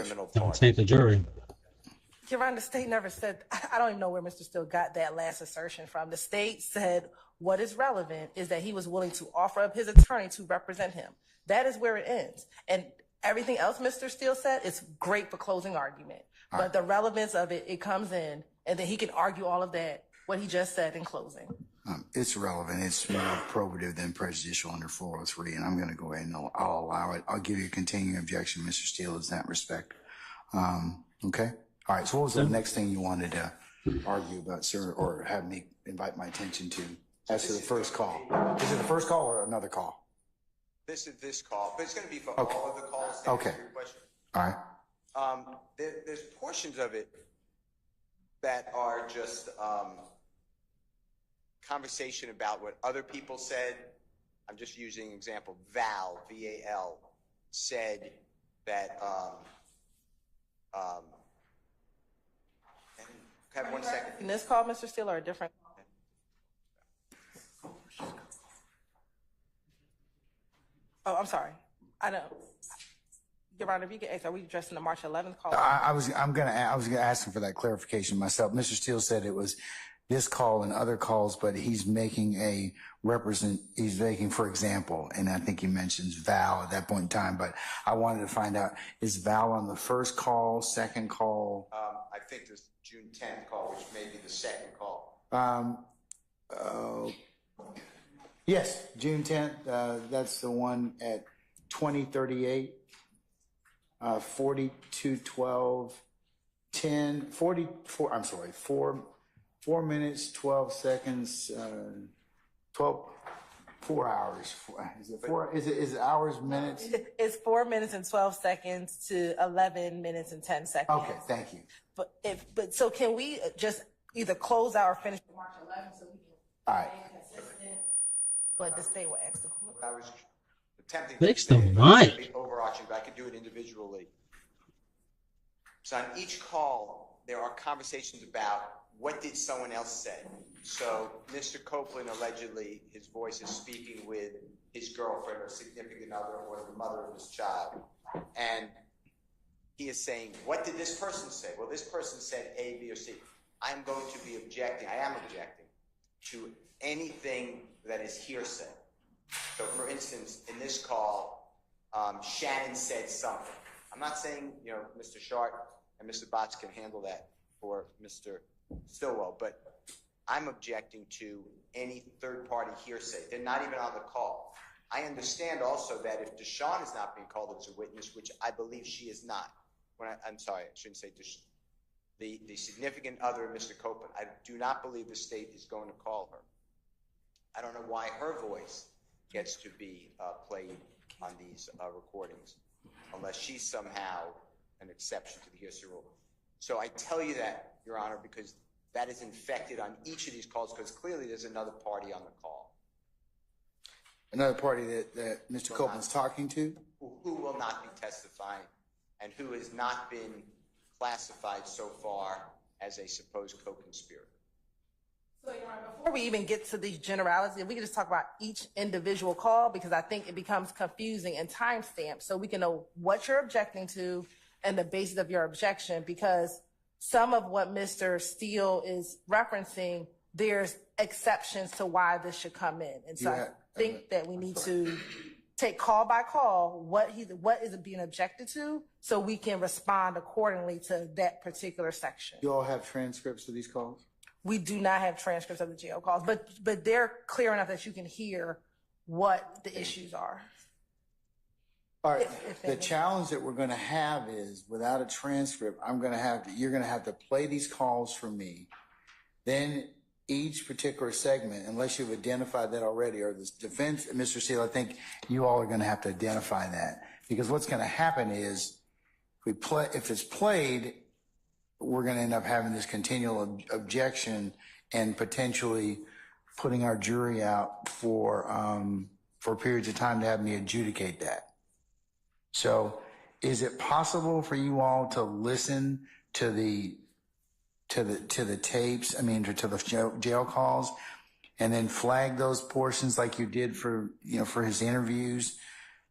criminal Don't party. take the jury. Your Honor, the state never said, I don't even know where Mr. Steele got that last assertion from. The state said what is relevant is that he was willing to offer up his attorney to represent him. That is where it ends. And everything else Mr. Steele said is great for closing argument. But the relevance of it, it comes in, and then he can argue all of that, what he just said in closing. It's relevant. It's more probative than prejudicial under 403, and I'm going to go ahead and I'll allow it. I'll give you a continuing objection, Mr. Steele, in that respect. Okay? All right, so what was the next thing you wanted to argue about, sir, or have me invite my attention to as to the first call? Is it the first call or another call? This is this call, but it's going to be for all of the calls. Okay. All right. There's portions of it that are just conversation about what other people said. I'm just using example. Val, V-A-L, said that. Have 1 second. In this call, Mr. Steele, or a different call? Oh, I'm sorry. I know. Your Honor, if you could ask, are we addressing the March 11th call? I was gonna ask him for that clarification myself. Mr. Steele said it was this call and other calls, but he's making for example, and I think he mentions Val at that point in time, but I wanted to find out, is Val on the first call, second call? I think this June 10th call, which may be the second call. Yes, June 10th. That's the one at 2038, 4212, 10, 44, I'm sorry, 4 minutes, 12 seconds, 4 hours. Is it four? Is it hours, minutes? It's 4 minutes and 12 seconds to 11 minutes and 10 seconds. Okay, thank you. But so can we just either close out or finish March 11th so we can All right. stay consistent? But the state will ask the court. I was attempting Fix to the say mic. overarching, but I could do it individually. So on each call, there are conversations about what did someone else say. So Mr. Copeland, allegedly, his voice is speaking with his girlfriend or significant other or the mother of his child. And he is saying, what did this person say? Well, this person said A, B, or C. I am going to be objecting, I am objecting to anything that is hearsay. So for instance, in this call, Shannon said something. I'm not saying, Mr. Sharp and Mr. Botts can handle that for Mr. Stillwell, but I'm objecting to any third-party hearsay. They're not even on the call. I understand also that if Deshawn is not being called as a witness, which I believe she is not, I'm sorry, I shouldn't say the significant other of Mr. Copeland, I do not believe the state is going to call her. I don't know why her voice gets to be played on these recordings, unless she's somehow an exception to the hearsay rule. So I tell you that, Your Honor, because that is infected on each of these calls, because clearly there's another party on the call. Another party that Mr. Copeland's talking to? Who will not be testifying and who has not been classified so far as a supposed co-conspirator. So, Your Honor, before we even get to these generalities, we can just talk about each individual call, because I think it becomes confusing and timestamped, so we can know what you're objecting to and the basis of your objection, because some of what Mr. Steele is referencing, there's exceptions to why this should come in. And so I think that we need to take call by call what is it being objected to, so we can respond accordingly to that particular section. You all have transcripts of these calls? We do not have transcripts of the jail calls, but they're clear enough that you can hear what the issues are. All right. The challenge that we're going to have is, without a transcript, you're going to have to play these calls for me. Then each particular segment, unless you've identified that already, or this defense, Mr. Steele, I think you all are going to have to identify that, because what's going to happen is, if it's played, we're going to end up having this continual objection and potentially putting our jury out for periods of time to have me adjudicate that. So is it possible for you all to listen to the tapes, to the jail calls, and then flag those portions like you did for his interviews,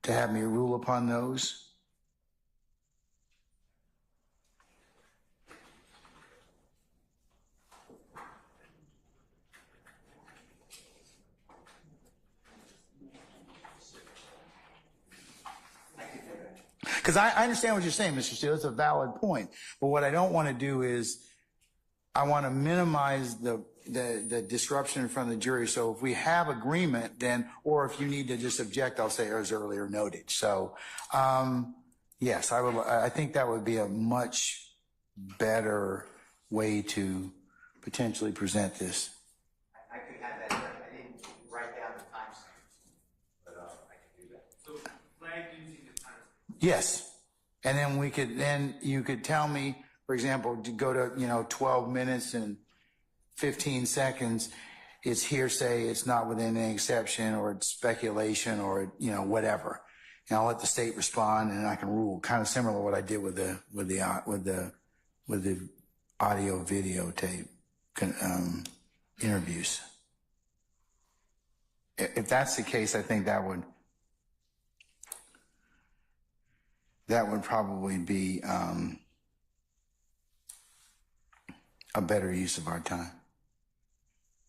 to have me rule upon those? because I understand what you're saying, Mr. Steele. It's a valid point. But what I don't want to do is I want to minimize the disruption in front of the jury. So if we have agreement, then, or if you need to just object, I'll say as earlier noted. So, yes, I think that would be a much better way to potentially present this. I could have that. I didn't write down the timestamp, but I could do that. So flag using the timestamp. Yes. And then you could tell me, for example, to go to, 12 minutes and 15 seconds, it's hearsay, it's not within any exception, or it's speculation, or, whatever. And I'll let the state respond, and I can rule, kind of similar to what I did with the audio videotape interviews. If that's the case, I think that would probably be a better use of our time.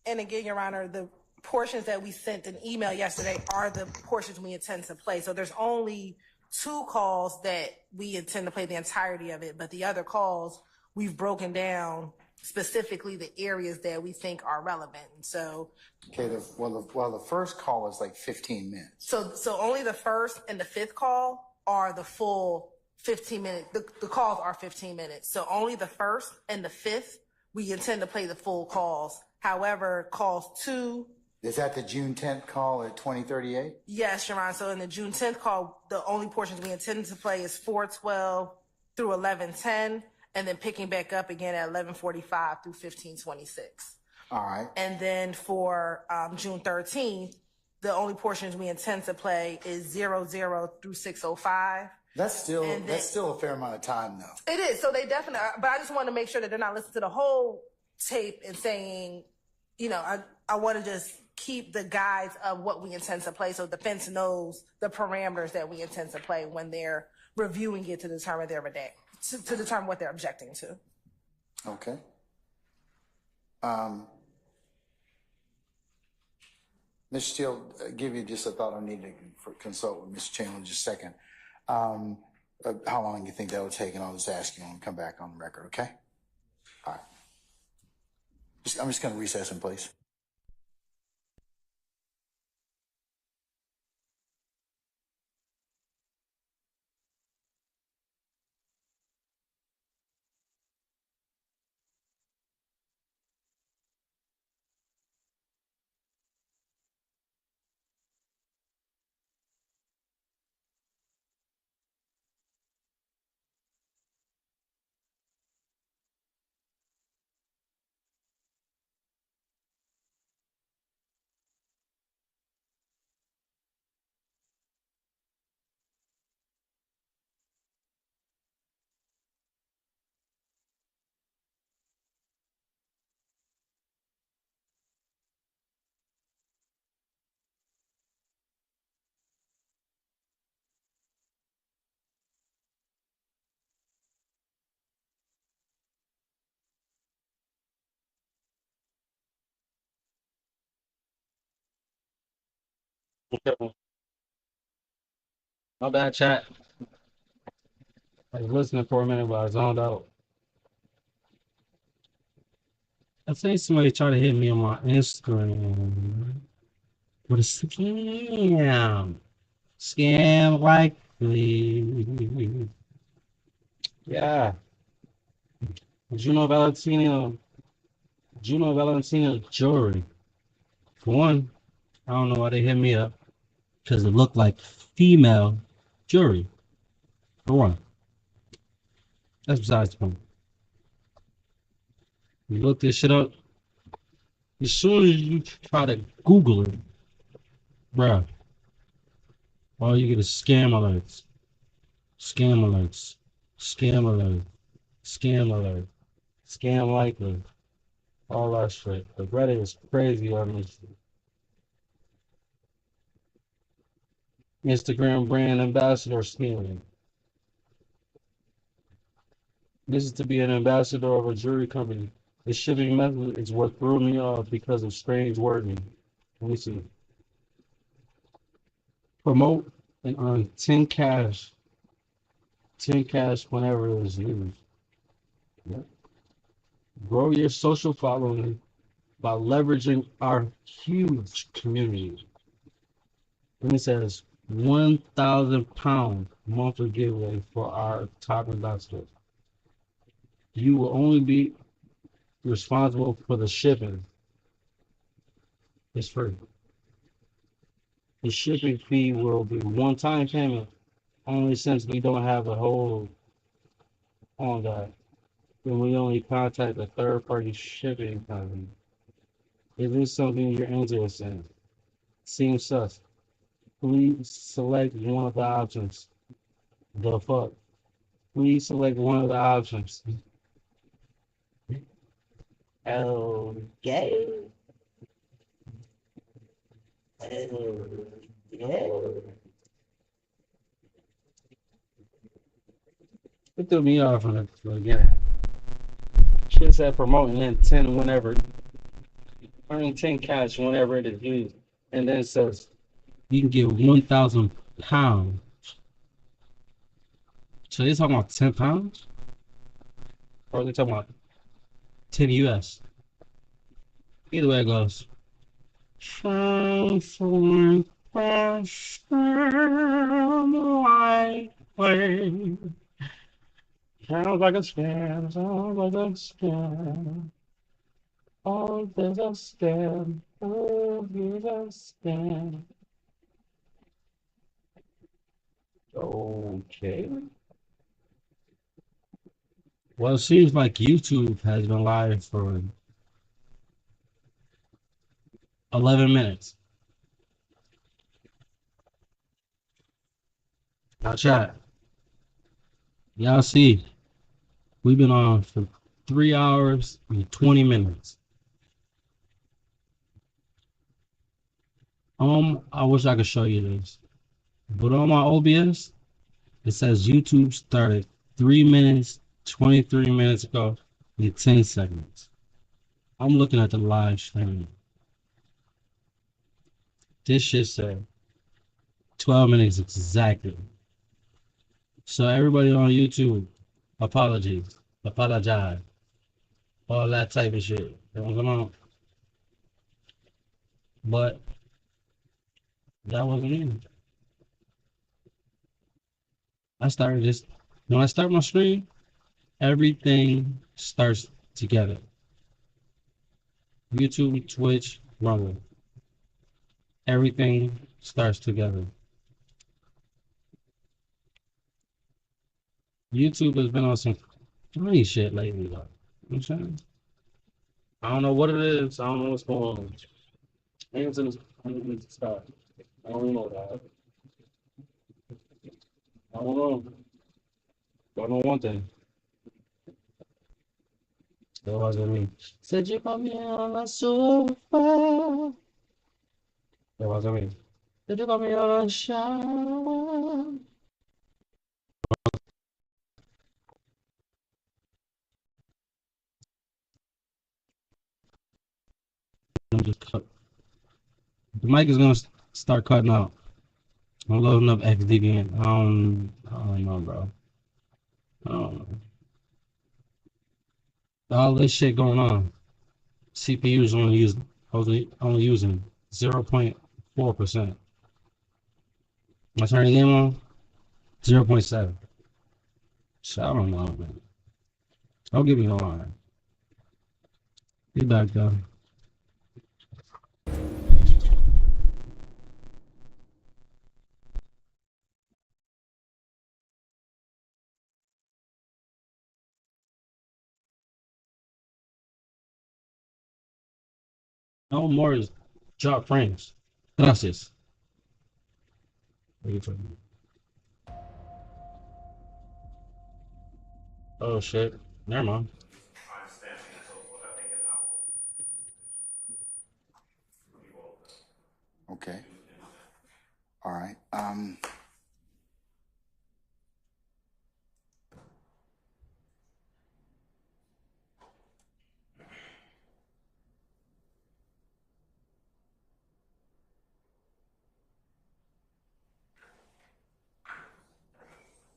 And again, Your Honor, the portions that we sent an email yesterday are the portions we intend to play. So there's only 2 calls that we intend to play the entirety of it, but the other calls we've broken down specifically the areas that we think are relevant. So, okay, the first call is like 15 minutes. So only the first and the 5th call are the full 15 minutes. The calls are 15 minutes. So only the first and the 5th, we intend to play the full calls. However, calls 2. Is that the June 10th call at 2038? Yes, Your Honor. So in the June 10th call, the only portions we intended to play is 4:12 through 11:10, and then picking back up again at 11:45 through 15:26. All right. And then for June 13th, the only portions we intend to play is 00 through 6:05. That's still a fair amount of time, though. It is. So they definitely are, but I just want to make sure that they're not listening to the whole tape and saying, I want to just keep the guides of what we intend to play so defense knows the parameters that we intend to play when they're reviewing it to determine to determine what they're objecting to. Okay. Mr. Steele, give you just a thought. I need to consult with Mr. Chandler just a second. How long do you think that would take? And I'll just ask you and come back on the record, okay? All right. I'm just going to recess in place. Okay. My bad, chat. I was listening for a minute, but I zoned out. I think somebody tried to hit me on my Instagram with a scam. Scam likely. Yeah. Juno Valentino jewelry. For one, I don't know why they hit me up. Because it looked like female jewelry. For one. That's besides the point. You look this shit up. As soon as you try to Google it, bruh, all you get is scam alerts. Scam alerts. Scam alert. Scam alert. Scam likely. All that shit. The Reddit is crazy on this shit. Instagram brand ambassador scamming. This is to be an ambassador of a jewelry company. The shipping method is what threw me off because of strange wording. Let me see. Promote and earn 10 cash 10 cash whenever it is used. Yep. Grow your social following by leveraging our huge community. And it says 1,000 pound monthly giveaway for our top investors. You will only be responsible for the shipping. It's free. The shipping fee will be one-time payment only since we don't have a hold on that. Then we only contact a third-party shipping company. Is this something you're interested in? Seems sus. Please select one of the options. The fuck? Please select one of the options. Okay. Okay. It threw me off from the beginning. Shit said promoting and 10 whenever, earning 10 cash whenever it is used. And then it says you can get 1,000 pounds. So they talking about 10 pounds? Or are they talking about 10 US? Either way it goes. Sounds like a scam, sounds like a scam. Oh, there's a scam. Oh, there's a scam. Okay. Well, it seems like YouTube has been live for 11 minutes. Now, chat. Y'all see, we've been on for 3 hours and 20 minutes. I wish I could show you this, but on my OBS, it says YouTube started 3 minutes, 23 minutes ago, and 10 seconds. I'm looking at the live stream. This shit said 12 minutes exactly. So everybody on YouTube, apologies, apologize, all that type of shit. You know what I'm saying? But that wasn't it. I started just when I start my stream, everything starts together. YouTube, Twitch, Rumble. Everything starts together. YouTube has been on some funny shit lately, though. You know what I'm saying? I don't know what it is. I don't know what's going on. Hands in the sky. I don't know that. I don't know. Don't know one thing. That wasn't me. Said you put me on a sofa. That wasn't me. Said you put me on a shower. Let me just cut. The mic is gonna start cutting out. I'm loading up XDVN. I don't know, bro. I don't know. All this shit going on. CPU is only using 0.4%. I turn the game on 0.7. So I don't know, man. Don't give me no line. Be back though. No more is drop frames. Gracias. Wait for me. Oh shit. Never mind. Okay. All right.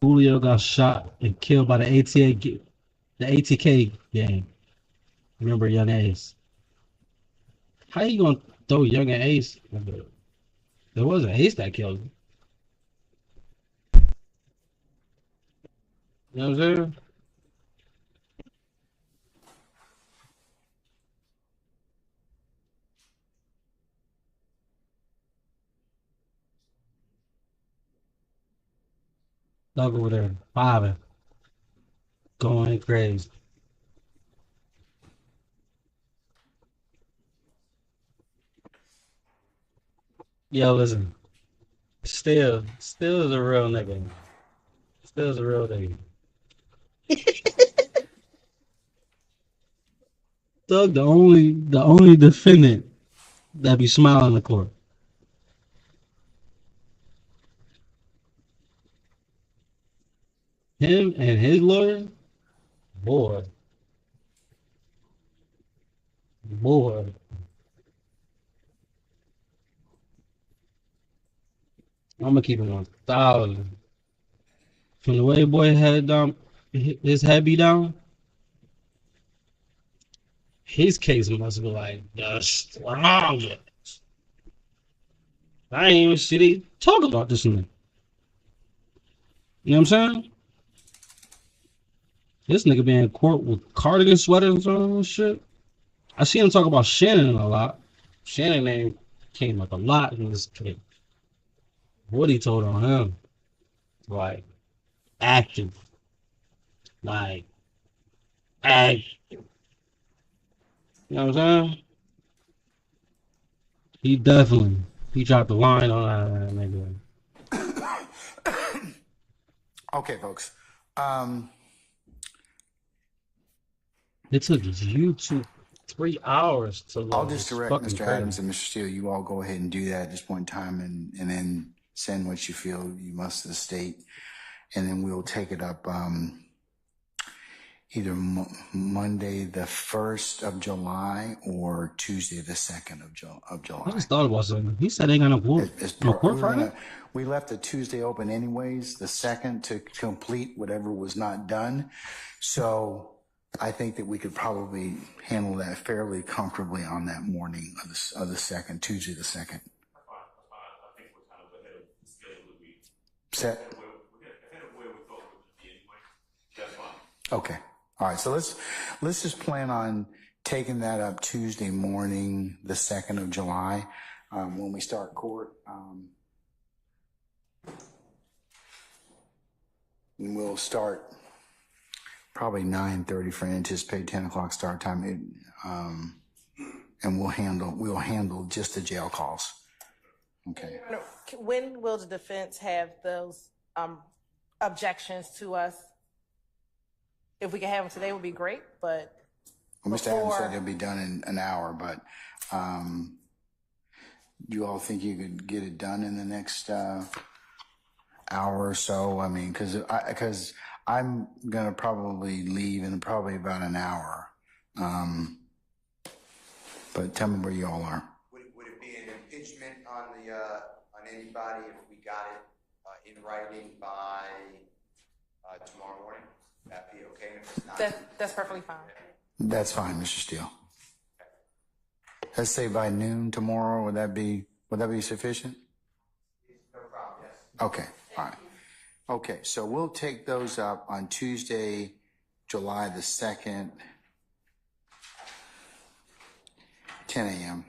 Julio got shot and killed by the the ATK gang. Remember Young Ace? How you gonna throw Young and Ace? There was an Ace that killed him. You know what I'm saying? Dog over there, vibing, going crazy. Yo, listen, still is a real nigga. Still is a real nigga. Doug, the only defendant that be smiling in the court. Him and his lawyer, boy, boy. I'm gonna keep him 1,000. From the way boy had down, his head be down. His case must be like the strongest. I ain't even see they talk about this nigga. You know what I'm saying? This nigga be in court with cardigan sweaters and shit. I see him talk about Shannon a lot. Shannon name came up a lot in this case. What he told on him, like active, like act. You know what I'm saying? He dropped the line on that nigga. Okay, folks. It took you 3 hours to I'll load. just It's direct fucking Mr. crazy. Adams and Mr. Steele. You all go ahead and do that at this point in time, and then send what you feel you must to the state, and then we'll take it up either Monday the 1st of July or Tuesday the 2nd of July. I just thought about something. He said they ain't got no court Friday. We left the Tuesday open anyways, the 2nd, to complete whatever was not done. So I think that we could probably handle that fairly comfortably on that morning of the 2nd, Tuesday the 2nd. I think we're kind of ahead of the schedule that we Set. ahead of where we thought we would be anyway. That's fine. Okay. All right. So let's just plan on taking that up Tuesday morning, the 2nd of July, when we start court. And we'll start probably 9:30 for an anticipated 10 o'clock start time. And we'll handle just the jail calls. Okay. When will the defense have those objections to us? If we can have them today, would be great. But Well, Mr. Adams said it'll be done in an hour, but you all think you could get it done in the next hour or so? I mean, because I'm gonna probably leave in probably about an hour. But tell me where you all are. Would it be an impingement on on anybody if we got it in writing by tomorrow morning? That'd be okay. If it's not, that's perfectly fine. That's fine, Mr. Steele. Let's say by noon tomorrow. Would that be sufficient? no problem. Yes. Okay. All right. Okay. So we'll take those up on Tuesday, July the 2nd, 10 a.m.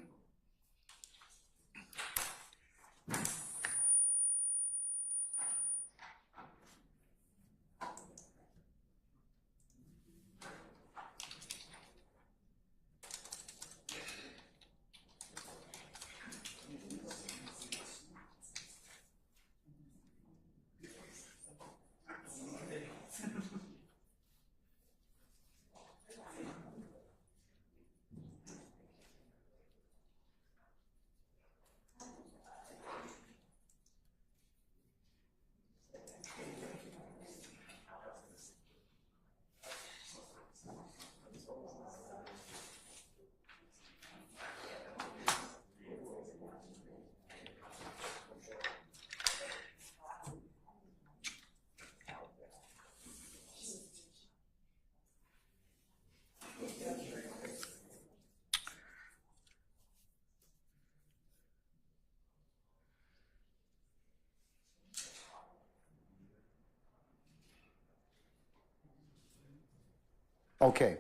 Okay,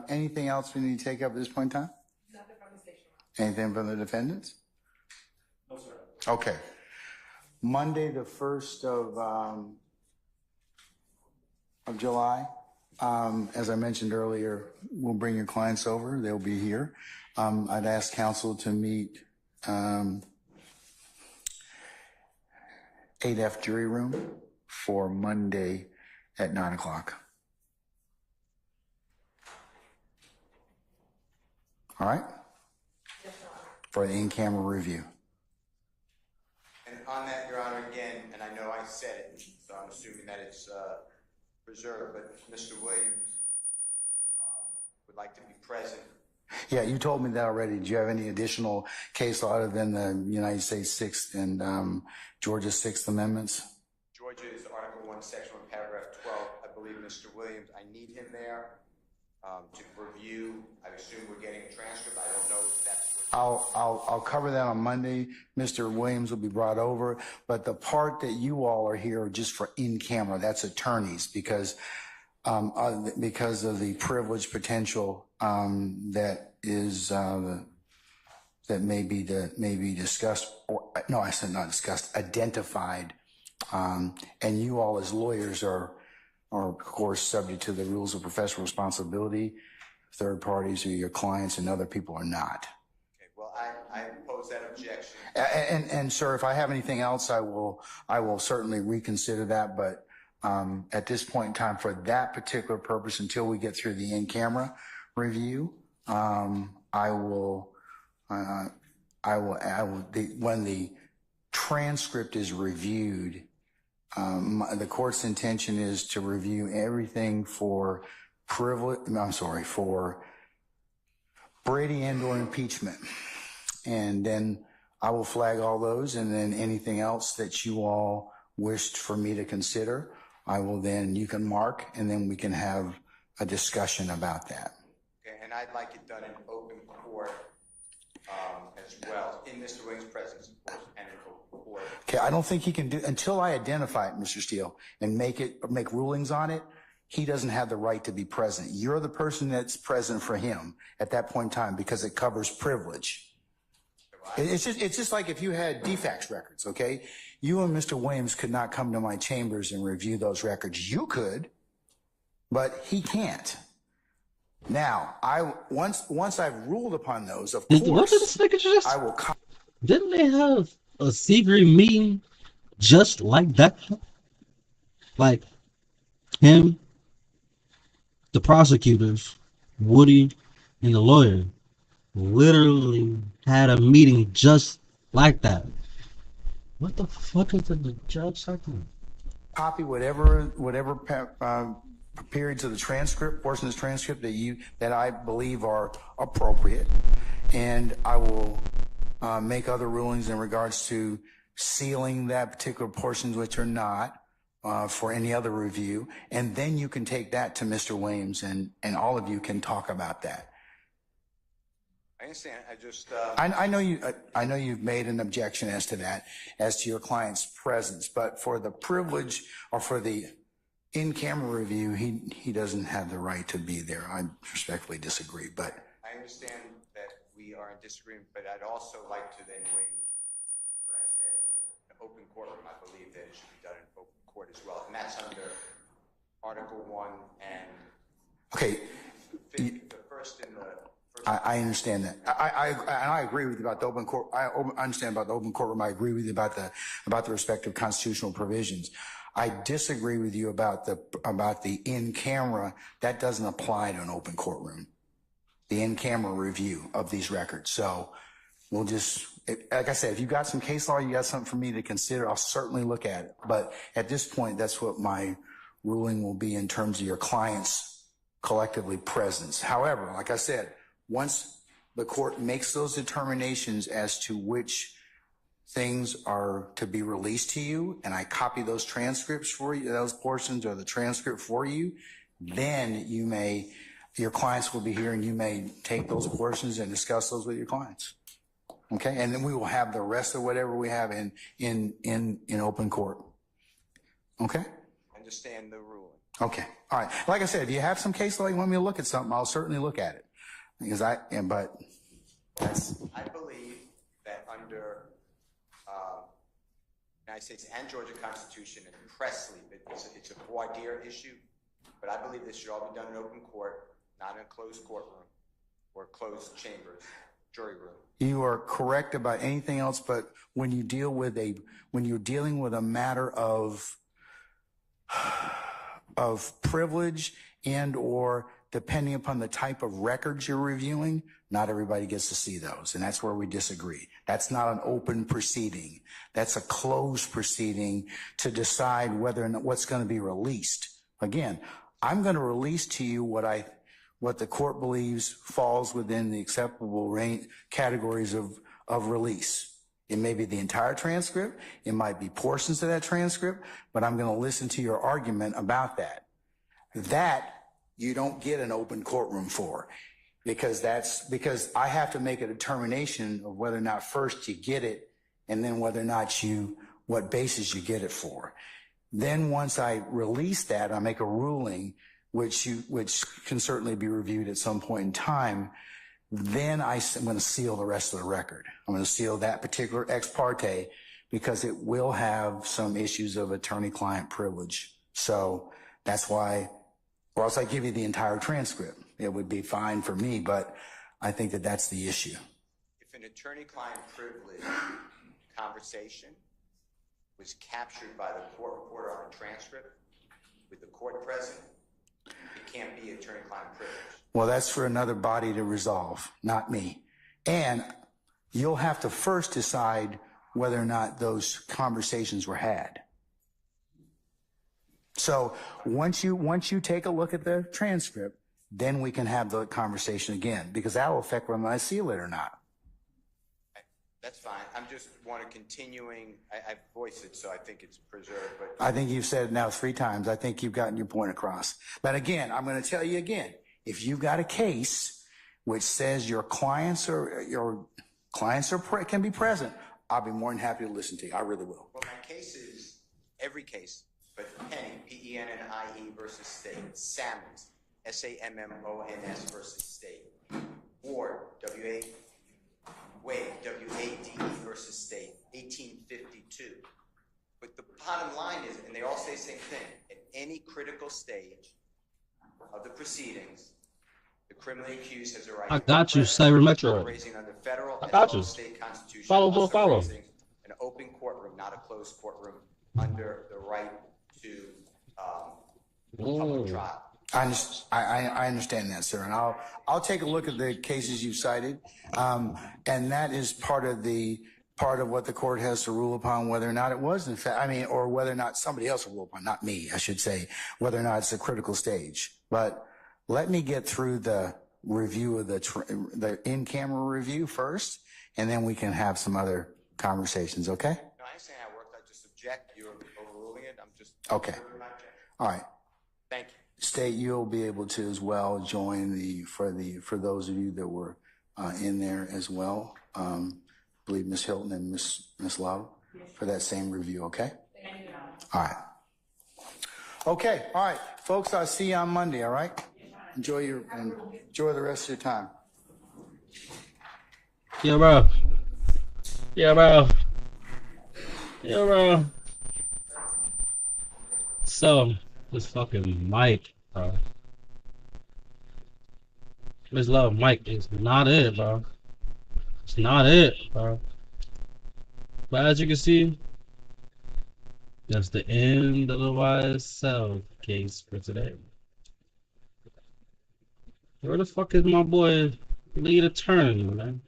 anything else we need to take up at this point in time? Nothing from the station. Anything from the defendants? No, sir. Okay. Monday, the 1st of July, as I mentioned earlier, we'll bring your clients over. They'll be here. I'd ask counsel to meet 8F jury room for Monday at 9 o'clock. All right? For the in-camera review. And on that, Your Honor, again, and I know I said it, so I'm assuming that it's preserved, but Mr. Williams would like to be present. Yeah, you told me that already. Do you have any additional case law other than the United States 6th and Georgia's 6th Amendments? Georgia's Article 1, Section 1, Paragraph 12. I believe Mr. Williams, I need him there to review. I assume we're getting a transcript. I don't know if that's what... I'll cover that on Monday. Mr. Williams will be brought over, but the part that you all are here just for in camera, that's attorneys because of the privilege potential that is that may be discussed, or no, I said not discussed, identified, and you all as lawyers are of course subject to the rules of professional responsibility. Third parties or your clients and other people are not. Okay, well, I oppose that objection. And sir, if I have anything else, I will certainly reconsider that. But at this point in time, for that particular purpose, until we get through the in-camera review, when the transcript is reviewed, the court's intention is to review everything for Brady and/or impeachment. And then I will flag all those, and then anything else that you all wished for me to consider, you can mark, and then we can have a discussion about that. Okay, and I'd like it done in open court as well, in Mr. Williams' presence, of course, and in open court. Okay, I don't think he can do, until I identify it, Mr. Steele, and make rulings on it, he doesn't have the right to be present. You're the person that's present for him at that point in time because it covers privilege. It's just like if you had DFAX records, okay? You and Mr. Williams could not come to my chambers and review those records. You could, but he can't. Now, once I've ruled upon those, of What did course, this nigga just? I will. Didn't they have a secret meeting just like that? Like him, the prosecutors, Woody, and the lawyer literally had a meeting just like that. What the fuck is the judge talking? Copy whatever periods of the transcript, portions of the transcript that I believe are appropriate, and I will make other rulings in regards to sealing that particular portions which are not for any other review, and then you can take that to Mr. Williams, and all of you can talk about that. I understand. I just I know you've made an objection as to that, as to your client's presence, but for the privilege or for the in-camera review, he doesn't have the right to be there. I respectfully disagree, but I understand that we are in disagreement, but I'd also like to then wage what I said was an open courtroom. I believe that it should be done in open court as well, and that's under Article 1 and okay. the first in the. I understand that. I agree with you about the open court. I understand about the open courtroom. I agree with you about the respective constitutional provisions. I disagree with you about the in-camera. That doesn't apply to an open courtroom. The in-camera review of these records. So we'll just, like I said, if you got some case law, you got something for me to consider, I'll certainly look at it. But at this point, that's what my ruling will be in terms of your client's collectively presence. However, like I said, once the court makes those determinations as to which things are to be released to you, and I copy those transcripts for you, those portions or the transcript for you, then your clients will be here and you may take those portions and discuss those with your clients. Okay, and then we will have the rest of whatever we have in open court. Okay? I understand the ruling. Okay. All right. Like I said, if you have some case law you want me to look at something, I'll certainly look at it. Because but that's. I believe that under United States and Georgia Constitution and Presley, it's a voir dire issue, but I believe this should all be done in open court, not in a closed courtroom or closed chambers, jury room. You are correct about anything else, but when you're dealing with a matter of privilege and or depending upon the type of records you're reviewing, not everybody gets to see those. And that's where we disagree. That's not an open proceeding. That's a closed proceeding to decide whether or not what's going to be released. Again, I'm going to release to you what the court believes falls within the acceptable range categories of release. It may be the entire transcript. It might be portions of that transcript, but I'm going to listen to your argument about that. That you don't get an open courtroom for, because I have to make a determination of whether or not first you get it and then whether or not what basis you get it for. Then once I release that, I make a ruling which can certainly be reviewed at some point in time. Then I'm going to seal the rest of the record. I'm going to seal that particular ex parte because it will have some issues of attorney-client privilege. So that's why, or else I give you the entire transcript. It would be fine for me, but I think that that's the issue. If an attorney-client privilege conversation was captured by the court reporter on a transcript with the court present, it can't be attorney-client privilege. Well, that's for another body to resolve, not me. And you'll have to first decide whether or not those conversations were had. So once you take a look at the transcript, then we can have the conversation again, because that will affect whether I seal it or not. That's fine. I'm just continuing. I've voiced it, so I think it's preserved. But I think you've said it now 3 times. I think you've gotten your point across. But again, I'm going to tell you again, if you've got a case which says your clients can be present, I'll be more than happy to listen to you. I really will. Well, my case is every case, but Penny, P-E-N-N-I-E versus State, Sammons, S-A-M-M-O-N-S versus State, Ward, W-A-D-E versus State, 1852. But the bottom line is, and they all say the same thing, at any critical stage of the proceedings, the criminally accused has a right. I got you, Cyber Metro. Raising under federal I got and you. state constitution. Follow. Raising an open courtroom, not a closed courtroom, under the right to public trial. I understand that, sir, and I'll take a look at the cases you cited, and that is part of what the court has to rule upon, whether or not it was in fact, or whether or not somebody else will rule upon, not me, I should say, whether or not it's a critical stage. But let me get through the review of the in-camera review first, and then we can have some other conversations. Okay? No, I ain't saying I worked. I just object. You're overruling it. I'm just okay. All right. Thank you. State, you'll be able to as well join for those of you that were in there as well. I believe Ms. Hilton and Ms. Love for that same review. Okay. Thank you. All right. Okay. All right, folks. I'll see you on Monday. All right. Enjoy the rest of your time. Yeah, bro. So, this fucking mic, bro. This little mic is not it, bro. It's not it, bro. But as you can see, that's the end of the YSL case for today. Where the fuck is my boy lead attorney, man?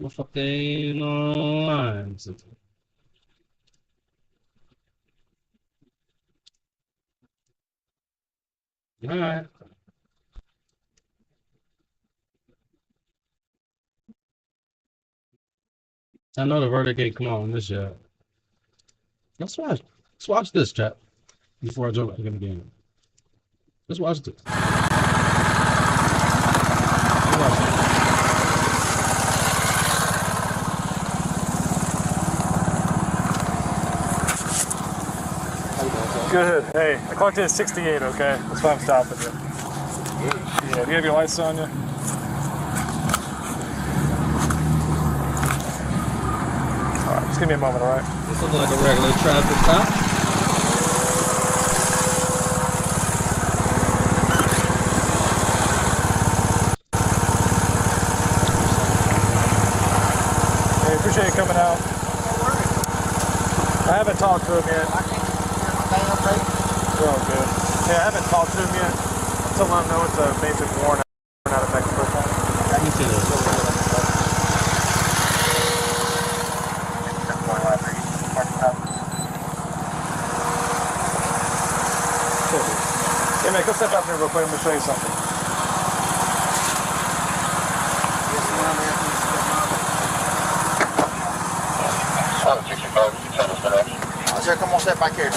Motherfucker ain't online. Alright. I know the verdict ain't come on this yet. Let's watch this, chat, before I jump back in the game. Let's watch this. Good. Hey, I clocked in at 68, okay? That's why I'm stopping you. Yeah, do you have your lights on you? Alright, just give me a moment, alright? This looks like a regular traffic stop. Hey, appreciate you coming out. I haven't talked to him yet. Oh, good. Yeah, I haven't talked to him yet. Until I know it's a basic warrant out of Mexico. Me too. Yeah, man, go step out here real quick. I'm going to show you something. Sir, come on, step back here.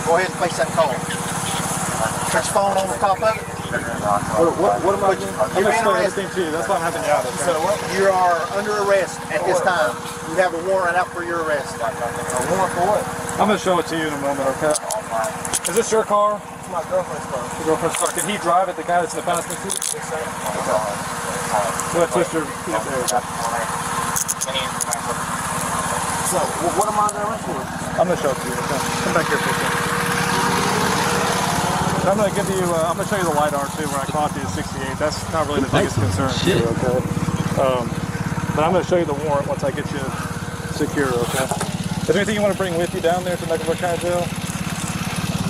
Go ahead and face that call. Put your phone on the top of it. What am I doing? I'm going to explain everything to you. That's why I'm having you out. Okay? So you are under arrest at this time. You have a warrant out for your arrest. A warrant for what? I'm going to show it to you in a moment, okay? Is this your car? It's my girlfriend's car. Your girlfriend's car. Can he drive it, the guy that's in the passenger seat? Yes, sir. Go ahead, twist your feet there. So, what am I under arrest for? I'm going to show it to you, okay? Come back here for a second. I'm going to give you, I'm going to show you the LiDAR too, where I caught you at 68. That's not really the biggest concern to you, okay? But I'm going to show you the warrant once I get you secure, okay? Is there anything you want to bring with you down there to Mecklenburg County Jail?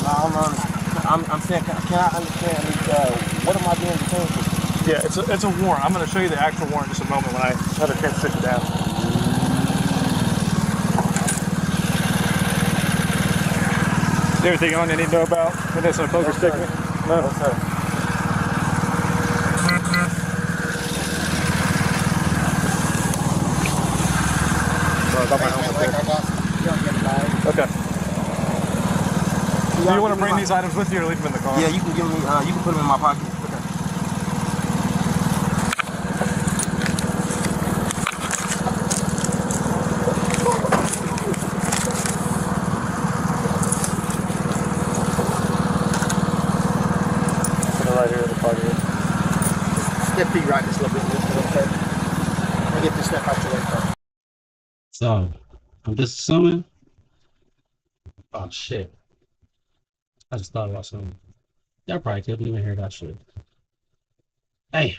No, I'm saying, can I understand what am I being detained for? Yeah, it's a warrant. I'm going to show you the actual warrant in just a moment when I have a chance to sit you down. Is there anything on you need to know about? When this on a poker stick? No? No, sir. Sorry about my helmet there. Okay. Do you want to bring these items with you or leave them in the car? Yeah, you can give me, you can put them in my pocket. Right here in the pocket. Step feet right just a little bit, okay? I get this step out your way first. So, I'm just assuming. Oh shit! I just thought about something. Y'all probably couldn't even hear that shit. Hey.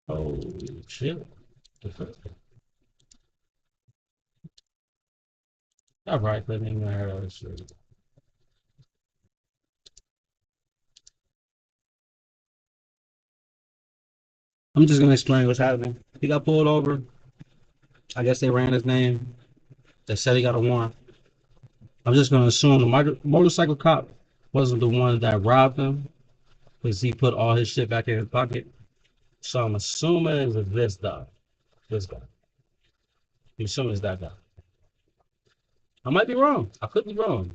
Oh shit! Y'all probably couldn't even hear that shit. I'm just gonna explain what's happening. He got pulled over. I guess they ran his name. They said he got a warrant. I'm just gonna assume the motorcycle cop wasn't the one that robbed him, because he put all his shit back in his pocket. So I'm assuming it's this guy. This guy. I'm assuming it's that guy. I might be wrong. I could be wrong.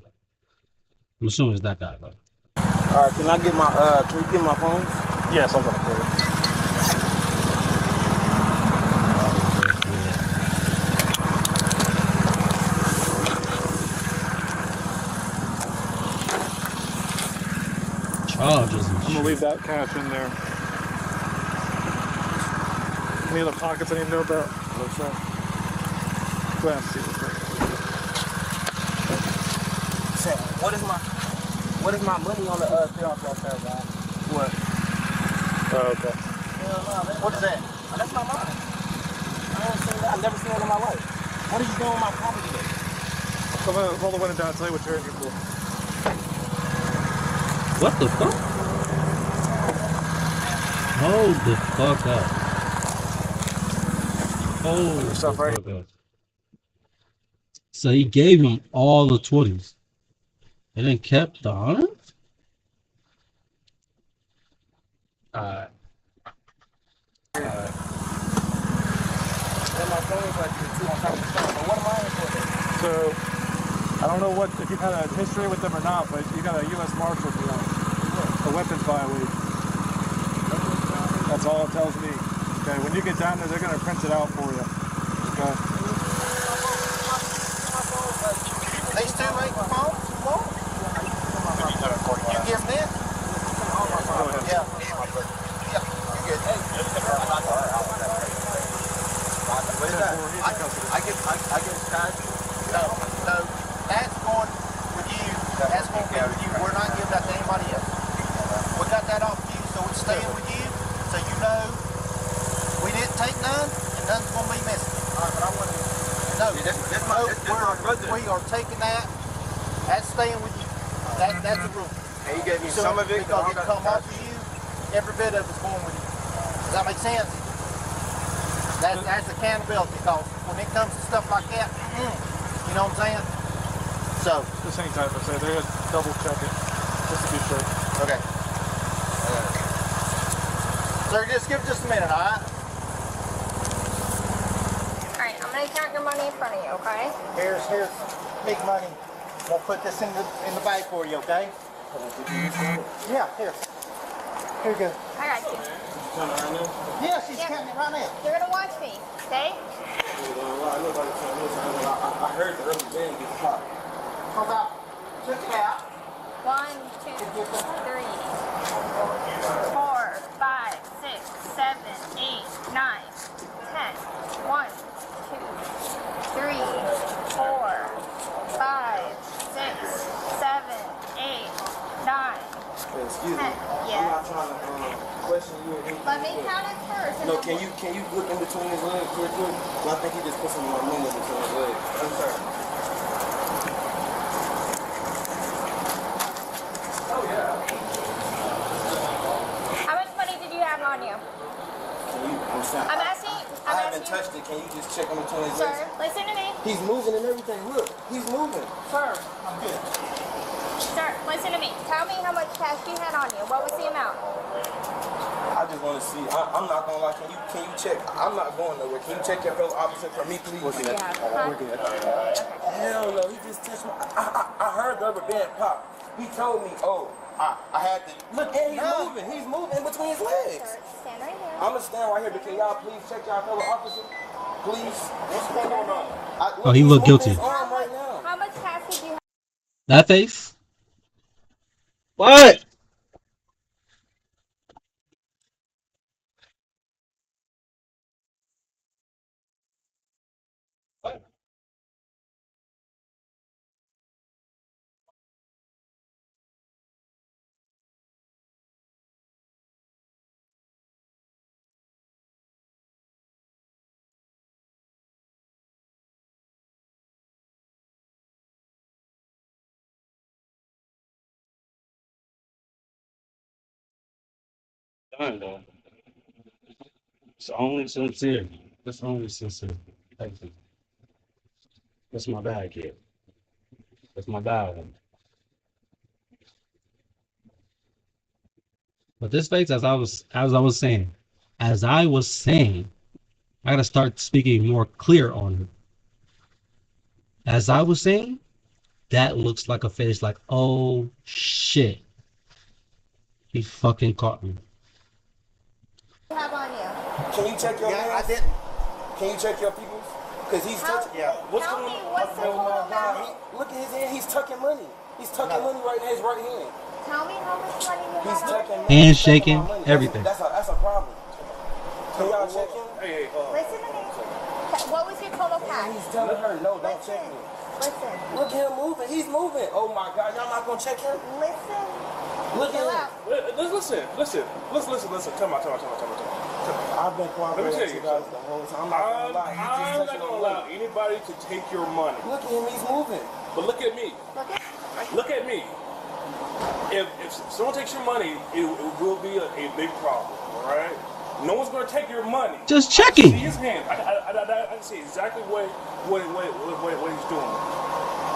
I'm assuming it's that guy, though. All right, can I get my, can you get my phone? Yes, I'm going to put it. Charges and I'm shit. gonna leave that cash in there. Any other pockets I need to know about? No, sir. Go ahead and see what's there. Say, what is my money on the clearance right there, guy? What? Oh, okay. What is that? Oh, that's not mine. I ain't seen that. I've never seen that in my life. What are you doing with my property then? I'm gonna roll the window down and tell you what you're in here for. What the fuck? Hold the fuck up. Hold the Stuff right fuck up. So he gave him all the 20s and then kept the 100? Alright. So, I don't know what if you've had a history with them or not, but you got a U.S. Marshal warrant, a weapons violation. That's all it tells me. Okay, when you get down there, they're gonna print it out for you. Okay. taking that, that's staying with you. That's the rule. And you gave me So, some of it because it come off of you, every bit of it's going with you. Does that make sense? That's accountability, because when it comes to stuff like that, you know what I'm saying? So, This ain't type of say. They're gonna double check it just to be sure. okay. Sir, just give it just a minute, all right? All right, I'm gonna count your money in front of you, okay? Here's big money. We'll put this in the bag for you, okay? Yeah, here. Here you go. I got you. Yeah, she's Yeah. counting it right now. You're gonna watch me, okay? I heard the rubber band get popped. How about, check it out. 1, 2, 3, 4, 5, 6, 7, 8, 9, 10. 1, 2, 3, 4, 5, 6, 7, 8, 9. Excuse me. Yeah. I'm not trying to question you or anything. Let me count it first. and No, then can you look in between his legs real quick? I think he just put some more money in between his legs. I'm sorry. Oh yeah. How much money did you have on you? I'm asking. I haven't touched it. Can you just check in between his Sir, legs? listen to me. He's moving and everything. Look, he's moving. Sir, I'm good. Sir, listen to me. Tell me how much cash you had on you. What was the amount? I just want to see. I'm not gonna lie. Can you check? I'm not going nowhere. Can you check your fellow officer for me, please? Yeah. Huh? Hell no, he just touched my. I heard the rubber band pop. He told me, oh, I had to look, and he's moving. He's moving in between his legs. Sir, stand right here. I'm gonna stand right here, but can y'all please check y'all fellow officer, please? What's going on? Oh, he look guilty. His arm right now. How much cash did you have? That face? What? Done, though. It's only sincere. It's only sincere. Thank you. That's my bag here. That's my bag. But this face, as I was saying, I gotta start speaking more clear on it. As I was saying, that looks like a face like, oh shit, he fucking caught me. Have on you? Can you check your Yeah, hands? I didn't. Can you check your people's? Cause he's touching. Yeah. What's Tell going me on? what's the Oh my total God! amount. Look at his hand. He's tucking money. He's tucking money right in his right hand. Tell me how much money you He's had on tucking you. money. Hands He's tucking shaking, my money. everything. That's a problem. Can y'all check him? Hey, Listen to me. What was your total cash? He's telling her no. Don't check Listen. me. Listen. Look at him moving. He's moving. Oh my God! Y'all not gonna check him? Listen. Look Chill at him. out. listen. Come on. I've been cooperating Let me tell with you you guys the whole time. I'm not gonna lie. He's just I'm not touching gonna my allow money. anybody to take your money. Look at him. He's moving. But look at me. Look at me. If someone takes your money, it will be a big problem. All right. No one's gonna take your money. Just I checking. can see his hand. I can see exactly what he's doing.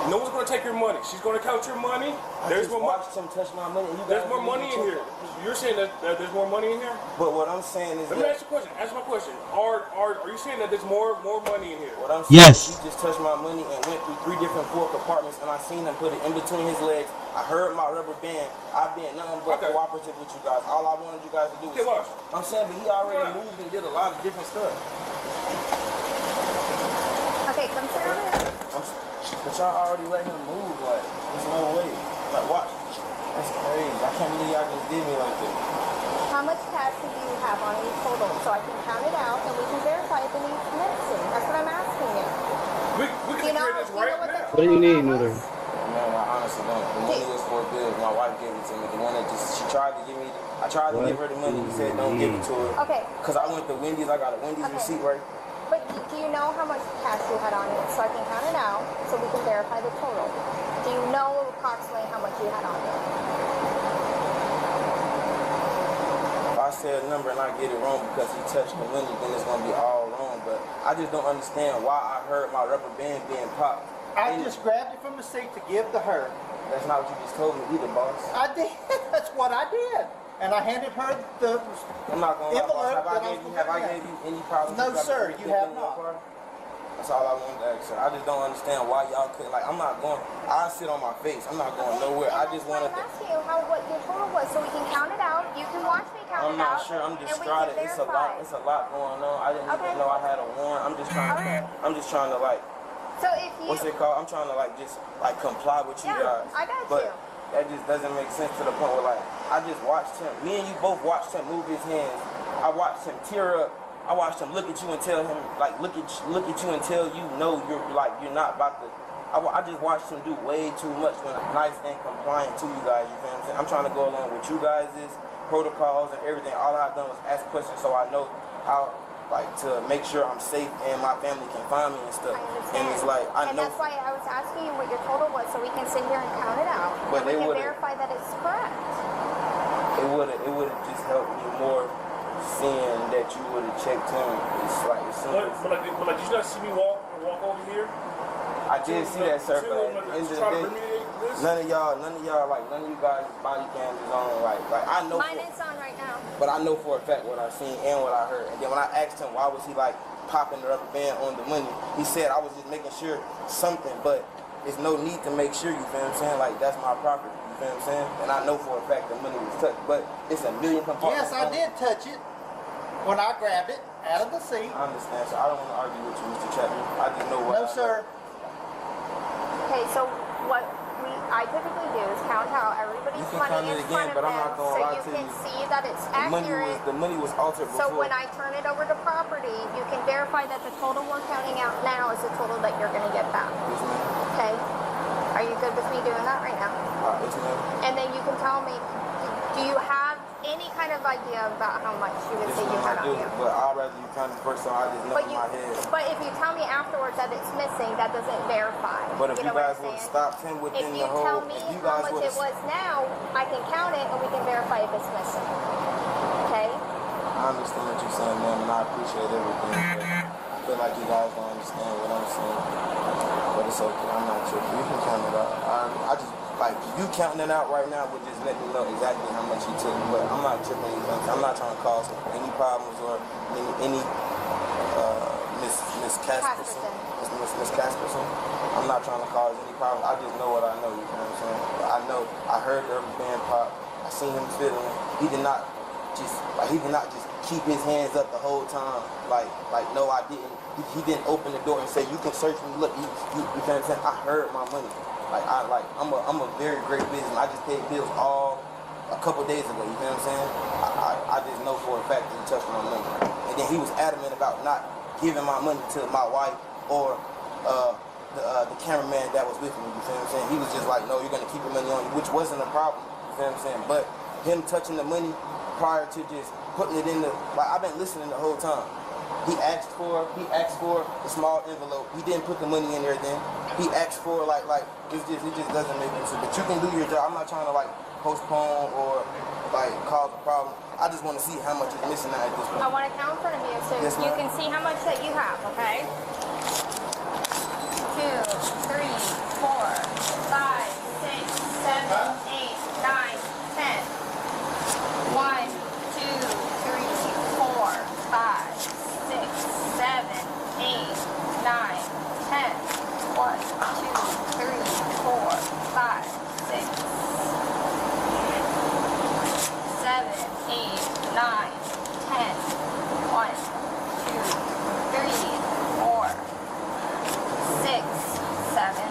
No one's gonna take your money. She's gonna count your money. There's more money. Watched him touch my money. And you There's guys more didn't money even in here. check. You're saying that there's more money in here? But what I'm saying is Let me that ask you a question. Answer my question. Are you saying that there's more money in here? what I'm saying Yes. is he just touched my money and went through 3 different floor compartments, and I seen him put it in between his legs. I heard my rubber band. I've been nothing but Okay. cooperative with you guys. All I wanted you guys to do was. Okay, watch. I'm saying, but he already Right. moved and did a lot of different stuff. Okay, come sit over here. But y'all already let him move. Like, there's no way. Like, watch. That's crazy. I can't believe y'all just did me like this. How much cash do you have on you total? So I can count it out and we can verify if it needs medicine. That's what I'm asking you. We can You know, create this you know right what the now. What do you need, total amount Mother? was? Man, I honestly don't. The money was for bills. My wife gave it to me. The one that she tried to give me, I tried to give her the money. He said, don't give it to her. Okay. Because I went to Wendy's. I got a Wendy's Okay. receipt right. But do you know how much cash you had on it so I can count it out so we can verify the total? Do you know approximately how much you had on it? If I say a number and I get it wrong because he touched the money, then it's gonna be all wrong. But I just don't understand why I heard my rubber band being popped. I just grabbed it from the seat to give to her. That's not what you just told me either, boss. I did. That's what I did. And I handed her the I'm not gonna lie, boss. envelope that Have I gave you any problems? No, sir, you have not. That's all I wanted to ask, sir. I just don't understand why y'all couldn't. Like, I'm not going. I sit on my face. I'm not going nowhere. I just wanted to. I'm asking you what your total was so we can count it out. You can watch me count I'm it out. not sure. I'm and we distraught. can It's a lot. verify. It's a lot going on. I didn't even know I had a warrant. I'm just trying. I'm just trying to like. So if you. What's it called? I'm trying to like just like comply with you guys. I got but you. That just doesn't make sense to the point where like I just watched him. Me and you both watched him move his hands. I watched him tear up. I watched him look at you and tell him like look at you and tell you no, you're not about to. I just watched him do way too much when I'm nice and compliant to you guys. You feel what I'm saying? I'm trying to go along with you guys' protocols and everything. All I've done was ask questions so I know how like to make sure I'm safe and my family can find me and stuff. And it's like I know. And that's why I was asking you what your total was so we can sit here and count it out. But and we they can verify that it's correct. It would have just helped me more seeing that you would have checked him. It's like as soon as But like, did you not see me walk over here? I did see that, sir. But at the end of the day, none of you guys' body cams is on. Like I know. Mine is on right now. But I know for a fact what I seen and what I heard. And then when I asked him why was he like popping the rubber band on the money, he said I was just making sure something. But there's no need to make sure. You feel what I'm saying? Like that's my property. You feel what I'm saying? And I know for a fact the money was touched. But it's a million compartments. Yes, I did touch it when I grabbed it out of the seat. I understand, so I don't want to argue with you, Mr. Chapman. I just know what. No, sir. Okay, so what I typically do is count out everybody's money in front of them so you can see that it's accurate. The money was altered before. So when I turn it over to property, you can verify that the total we're counting out now is the total that you're going to get back. Yes, ma'am. Okay? Are you good with me doing that right now? Yes, ma'am. And then you can tell me, do you have any kind of idea about how much you would say you had on you? But I'd rather you count it first so I just know in my head. But if you tell me afterwards that it's missing, that doesn't verify. But if you know guys what would I'm have stopped him within the whole... If you tell me how much it was now, I can count it and we can verify if it's missing. Okay? I understand what you're saying, ma'am, and I appreciate everything. But I feel like you guys don't understand what I'm saying. But it's okay, I'm not tripping. You can count it out. I just... Like, you counting it out right now would just let me know exactly how much you took. But I'm not tripping anything. I'm not trying to cause any problems or any Miss Casperson. Miss Casperson. I'm not trying to cause any problems. I just know what I know, you know what I'm saying? I know, I heard the rubber band pop. I seen him fiddling. He did not just keep his hands up the whole time. Like no, I didn't. He didn't open the door and say, you can search me. Look, you know what I'm saying? I heard my money. I'm a very great businessman. I just paid bills a couple days ago. You know what I'm saying? I just know for a fact that he touched my money. And then he was adamant about not giving my money to my wife or the cameraman that was with me. You know what I'm saying? He was just like, no, you're gonna keep your money on you, which wasn't a problem. You know what I'm saying? But him touching the money prior to just putting it in I've been listening the whole time. He asked for a small envelope. He didn't put the money in there then. He asked for it just doesn't make any sense. But you can do your job. I'm not trying to postpone or cause a problem. I just want to see how much is missing out at this point. I want to count in front of you so Yes, you ma'am. can see how much that you have, okay? 2, 3, 4, 5, 6, 7, 8, 9, 10. 1, 2, 3, 4, 5, 6, 7, 8, 9, 10. 1, 2, 3, 4, 5, 6, 7, 8, 9, 10. 1, 2, 3, 4, 6, 7,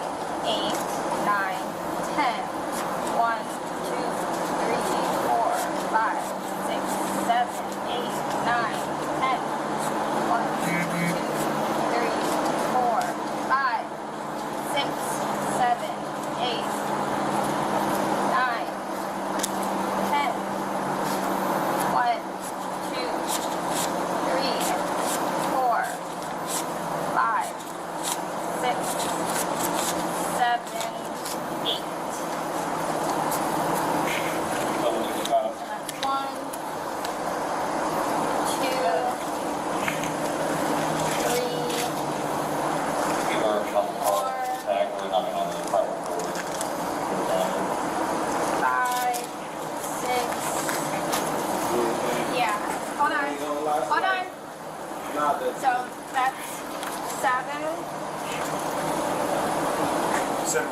7-1.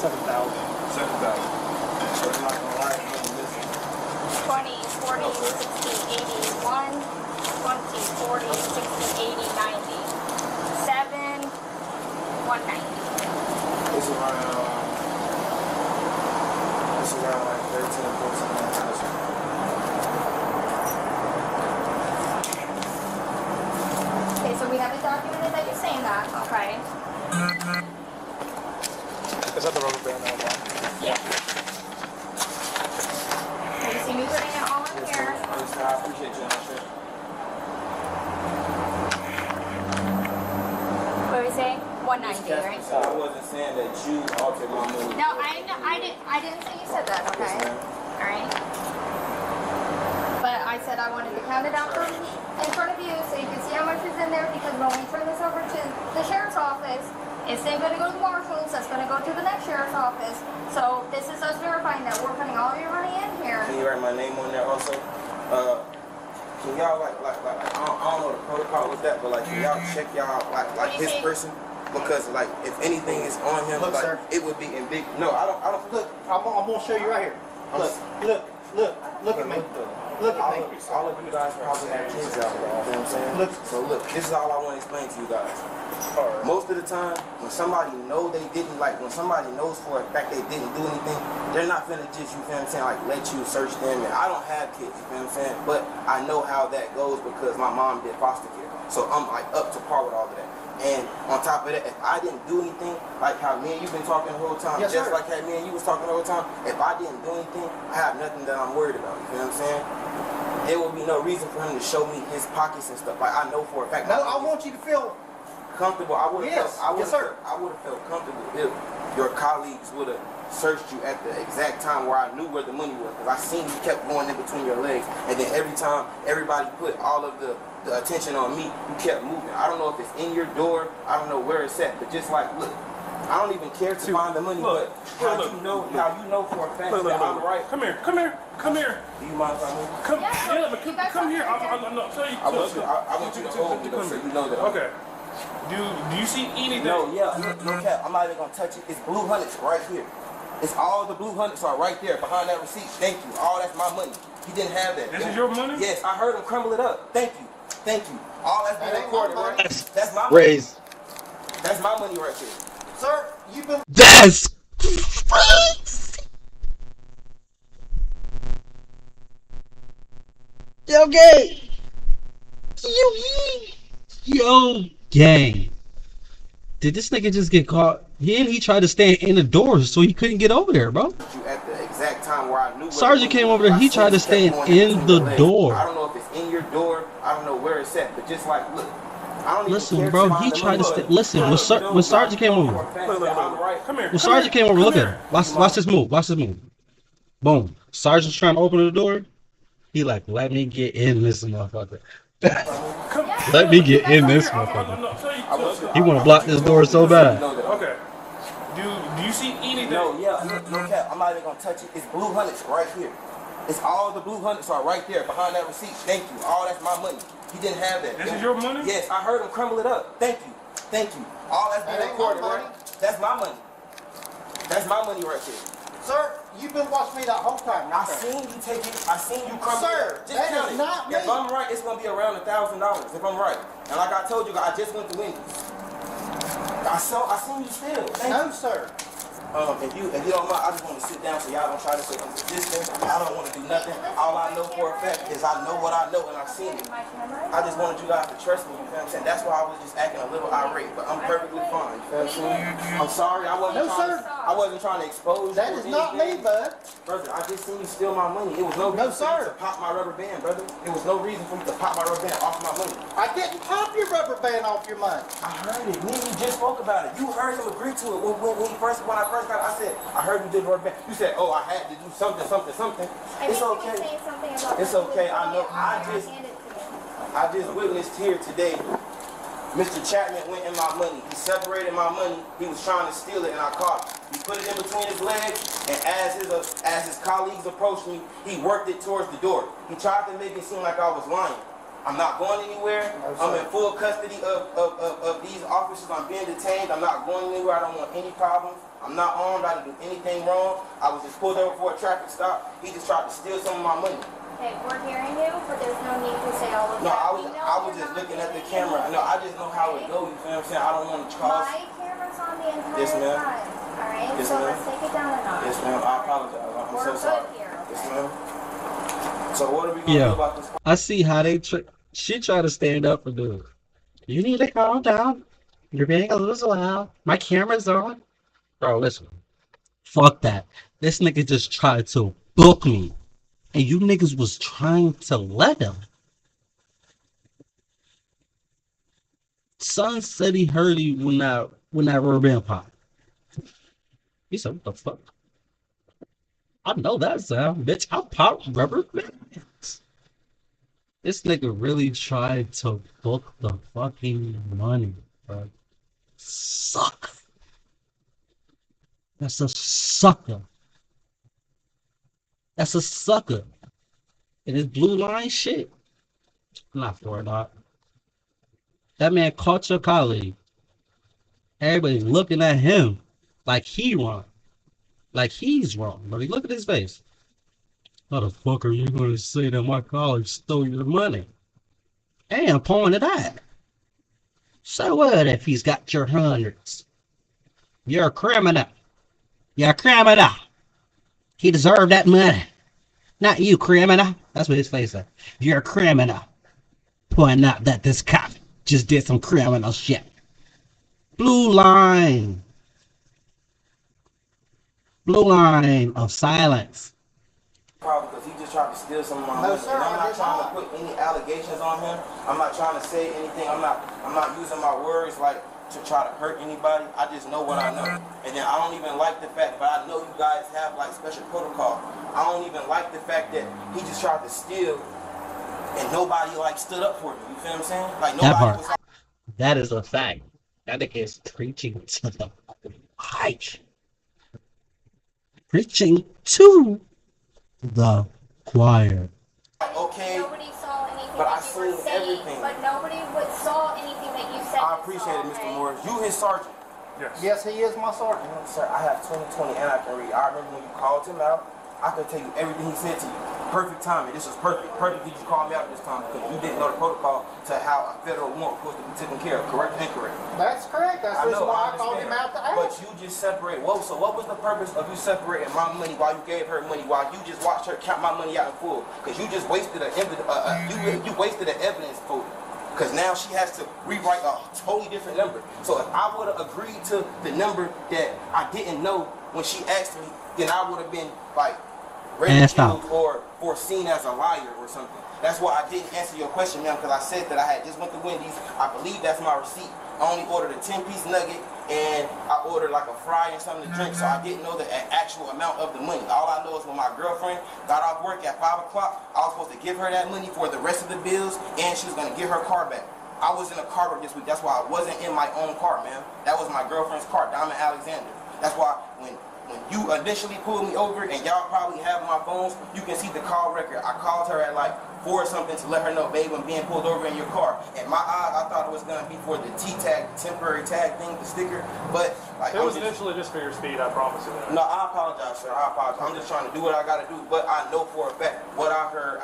7,000. 20, 7,000. 40, 60, 81, 20, 40, 60, 80, 90. 7, 190. It's around like 13, 14. Okay, so we have it documented that you're saying that, okay? Is that the rubber band that I'm on? Yeah. So you see me putting it all in here. I appreciate you, Asher. What are we saying? 190, right? I wasn't saying that you altered my mood. No, I didn't say you said that, okay? All right. But I said I wanted to count it out in front of you so you can see how much is in there, because when we turn this over to the sheriff's office, it's then going to go to the marshals, that's going to go to the next sheriff's office. So this is us verifying that we're putting all your money in here. Can you write my name on there also? Can y'all like I don't know the protocol with that, but like can y'all check y'all like his person? Because like if anything is on him, Look, like sir. it would be in big. No, I don't look. I'm gonna show you right here. Look at me. Look at me. All of you guys probably have kids out there. You know what I'm saying? Look. So look, this is all I want to explain to you guys. Most of the time, when somebody know they didn't, like when somebody knows for a fact they didn't do anything, they're not finna just, you feel what I'm saying, like let you search them. And I don't have kids, you feel what I'm saying? But I know how that goes because my mom did foster care. So I'm like up to par with all of that. And on top of that, if I didn't do anything, like how me and you've been talking the whole time, Yes, just sir. like how me and you was talking the whole time, if I didn't do anything, I have nothing that I'm worried about, you feel what I'm saying? There would be no reason for him to show me his pockets and stuff. Like I know for a fact. No, I want you to feel Comfortable. I would have Yes. felt. Yes, sir. I would have felt comfortable if your colleagues would have searched you at the exact time where I knew where the money was, because I seen you kept going in between your legs, and then every time everybody put all of the attention on me, you kept moving. I don't know if it's in your door. I don't know where it's at, but just like look, I don't even care to find the money, but how you know for a fact that I'm right. Come here. Do you mind if I move? Come here. I'm not telling you. I want you to hold me though, so you know that. Okay. Do you see anything? No, no cap. I'm not even gonna touch it. It's blue hundreds right here. It's all the blue hundreds are right there behind that receipt. Thank you. All that's my money. He didn't have that. This is your money? Yes, I heard him crumble it up. Thank you. All that's been recorded, right? That's my money. Raise. That's my money right there. Sir, you've been That's crazy. Yo, gang. Yo, gang. Did this nigga just get caught? He tried to stand in the door so he couldn't get over there, bro. At the exact time where I knew. Sergeant came over there. He tried to stand in the door. I don't know if it's in your door. I don't know where it's at, but just like look. I don't even Listen, care bro. to He find tried to the stand. money. Listen, when Sergeant came over. Come here. When Sergeant came over, look at him. Watch this move. Watch this move. Boom. Sergeant's trying to open the door. He like, let me get in this motherfucker. Let me get in this motherfucker. He want to block this door so bad. Okay. Do you see anything? No cap. I'm not even gonna touch it. It's blue hundreds right here. It's all the blue hundreds are right there behind that receipt. Thank you. All that's my money. He didn't have that. This is your money? Yes, I heard him crumble it up. Thank you. All that's been recorded, right? That's my money. That's my money right there. Sir, you've been watching me that whole time. I seen you take it. I seen you crumble Sir, it up. Just that count is it. not me. If I'm right, it's gonna be around $1,000. If I'm right, and like I told you, I just went to Wendy's. I seen you still. Thank you. No, sir. If you don't mind, I just want to sit down so y'all don't try to say I'm resistant. I don't want to do nothing. All I know for a fact is I know what I know and I've seen it. I just wanted you guys to trust me, you feel what I'm saying? That's why I was just acting a little irate, but I'm perfectly fine, you feel what I'm saying? I'm sorry, I wasn't trying to expose you. That is not me, bud. Brother, I just seen you steal my money. It was no reason for you to pop my rubber band, brother. It was no reason for me to pop my rubber band off my money. I didn't pop your rubber band off your money. I heard it. Me and you just spoke about it. You heard him agree to it when I first got it. I said, I heard you did rubber band. You said, oh, I had to do something. It's okay. It's okay. I know. I just witnessed here today. Mr. Chapman went in my money. He separated my money. He was trying to steal it, and I caught him. He put it in between his legs, and as his colleagues approached me, he worked it towards the door. He tried to make it seem like I was lying. I'm not going anywhere. I'm in full custody of these officers. I'm being detained. I'm not going anywhere. I don't want any problems. I'm not armed. I didn't do anything wrong. I was just pulled over for a traffic stop. He just tried to steal some of my money. Okay, we're hearing you, but there's no need to say all of No, that. I was just looking at the camera. No, I just know how it goes. You feel what I'm saying? I don't want to cause. My camera's on the entire Yes, ma'am. time. All right, Yes, so ma'am. let's take it down a notch. Yes, ma'am. I apologize. I'm We're so good sorry. here. Yes, Okay? ma'am. So what are we gonna do about this? I see how she try to stand up for dude. You need to calm down. You're being a little loud. My camera's on. Bro, listen. Fuck that. This nigga just tried to book me. And you niggas was trying to let him. Son said he heard you when that rubber band popped. He said, what the fuck? I know that sound, bitch. I pop rubber bands. This nigga really tried to book the fucking money, bro. Sucker. That's a sucker. That's a sucker. And his blue line shit. I'm not for it, dog. That man caught your colleague. Everybody's looking at him like he wrong. Like he's wrong. But look at his face. How the fuck are you going to say that my colleague stole your money? And pointed at. So what if he's got your hundreds? You're a criminal. You're a criminal. He deserved that money. Not you, criminal. That's what his face said. You're a criminal. Pointing out that this cop just did some criminal shit. Blue line. Blue line of silence. Problem because he just tried to steal some of my No, money. sir, And I'm I not did trying not. to put any allegations on him. I'm not trying to say anything. I'm not using my words like to try to hurt anybody. I just know what I know. And then I don't even like the fact, but I know you guys have like special protocol. I don't even like the fact that he just tried to steal and nobody like stood up for me. You feel what I'm saying? Like That nobody part. was like, That is a fact. That nigga is preaching to the mic. Preaching to the choir. okay. Nobody saw anything But I that you were seen saying, everything. but nobody saw anything that you said. I you appreciate saw, it, Mr. okay? Morris. You his sergeant. Yes. Yes, he is my sergeant. You know, sir, I have 20/20 and I can read. I remember when you called him out. I could tell you everything he said to you. Perfect timing. This was perfect. Perfect that you called me out this time because you didn't know the protocol to how a federal warrant was supposed to be taken care of. Correct and incorrect? That's correct. That's the reason why I called him out to But ask. you just separate. Whoa, so what was the purpose of you separating my money while you gave her money, while you just watched her count my money out in full? Because you just wasted you wasted an evidence folder. Because now she has to rewrite a totally different number. So if I would have agreed to the number that I didn't know when she asked me, then I would have been like ridiculed or seen as a liar or something. That's why I didn't answer your question, ma'am, because I said that I had just went to Wendy's. I believe that's my receipt. I only ordered a 10-piece nugget and I ordered like a fry and something to drink, so I didn't know the actual amount of the money. All I know is when my girlfriend got off work at 5 o'clock, I was supposed to give her that money for the rest of the bills, and she was going to get her car back. I was in a car this week. That's why I wasn't in my own car, ma'am. That was my girlfriend's car, Diamond Alexander. That's why when you initially pulled me over, and y'all probably have my phones, you can see the call record. I called her at like 4 or something to let her know, babe, I'm being pulled over in your car. In my eyes, I thought it was gonna be for the T-tag, temporary tag thing, the sticker, but like It was initially just for your speed, I promise you that. No, I apologize, sir. I apologize. I'm just trying to do what I gotta do, but I know for a fact what I heard.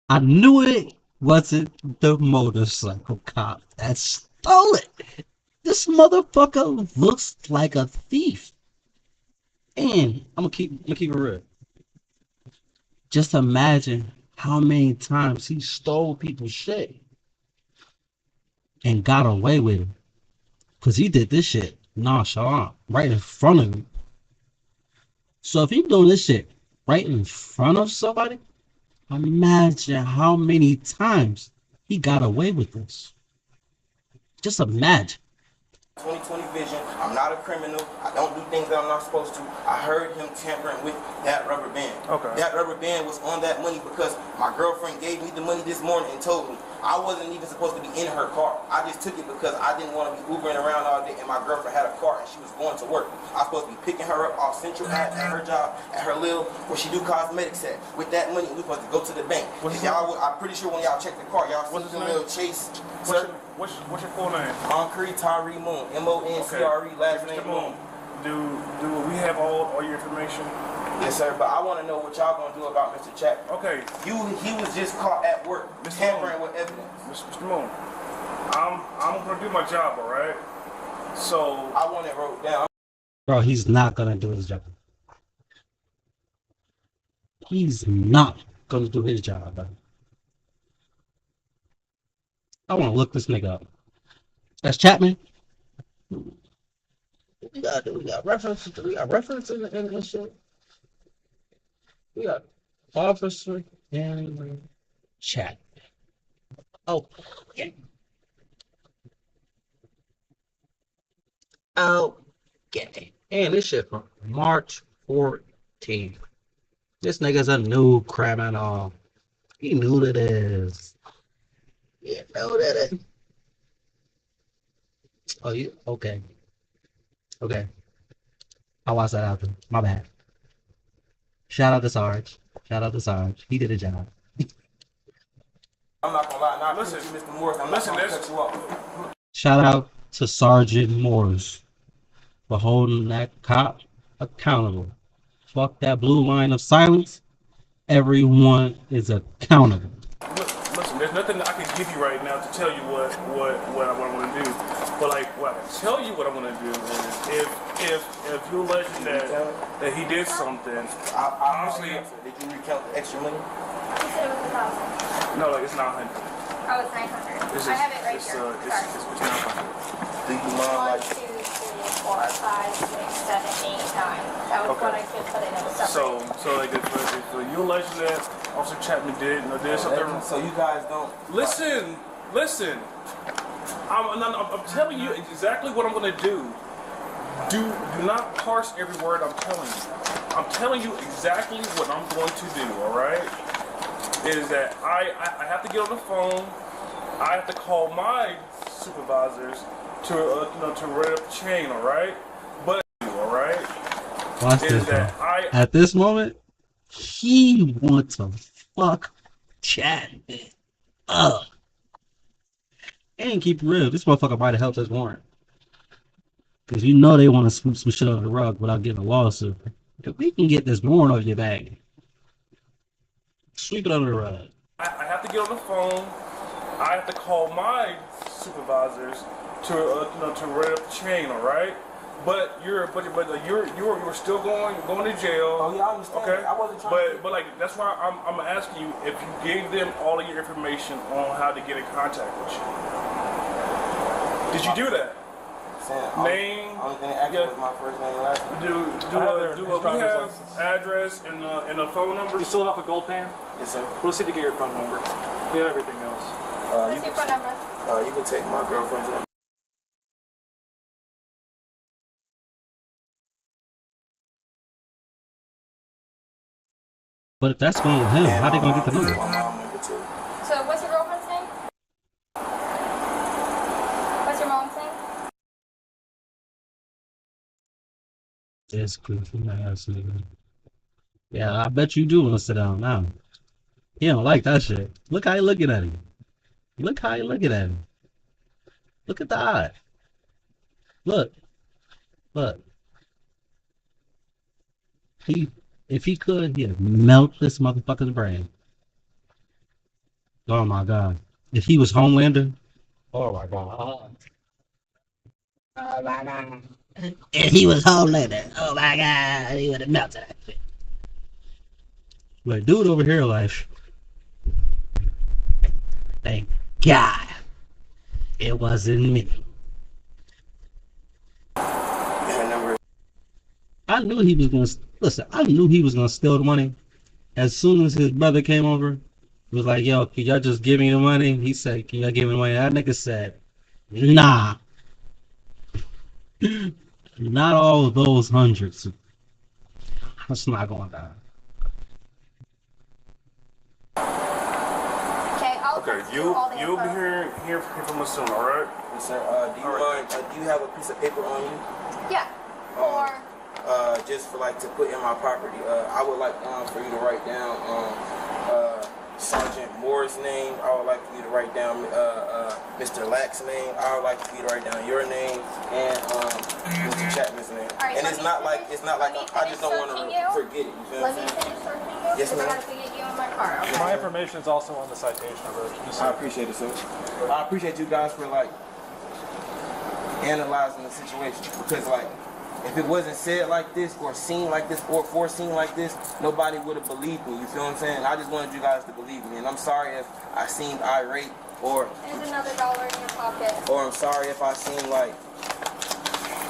I knew it wasn't the motorcycle cop that stole it. This motherfucker looks like a thief. And I'm gonna keep it real. Just imagine how many times he stole people's shit and got away with it. Cause he did this shit nonchalant, right in front of you. So if he's doing this shit right in front of somebody, imagine how many times he got away with this. Just imagine. 20/20 vision. I'm not a criminal. I don't do things that I'm not supposed to. I heard him tampering with that rubber band. Okay. That rubber band was on that money because my girlfriend gave me the money this morning and told me I wasn't even supposed to be in her car. I just took it because I didn't want to be Ubering around all day, and my girlfriend had a car and she was going to work. I was supposed to be picking her up off Central at her job, at her little, where she do cosmetics at. With that money, we supposed to go to the bank. I'm pretty sure when y'all check the car, y'all see the little Chase. What's your full name? Moncree Tyree Moon. M-O-N-C-R-E, last name Moon. we have all your information? Yes, sir. But I want to know what y'all gonna do about Mr. Chapman. Okay. He was just caught at work, tampering with evidence. Mr. Moon, I'm gonna do my job, all right? So I want it wrote down. Bro, he's not gonna do his job. He's not gonna do his job, bro. I want to look this nigga up. That's Chapman. We got reference. We got reference in the shit. We got Officer Henry Chapman. Oh, yeah. Okay. And this shit from March 14th. This nigga's a new criminal. He knew that is. You know that it. Oh, you okay? Okay. I watched that after. My bad. Shout out to Sarge. Shout out to Sarge. He did a job. I'm not gonna lie. Now, listen, Mr. Morris. I'm not gonna cut you off. Shout out to Sergeant Morris for holding that cop accountable. Fuck that blue line of silence. Everyone is accountable. Listen, there's nothing that I can give you right now to tell you what I want to do. But like, what I can tell you what I want to do is if you allege that he did something, honestly, did you recount the extra money? He said it was 1,000. No, like it's not 100. Oh, it's 900. I have it right here. It's not 100. Do you mind, 1, 2, 3, 4, 5, 6, 7, 8, 9. That was what I could put in. It was separate. So like if you allege that Officer Chapman did something. So you guys don't Listen. I'm telling you exactly what I'm gonna do. Do not parse every word I'm telling you. I'm telling you exactly what I'm going to do. All right? Is that I have to get on the phone. I have to call my supervisors to run up the chain. All right? But all right. Watch this, bro. At this moment, he wants to fuck Chapman up. And keep it real, this motherfucker might have helped us warrant. Because you know they want to sweep some shit under the rug without getting a lawsuit. If we can get this warrant off your back, sweep it under the rug. I have to get on the phone. I have to call my supervisors to run up the chain. All right? But you're still going to jail. Oh yeah, I understand. Okay. I wasn't trying. But like that's why I'm asking you if you gave them all of your information on how to get in contact with you. Did you do that? Name. I'm gonna ask you my first name and last name. Do we have address and a phone number? You still have a gold pan? Yes, sir. We'll see to get your phone number. We have everything else. What's your phone number? You can take my girlfriend's number. But if that's going with him, how they gonna get the number? So what's your girlfriend's name? What's your mom's name? It's goofy ass nigga. Yeah, I bet you do want to sit down now. He don't like that shit. Look how he looking at him. Look how he looking at him. Look at the eye. Look. If he could, he'd melt this motherfucker's brain. Oh my god. If he was Homelander, oh my god. Oh my god. If he was Homelander, oh my god, he would have melted that shit. But dude over here, like, thank God it wasn't me. I knew he was gonna listen. I knew he was gonna steal the money. As soon as his brother came over, he was like, "Yo, can y'all just give me the money?" He said, "Can y'all give me the money?" That nigga said, "Nah, not all of those hundreds. That's not going down." Okay, you'll be here from us soon, all right? Yes, sir. Do you have a piece of paper on you? Yeah. Or Just for like to put in my property. I would like for you to write down Sergeant Moore's name. I would like for you to write down Mr. Lack's name. I would like for you to write down your name and Mr. Chapman's name. Right, and it's not like I just don't want to forget it. You feel Let me? me finish searching you. Yes, because I ma'am. gotta get you in my car. Okay? My information is also on the citation. I appreciate it, sir. I appreciate you guys for like analyzing the situation because like if it wasn't said like this or seen like this or foreseen like this, nobody would have believed me. You feel what I'm saying? I just wanted you guys to believe me, and I'm sorry if I seemed irate or There's another dollar in your pocket. or I'm sorry if I seemed like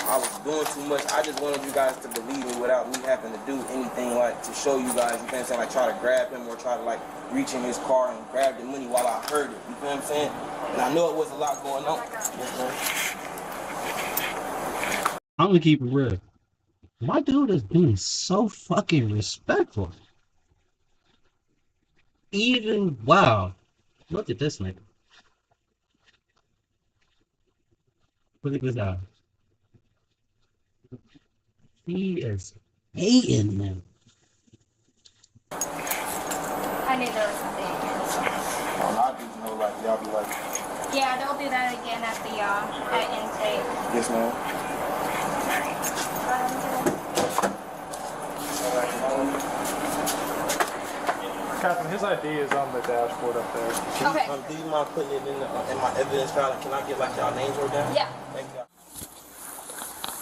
I was doing too much. I just wanted you guys to believe me without me having to do anything like to show you guys, you feel what I'm saying, like try to grab him or try to like reach in his car and grab the money while I heard it. You feel what I'm saying? And I know it was a lot going on. Yes, ma'am. I'm gonna keep it real. My dude is being so fucking respectful. Even wow. Look at this nigga. Look at this guy. He is hating him. I knew there was something in here. I just know like y'all be like, Yeah, they'll do that again at the at intake. yes, ma'am. Captain, his ID is on the dashboard up there. Okay. Do you mind putting it in my evidence file? Can I get like y'all names wrote down? Yeah. Thank you.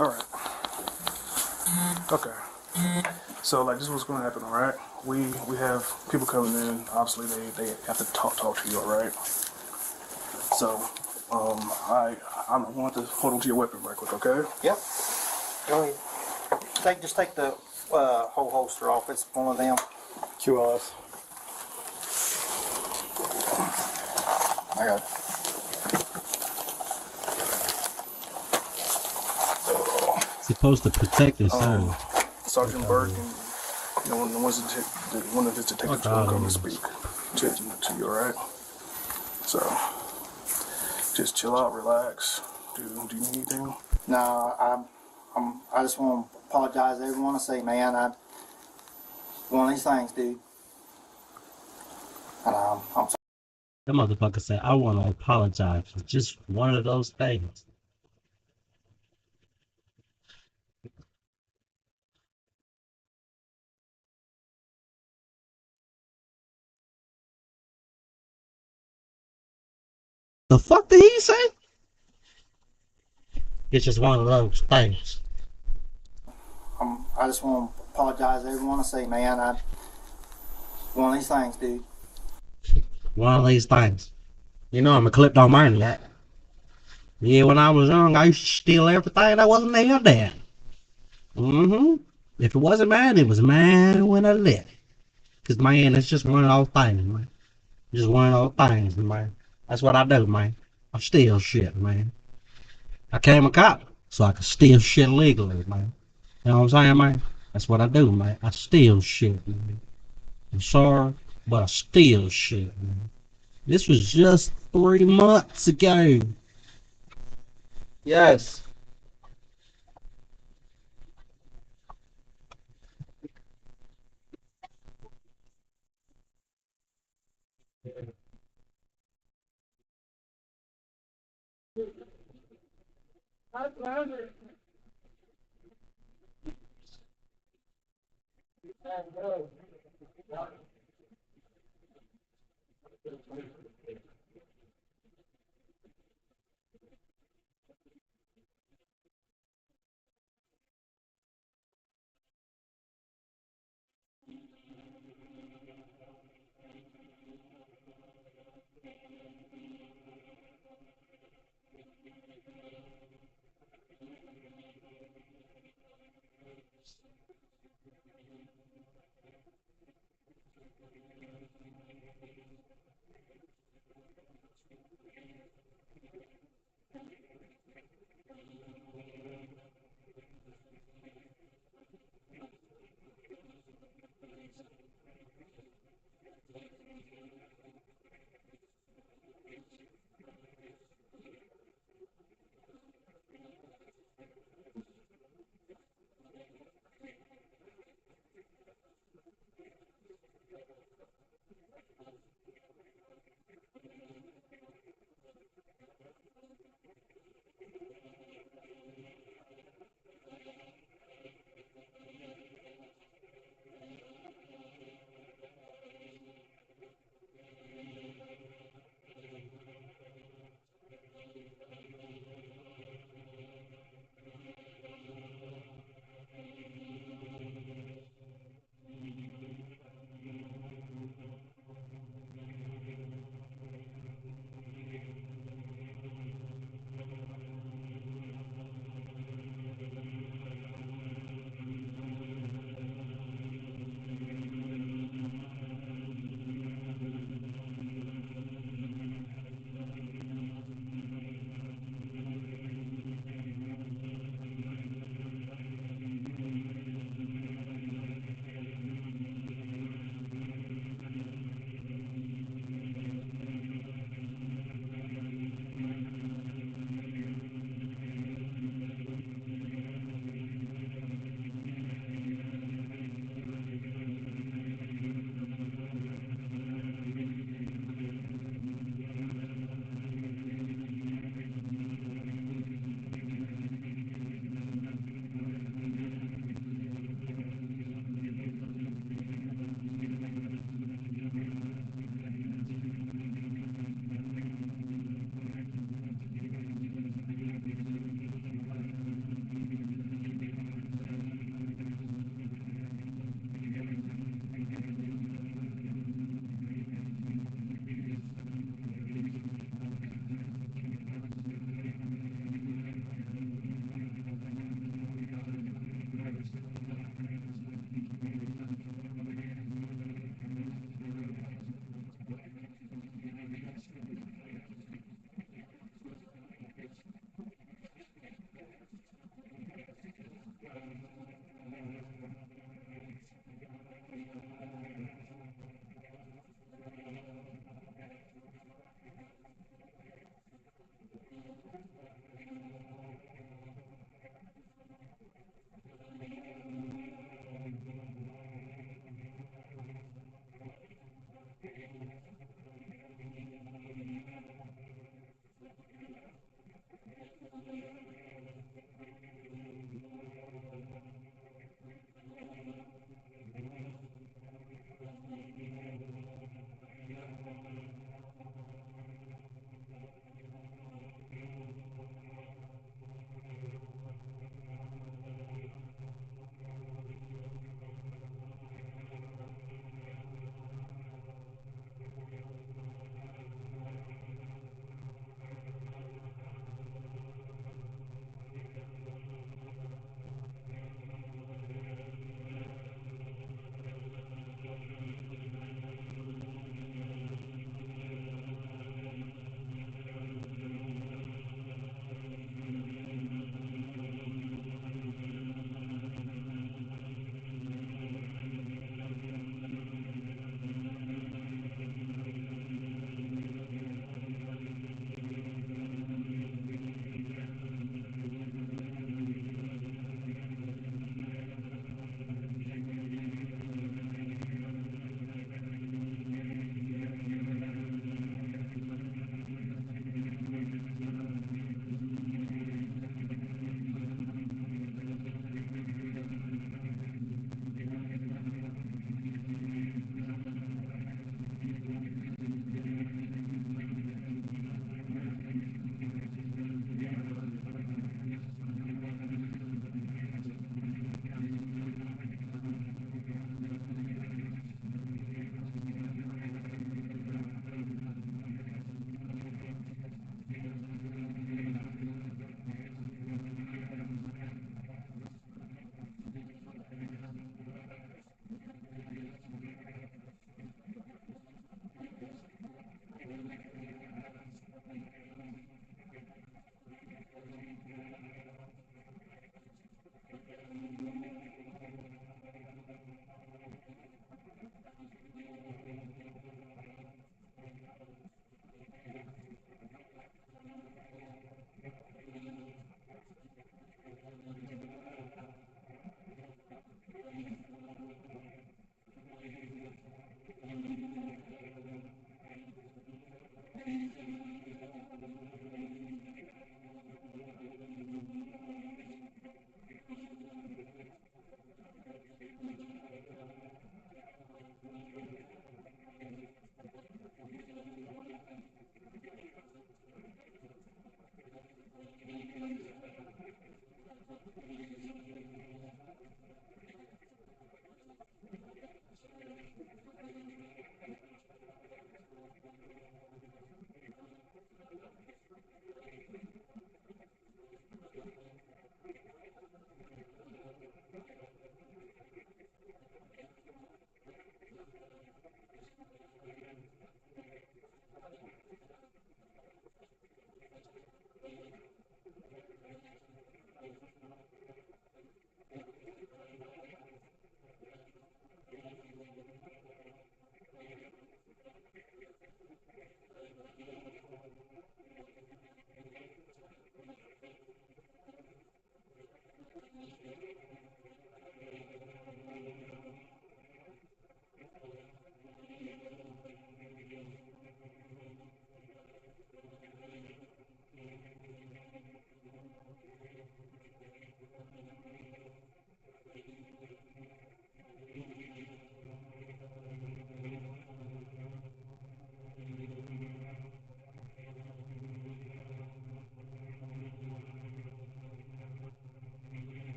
All right. Okay. So like this is what's going to happen, all right? We have people coming in. Obviously, they have to talk to you, all right? So, I want to hold on to your weapon right quick, okay? Yep. Go ahead. Just take the whole holster off. It's one of them. QLS. I got it. Supposed to protect himself. Sergeant Burke and one of his detectives will come and speak to you, all right? So, just chill out, relax. Do you need anything? No, I just want to apologize to everyone. I say, man, one of these things, dude. And I'm sorry. That motherfucker said, I want to apologize for just one of those things. The fuck did he say? It's just one of those things. I just want to apologize to everyone. I say, man, one of these things, dude. One of these things. You know I'm a kleptomaniac. Yeah, when I was young, I used to steal everything that wasn't there then. If it wasn't mine, it was mine when I let it. Cause man, it's just one of those things, man. Just one of those things, man. That's what I do, man. I steal shit, man. I became a cop so I could steal shit legally, man. You know what I'm saying, man? That's what I do, man. I steal shit, man. I'm sorry, but I steal shit, man. This was just 3 months ago. Yes.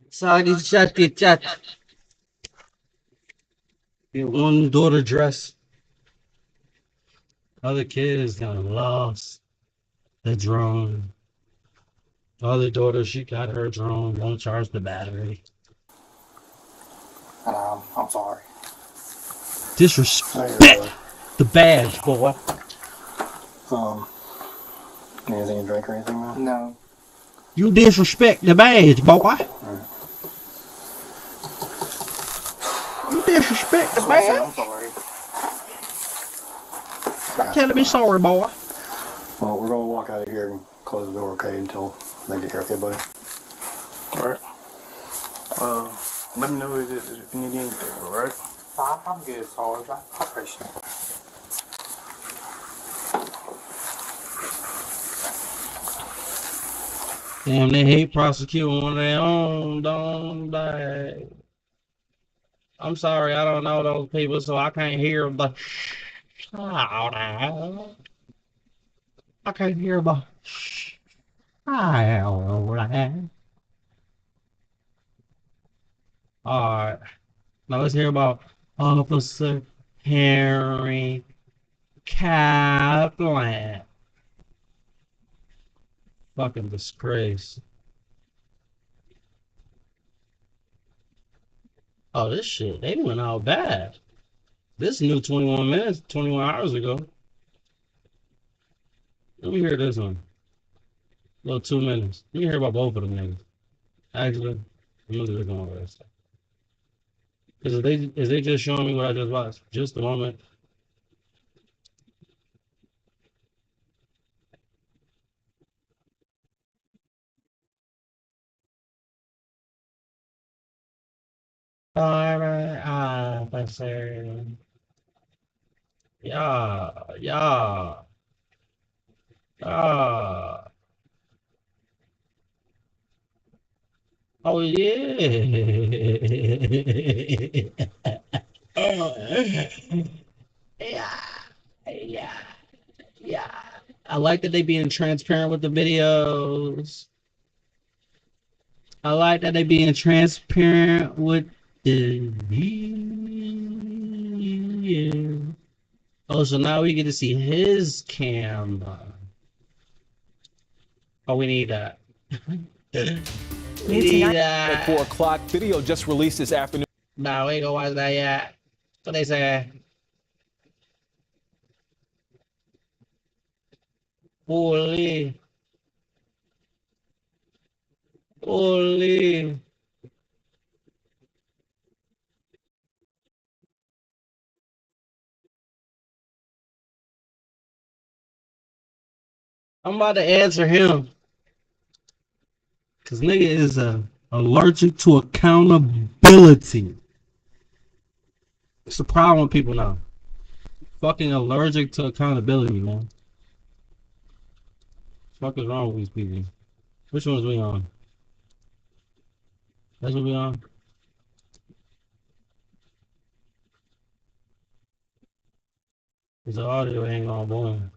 Sorry, chat it, chat. One daughter dress. Other kid is gonna lost the drone. Other daughter, she got her drone, won't charge the battery. I'm sorry. Disrespect the badge, boy. Anything to drink or anything, man? No. You disrespect the badge, boy. You disrespect the badge. I'm sorry. Tell me sorry, boy. Well, we're gonna walk out of here and close the door, okay, until they get here, okay, buddy? Alright. Let me know if you need anything, alright? I'm good, Sarge. I appreciate it. Damn, they hate prosecuting one of their own, don't they? I'm sorry, I don't know those people, so I can't hear the shout out. I can't hear the shout out. Alright, now let's hear about Officer Harry Kaplan. Fucking disgrace. Oh, this shit, they went out bad. This new 21 minutes, 21 hours ago. Let me hear this one. Little 2 minutes. Let me hear about both of them niggas. Actually, I'm gonna go over this. Is they just showing me what I just watched? Just a moment. Alright, officer. Yeah, yeah, yeah. Oh yeah. Yeah, yeah, yeah. I like that they being transparent with the videos. I like that they being transparent with the video. Oh, so now we get to see his camera. Oh, we need that. We need that. At 4 o'clock, video just released this afternoon. No, we ain't gonna watch that yet. What they say? Holy. Holy. I'm about to answer him. Cause nigga is allergic to accountability. It's the problem with people now. Fucking allergic to accountability, man. What the fuck is wrong with these people? Which one's we on? That's what we on? Cause the audio ain't going boom.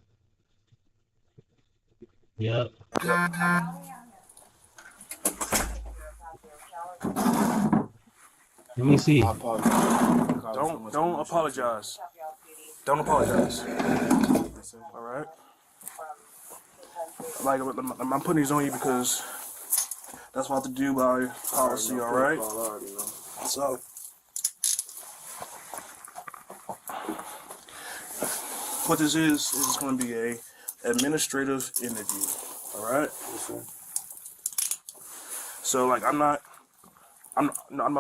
Yep. Let me see. I apologize. Don't apologize. Don't apologize. All right. Like I'm putting these on you because that's what I have to do by policy. All right. So. What this is going to be a administrative interview, all right? Yes, sir. So like I'm not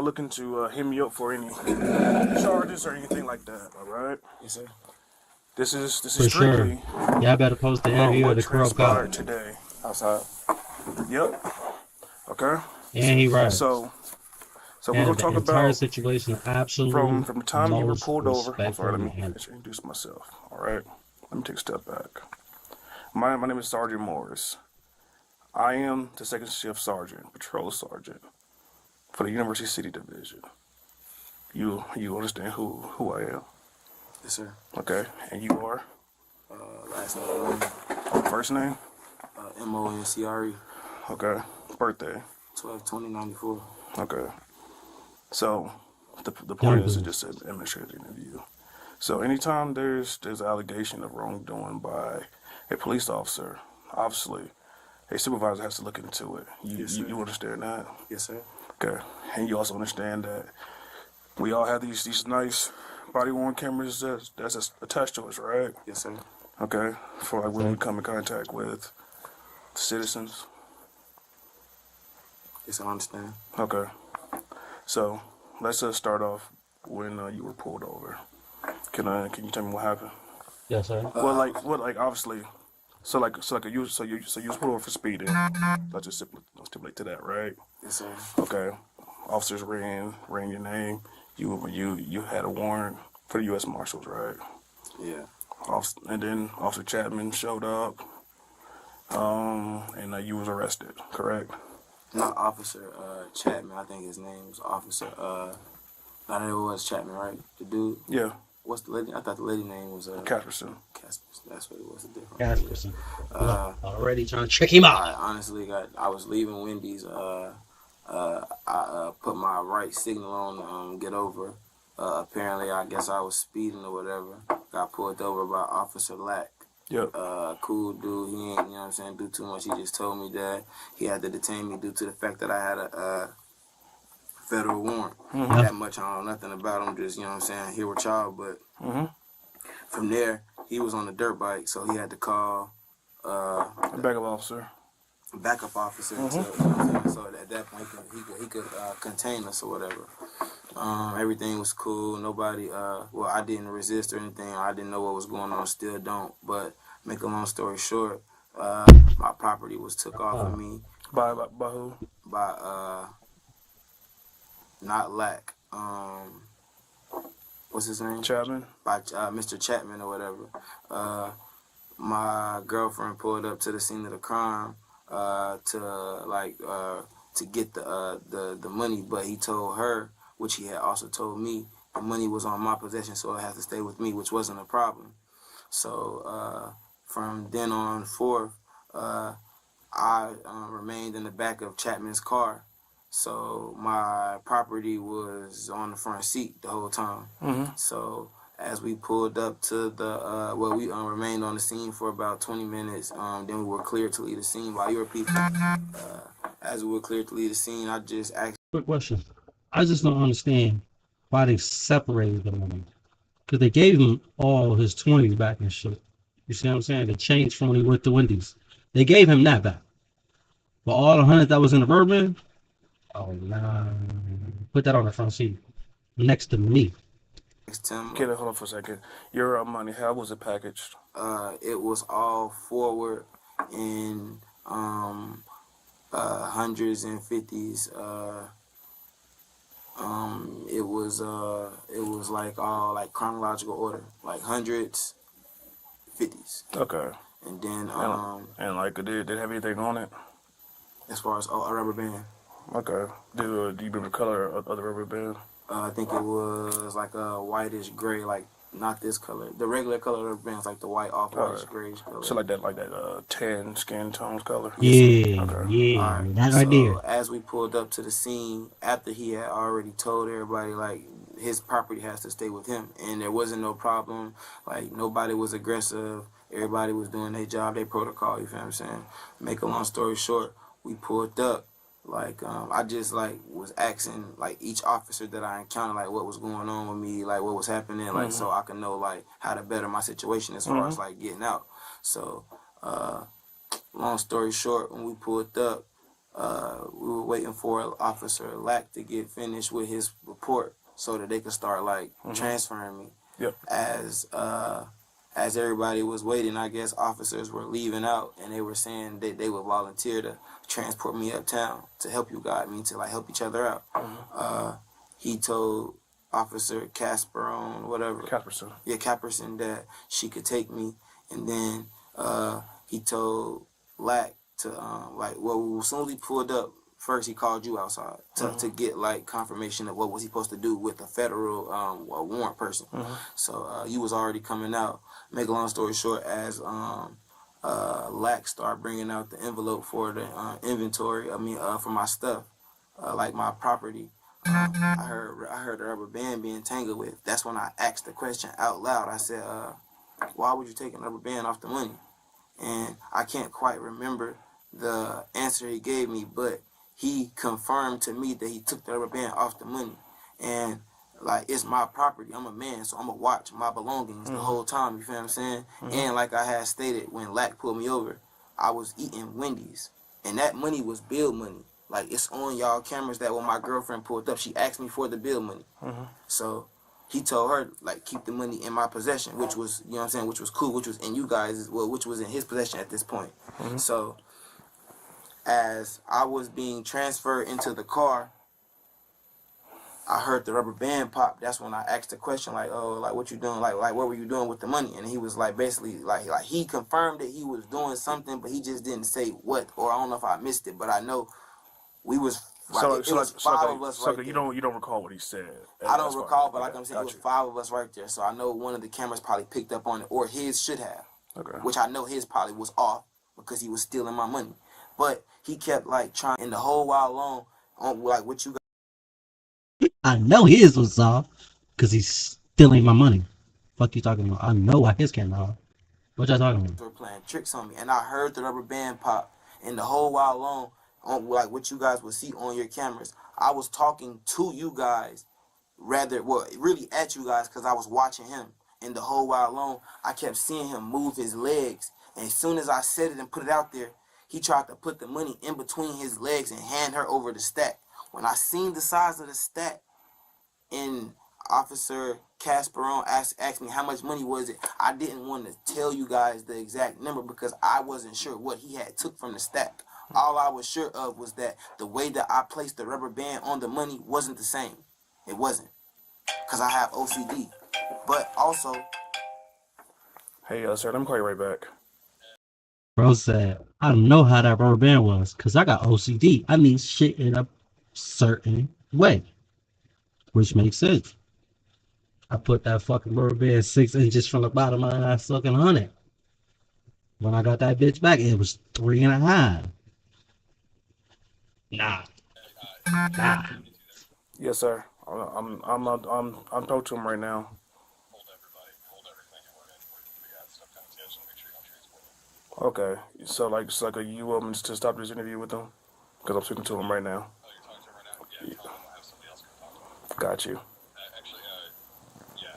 looking to hit me up for any charges or anything like that, all right? Yes, sir. This is For sure. strictly Y'all better post the about interview what of the Corrupt Cop. transpired today. Outside. Yep. Okay. And he right. So we're And gonna the talk entire about situation absolutely from the time you were most pulled over. I'm sorry, let me respectfully. introduce myself. All right. Let me take a step back. My name is Sergeant Morris. I am the second shift sergeant, patrol sergeant for the University City Division. You understand who I am? Yes, sir. Okay. And you are? Last name, First name? MONCRE. Okay. Birthday? 12/20/94. Okay. So the point is to just an administrative interview. So anytime there's an allegation of wrongdoing by a police officer, obviously a supervisor has to look into it. You understand that? Yes, sir. Okay. And you also understand that we all have these nice body worn cameras that's attached to us, right? Yes, sir. Okay. For like when we come in contact with citizens. Yes, I understand. Okay. So let's just start off when you were pulled over. Can you tell me what happened? Yes, sir. Like obviously, you was pulled over for speeding. Let's just stipulate to that, right? Yes, sir. Okay. Officers ran your name. You had a warrant for the U.S. Marshals, right? Yeah. And then Officer Chapman showed up, and you was arrested, correct? Not Officer Chapman. I think his name was Officer. Not it was Chapman, right? The dude. Yeah. What's the lady? I thought the lady name was Casperson. Casperson. That's what it was. The difference. Casperson. Already trying to trick him out. I honestly I was leaving Wendy's. I put my right signal on get over. Apparently, I guess I was speeding or whatever. Got pulled over by Officer Lack. Yep. Cool dude. He ain't, you know what I'm saying, do too much. He just told me that he had to detain me due to the fact that I had a federal warrant. That much I don't know nothing about him. Just, you know what I'm saying, here with y'all. But from there, he was on a dirt bike, so he had to call A backup officer. Backup officer. So at that point, he could contain us or whatever. Everything was cool. Nobody, I didn't resist or anything. I didn't know what was going on. Still don't. But make a long story short, my property was took off of me. By who? By, not Lack. What's his name? Chapman. By Mr. Chapman or whatever. My girlfriend pulled up to the scene of the crime to get the money, but he told her, which he had also told me, the money was on my possession, so it had to stay with me, which wasn't a problem. So from then on forth, I remained in the back of Chapman's car. So my property was on the front seat the whole time. So as we pulled up to the, we remained on the scene for about 20 minutes. Then we were cleared to leave the scene by your people. As we were cleared to leave the scene, I just asked. Quick question. I just don't understand why they separated the money. Because they gave him all his 20s back and shit. You see what I'm saying? The change from when he went to Wendy's. They gave him that back. But all the 100 that was in the Birdman, oh, nah. Put that on the front seat. Next to me. Okay, hold on for a second. Your money, how was it packaged? It was all forward in hundreds and fifties. It was like all like chronological order, like hundreds, 50s. Okay. And then and like did it have anything on it? As far as a rubber band. Okay. Do you remember the color of the rubber band? I think it was like a whitish gray, like Not this color. The regular color rubber bands, like the white off-white grayish color. So like that tan skin tones color. Yeah, Okay. yeah, All right. that right there. So as we pulled up to the scene, after he had already told everybody like his property has to stay with him, and there wasn't no problem. Like nobody was aggressive. Everybody was doing their job, their protocol. You feel what I'm saying? Make a long story short, we pulled up. Like I just like was asking like each officer that I encountered like what was going on with me, like what was happening, like so I can know like how to better my situation as far as like getting out. So long story short, when we pulled up, we were waiting for Officer Lack to get finished with his report so that they could start like transferring me. Yep. As everybody was waiting, I guess officers were leaving out, and they were saying that they would volunteer to transport me uptown to help you guys, to like help each other out. He told Officer Casperon, whatever. Casperson. Yeah, Casperson, that she could take me, and then he told Lack to as soon as we pulled up, first he called you outside to get like confirmation of what was he supposed to do with the federal warrant person. So you was already coming out. Make a long story short, as Lack started bringing out the envelope for the inventory, for my stuff, like my property, I heard the rubber band being tangled with. That's when I asked the question out loud. I said, why would you take a rubber band off the money? And I can't quite remember the answer he gave me, but he confirmed to me that he took the rubber band off the money. And like, it's my property. I'm a man, so I'm going to watch my belongings the whole time, you feel what I'm saying? And like I had stated, when Lack pulled me over, I was eating Wendy's. And that money was bill money. Like, it's on y'all cameras that when my girlfriend pulled up, she asked me for the bill money. So he told her, like, keep the money in my possession, which was, you know what I'm saying, which was cool, which was in you guys, well, which was in his possession at this point. So as I was being transferred into the car, I heard the rubber band pop. That's when I asked the question, like, oh, like, what you doing? Like, what were you doing with the money? And he was like, basically, like he confirmed that he was doing something, but he just didn't say what, or I don't know if I missed it, but I know we was, like, it was five of us right there. You don't recall what he said. I don't recall, but like I'm saying, it was five of us right there. So I know one of the cameras probably picked up on it, or his should have. Okay. Which I know his probably was off because he was stealing my money. But he kept like trying, and the whole while long, on like what you got. I know his was off because he's stealing my money. Fuck you talking about? I know why his camera off. What y'all talking about? They were playing tricks on me, and I heard the rubber band pop, and the whole while long, on like what you guys would see on your cameras, I was talking to you guys, really at you guys, because I was watching him. And the whole while long, I kept seeing him move his legs, and as soon as I said it and put it out there, he tried to put the money in between his legs and hand her over the stack. When I seen the size of the stack, and Officer Casperon asked me how much money was it, I didn't want to tell you guys the exact number because I wasn't sure what he had took from the stack. All I was sure of was that the way that I placed the rubber band on the money wasn't the same. It wasn't. Because I have OCD. But also... Hey, sir, let me call you right back. Bro said, I don't know how that rubber band was because I got OCD. I need shit in a certain way. Which makes sense. I put that fucking rubber band 6 inches from the bottom of that fucking 100. When I got that bitch back, it was 3.5. Nah. Yes, sir. I'm talking to him right now. Okay. So like you want me to stop this interview with him? Because I'm speaking to him right now. Got you.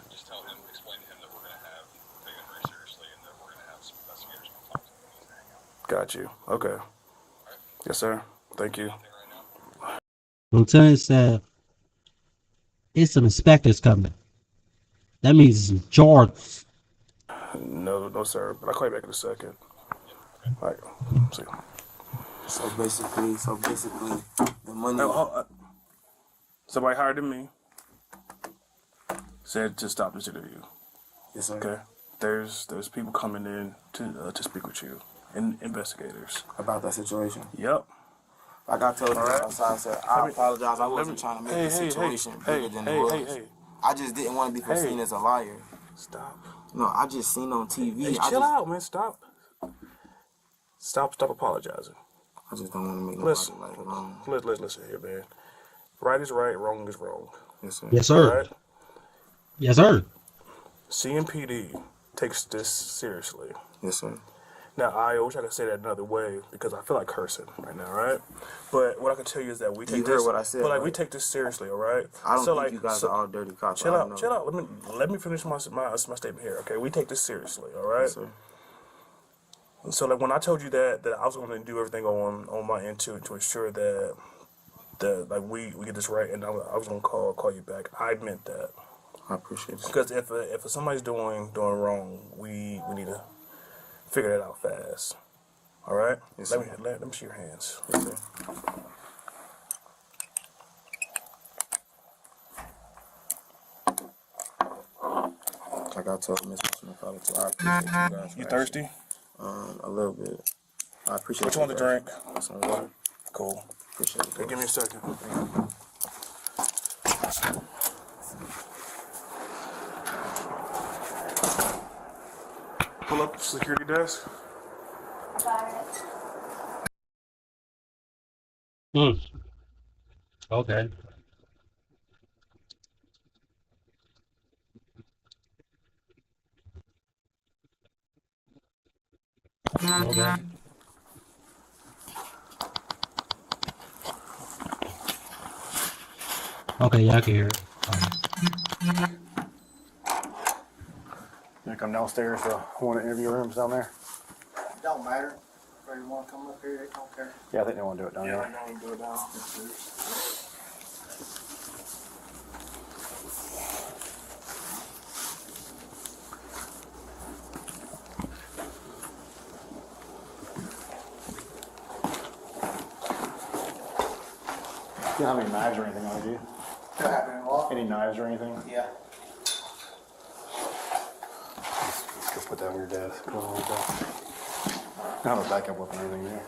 Just tell him, explain to him that we're going to have taken it very seriously and that we're going to have some investigators come talk to him and hang out. Got you. Okay. Right. Yes, sir. Thank you. Lieutenant said, it's some inspectors coming. That means some charges. No, sir. But I'll call you back in a second. All right. See. So basically, the money... Somebody higher than me said to stop this interview. Yes, sir. Okay. There's people coming in to speak with you, and investigators About that situation. Yep. Like I told you outside, sir, I apologize. I wasn't trying to make the situation bigger than it was. I just didn't want to be seen as a liar. Stop. No, I just seen on TV. Hey, chill out, man. Stop. Stop apologizing. I just don't want to make Listen, nobody like wrong. listen here, man. Right is right, wrong is wrong. Yes, sir. Yes, sir. Right? Yes, sir. CMPD takes this seriously. Yes, sir. Now, I wish I could say that another way because I feel like cursing right now, right? But what I can tell you is that we take You this. heard what I said, But like right? we take this seriously, all right? I don't so, think like, you guys are all dirty cops. Chill out. Let me finish my statement here, okay? We take this seriously, all right? Yes, sir. So like when I told you that I was going to do everything on my end to ensure that like we get this right, and I was going to call you back. I meant that. I appreciate it. Because if somebody's doing wrong, we need to figure that out fast. All right? Yes, let sir. me see your hands. Yes, sir. Like I told Mr. Smith, I appreciate you guys. You thirsty? A little bit. I appreciate. What you want to drink? Some water. Cool. Appreciate it. Okay, give me a second. Pull up security desk. Okay. Okay. Okay, yeah, I can hear it. You come downstairs to one of the interview rooms down there? Don't matter. If you want to come up here, they don't care. Yeah, I think they want to do it down I there. know we can do it now. You don't have any knives or anything on you? What happened? What? Any knives or anything? Yeah. Just put that on your desk. Put it on your desk. I don't have a backup weapon or anything there.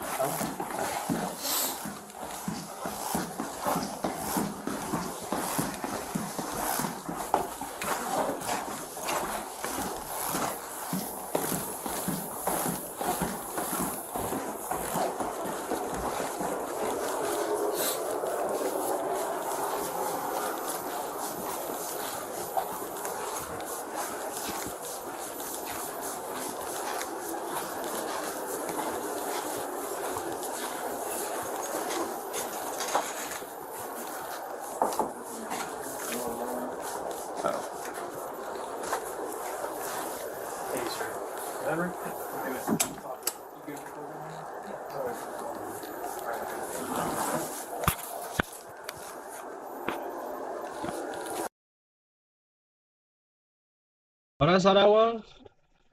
Oh, that's how that was?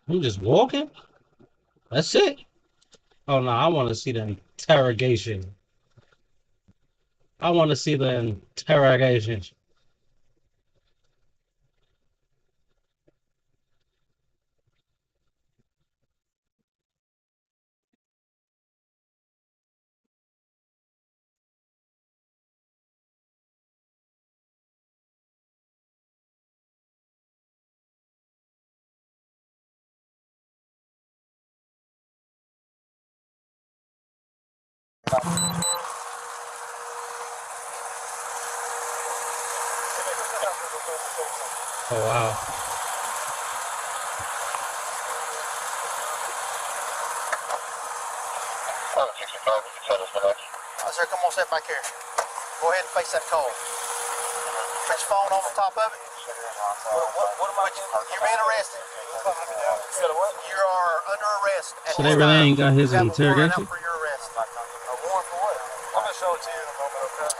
I'm just walking? That's it? Oh, no, I want to see the interrogation. I want to see the interrogation. Oh, wow. Sir, come on, sit back here. Go ahead and face that call. Put your phone on the top of it. What am I doing? You're being arrested. You are under arrest. So they really ain't got his You have a warrant interrogation? out for your arrest. A warrant for what? I'm going to show it to you in a moment, okay?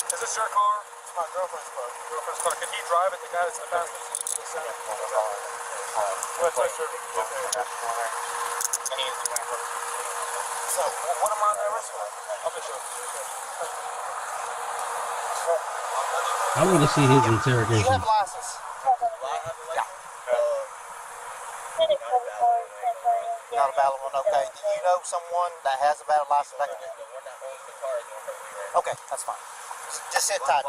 Is this your car? It's my girlfriend's car. Girlfriend's car. Can he drive it? The guy that's in the passenger seat? Just send it. What's that shirt? Okay. So, what am I under arrest for? I'm going to show it to you. I want to see his You interrogation. have a license. Not a valid one, okay. Do you know someone that has a valid license that can do it? Okay, that's fine. Just sit tight.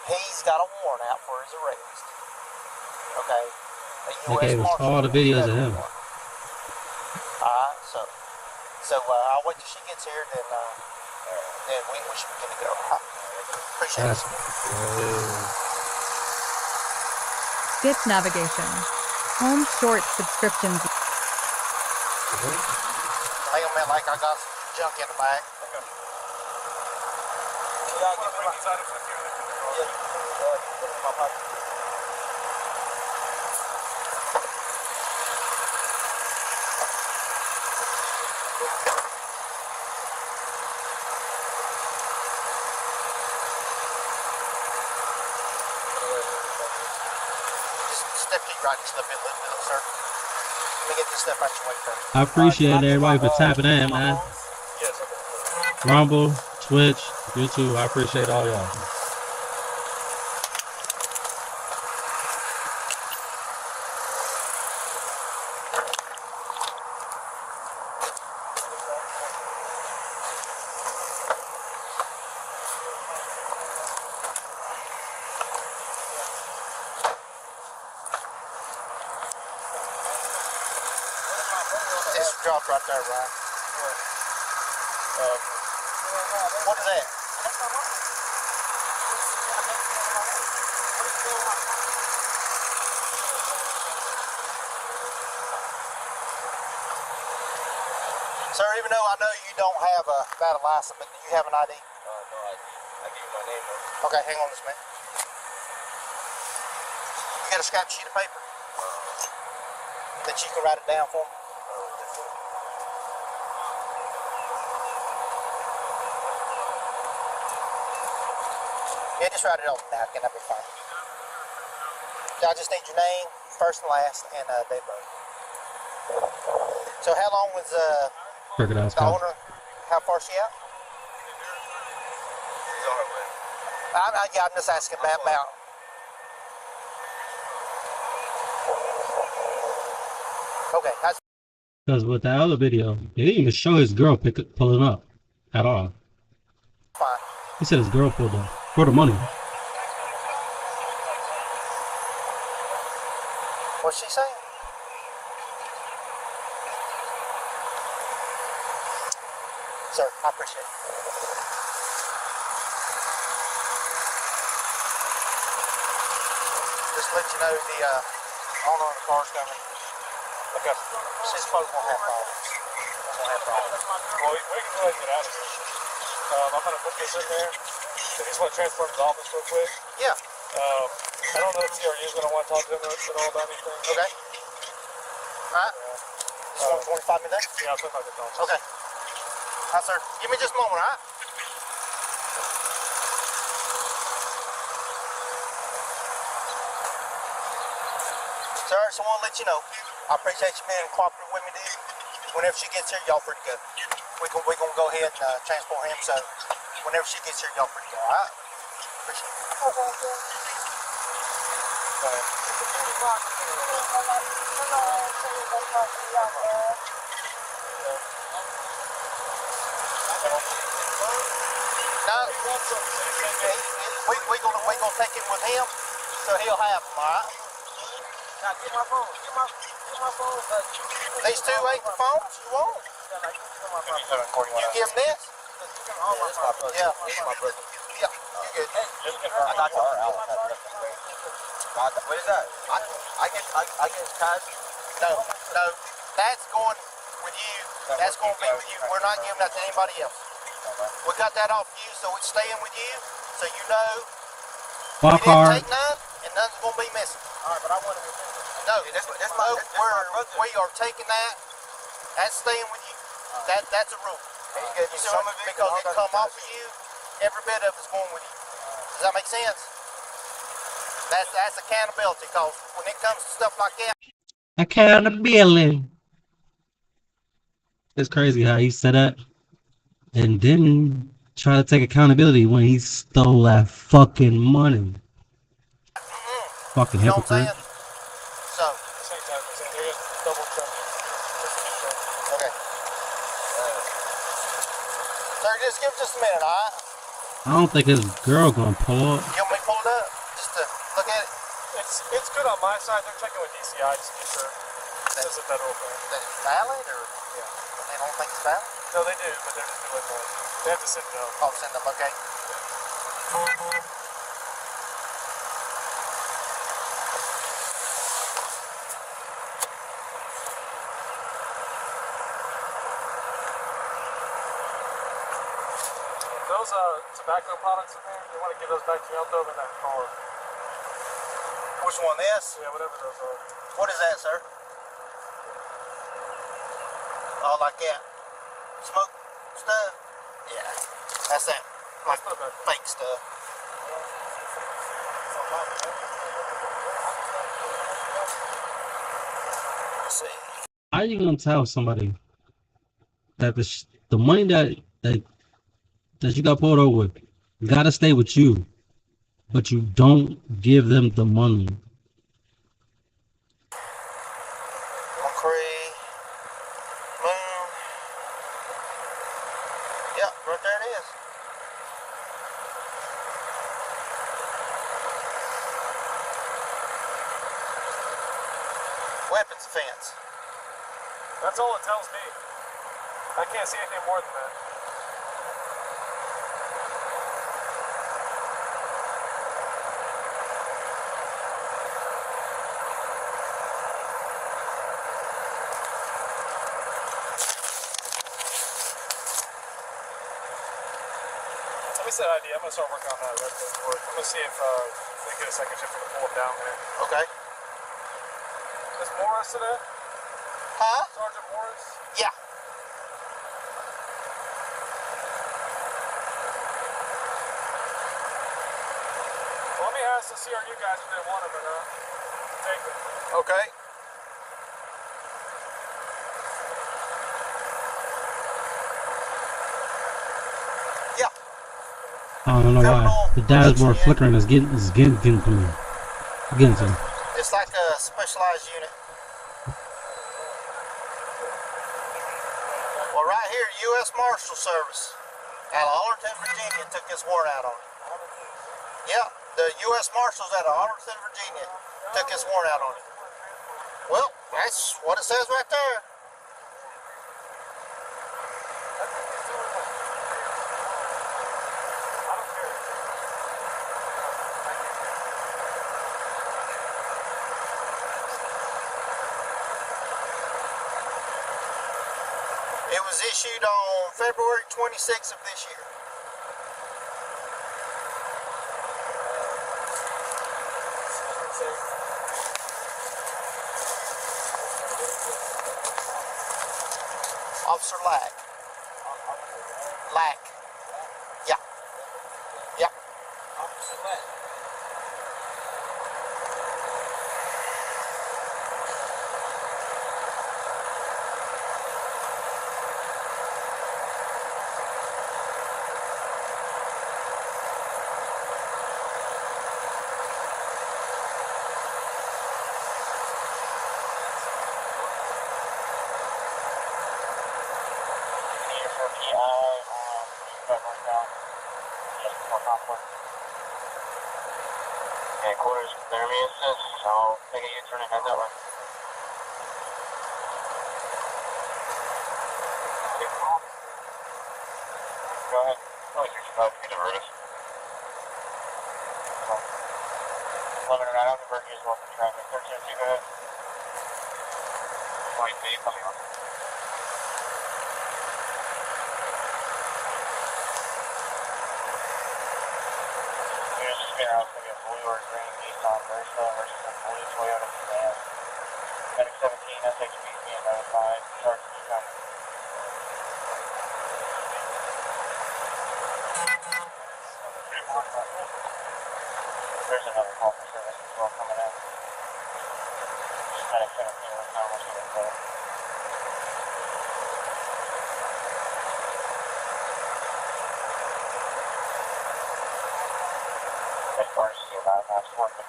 He's got a warrant out for his arrest. Okay. A They U.S. gave us Marshal. all the videos of him. Alright, so I'll wait till she gets here, then we should be good to go. Appreciate That's it. Skip navigation. Home short subscriptions. Hang on a minute, like I got some junk in the bag. Just step to your right just a little bit, sir. Let me get this stuff out your way first. I appreciate everybody for tapping in, man. Rumble, Twitch, YouTube. I appreciate all y'all. It's dropped right there, Ryan. What is that? Sir, even though I know you don't have a valid license, but do you have an ID? No, I give you my name. Okay, hang on just a minute. You got a scrap sheet of paper that you can write it down for me? Yeah, just write it on the napkin, that'll be fine. I just need your name, first and last, and date of birth. So how long was Crocodile's the owner, how far is she out? I'm just asking about. Okay, that's Because with that other video, they didn't even show his girl pulling up at all. fine. He said his girl pulled up for the money. What's she saying? Sir, I appreciate it. Just to let you know, the owner of the car's coming. Okay. She's supposed to have problems. Well, we can go ahead and get out of here. I'm going to put this in there. If you just want to transfer to the office real quick. Yeah. I don't know if TRU is going to want to talk to him at all about anything. Okay. All right. Just want 25 minutes? Yeah, I'll put my phone. Okay. All right, sir. Give me just a moment, all right? Sir, I just want to let you know, I appreciate you being cooperative with me, dude. Whenever she gets here, y'all free to go. We're gonna go ahead and transport him, so whenever she gets here, y'all free to go, all right? Appreciate it. No, we gonna take it with him, so he'll have them, all right? Now, get my phone. These two ain't the phones you want? You give them this? Yeah. Yeah, you good. I got your what is that? I get cash. No, that's going with you. That's going to be with you. We're not giving that to anybody else. We got that off you, so it's staying with you, so you know My we car. didn't take none, and none's going to be missing. All right, but I want to No, we are taking that. That's staying with you. That's a rule. Because it come off of you, every bit of it's going with you. Does that make sense? That's accountability, because when it comes to stuff like that. Accountability. It's crazy how he said that and didn't try to take accountability when he stole that fucking money. Fucking You know what I'm hypocrite. saying? So. Okay. Sir, just give it just a minute, all right? I don't think his girl gonna pull up. You want me to pull it up? Just to look at it? It's good on my side. They're checking with DCI just to be sure. This is a federal thing. That it's valid, or Yeah. they don't think it's valid? No, they do, but they're just doing that. They have to send them. Oh, send them, okay. Those tobacco products in there, you want to give those back to me. I'll throw them in that car. Which one, this? Yeah, whatever those are. What is that, sir? Oh, like that smoke stuff? Yeah. That's that, like, fake stuff. Let's see. How are you gonna tell somebody that the money that you got pulled over with gotta stay with you, but you don't give them the money? Cree, Moon. Yep, right there it is. Weapons offense. That's all it tells me. I can't see anything more than that. Let me set ID. I'm gonna start working on that. I'm gonna see if they get a second shift to pull them down there. Okay. Is Morris today? Huh? Sergeant Morris? Yeah. Well, let me ask the CRU guys if they want him or not. Take them. Okay. Yeah. I don't know why. The dashboard flickering is getting to me. Getting to me. It's like a specialized unit. Well, right here, U.S. Marshal Service out of Arlington, Virginia, took this warrant out on it. Yeah, the U.S. Marshals out of Arlington, Virginia, took this warrant out on it. Well, that's what it says right there. It was issued on February 26th of this year. Officer Lack. Lack. Yeah. Yeah. Officer Lack. And quarters, clear me assist. I'll take a U-turn and head that way. Go ahead. Oh, you're supposed to divert us. Limit right on divert you as well for traffic. 1302, go ahead. 20 feet, coming on. It's going to be a blue or green Nissan Versa versus a blue Toyota sedan. Medic 17, SHB being notified. Sergeant is coming. There's another call for service as well coming in. Medic 17 was not much of a call. As far as you about that's working.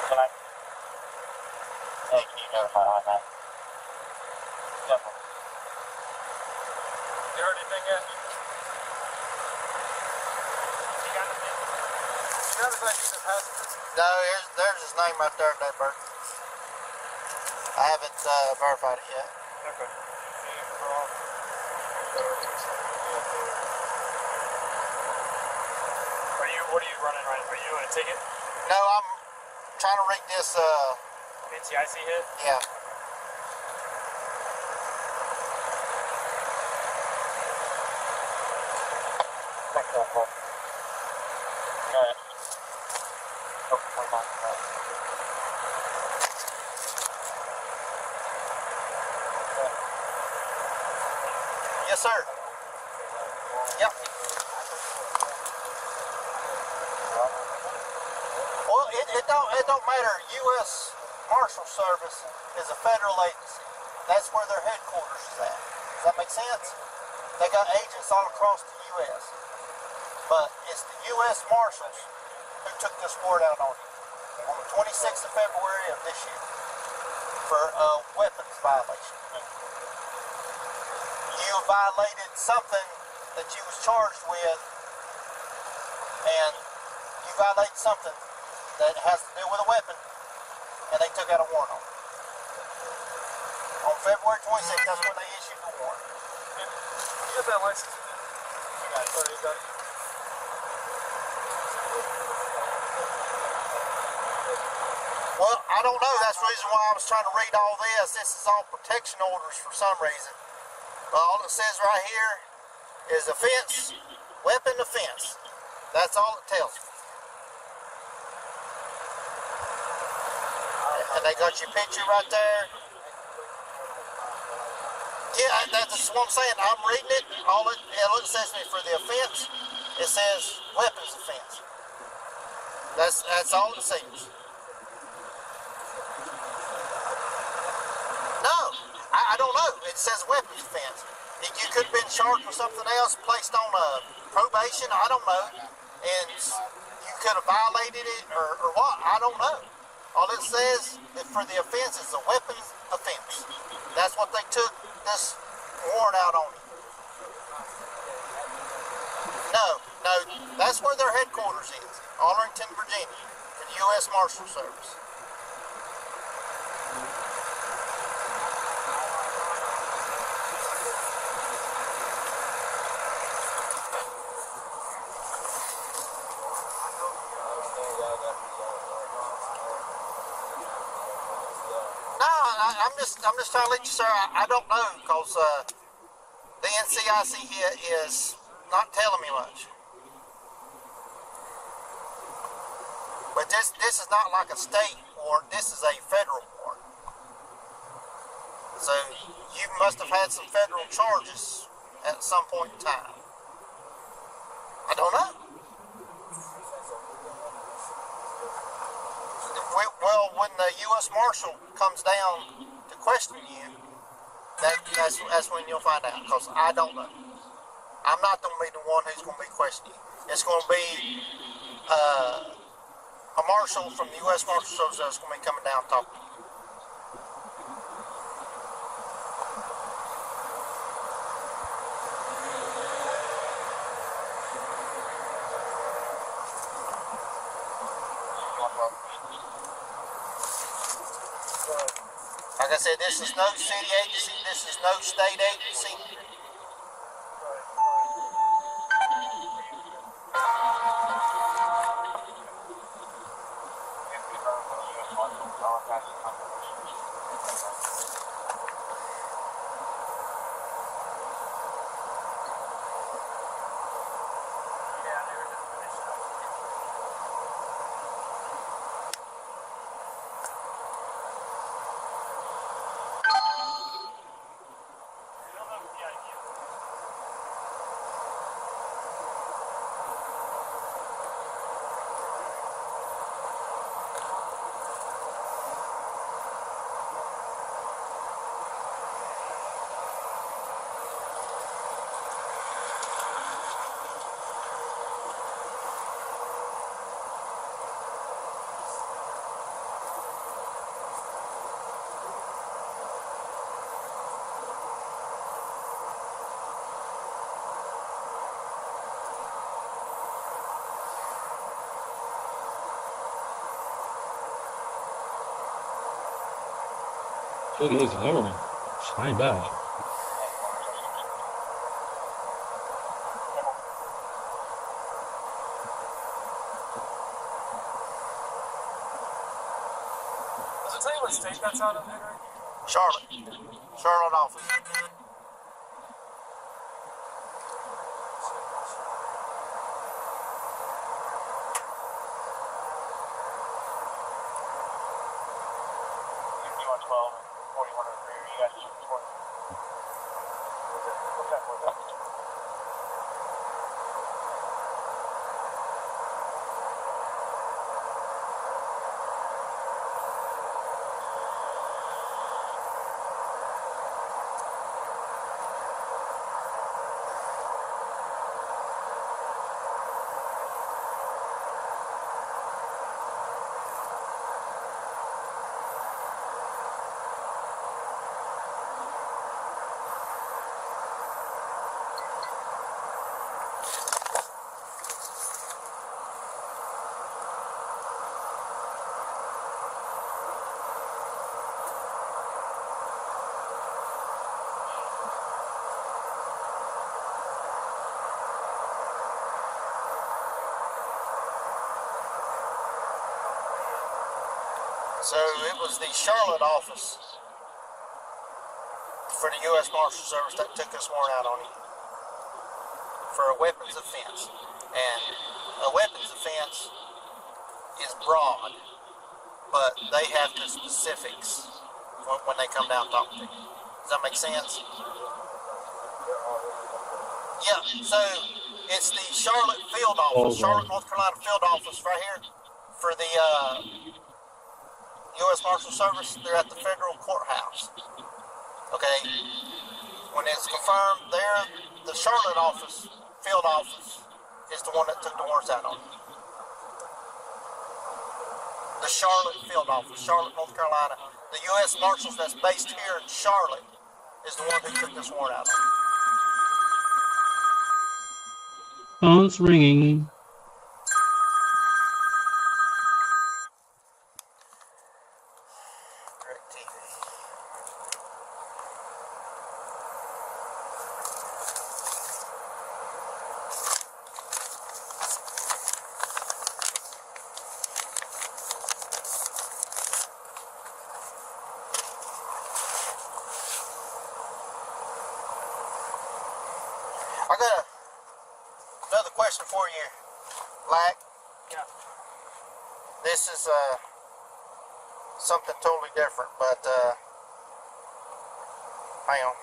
Tonight? Hey, can you notify on that? Definitely. You heard anything yet? No, there's his name right there, that bird. I haven't verified it yet. Okay. What are you running right now? Are you doing a ticket? No, I'm trying to read this. NCIC hit? Yeah. Yes, sir. Yep. Well, it don't matter. U.S. Marshal Service is a federal agency. That's where their headquarters is at. Does that make sense? They got agents all across the U.S. But it's the U.S. Marshals who took this word out on you on the 26th of February of this year for a weapons violation. You violated something that you was charged with, and you violated something that has to do with a weapon, and they took out a warrant on it. On February 26th, that's when they issued the warrant. You got that license? You got it. Well, I don't know. That's the reason why I was trying to read all this. This is all protection orders for some reason. But all it says right here is offense, weapon offense. That's all it tells me. And they got your picture right there. Yeah, that's what I'm saying. I'm reading it. All it says to me for the offense, it says weapons offense. That's all it says. No, I don't know. It says weapons offense. You could have been charged with something else, placed on probation. I don't know. And you could have violated it or what. I don't know. All it says for the offense is a weapons offense. That's what they took this warrant out on you. No, that's where their headquarters is, Arlington, Virginia, for the U.S. Marshal Service. I'm just trying to let you, sir. I don't know, because the NCIC here is not telling me much. But this is not like a state warrant. This is a federal warrant. So you must have had some federal charges at some point in time. I don't know. Well, when the U.S. Marshal comes down to question you, that's when you'll find out, because I don't know. I'm not going to be the one who's going to be questioning you. It's going to be a marshal from the U.S. Marshal Service that's going to be coming down and talking to you. Like I said, this is no city agency, this is no state agency. Look at his arm. Shine back. Does it tell you what state that's out of, Henry? Charlotte office. You want 12 and 41 over here. You guys just report. What's that for? So it was the Charlotte office for the U.S. Marshal Service that took this warrant out on him for a weapons offense. And a weapons offense is broad, but they have the specifics when they come down and talk to you. Does that make sense? Yeah, so it's the Charlotte field office, Charlotte, North Carolina field office right here for the U.S. Marshal Service. They're at the federal courthouse. Okay, when it's confirmed there, the Charlotte office, field office, is the one that took the warrants out on it. The Charlotte field office, Charlotte, North Carolina. The U.S. Marshals that's based here in Charlotte is the one who took this warrant out on it. Phone's ringing. I got another question for you, Lack. Yeah. This is something totally different, but hang on.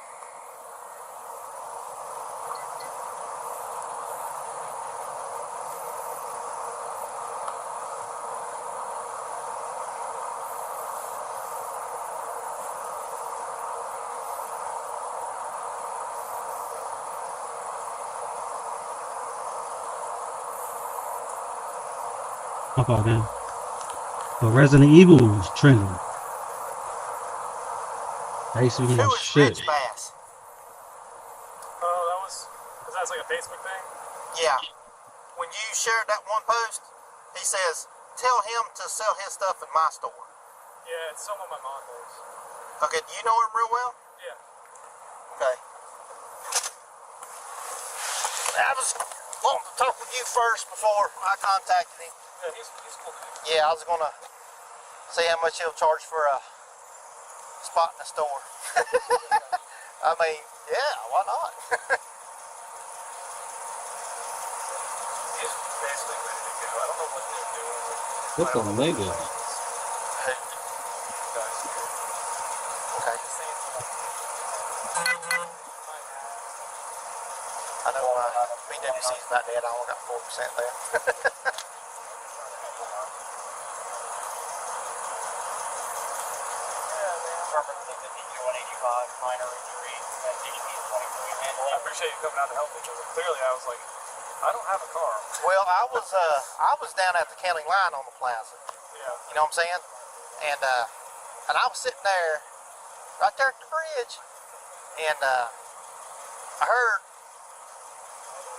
How about that? But Resident Evil is trending. I used to be my shit. Bass? Oh, that's like a Facebook thing? Yeah. When you shared that one post, he says, tell him to sell his stuff in my store. Yeah, it's someone my mom knows. Okay, do you know him real well? Yeah. Okay. I was wanting to talk with you first before I contacted him. Yeah, he's cool. Yeah, I was gonna see how much he'll charge for a spot in the store. I mean, yeah, why not? He's basically ready to go. I don't know what they're doing. What the nigga? Okay. I know my BWC's about dead. I only got 4% left. Minor injury, I appreciate you coming out to help me because clearly I was like, I don't have a car. Well, I was down at the county line on the plaza. Yeah. You know what I'm saying? And I was sitting there, right there at the bridge, and I heard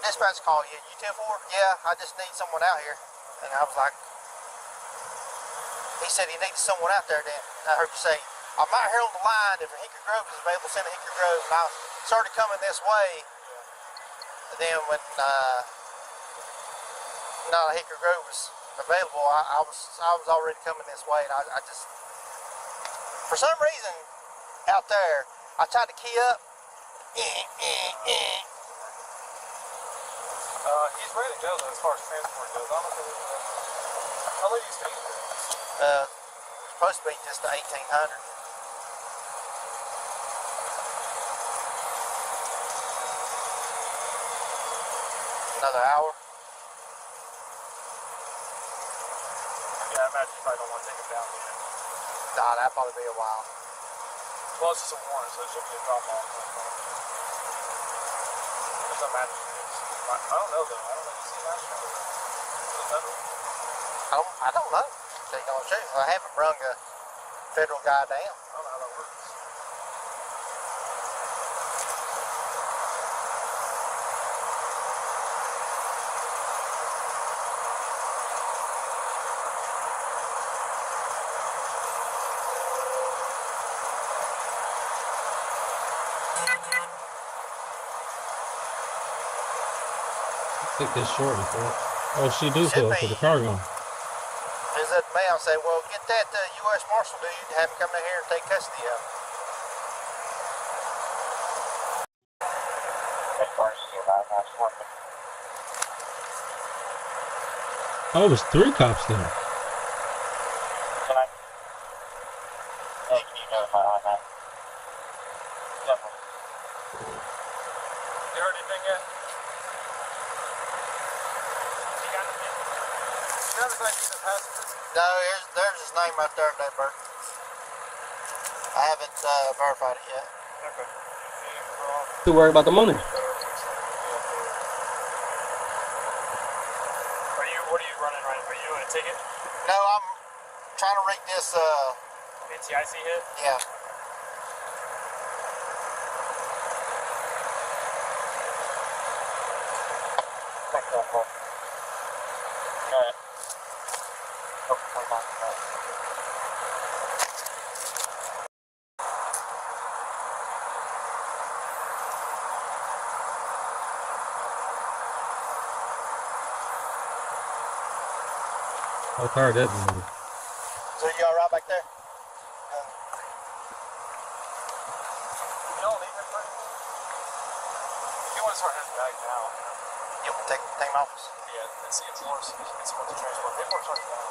dispatch call you. You 10-4? Yeah, I just need someone out here. And I was like, he said he needs someone out there. Then I heard you say, I'm out here on the line. If a Hickory Grove is available, send a Hickory Grove. And I started coming this way. And then when Hickory Grove was available, I was already coming this way, and I just, for some reason, out there, I tried to key up. He's ready to go though, as far as transport goes. I don't know if how late are you staying there? Supposed to be just the 1800. Another hour. Yeah, I imagine you probably don't want to take him down yet. Nah, that'll probably be a while. Well, it's just a warrant, so it should be a drop off. It doesn't matter. I don't know though. I don't know if you see last year. Is it federal? I don't know. Tell you the truth, I haven't brung a federal guy down. I don't know how that works. Take this short before. Oh, she do pull for the cargo. Is that the mail? Say, well, get that U.S. Marshal dude to have him come in here and take custody of him. Oh, it was 3 cops there. You heard anything yet? You got anything? You know there's like a passenger? No, there's his name right there, that bird. I haven't verified it yet. Okay. Too worried about the money. What are you running right now? Are you doing a ticket? No, I'm trying to rig this. NTIC hit? Yeah. What car did move? So you all right back there? You don't need that money. You want to start heading back now. You want to take the team office? Yeah, and see if Morris can see what the transport. They want to start down.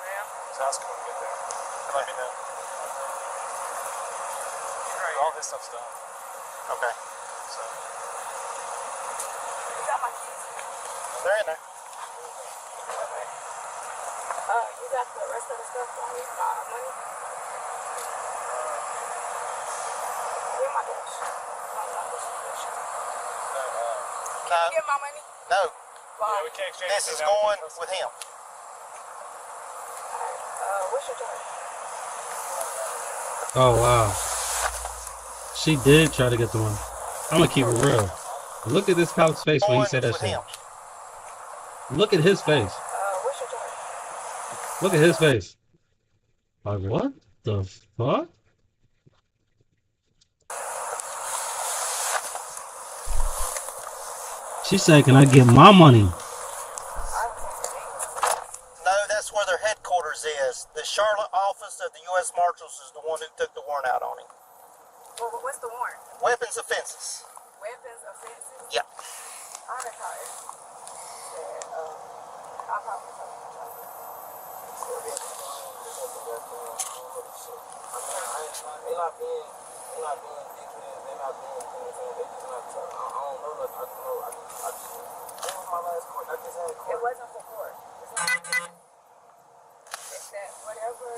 Yeah. So ask him when we get there. And let me know. All this stuff's done. Okay. So. They're in there. You got the rest of the stuff on you, money? Where my dash? No. Get my money? No. Yeah, we can't exchange. This is going with him. What's your charge? Oh, wow. She did try to get the money. I'm going to keep it real. Look at this cop's face when he said that shit. Look at his face. What's your charge? Look at his face. Like, what the fuck? She said, can I get my money? No, that's where their headquarters is. The Charlotte office of the U.S. Marshals is the one who took the warrant out on him. Well, what's the warrant? Weapons offenses. Weapons offenses? Yeah. I'm retired. I'll probably tell you. It wasn't for court. It's that whatever.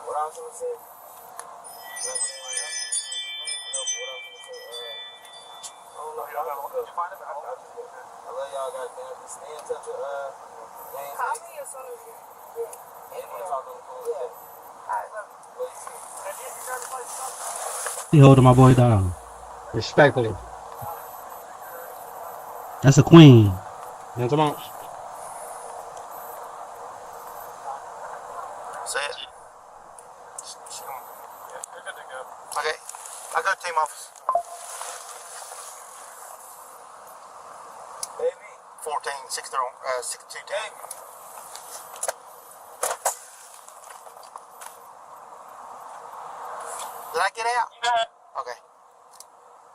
What I was gonna say? I love y'all, goddamn. Just stay in touch with James. Call me as soon as you get And you wanna talk on the phone? Yeah. Alright, look. He holding my boy down. Respectfully. That's a queen. You know what I'm talking about? Say it. 14-6210. Did I get out? Okay.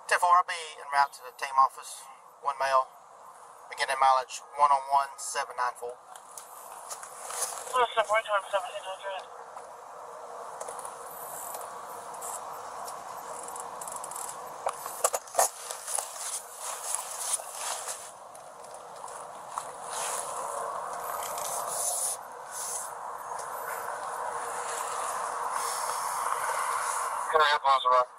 10-4, I'll be en route to the team office. 1 male. Beginning mileage 101-794. Listen, we're time 1700. Can I have those around?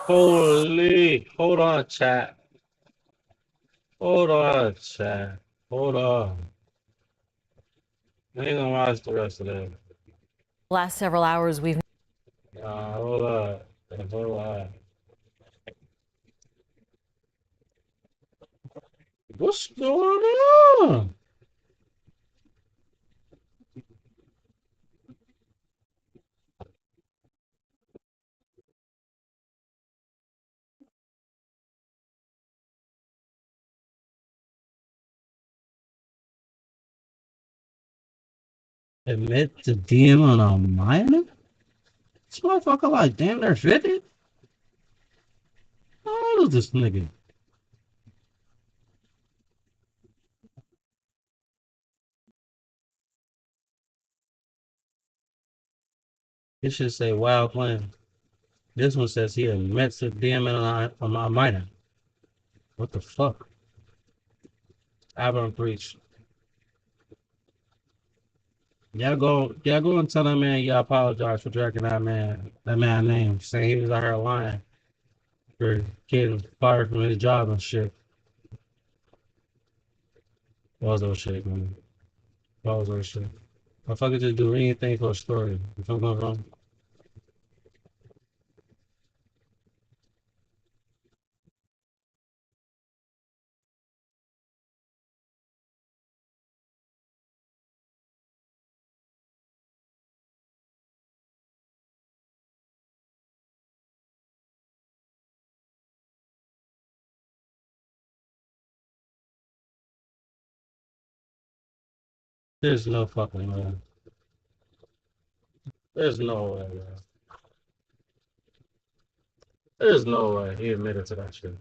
Holy, hold on, chat. Hold on, chat. Hold on. I ain't gonna watch the rest of that. Last several hours, we've. Hold on. Hold on. What's going on? Admit to DM on a minor? This motherfucker like damn near 50? How old is this nigga? It should say wild plan. This one says he admits to DMing on a minor. What the fuck? Aberrant breach. Y'all go and tell that man y'all apologize for dragging that man name, saying he was out here lying for getting fired from his job and shit. What was those shit, man? What was those shit? Motherfucker just do anything for a story. If I'm going wrong. There's no fucking way. There's no way, man. There's no way he admitted to that shit.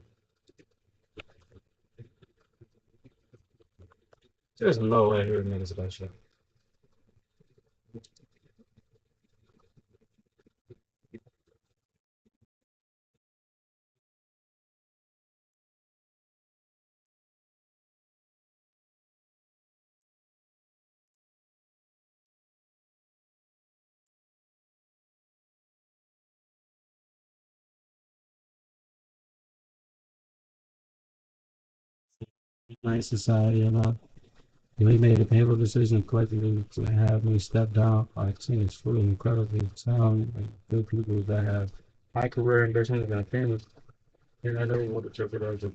There's no way he admitted to that shit. Nice society, you know. We made a painful decision collectively to have me step down. Our team is fully incredibly talented and good people that have high career ambitions and opinions. And I never want to jeopardize them.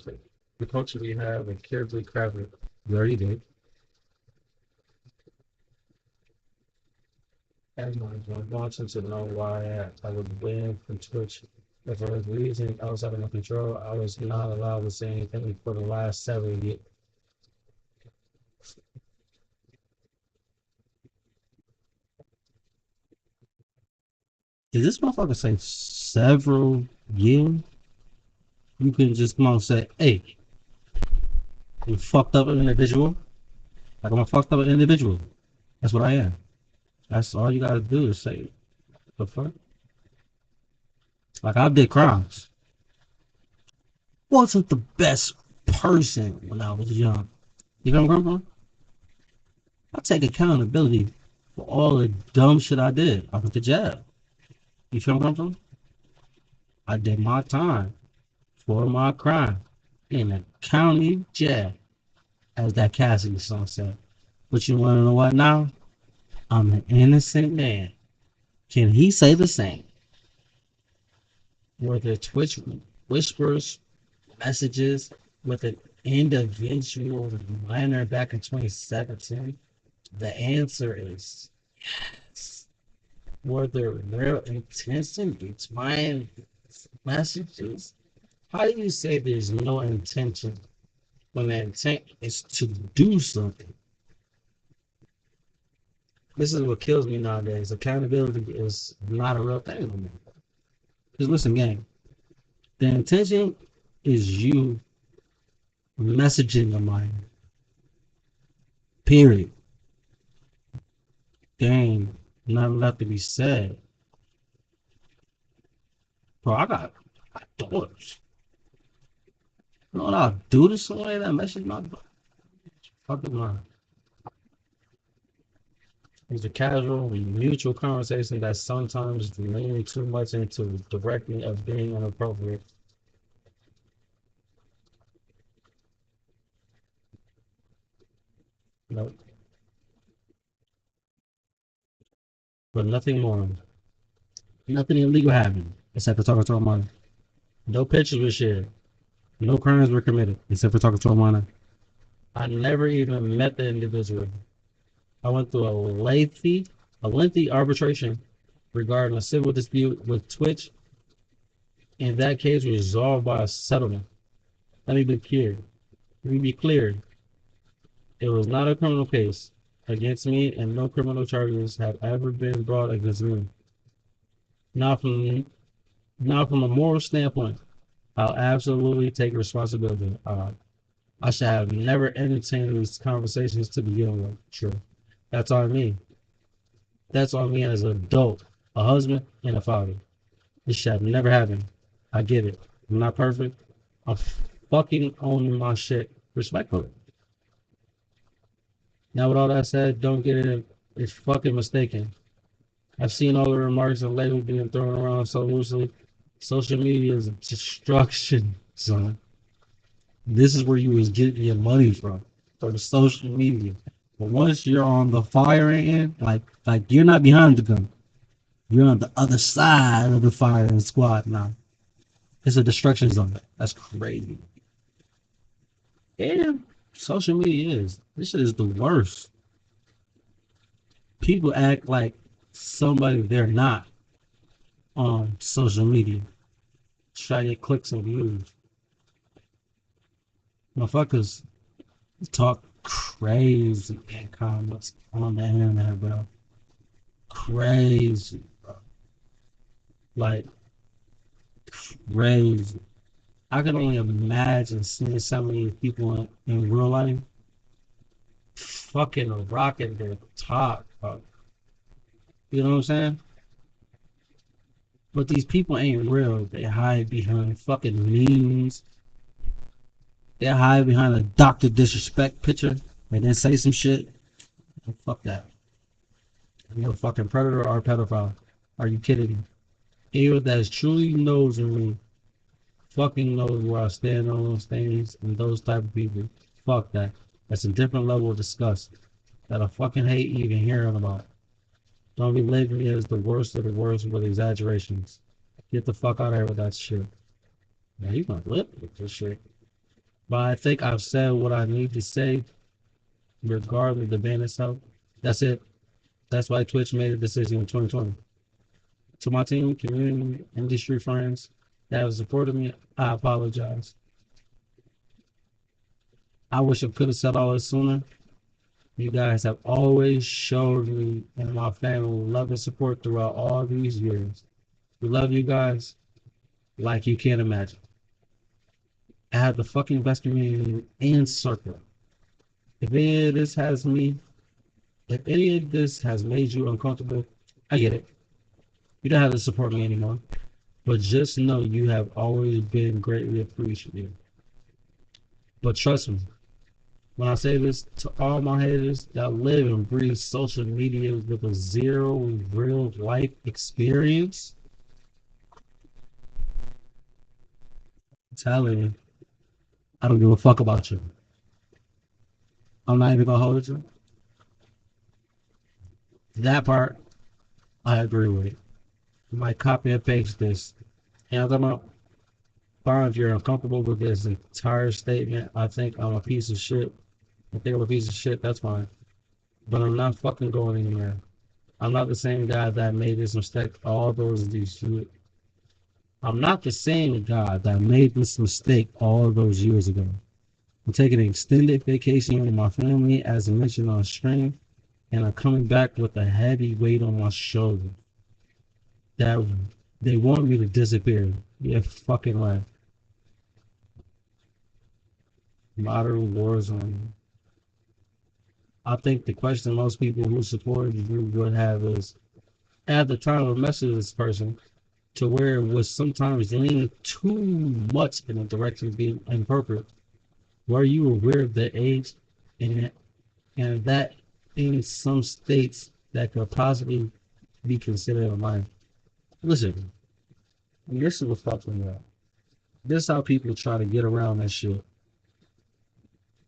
The culture we have and carefully crafted. We already did. Everyone's wanting to know why I was banned from Twitch. If I was reason outside of my control, I was not allowed to say anything for the last 7 years. Did this motherfucker say several years? You can just come on and say, hey, you fucked up individual. Like I'm a fucked up individual. That's what I am. That's all you gotta do is say, the fuck? Like I did crimes. Wasn't the best person when I was young. You know what I'm saying? I take accountability for all the dumb shit I did. I went to jail. You feel what I'm saying? I did my time for my crime in a county jail, as that Cassidy song said. But you want to know what now? I'm an innocent man. Can he say the same? Were there Twitch whispers, messages with an individual minor back in 2017? The answer is yes. Were there real intention behind messages? How do you say there's no intention when the intent is to do something? This is what kills me nowadays. Accountability is not a real thing for me. Because listen, gang, the intention is you messaging a mind. Period. Dang, nothing left to be said. Bro, I got daughters. You know what I'll do to somebody that message my fucking mind? It's a casual and mutual conversation that sometimes leans too much into directing of being inappropriate. Nope. But nothing more. Nothing illegal happened except for talking to a minor. No pictures were shared. No crimes were committed except for talking to a minor. I never even met the individual. I went through a lengthy arbitration regarding a civil dispute with Twitch. In that case, resolved by a settlement. Let me be clear. Let me be clear. It was not a criminal case against me, and no criminal charges have ever been brought against me. Now, from a moral standpoint, I'll absolutely take responsibility. I should have never entertained these conversations to begin with. True. That's on me. That's on me as an adult, a husband, and a father. This should have never happened. I get it. I'm not perfect. I'm fucking owning my shit respectfully. Now, with all that said, don't get it. It's fucking mistaken. I've seen all the remarks and labels being thrown around so loosely. Social media is destruction, son. This is where you was getting your money from social media. But once you're on the firing end, like you're not behind the gun. You're on the other side of the firing squad now. It's a destruction zone. That's crazy. Damn, social media is. This shit is the worst. People act like somebody they're not on social media. Try to get clicks and views. Motherfuckers talk crazy in comments on the internet, bro. Crazy, bro. Like, crazy. I can only imagine seeing some of these people in real life fucking rocking their top, bro. You know what I'm saying? But these people ain't real. They hide behind fucking memes. They hide behind a Dr. Disrespect picture and then say some shit. Oh, fuck that. You're a fucking predator or a pedophile. Are you kidding me? Anyone that truly knows me fucking knows where I stand on those things and those type of people. Fuck that. That's a different level of disgust that I fucking hate even hearing about. Don't be labeling me as the worst of the worst with exaggerations. Get the fuck out of here with that shit. Man, you gonna live with this shit. But I think I've said what I need to say, regardless of the ban itself. That's it. That's why Twitch made a decision in 2020. To my team, community, industry friends that have supported me, I apologize. I wish I could have said all this sooner. You guys have always showed me and my family love and support throughout all these years. We love you guys like you can't imagine. I have the fucking best community in circle. If any of this has made you uncomfortable, I get it. You don't have to support me anymore. But just know you have always been greatly appreciated. But trust me, when I say this to all my haters that live and breathe social media with a zero real life experience, I'm telling you, I don't give a fuck about you. I'm not even gonna hold you. That part, I agree with. You might copy and paste this. And I'm talking about, fine, if you're uncomfortable with this entire statement, I think I'm a piece of shit. I think I'm a piece of shit, that's fine. But I'm not fucking going anywhere. I'm not the same guy that made this mistake all those years. I'm not the same guy that made this mistake all those years ago. I'm taking an extended vacation with my family, as I mentioned on stream, and I'm coming back with a heavy weight on my shoulder. That they want me to disappear. Yeah, fucking right. Modern war zone. I think the question most people who supported you would have is, at the time of messaging this person, to where it was sometimes leaning too much in a direction of being inappropriate. Were you aware of the age and that in some states that could possibly be considered a minor? Listen, this is what fucking about. This is how people try to get around that shit.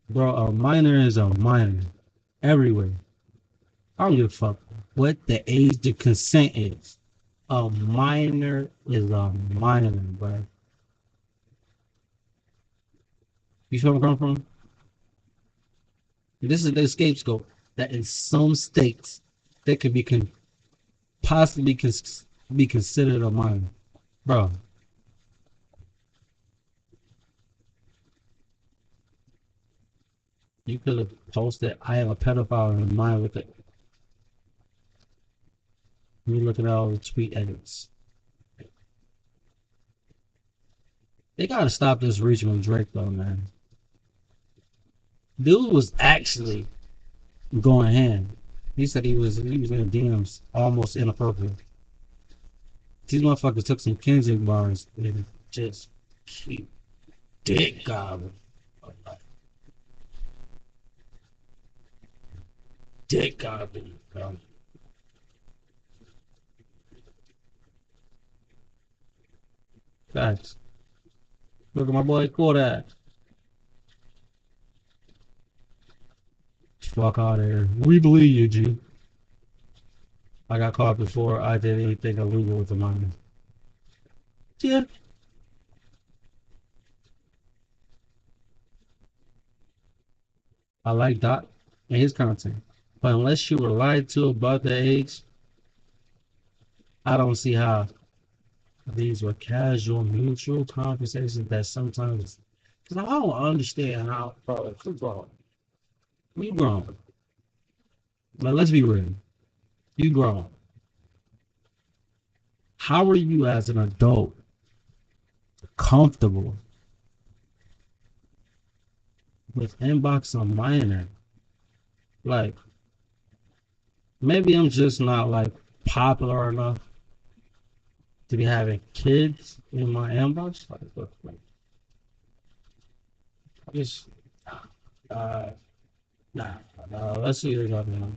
Bro, a minor is a minor. Everywhere. I don't give a fuck what the age the consent is. A minor is a minor, bro. You feel where I'm coming from? This is the scapegoat that in some states that could be possibly be considered a minor. Bro. You could have posted, I am a pedophile in mind with it. Me looking at all the tweet edits. They gotta stop this reaching with Drake though, man. Dude was actually going hand. He said he was in DMs almost inappropriate. These motherfuckers took some Kendrick bars and just keep dick gobbling. Dick gobbling, bro. Facts. Look at my boy Kodak. Fuck out of here. We believe you, G. I got caught before I did anything illegal with the minor. Yeah. I like Doc and his content. But unless you were lied to about the age, I don't see how these were casual, mutual conversations that sometimes, because I don't understand how, bro, you grown. You grown. But let's be real. You grown. How are you as an adult comfortable with inbox a minor? Like, maybe I'm just not like popular enough to be having kids in my inbox. Like just nah. Let's see what's up now.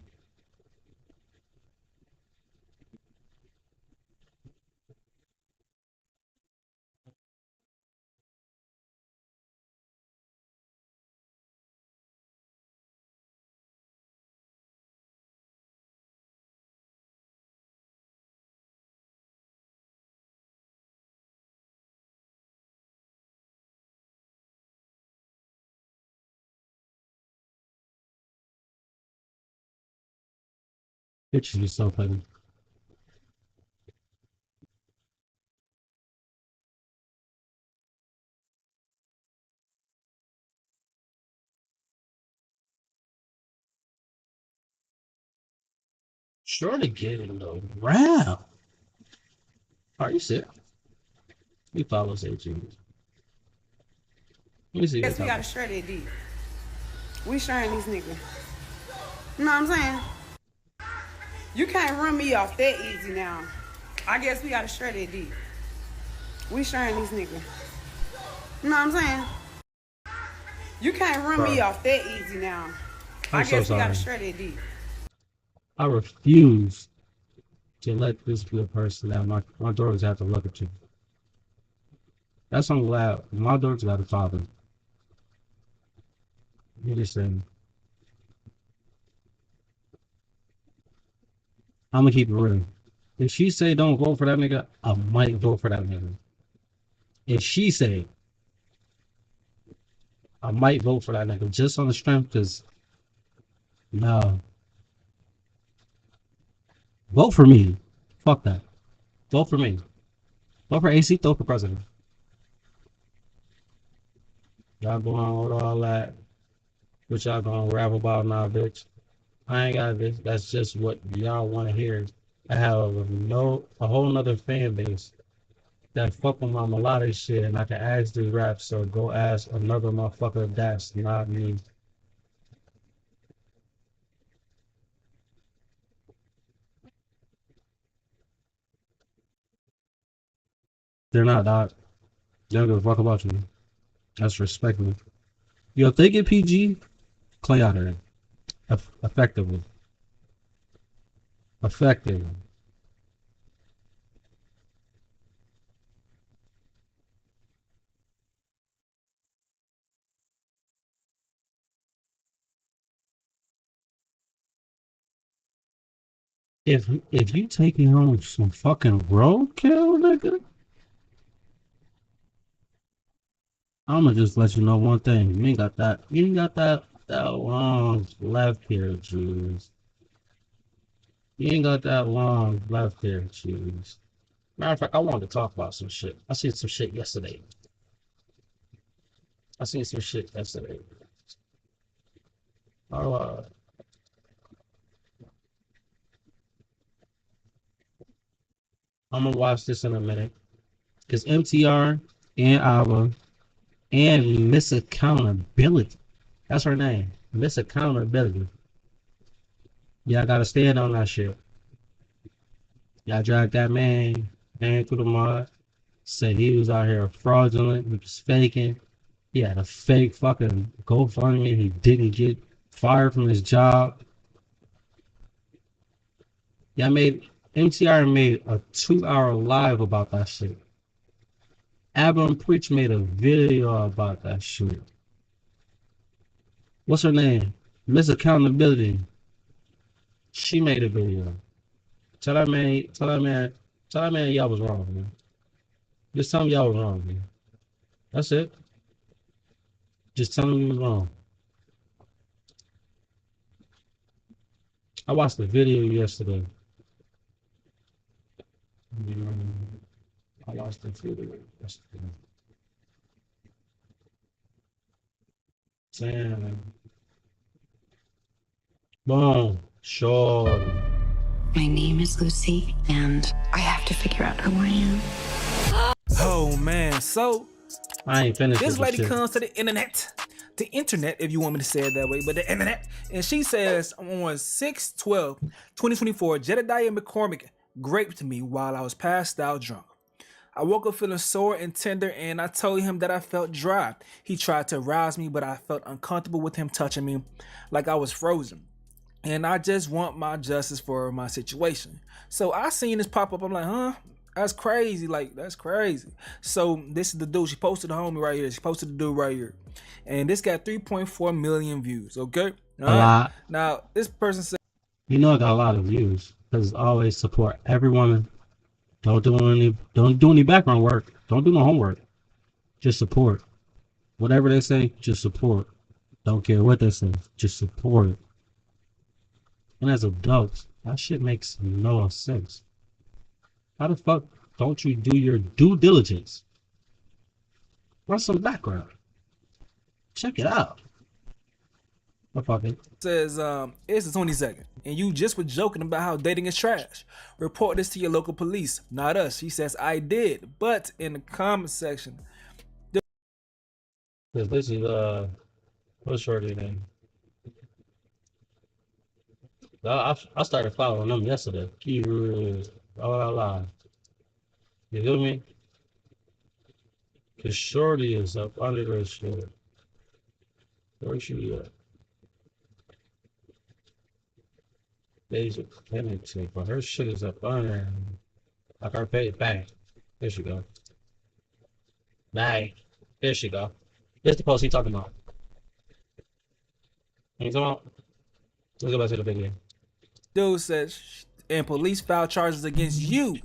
Picture yourself like sure to get it though. Wow. Are you serious? He follows AG. Let me see. Yes, we gotta shred that deep. We sharing these niggas. You know what I'm saying? You can't run me off that easy now. I guess we gotta shred that deep. We sharing these niggas. You know what I'm saying? You can't run me Bro, off that easy now. I I'm so guess we gotta sorry. share that deep. I refuse to let this be a person that my daughters have to look at you. That's I'm glad my daughters got a father. You just saying. I'm gonna keep it real. If she say don't vote for that nigga, I might vote for that nigga. If she say I might vote for that nigga just on the strength, because no, vote for me. Fuck that. Vote for me. Vote for AC. Vote for president. Y'all going on with all that? What y'all gonna rap about now, bitch? I ain't got this. That's just what y'all want to hear. I have a whole nother fan base that fuck with my melodic shit, and I can ask these raps. So go ask another motherfucker that's not me. They're not dog. They don't give a fuck about you. That's respectful. Yo, if they get PG, Clay out of there. Effectively. Effective. If you taking home some fucking roadkill, nigga, I'ma just let you know one thing. You ain't got that long left here, Jews. You ain't got that long left here, Jews. Matter of fact, I wanted to talk about some shit. I seen some shit yesterday. Oh, I'm gonna watch this in a minute. Cause MTR and Ava and Miss Accountability. That's her name. Miss Accountability. Y'all gotta stand on that shit. Y'all dragged that man through the mud. Said he was out here fraudulent, he was faking. He had a fake fucking GoFundMe. He didn't get fired from his job. Y'all MTR made a 2-hour live about that shit. Abba Preach made a video about that shit. What's her name? Miss Accountability. She made a video. Tell that man y'all was wrong, man. Just tell him y'all was wrong, man. That's it. Just tell him he was wrong. I watched the video yesterday. I watched the video yesterday. Damn. Boom. Sure. My name is Lucy, and I have to figure out who I am. Oh man, so I ain't finished this lady shit. comes to the internet, if you want me to say it that way, but the internet, and she says on 6/12/2024, Jedediah McCormick raped me while I was passed out drunk. I woke up feeling sore and tender, and I told him that I felt dry. He tried to arouse me, but I felt uncomfortable with him touching me like I was frozen. And I just want my justice for my situation. So I seen this pop up. I'm like, huh? That's crazy. Like, that's crazy. So this is the dude. She posted the homie right here. She posted the dude right here. And this got 3.4 million views. Okay? A lot. Now, this person said, You know I got a lot of views. Because always support every woman. Don't do any background work. Don't do no homework. Just support. Whatever they say, just support. Don't care what they say. Just support it. And as adults, that shit makes no sense. How the fuck don't you do your due diligence? Run some background. Check it out. says, it's the 22nd, and you just were joking about how dating is trash. Report this to your local police, not us. She says, I did, but in the comment section. This is, what's shorty name? I started following them yesterday. You feel me? Cause Shorty is up under that shit. Where she at? Deja Pennington, but her shit is up under. Like her pay, bang. There she go. Bang. There she go. Here's the post he talking about. You talking about? Let's go back to the video. Dude says, and police filed charges against you,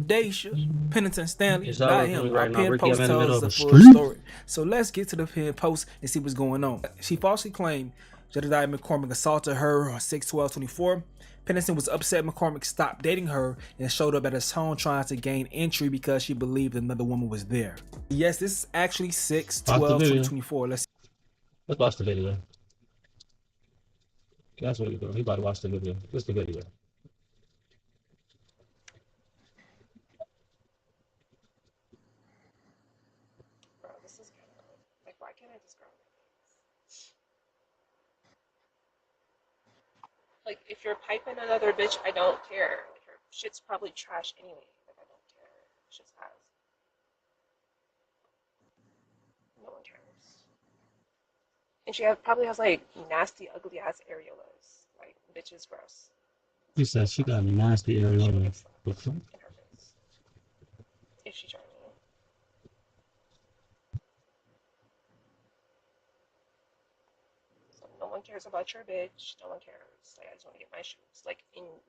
Daisha Pennington Stanley, It's not over him. right Our now. pen Ricky, I'm post in the middle tells of the a full street. story. So let's get to the pen post and see what's going on. She falsely claimed Jedediah McCormick assaulted her on 6/12/24. Pennington was upset McCormick stopped dating her and showed up at his home trying to gain entry because she believed another woman was there. Yes, this is actually 6/12/2024. Let's watch the video. That's what he's doing. He about to watch the video. What's the video? Bro, this is kind of like, why can't I just grow? Like, if you're piping another bitch, I don't care. Like, her shit's probably trash anyway. Like, I don't care. Shit's ass. No one cares. And she probably has like nasty, ugly ass areolas. Like, bitch is gross. He said she got a nasty area. In her face. If she tried me. So no one cares about your bitch. No one cares. Like, I just want to get my shoes. Like,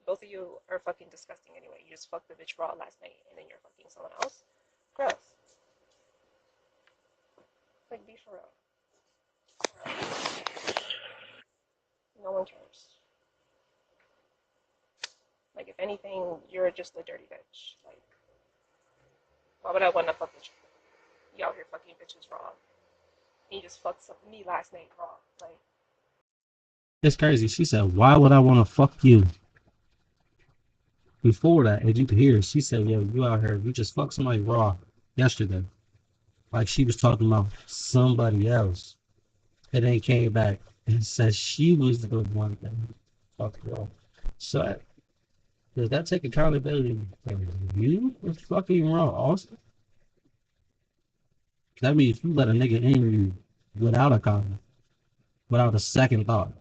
both of you are fucking disgusting anyway. You just fucked the bitch raw last night and then you're fucking someone else. Gross. Like, be for real. No one cares. Like, if anything, you're just a dirty bitch. Like, why would I want to fuck with you? You out here fucking bitches raw. And you just fucked me last night raw. Like, It's crazy. She said, "Why would I want to fuck you?" Before that, as you could hear, she said, "Yo, you out here, you just fucked somebody raw yesterday." Like she was talking about somebody else. And then came back and said she was the one that fucked raw. So does that take accountability for you for fucking raw also? That means you let a nigga in you without a comment, without a second thought.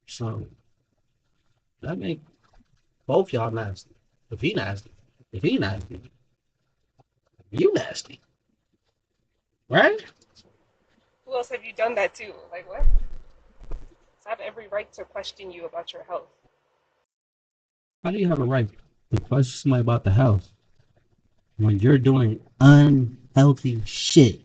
So that make both y'all nasty. If he nasty, you nasty. Right? who else have you done that to? Like, what? So I have every right to question you about your health. How do you have a right to question somebody about the health when you're doing unhealthy shit?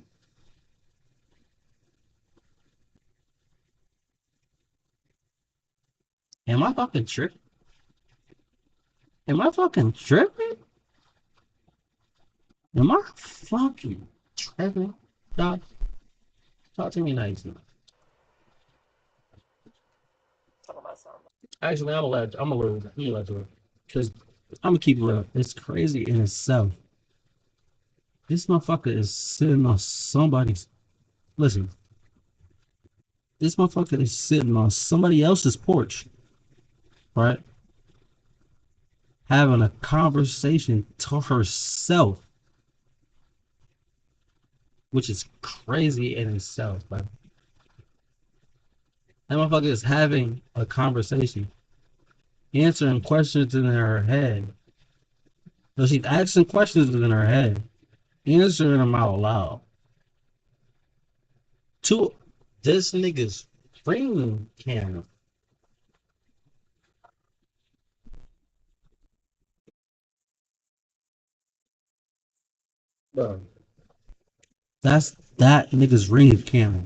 Am I fucking tripping? Am I fucking tripping? Am I fucking tripping? Doc, talk to me nicely. Talking about something. Actually, I'm gonna let you, because I'm gonna keep it real. It's crazy in itself. This motherfucker is sitting on somebody's. Listen, this motherfucker is sitting on somebody else's porch, right? Having a conversation to herself, which is crazy in itself. But that motherfucker is having a conversation, answering questions in her head. So she's asking questions in her head, answering them out loud. To this nigga's ring camera. Bro, that's that nigga's ring camera.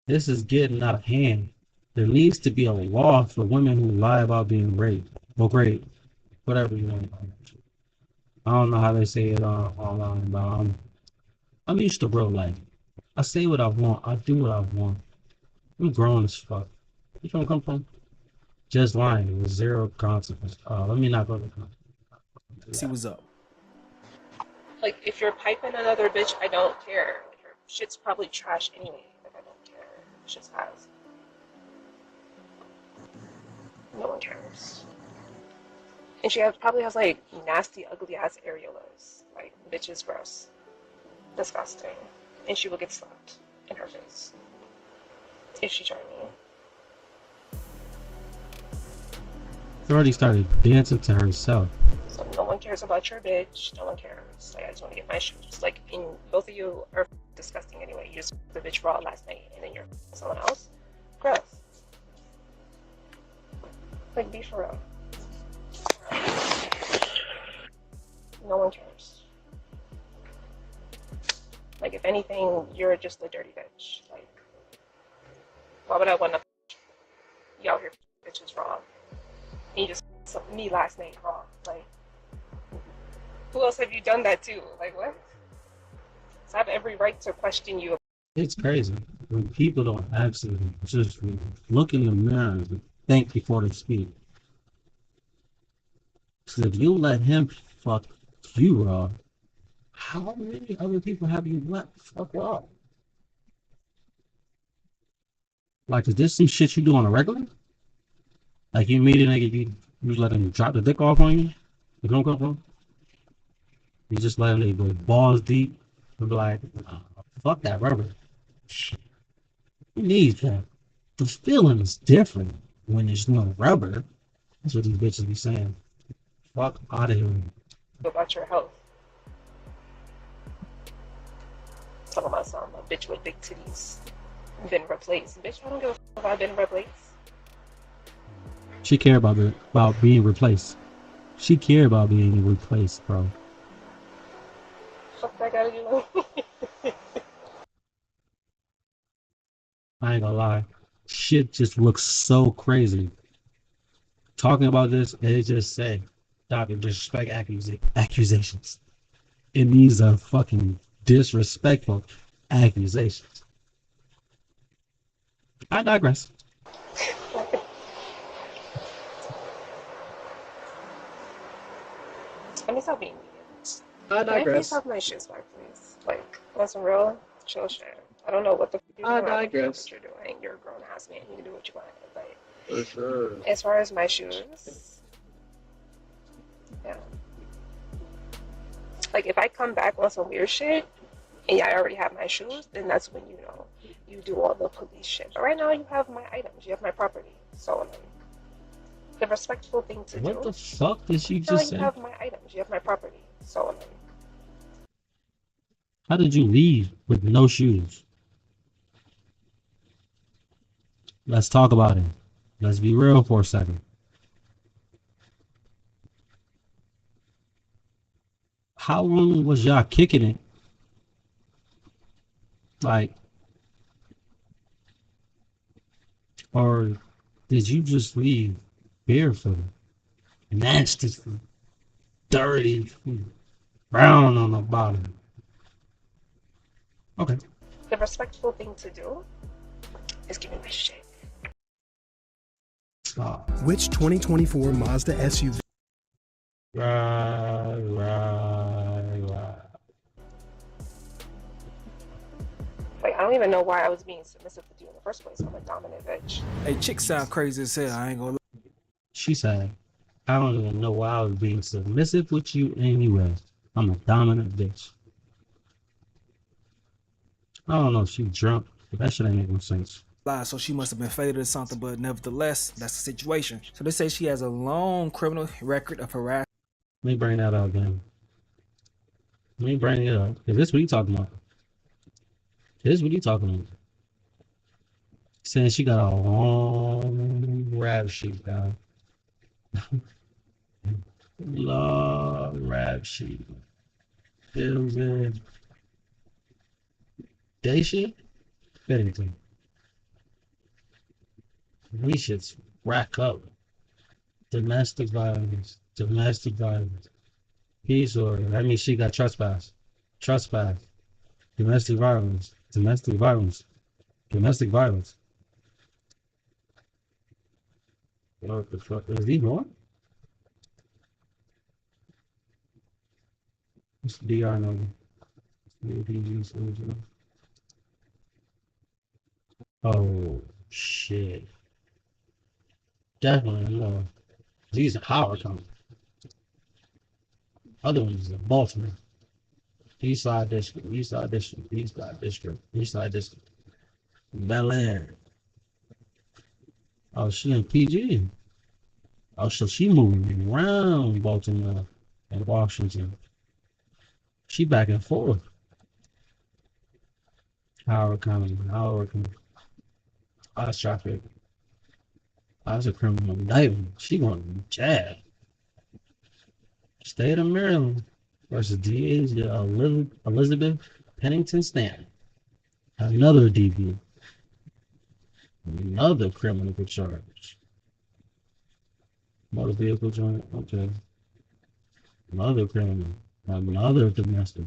This is getting out of hand. There needs to be a law for women who lie about being raped or raped, whatever you want. I don't know how they say it online, but I'm used to real life. I say what I want. I do what I want. I'm grown as fuck. You don't come from just lying with zero consequence. Let me not go to see what's up. Like, if you're piping another bitch, I don't care. Like, her shit's probably trash anyway. Like, I don't care. Shit's ass. No one cares. And she probably has like nasty, ugly ass areolas. Like, bitch is gross. Disgusting. And she will get slapped in her face if she tried me. She already started dancing to herself. So no one cares about your bitch. No one cares. Like, I just want to get my shoes. Like, in both of you are disgusting anyway. You just the bitch raw last night and then you're someone else. Gross. Like, be for real. No one cares. Like, if anything, you're just a dirty bitch. Like, why would I want to you out here bitches raw? And you just me last night raw. Like, who else have you done that to? Like, what? So I have every right to question you. It's crazy when people don't actually just look in the mirror and think before they speak. So if you let him fuck you raw, how many other people have you let fuck raw? Like, is this some shit you do on a regular? Like, you meet a nigga, you let him drop the dick off on you? You don't come from? You just let him go balls deep and be like, oh, fuck that rubber. You need that. The feeling is different when there's no rubber. That's what these bitches be saying. Fuck out of here. About your health. Talking about some a bitch with big titties been replaced. Bitch, I don't give a fuck if I've been replaced. She care about being replaced. She care about being replaced, bro. Fuck that gotta do. I ain't gonna lie. Shit just looks so crazy. Talking about this, they just say, Dr. Disrespect accusations. And these are fucking disrespectful accusations. I digress. Let me stop being mean. I Can I please digress. have my shoes back, please? Like, on some real chill shit. I don't know what the fuck you're doing. I don't know what you're doing. You're a grown ass man. You can do what you want. But For sure. as far as my shoes, yeah. Like, if I come back on some weird shit and I already have my shoes, then that's when you do all the police shit. But right now, you have my items. You have my property. So, like, the respectful thing to do. What the fuck did she Now just you say? have my items. You have my property. So, like, How did you leave with no shoes? Let's talk about it. Let's be real for a second. How long was y'all kicking it? Like, or did you just leave barefoot? And that's just dirty, brown on the bottom. Okay. the respectful thing to do is give me my shit. Stop. Which 2024 Mazda SUV? Right. Like, I don't even know why I was being submissive with you in the first place. I'm a dominant bitch. Hey, chicks sound crazy as hell. I ain't gonna lie. She said, I don't even know why I was being submissive with you anyway. I'm a dominant bitch. I don't know if she drunk, but that shit ain't make no sense. So she must have been faded or something, but nevertheless, that's the situation. So they say she has a long criminal record of harassment. Let me bring that up again. Let me bring it up. Because this what he talking about. This is what he talking about. Saying she got a long rap sheet, guy. Long rap sheet. Feel good. Day shit? Anything. We should rack up. Domestic violence. Peace order. That means she got trespass. Domestic violence. What the fuck? Is he more? What's the DR number? Oh, shit. Definitely no. These are Howard coming. Other ones in Baltimore. East Side District, East Side District, East Side District, East Side District. Bel Air. Oh, she in PG. Oh, so she moving around Baltimore and Washington. She back and forth. Howard County, Howard County. That's traffic. That's a criminal indictment. She going to jail. State of Maryland versus DA Elizabeth Pennington Stanton. Another DV. Another criminal charge. Motor vehicle joint. Okay. Another criminal. Another domestic.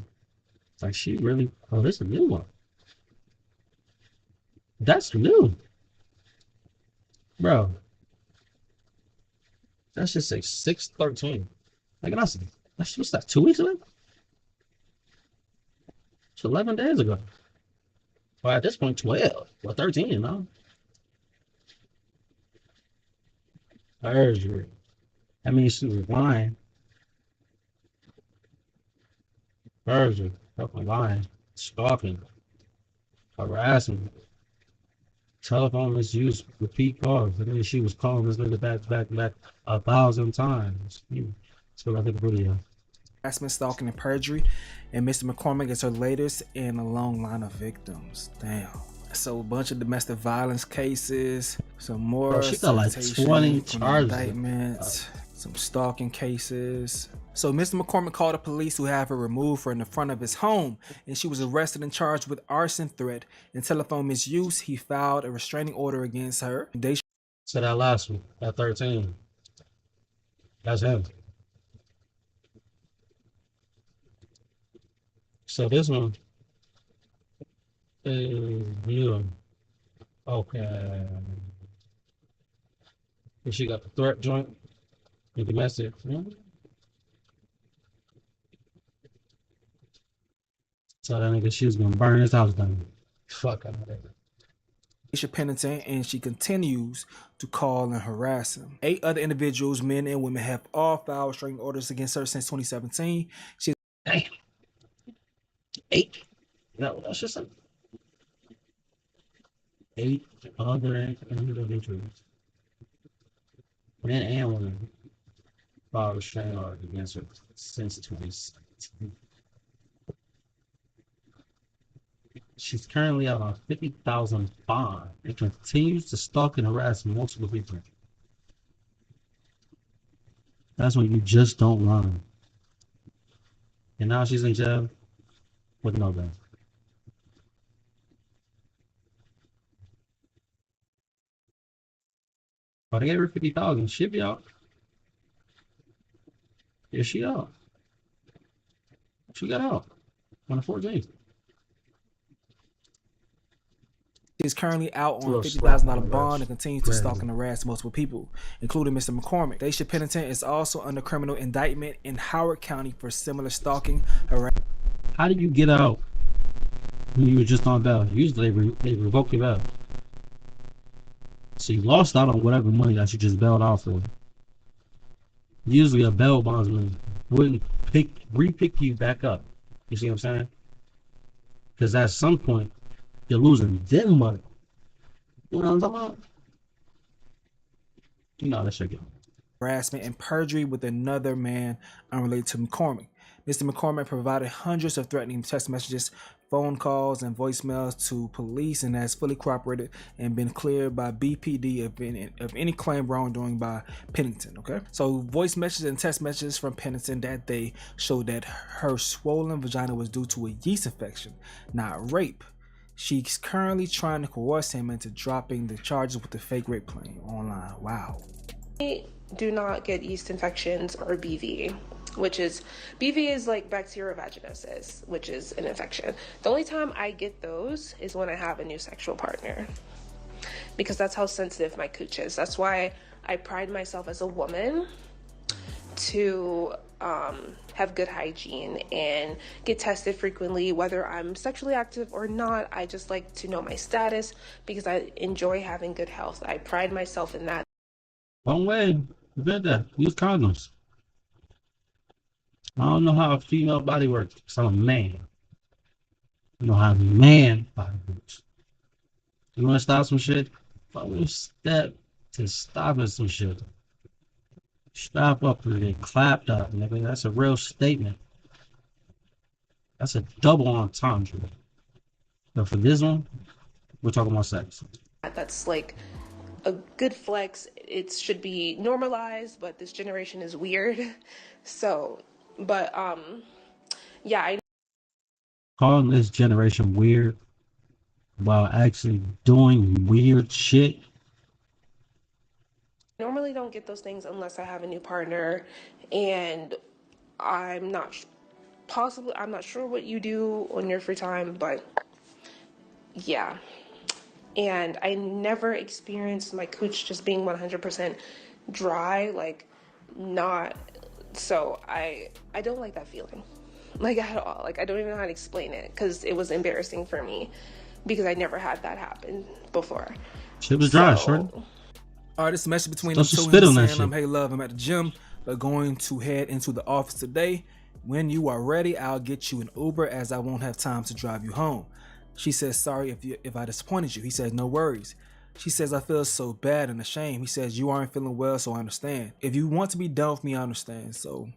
Like she really. Oh, this is a new one. That's new, bro. That should say 6/13. Like I said, what's that? 2 weeks ago? It's 11 days ago. Well, at this point, 12 or 13, you know. Perjury. That means she was lying. Perjury. Fucking lying. Stalking. Harassment. Telephone misuse. Repeat calls. I mean, she was calling this nigga back 1,000 times. So I think video. Harassment, stalking, and perjury. And Mr. McCormick is her latest in a long line of victims. Damn. So a bunch of domestic violence cases, some more. Bro, she got like 20 charges. Indictments, some stalking cases. So Mr. McCormick called the police, who have her removed from the front of his home, and she was arrested and charged with arson, threat, and telephone misuse. He filed a restraining order against her. So that last one, that 13, that's him. So this one is you. Okay. And she got the threat joint, the domestic. So that nigga, she was gonna burn his house down. Fuck out of there. Pennington, and she continues to call and harass him. 8 other individuals, men and women, have all filed restraining orders against her since 2017. Damn. 8? No, that's just like 8 other individuals, men and women, filed restraining orders against her since 2017. She's currently out on $50,000 bond and continues to stalk and harass multiple people. That's when you just don't run. And now she's in jail with no bail. But I gave her 50,000. She'll be out. Is she out? She got out on the 14th. Is currently out on $50,000 bond and continues to stalk and harass multiple people, including Mr. McCormick. Daisha Pennington is also under criminal indictment in Howard County for similar stalking, harassment. How did you get out when you were just on bail? Usually they revoke your bail. So you lost out on whatever money that you just bailed out for. Usually a bail bondsman wouldn't re-pick you back up. You see what I'm saying? Because at some point, you're losing them money. You know what I'm talking about? You know how that shit go. Harassment and perjury with another man unrelated to McCormick. Mr. McCormick provided hundreds of threatening text messages, phone calls, and voicemails to police, and has fully cooperated and been cleared by BPD of any claim wrongdoing by Pennington. Okay, so voice messages and text messages from Pennington that day showed that her swollen vagina was due to a yeast infection, not rape. She's currently trying to coerce him into dropping the charges with the fake rape claim online. Wow. I do not get yeast infections or BV, which is, BV is like bacterial vaginosis, which is an infection. The only time I get those is when I have a new sexual partner, because that's how sensitive my cooch is. That's why I pride myself as a woman to have good hygiene and get tested frequently, whether I'm sexually active or not. I just like to know my status because I enjoy having good health. I pride myself in that. One way, you bet that. Use condoms. I don't know how a female body works, because I'm a man. I know how a man body works. You want to stop some shit? Follow step to stopping some shit. Strap up and get clapped up, nigga. That's a real statement. That's a double entendre. But for this one, we're talking about sex. That's like a good flex. It should be normalized, but this generation is weird. So, but yeah, I Calling this generation weird while actually doing weird shit. normally don't get those things unless I have a new partner, and I'm not I'm not sure what you do on your free time, but yeah. And I never experienced my cooch just being 100% dry, like not. So I don't like that feeling, like at all. Like I don't even know how to explain it because it was embarrassing for me because I never had that happen before. Shit was dry, shorty. All right, this is a message between Don't them two. spit on that Saying, shit. hey, love, I'm at the gym, but going to head into the office today. When you are ready, I'll get you an Uber as I won't have time to drive you home. She says, sorry if I disappointed you. He says, no worries. She says, I feel so bad and ashamed. He says, you aren't feeling well, so I understand. If you want to be done with me, I understand. So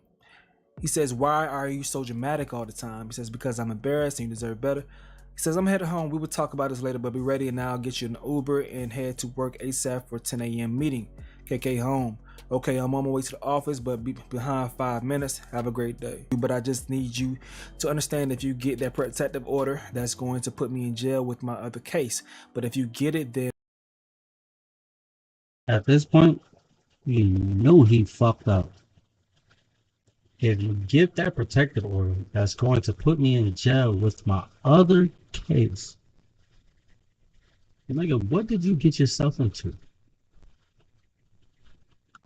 he says, why are you so dramatic all the time? He says, because I'm embarrassed and you deserve better. He says, I'm headed home. We will talk about this later, but be ready and now I'll get you an Uber and head to work ASAP for 10 a.m. meeting. KK home. Okay, I'm on my way to the office, but be behind 5 minutes. Have a great day. But I just need you to understand if you get that protective order, that's going to put me in jail with my other case. But if you get it, then At this point, you know he fucked up. If you give that protective order, that's going to put me in jail with my other case. Nigga, what did you get yourself into?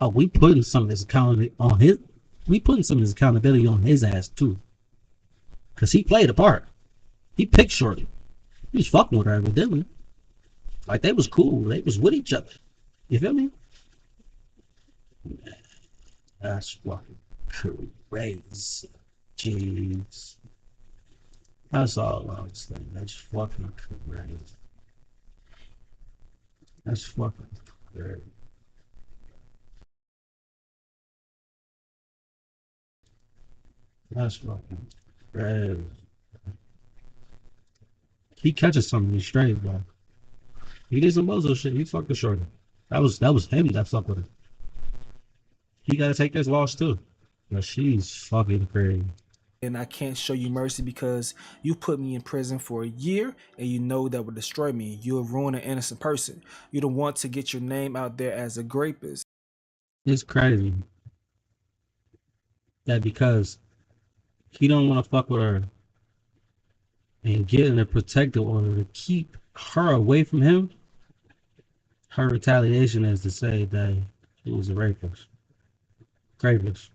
Oh, we putting some of this accountability on his. We putting some of this accountability on his ass too, cause he played a part. He picked Shorty. He was fucking with her evidently. Like they was cool. They was with each other. You feel me? That's fucking crazy. Jeez. That's all I'm saying. That's fucking crazy. That's fucking crazy. That's fucking crazy. He catches something straight, bro. He did some bozo shit. He fucked the shorty. That was him that fucked with her. He gotta take this loss too. But she's fucking crazy. and I can't show you mercy because you put me in prison for a year and you know that would destroy me. You'll ruin an innocent person. You don't want to get your name out there as a rapist. It's crazy that because he don't want to fuck with her and get in a protective order to keep her away from him, her retaliation is to say that he was a rapist. Rapist.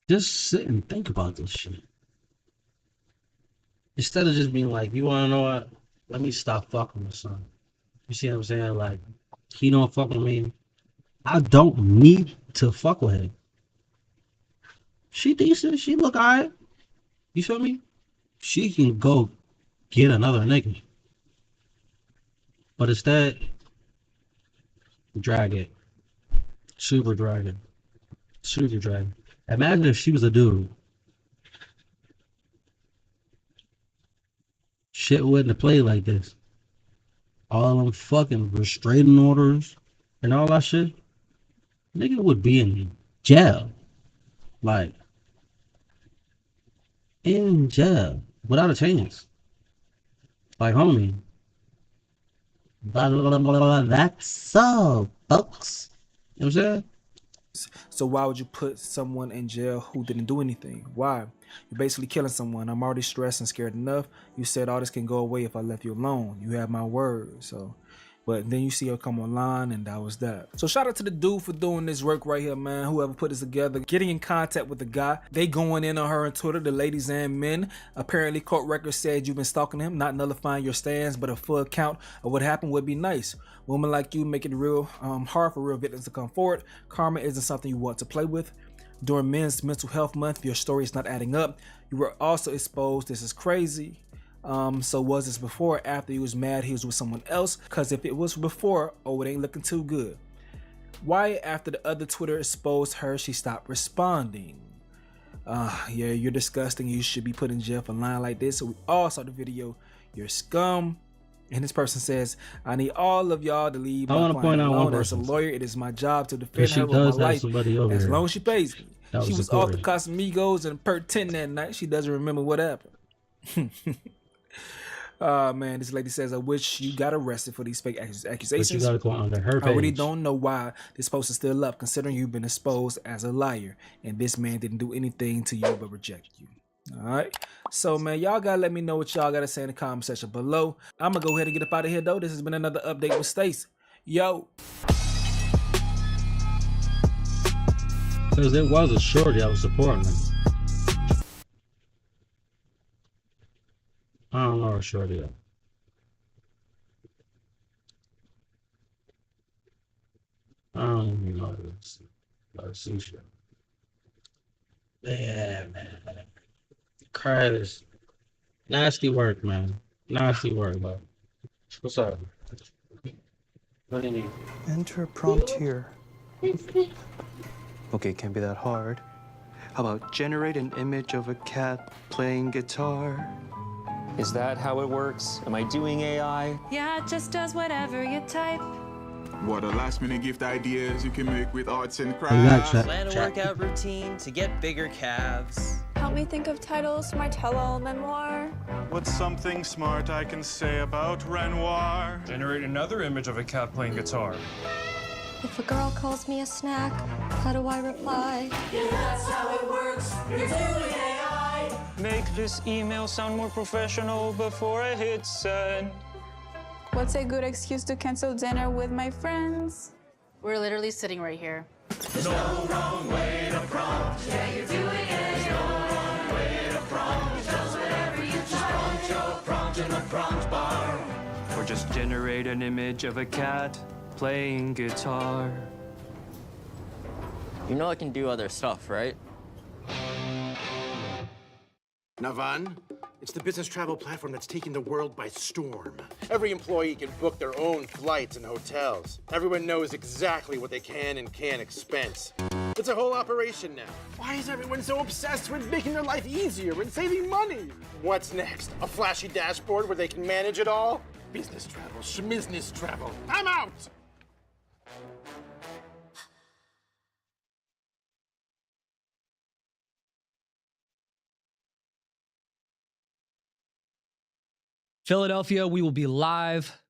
Just sit and think about this shit. Instead of just being like, you wanna know what? Let me stop fucking with son. You see what I'm saying? Like, he don't fuck with me. I don't need to fuck with him. She decent. She look alright. You feel me? She can go get another nigga. But instead, drag it. Super drag it. Super drag it. Imagine if she was a dude. Shit wouldn't have played like this. All them fucking restraining orders and all that shit. Nigga would be in jail. Like, in jail. Without a chance. Like, homie. Blah, blah, blah, blah, blah. That's so, folks. You know what I'm saying? So why would you put someone in jail who didn't do anything? Why? You're basically killing someone. I'm already stressed and scared enough. You said all this can go away if I left you alone. You have my word. So But then you see her come online, and that was that. So shout out to the dude for doing this work right here, man. Whoever put this together, getting in contact with the guy. They going in on her on Twitter, the ladies and men. Apparently, court records said you've been stalking him, not nullifying your stands, but a full account of what happened would be nice. Women like you make it real hard for real victims to come forward. Karma isn't something you want to play with. During Men's Mental Health Month, your story is not adding up. You were also exposed. This is crazy. So was this before or after he was mad he was with someone else? Because if it was before, oh, it ain't looking too good. Why after the other Twitter exposed her, she stopped responding? Yeah, you're disgusting. You should be put in jail for lying like this. So we all saw the video. You're scum. And this person says, I need all of y'all to leave my client alone. As a lawyer, it is my job to defend her with my life as long as she pays me. She was off the Casamigos and per 10 that night. She doesn't remember what happened. Man, this lady says, I wish you got arrested for these fake accusations. But you gotta go under her page. I really don't know why this post is still up, considering you've been exposed as a liar, and this man didn't do anything to you but reject you. All right. So, man, y'all gotta let me know what y'all gotta say in the comment section below. I'm gonna go ahead and get up out of here, though. This has been another update with Stace. Yo. Because there was a shorty I was supporting. I don't know a shorty. I don't even know this. Yeah, man. Curtis. Nasty work, man. Nasty work, bro. What's up? What do you need? Enter prompt here. Okay, can't be that hard. How about generate an image of a cat playing guitar? Is that how it works? Am I doing AI? Yeah, it just does whatever you type. What a last-minute gift ideas you can make with arts and crafts. Plan a workout routine to get bigger calves. Help me think of titles for my tell-all memoir. What's something smart I can say about Renoir? Generate another image of a cat playing guitar. If a girl calls me a snack, how do I reply? Yeah, that's how it works. You're doing AI. Make this email sound more professional before I hit send. What's a good excuse to cancel dinner with my friends? We're literally sitting right here. There's no wrong way to prompt. Yeah, you're doing it. There's no wrong way to prompt. Just whatever you type. Prompt your prompt in the prompt bar. Or just generate an image of a cat playing guitar. You know I can do other stuff, right? Navan, it's the business travel platform that's taking the world by storm. Every employee can book their own flights and hotels. Everyone knows exactly what they can and can't expense. It's a whole operation now. Why is everyone so obsessed with making their life easier and saving money? What's next? A flashy dashboard where they can manage it all? Business travel, schmizness travel. I'm out! Philadelphia, we will be live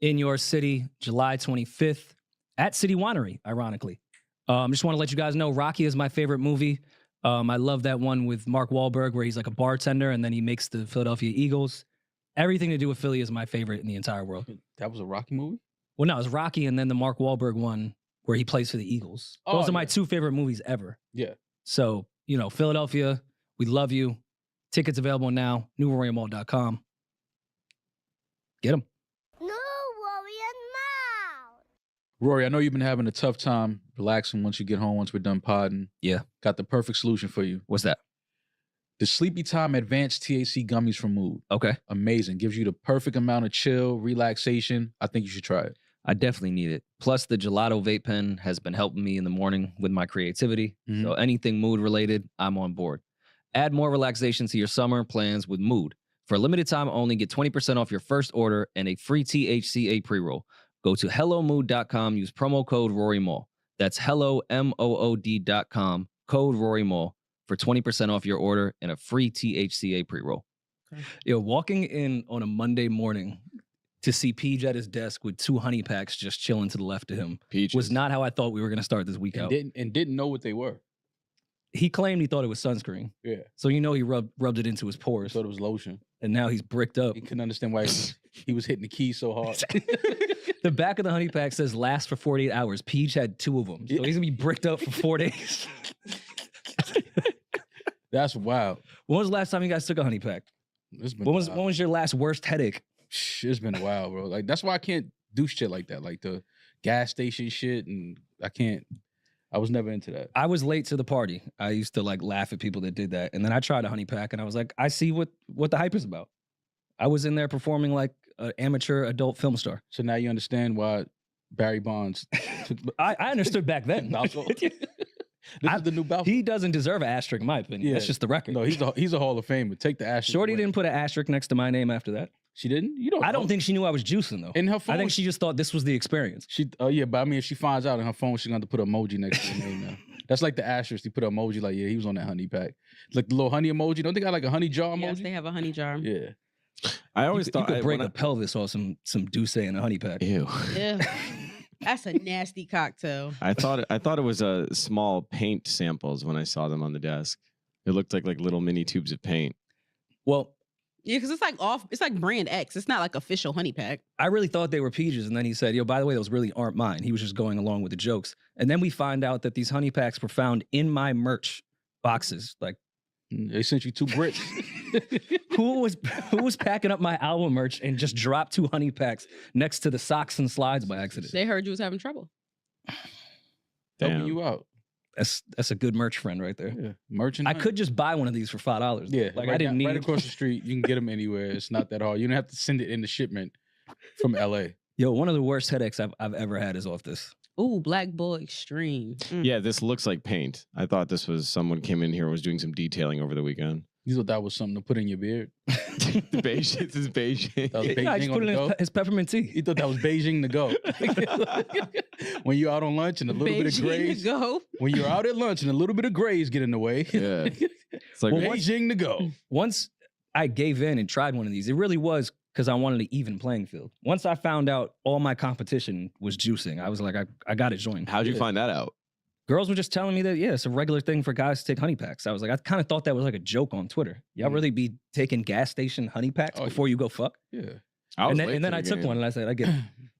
in your city July 25th at City Winery, ironically. Just want to let you guys know, Rocky is my favorite movie. I love that one with Mark Wahlberg where he's like a bartender and then he makes the Philadelphia Eagles. Everything to do with Philly is my favorite in the entire world. That was a Rocky movie? Well, no, it was Rocky and then the Mark Wahlberg one where he plays for the Eagles. Those are my two favorite movies ever. Yeah. So, you know, Philadelphia, we love you. Tickets available now, newwarriormall.com. Get them. No worrying now. Rory, I know you've been having a tough time relaxing once you get home, once we're done podding. Yeah. Got the perfect solution for you. What's that? The Sleepy Time Advanced THC Gummies from Mood. Okay. Amazing. Gives you the perfect amount of chill, relaxation. I think you should try it. I definitely need it. Plus, the gelato vape pen has been helping me in the morning with my creativity. Mm-hmm. So anything mood related, I'm on board. Add more relaxation to your summer plans with Mood. For a limited time only, get 20% off your first order and a free THCA pre-roll. Go to HelloMood.com, use promo code RoryMall. That's HelloMood.com, code RoryMall for 20% off your order and a free THCA pre-roll. Okay. Yo, walking in on a Monday morning to see Peach at his desk with 2 honey packs just chilling to the left of him was not how I thought we were going to start this week out. And didn't know what they were. He claimed he thought it was sunscreen. Yeah. So you know he rubbed it into his pores. Thought it was lotion. And now he's bricked up. He couldn't understand why he was hitting the key so hard. The back of the honey pack says last for 48 hours. Peach had 2 of them. So he's gonna be bricked up for 4 days. That's wild. When was the last time you guys took a honey pack? It's been When wild. was your last worst headache? It's been a while, bro. Like that's why I can't do shit like that, like the gas station shit, and I was never into that. I was late to the party. I used to like laugh at people that did that. And then I tried a honey pack and I was like, I see what the hype is about. I was in there performing like an amateur adult film star. So now you understand why Barry Bonds. I understood back then. This is the new Balfour. He doesn't deserve an asterisk, in my opinion. Yeah. That's just the record. No, he's a Hall of Famer. Take the asterisk. Shorty away. didn't put an asterisk next to my name after that. She didn't? I don't think she knew I was juicing though. In her phone, I think she just thought this was the experience. Yeah, but I mean, if she finds out in her phone, she's going to put an emoji next to her name now. That's like the asterisk. You put an emoji like, yeah, he was on that honey pack. Like the little honey emoji. Don't they got like a honey jar emoji? Yes, they have a honey jar. Yeah. I always you thought could break a pelvis or some Douce and a honey pack. Ew. Ew. That's a nasty cocktail. I thought it was small paint samples when I saw them on the desk. It looked like little mini tubes of paint. Well, yeah, because it's like brand X. It's not like official honey pack. I really thought they were peaches, and then he said, "Yo, by the way, those really aren't mine." He was just going along with the jokes, and then we find out that these honey packs were found in my merch boxes. Like they sent you 2 bricks. who was packing up my album merch and just dropped 2 honey packs next to the socks and slides by accident? They heard you was having trouble. Helping you out. That's a good merch friend right there. Yeah, merchant. I could just buy one of these for $5. Yeah, like right I didn't need right across the street. You can get them anywhere. It's not that hard. You don't have to send it in the shipment from LA. Yo, one of the worst headaches I've ever had is off this. Ooh, Black Bull Extreme. Yeah, this looks like paint. I thought this was someone came in here and was doing some detailing over the weekend. You thought that was something to put in your beard? The beige, this is Beijing. That was Beijing I just put it in his peppermint tea. You thought that was Beijing to go. When you're out on lunch and a little bit of Beijing grays. to go. When you're out at lunch and a little bit of grays get in the way. Yeah. It's like Beijing to go. Once I gave in and tried one of these, it really was because I wanted an even playing field. Once I found out all my competition was juicing, I was like, I got to join. How'd you find that out? Girls were just telling me that, yeah, it's a regular thing for guys to take honey packs. I was like, I kind of thought that was like a joke on Twitter. Y'all really be taking gas station honey packs before you go fuck? Yeah. And then I took one and I said, I get it.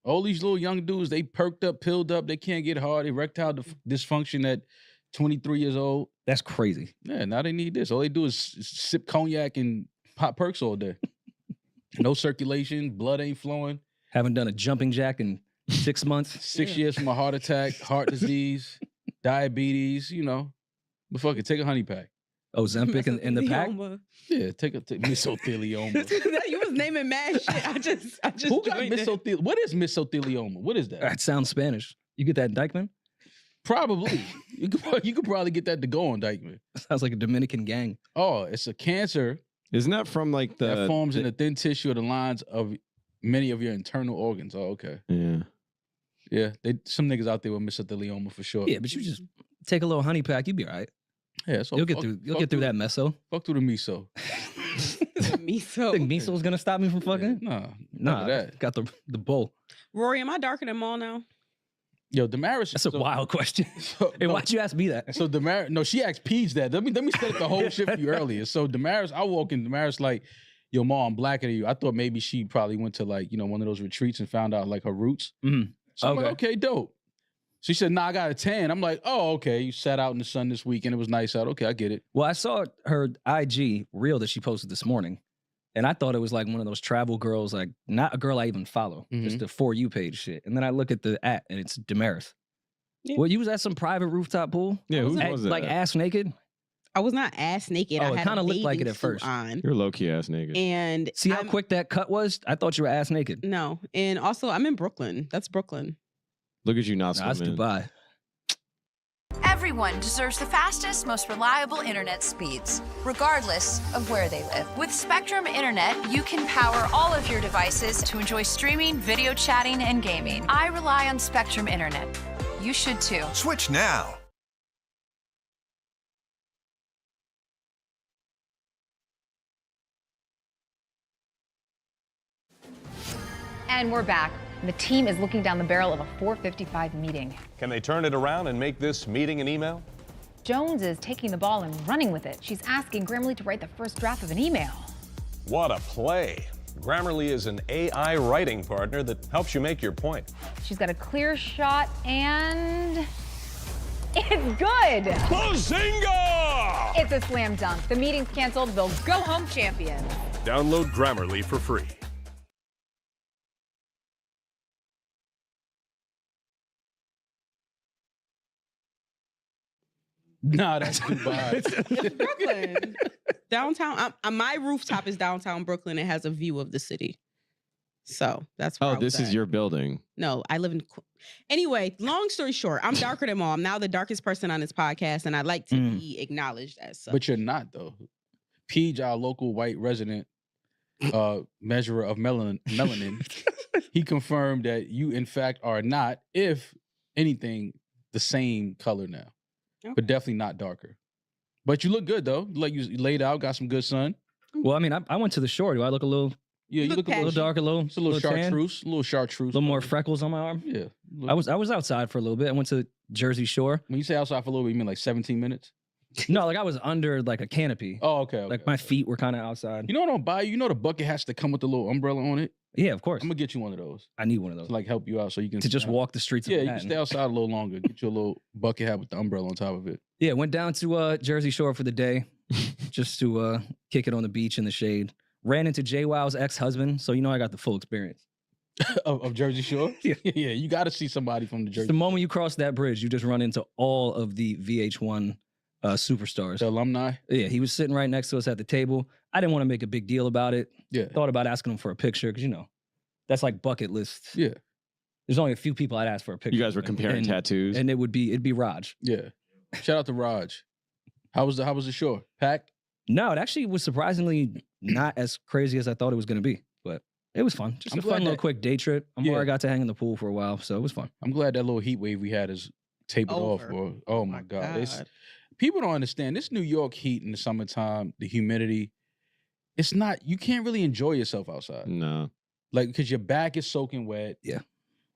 All these little young dudes, they perked up, pilled up. They can't get hard. Erectile dysfunction at 23 years old. That's crazy. Yeah, now they need this. All they do is sip cognac and pop perks all day. No circulation. Blood ain't flowing. Haven't done a jumping jack in 6 months. 6 years from a heart attack, heart disease, diabetes, But fuck it, take a honey pack. Ozempic in the pack? Yeah, take mesothelioma. You was naming mad shit. I just Who got joined it. mesothelioma? What is mesothelioma? What is that? That sounds Spanish. You get that in Dykeman? Probably. You could probably get that to go on Dykeman. Sounds like a Dominican gang. Oh, it's a cancer. Isn't that from like that forms in the thin tissue of the lines of many of your internal organs? Oh, okay. Yeah. Yeah, some niggas out there with mesothelioma for sure. Yeah, but you just take a little honey pack, you'll be all right. Yeah, so you'll get through that meso. Fuck through the meso. Miso. Think miso was gonna stop me from fucking? Nah, that. Got the bowl. Rory, am I darker than Maul now? Yo, Damaris. That's a wild question. Hey, why'd you ask me that? So Damaris, no, she asked Peach that. Let me set up the whole shit for you earlier. So Damaris, I walk in, Damaris like, yo, Mom, I'm blacker than you. I thought maybe she probably went to like, one of those retreats and found out like her roots. Mm-hmm. So I'm like, okay, dope. She said, nah, I got a tan. I'm like, oh, okay. You sat out in the sun this weekend. It was nice out. Okay, I get it. Well, I saw her IG reel that she posted this morning. And I thought it was like one of those travel girls, like not a girl I even follow, just a For You page shit. And then I look at the @ and it's Damaris. Yeah. Well, you was at some private rooftop pool? Yeah, who was that? Like ass naked? I was not ass naked. Oh, I it kind of looked like it at first. On. You're low key ass naked. And see how quick that cut was? I thought you were ass naked. No, and also I'm in Brooklyn. That's Brooklyn. Look at you not That's Dubai. Everyone deserves the fastest, most reliable internet speeds, regardless of where they live. With Spectrum Internet, you can power all of your devices to enjoy streaming, video chatting, and gaming. I rely on Spectrum Internet. You should too. Switch now. And we're back. The team is looking down the barrel of a 4:55 meeting. Can they turn it around and make this meeting an email? Jones is taking the ball and running with it. She's asking Grammarly to write the first draft of an email. What a play. Grammarly is an AI writing partner that helps you make your point. She's got a clear shot and it's good. Bazinga! It's a slam dunk. The meeting's canceled. They'll go home champions. Download Grammarly for free. Nah, that's Dubai. It's Brooklyn. Downtown. My rooftop is downtown Brooklyn. It has a view of the city. So that's where Oh, this is your building. No, I live in. Anyway, long story short, I'm darker than Maul. I'm now the darkest person on this podcast, and I'd like to be acknowledged as such. But you're not, though. Peach, our local white resident measurer of melanin, he confirmed that you, in fact, are not, if anything, the same color now. Okay. But definitely not darker. But you look good, though. Like you laid out, got some good sun. Well, I mean, I went to the shore. Do I look a little? Yeah, you look a little dark, a little chartreuse, tan? a little more freckles on my arm. Yeah, I was outside for a little bit. I went to Jersey Shore. When you say outside for a little bit, you mean like 17 minutes? No, like I was under like a canopy. Oh, okay. Like my feet were kind of outside. You know what I'll buy you? You know the bucket has to come with the little umbrella on it? Yeah, of course. I'm gonna get you one of those. I need one of those. To like help you out so you can just walk the streets of Yeah, you Manhattan. can stay outside a little longer. Get you a little bucket hat with the umbrella on top of it. Yeah, went down to Jersey Shore for the day just to kick it on the beach in the shade. Ran into JWoww's ex-husband, so you know I got the full experience. of Jersey Shore? Yeah, you got to see somebody from the Jersey. The moment you cross that bridge, you just run into all of the VH1 superstars. The alumni? Yeah, he was sitting right next to us at the table. I didn't want to make a big deal about it. Yeah. Thought about asking him for a picture because, you know, that's like bucket list. Yeah. There's only a few people I'd ask for a picture. You guys were comparing tattoos? And it'd be Raj. Yeah. Shout out to Raj. How was the shore? Packed? No, it actually was surprisingly not as crazy as I thought it was going to be, but it was fun. Just a fun little quick day trip. I got to hang in the pool for a while, so it was fun. I'm glad that little heat wave we had is tapered off, bro. Oh my God. People don't understand this New York heat in the summertime, the humidity. It's not, you can't really enjoy yourself outside. No. Like, because your back is soaking wet. Yeah.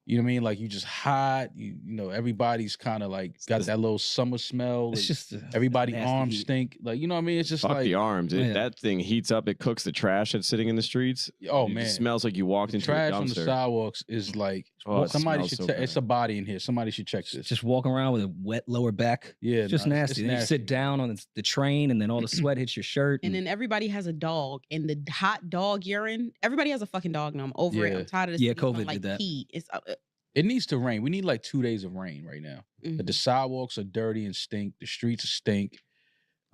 You know what I mean? Like, you just hot. You know, everybody's kind of like got that little summer smell. It's just everybody arms heat. stink. Like, you know what I mean? It's just Fuck like the arms. That thing heats up. It cooks the trash that's sitting in the streets. Oh, It man. just smells like you walked into trash a on the dumpster. sidewalks is like, Oh, it somebody smells should so check. It's bad. a body in here. Somebody should check this. Just walking around with a wet lower back. Yeah, It's just nah, nasty. it's Then you nasty. sit down on the train and then all the sweat hits your shirt. And then everybody has a dog, and the hot dog urine. Everybody has a fucking dog now. I'm over it. Yeah. I'm tired of this. Yeah, city smelling COVID like did that. Pee. It's It needs to rain. We need like 2 days of rain right now. But the sidewalks are dirty and stink. The streets stink.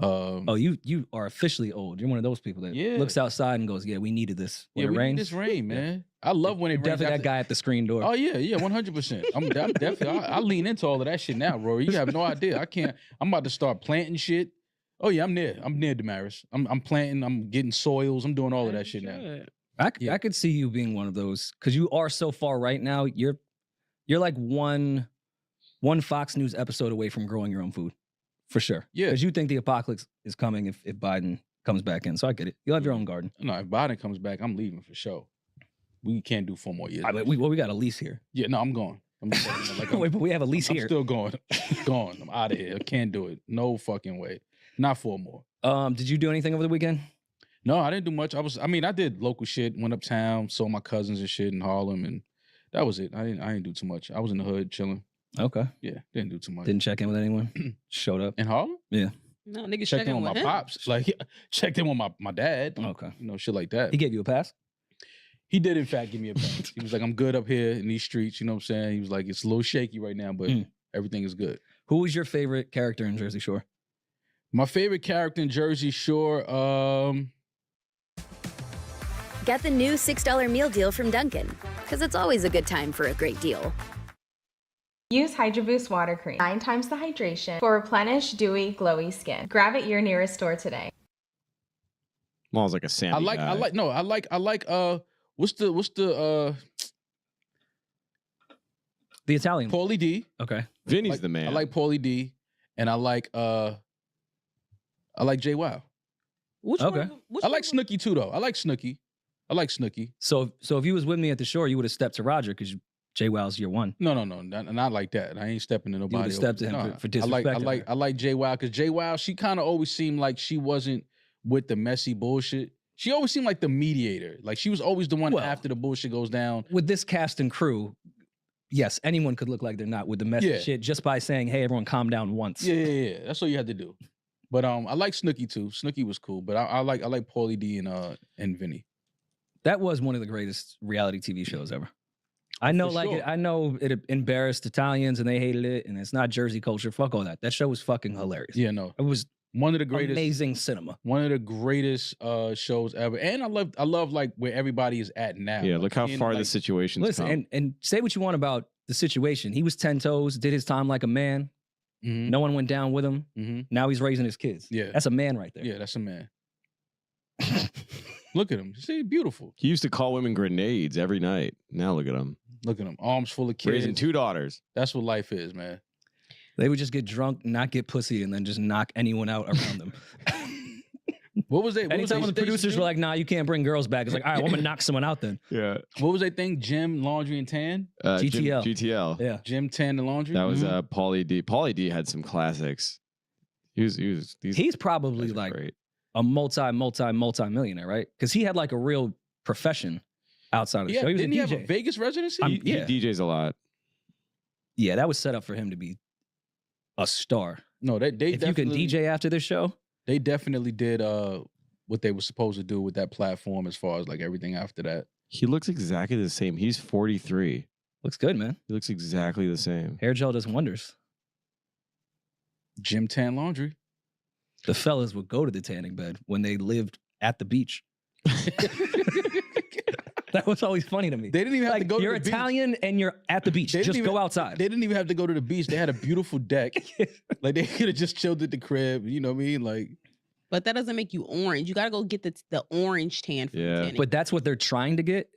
Oh, you are officially old. You're one of those people that looks outside and goes, "Yeah, we needed this. When Yeah, it we rains, need this rain, man. I love when it You're rains. Mm-hmm. definitely after- that guy at the screen door. Oh yeah, 100%. I'm definitely. I lean into all of that shit now, Rory. You have no idea. I can't. I'm about to start planting shit. Oh yeah, I'm near Damaris. I'm planting. I'm getting soils. I'm doing all of that shit now. I could see you being one of those because you are so far right now. You're like one Fox News episode away from growing your own food, for sure. Yeah, because you think the apocalypse is coming if Biden comes back in. So I get it. You'll have your own garden. No, if Biden comes back, I'm leaving for sure. We can't do 4 more years. I mean, we got a lease here. Yeah, no, I'm going. I'm just saying, like, Wait, but we have a lease I'm here. still going. Gone. I'm out of here. I can't do it. No fucking way. Not 4 more. Did you do anything over the weekend? No, I didn't do much. I did local shit. Went uptown, saw my cousins and shit in Harlem, and that was it. I didn't do too much. I was in the hood chilling. Okay. Yeah, didn't do too much. Didn't check in with anyone. Showed up in Harlem. Yeah. No, niggas Checked in checking with my with him. pops. Like checked in with my dad. Okay. You know, shit like that. He gave you a pass? He did in fact give me a pass. He was like, I'm good up here in these streets. You know what I'm saying? He was like, it's a little shaky right now, but everything is good. Who was your favorite character in Jersey Shore? My favorite character in Jersey Shore, Get the new $6 meal deal from Dunkin', because it's always a good time for a great deal. Use Hydro Boost Water Cream, 9 times the hydration for replenished, dewy, glowy skin. Grab at your nearest store today. Smells like a sandy I like what's the Italian Paulie D. Okay. Vinny's the man. I like Paulie D, and I like Jay Wow. Okay. I like Snooki too though. I like Snooki. So if you was with me at the shore, you would have stepped to Roger because JWoww's year one. No, not like that. I ain't stepping to nobody. You would have stepped to him for disrespecting I like JWoww because JWoww, she kind of always seemed like she wasn't with the messy bullshit. She always seemed like the mediator. Like she was always the one after the bullshit goes down. With this cast and crew, yes, anyone could look like they're not with the messy shit just by saying, "Hey, everyone, calm down once." Yeah. That's all you had to do. But I like Snooki too. Snooki was cool, but I like Pauly D and Vinny. That was one of the greatest reality TV shows ever. I know, I know it embarrassed Italians and they hated it, and it's not Jersey culture. Fuck all that. That show was fucking hilarious. Yeah, no, it was one of the greatest, amazing cinema. One of the greatest shows ever, and I love like where everybody is at now. Yeah, like, look how far the situation's come. And say what you want about the situation. He was 10 toes, did his time like a man. No one went down with him. Now he's raising his kids. Yeah, that's a man right there. Yeah, that's a man. Look at him. See, beautiful. He used to call women grenades every night. Now look at him. Look at him. Arms full of kids. Raising 2 daughters. That's what life is, man. They would just get drunk, not get pussy, and then just knock anyone out around them. What was they? Anytime when the producers were like, "Nah, you can't bring girls back," it's like, "All right, well, I'm gonna knock someone out then." Yeah. What was they thing? Gym, laundry, and tan. GTL. GTL. Yeah. Gym, tan, and laundry. That was Pauly D. Pauly D had some classics. He's probably like a multi-millionaire, right? Because he had like a real profession outside of the show. He was didn't a he DJ. have a Vegas residency? He DJs a lot. Yeah, that was set up for him to be a star. No, they if you can DJ after this show, they definitely did what they were supposed to do with that platform as far as like everything after that. He looks exactly the same. He's 43. Looks good, man. He looks exactly the same. Hair gel does wonders. Gym, tan, laundry. The fellas would go to the tanning bed when they lived at the beach. That was always funny to me. They didn't even have to go to the beach. You're Italian and you're at the beach. Just go outside. They didn't even have to go to the beach. They had a beautiful deck. Like they could have just chilled at the crib. You know what I mean? Like, but that doesn't make you orange. You got to go get the orange tan. From tanning. But that's what they're trying to get.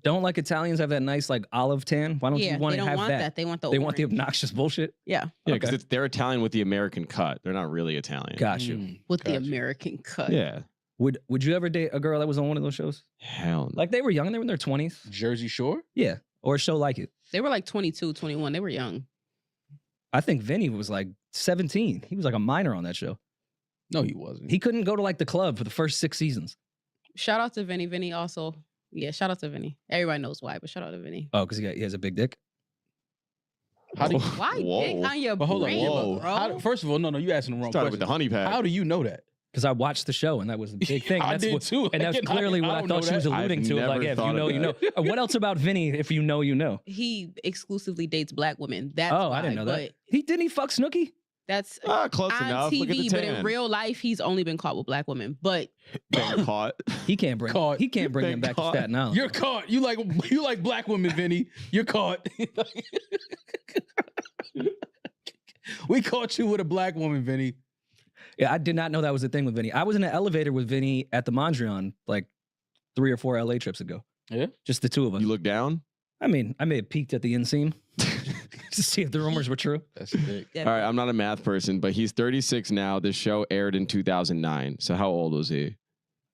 Don't like Italians have that nice like olive tan? Why don't you want to have that? They want they want the obnoxious bullshit. Yeah. Yeah, because they're Italian with the American cut. They're not really Italian. Got you. With the American cut. Yeah. Would you ever date a girl that was on one of those shows? Hell no. Like they were young, they were in their 20s. Jersey Shore? Yeah. Or a show like it. They were like 22, 21. They were young. I think Vinny was like 17. He was like a minor on that show. No, he wasn't. He couldn't go to like the club for the first 6 seasons. Shout out to Vinny. Vinny also. Yeah, shout out to Vinny. Everybody knows why, but shout out to Vinny. Oh, because he has a big dick? How do you, why dick on your brain, bro? First of all, no, you asking the wrong Started question. with the honey pack. How do you know that? Because I watched the show and that was the big thing. I did too. And that's clearly what I thought she was alluding to. Like, yeah, if you know, you know. What else about Vinny? If you know, you know. He exclusively dates black women. That's I didn't know that. Didn't he fuck Snooki? That's close on enough. Look at the TV, but in tan. real life, he's only been caught with black women. But caught. He can't bring. He can't bring him back to Staten Island. You're caught. You like black women, Vinny. You're caught. We caught you with a black woman, Vinny. Yeah, I did not know that was the thing with Vinny. I was in an elevator with Vinny at the Mondrian like 3 or 4 LA trips ago. Yeah? Just the two of us. You look down? I mean, I may have peeked at the inseam to see if the rumors were true. That's big. All right, I'm not a math person, but he's 36 now. This show aired in 2009. So how old was he?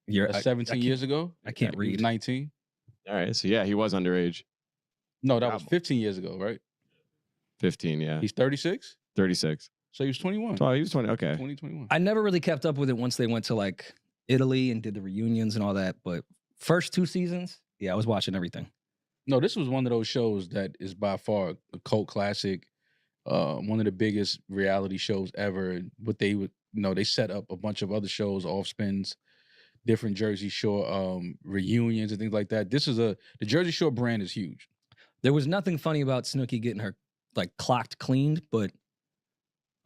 You're 17 years ago? I can't read. 19. All right, so yeah, he was underage. No, that was 15 years ago, right? 15, yeah. He's 36? 36. So he was 21. Oh, he was 20. Okay. 2021. I never really kept up with it once they went to like Italy and did the reunions and all that. But first 2 seasons, yeah, I was watching everything. No, this was one of those shows that is by far a cult classic. One of the biggest reality shows ever. But they would, they set up a bunch of other shows, off spins, different Jersey Shore reunions and things like that. The Jersey Shore brand is huge. There was nothing funny about Snooki getting her like clocked cleaned, but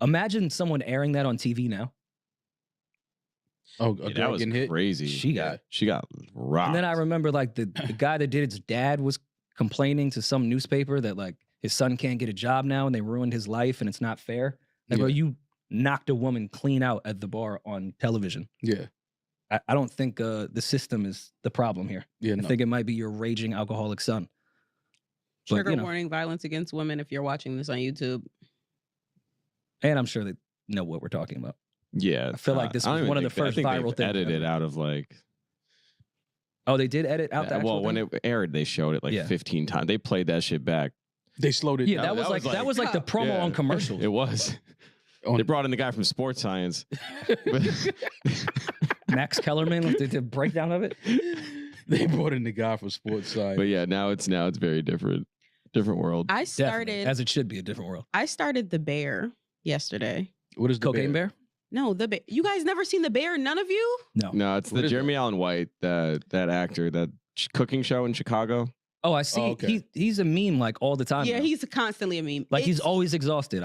imagine someone airing that on TV now. Oh, that was hit? crazy. She got rocked. And then I remember like the guy that did its dad was complaining to some newspaper that like his son can't get a job now and they ruined his life and it's not fair. Like, bro, you knocked a woman clean out at the bar on television. Yeah. I don't think the system is the problem here. Yeah, I think it might be your raging alcoholic son. Trigger warning, violence against women if you're watching this on YouTube. And I'm sure they know what we're talking about. Yeah. I feel like this was one of the first viral things. Edited out of like. Oh, they did edit out that. Well, when it aired, they showed it like 15 times. They played that shit back. They slowed it Yeah, down. that was like the promo on commercials. It was. They brought in the guy from Sports Science. Max Kellerman with the breakdown of it. They brought in the guy from Sports Science. But yeah, now it's very different. Different world. I Definitely, started as it should be, a different world. I started The Bear yesterday. What is the Cocaine Bear? No, The Bear. You guys never seen The Bear? None of you? No, it's the Jeremy Allen White, that actor, that cooking show in Chicago. Oh, I see. He's a meme like all the time. Yeah, now. he's constantly a meme. Like he's always exhausted.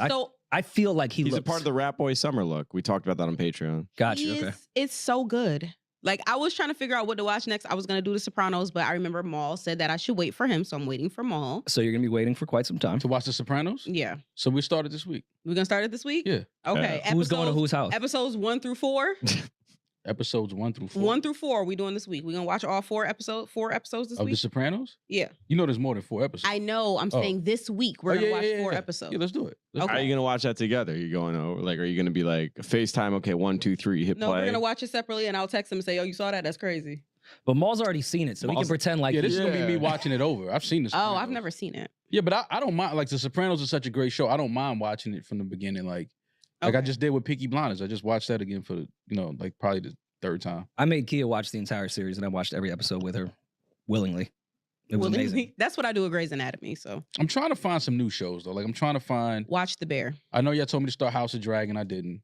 I feel like he's looks... a part of the Rat Boy summer look. We talked about that on Patreon. Gotcha. Okay. It's so good. Like, I was trying to figure out what to watch next. I was going to do The Sopranos, but I remember Maul said that I should wait for him, so I'm waiting for Maul. So you're going to be waiting for quite some time. To watch The Sopranos? Yeah. So we started this week. We're going to start it this week? Yeah. Okay. Who's going to whose house? Episodes 1 through 4? Episodes 1 through 4. 1 through 4 we doing this week. We're going to watch all 4 episodes this of week? The Sopranos? Yeah. You know there's more than 4 episodes. I know. I'm saying this week we're going to watch 4 episodes. Yeah, let's do it. How are you gonna watch that together? You going over like? Are you gonna be like FaceTime? Okay, 1, 2, 3, hit No, play. we're going to watch it separately, and I'll text him and say, oh, you saw that? That's crazy. But Maul's already seen it, so he can pretend like this is gonna be me watching it over. I've seen this. Oh, I've never seen it. Yeah, but I don't mind. Like The Sopranos is such a great show. I don't mind watching it from the beginning. Like I just did with Peaky Blinders. I just watched that again for like probably the 3rd time. I made Kia watch the entire series, and I watched every episode with her willingly. It was amazing. That's what I do with Grey's Anatomy. So I'm trying to find some new shows though. Like I'm trying to find. Watch The Bear. I know y'all told me to start House of Dragon. I didn't.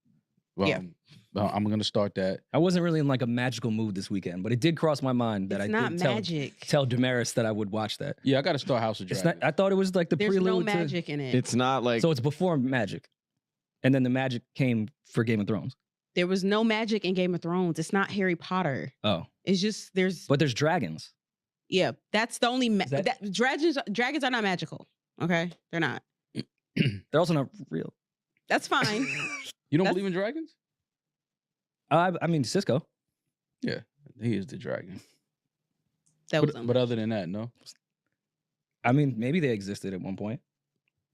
Well, Yeah. I'm gonna start that. I wasn't really in like a magical mood this weekend, but it did cross my mind that It's I not did magic. tell Damaris that I would watch that. Yeah, I got to start House of It's Dragon. not. I thought it was like the There's prelude. no magic in it. It's not like So it's before magic, and then the magic came for Game of Thrones. There was no magic in Game of Thrones. It's not Harry Potter. Oh, It's just but there's dragons. Yeah, that's the only that- dragons are not magical. Okay, they're not. They're also not real. That's fine. You don't That's- believe in dragons? I mean, Cisco. Yeah, he is the dragon. That was But other than that, no. I mean, maybe they existed at one point.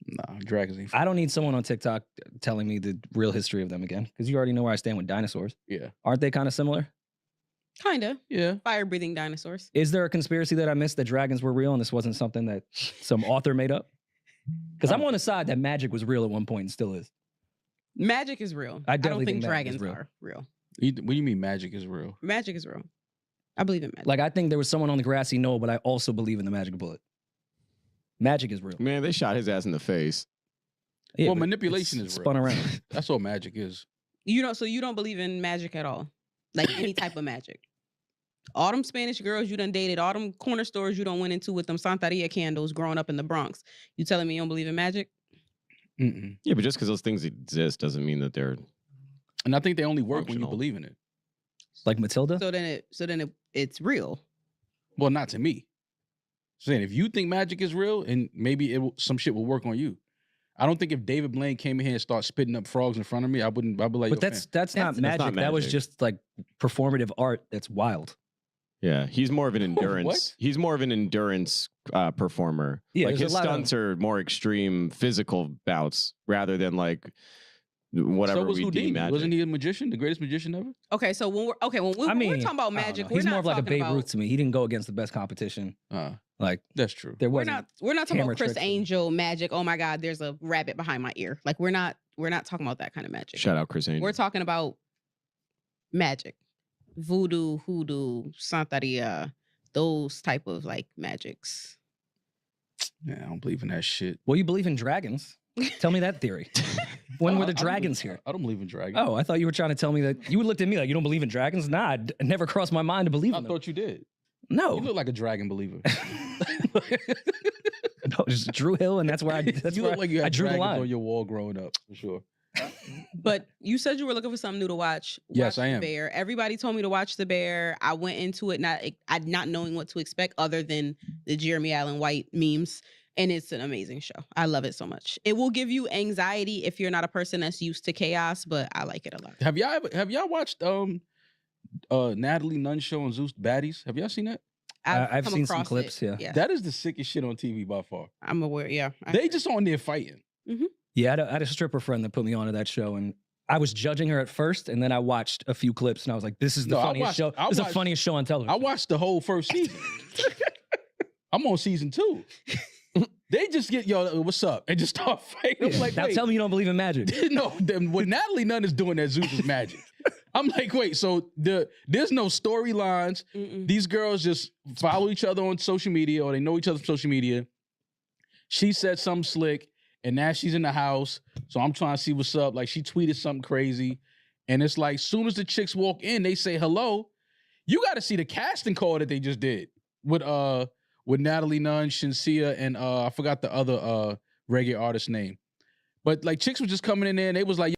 Nah, dragons ain't. I don't need someone on TikTok telling me the real history of them again, because you already know where I stand with dinosaurs. Yeah. Aren't they kind of similar? Kinda. Yeah. Fire breathing dinosaurs. Is there a conspiracy that I missed that dragons were real and this wasn't something that some author made up? Because I'm on the side that magic was real at one point and still is. Magic is real. I I don't definitely think think magic is dragons real. are real. What do you mean magic is real? Magic is real. I believe in magic. Like, I think there was someone on the grassy knoll, but I also believe in the magic bullet. Magic is real. Man, they shot his ass in the face. Yeah, well, but manipulation it's is real. spun around. That's all magic is. So you don't believe in magic at all? Like any type of magic? All them Spanish girls you done dated, all them corner stores you done went into with them Santeria candles growing up in the Bronx. You telling me you don't believe in magic? Mm-mm. Yeah, but just because those things exist doesn't mean that they're. And I think they only work when you Functional. believe in it. Like Matilda? So then it's real. Well, not to me. Saying if you think magic is real, and maybe some shit will work on you. I don't think if David Blaine came in here and started spitting up frogs in front of me, I'd be like, But that's not magic. That was just like performative art that's wild. Yeah, he's more of an endurance. What? He's more of an endurance performer. Yeah, like there's his a lot of- stunts are more extreme physical bouts rather than like whatever so was we deem Houdini. magic. Wasn't he a magician, the greatest magician ever? Okay, so when we're talking about magic, He's we're more not of like a talking Babe about Ruth to me. He didn't go against the best competition. Like that's true. There we're wasn't. not talking camera about Chris tricks. Angel magic. Oh my God, there's a rabbit behind my ear. Like we're not talking about that kind of magic. Shout out Chris Angel. We're talking about magic, voodoo, hoodoo, Santeria, those type of like magics. Yeah, I don't believe in that shit. Well, you believe in dragons. Tell me that theory. When were the I don't dragons believe- here? I don't believe in dragons. Oh, I thought you were trying to tell me that you looked at me like you don't believe in dragons. Nah, it never crossed my mind to believe I in them. thought you did. No, You look like a dragon believer. no, just Drew Hill, and that's where I. That's you where look like you I had drew the dragons line. on your wall growing up, for sure. But you said you were looking for something new to watch. Yes, Watch I The am. Bear. Everybody told me to watch The Bear. I went into it not knowing what to expect other than the Jeremy Allen White memes. And it's an amazing show. I love it so much. It will give you anxiety if you're not a person that's used to chaos, but I like it a lot. Have y'all watched Natalie Nunn's show on Zeus Baddies? Have y'all seen that? I've come seen some across clips. it. Yeah. That is the sickest shit on TV by far. I'm aware. Yeah. They just on there fighting. Yeah, I had a stripper friend that put me onto that show, and I was judging her at first, and then I watched a few clips, and I was like, "This is the funniest show. This is the funniest show on television." I watched the whole first season. I'm on season 2. They just get, yo, what's up? And just start fighting. I'm like, now wait. tell me you don't believe in magic. No, what Natalie Nunn is doing at Zeus is magic. I'm like, wait, so there's no storylines. These girls just follow each other on social media, or they know each other on social media. She said something slick, and now she's in the house. So I'm trying to see what's up. Like, she tweeted something crazy. And it's like, soon as the chicks walk in, they say hello. You got to see the casting call that they just did with Natalie Nunn, Shinsia, and I forgot the other reggae artist name. But like, chicks were just coming in there, and they was like,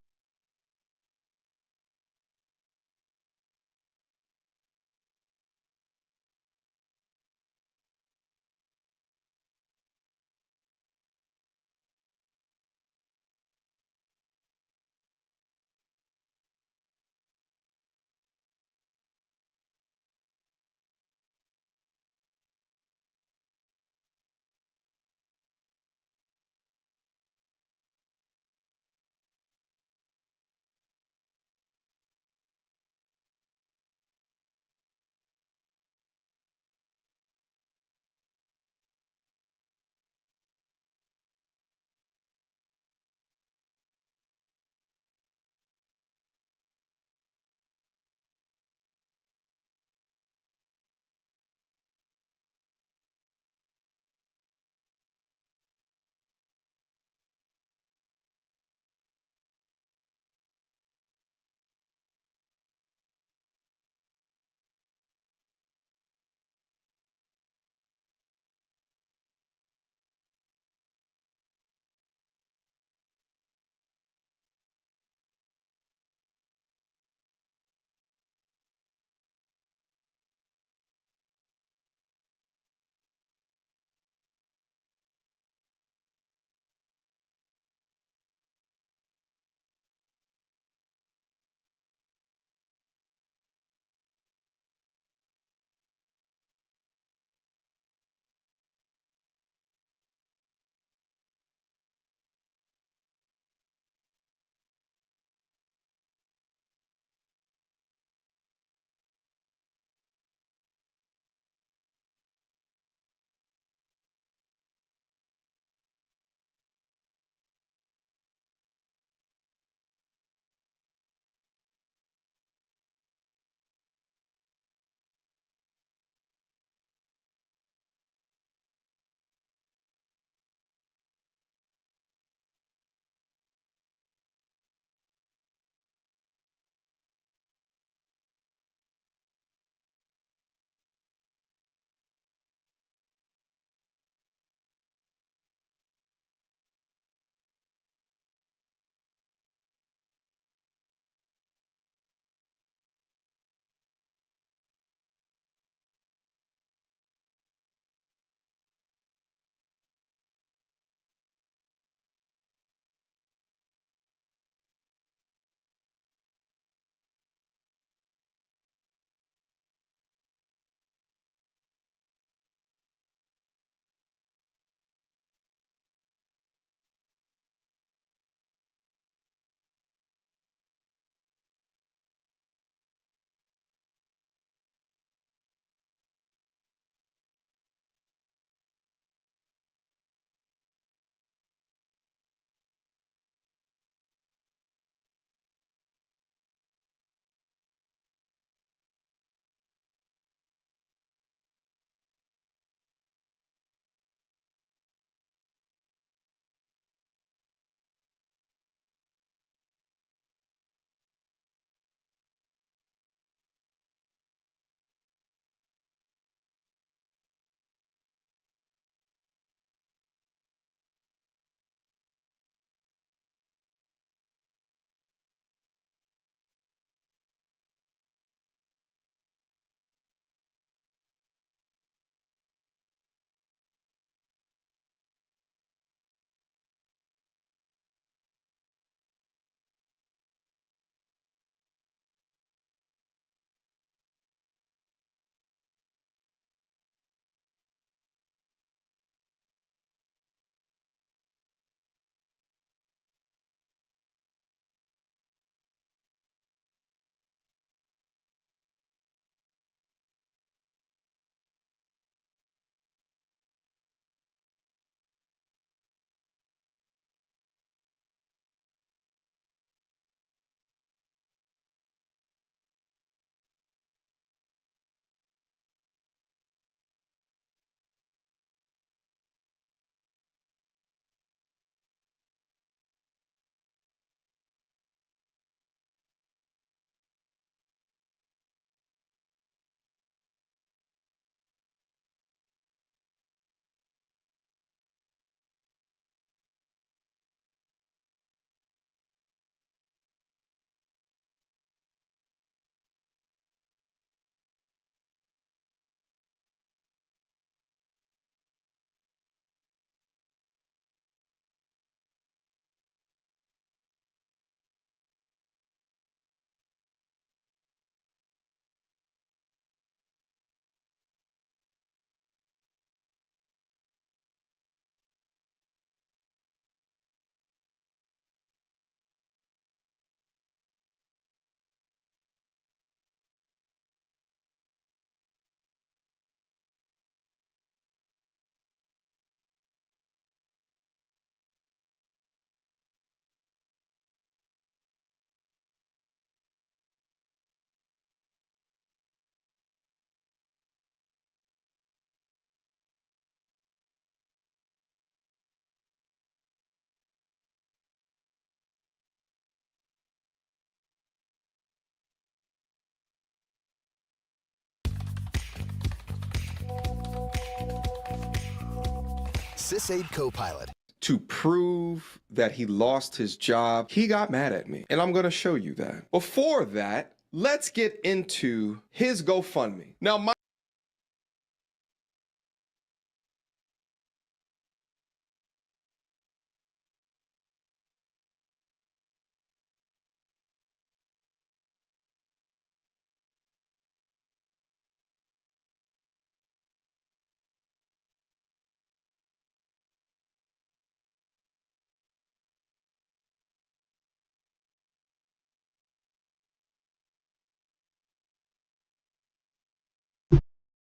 SysAid Copilot. To prove that he lost his job, he got mad at me. And I'm gonna show you that. Before that, let's get into his GoFundMe. Now,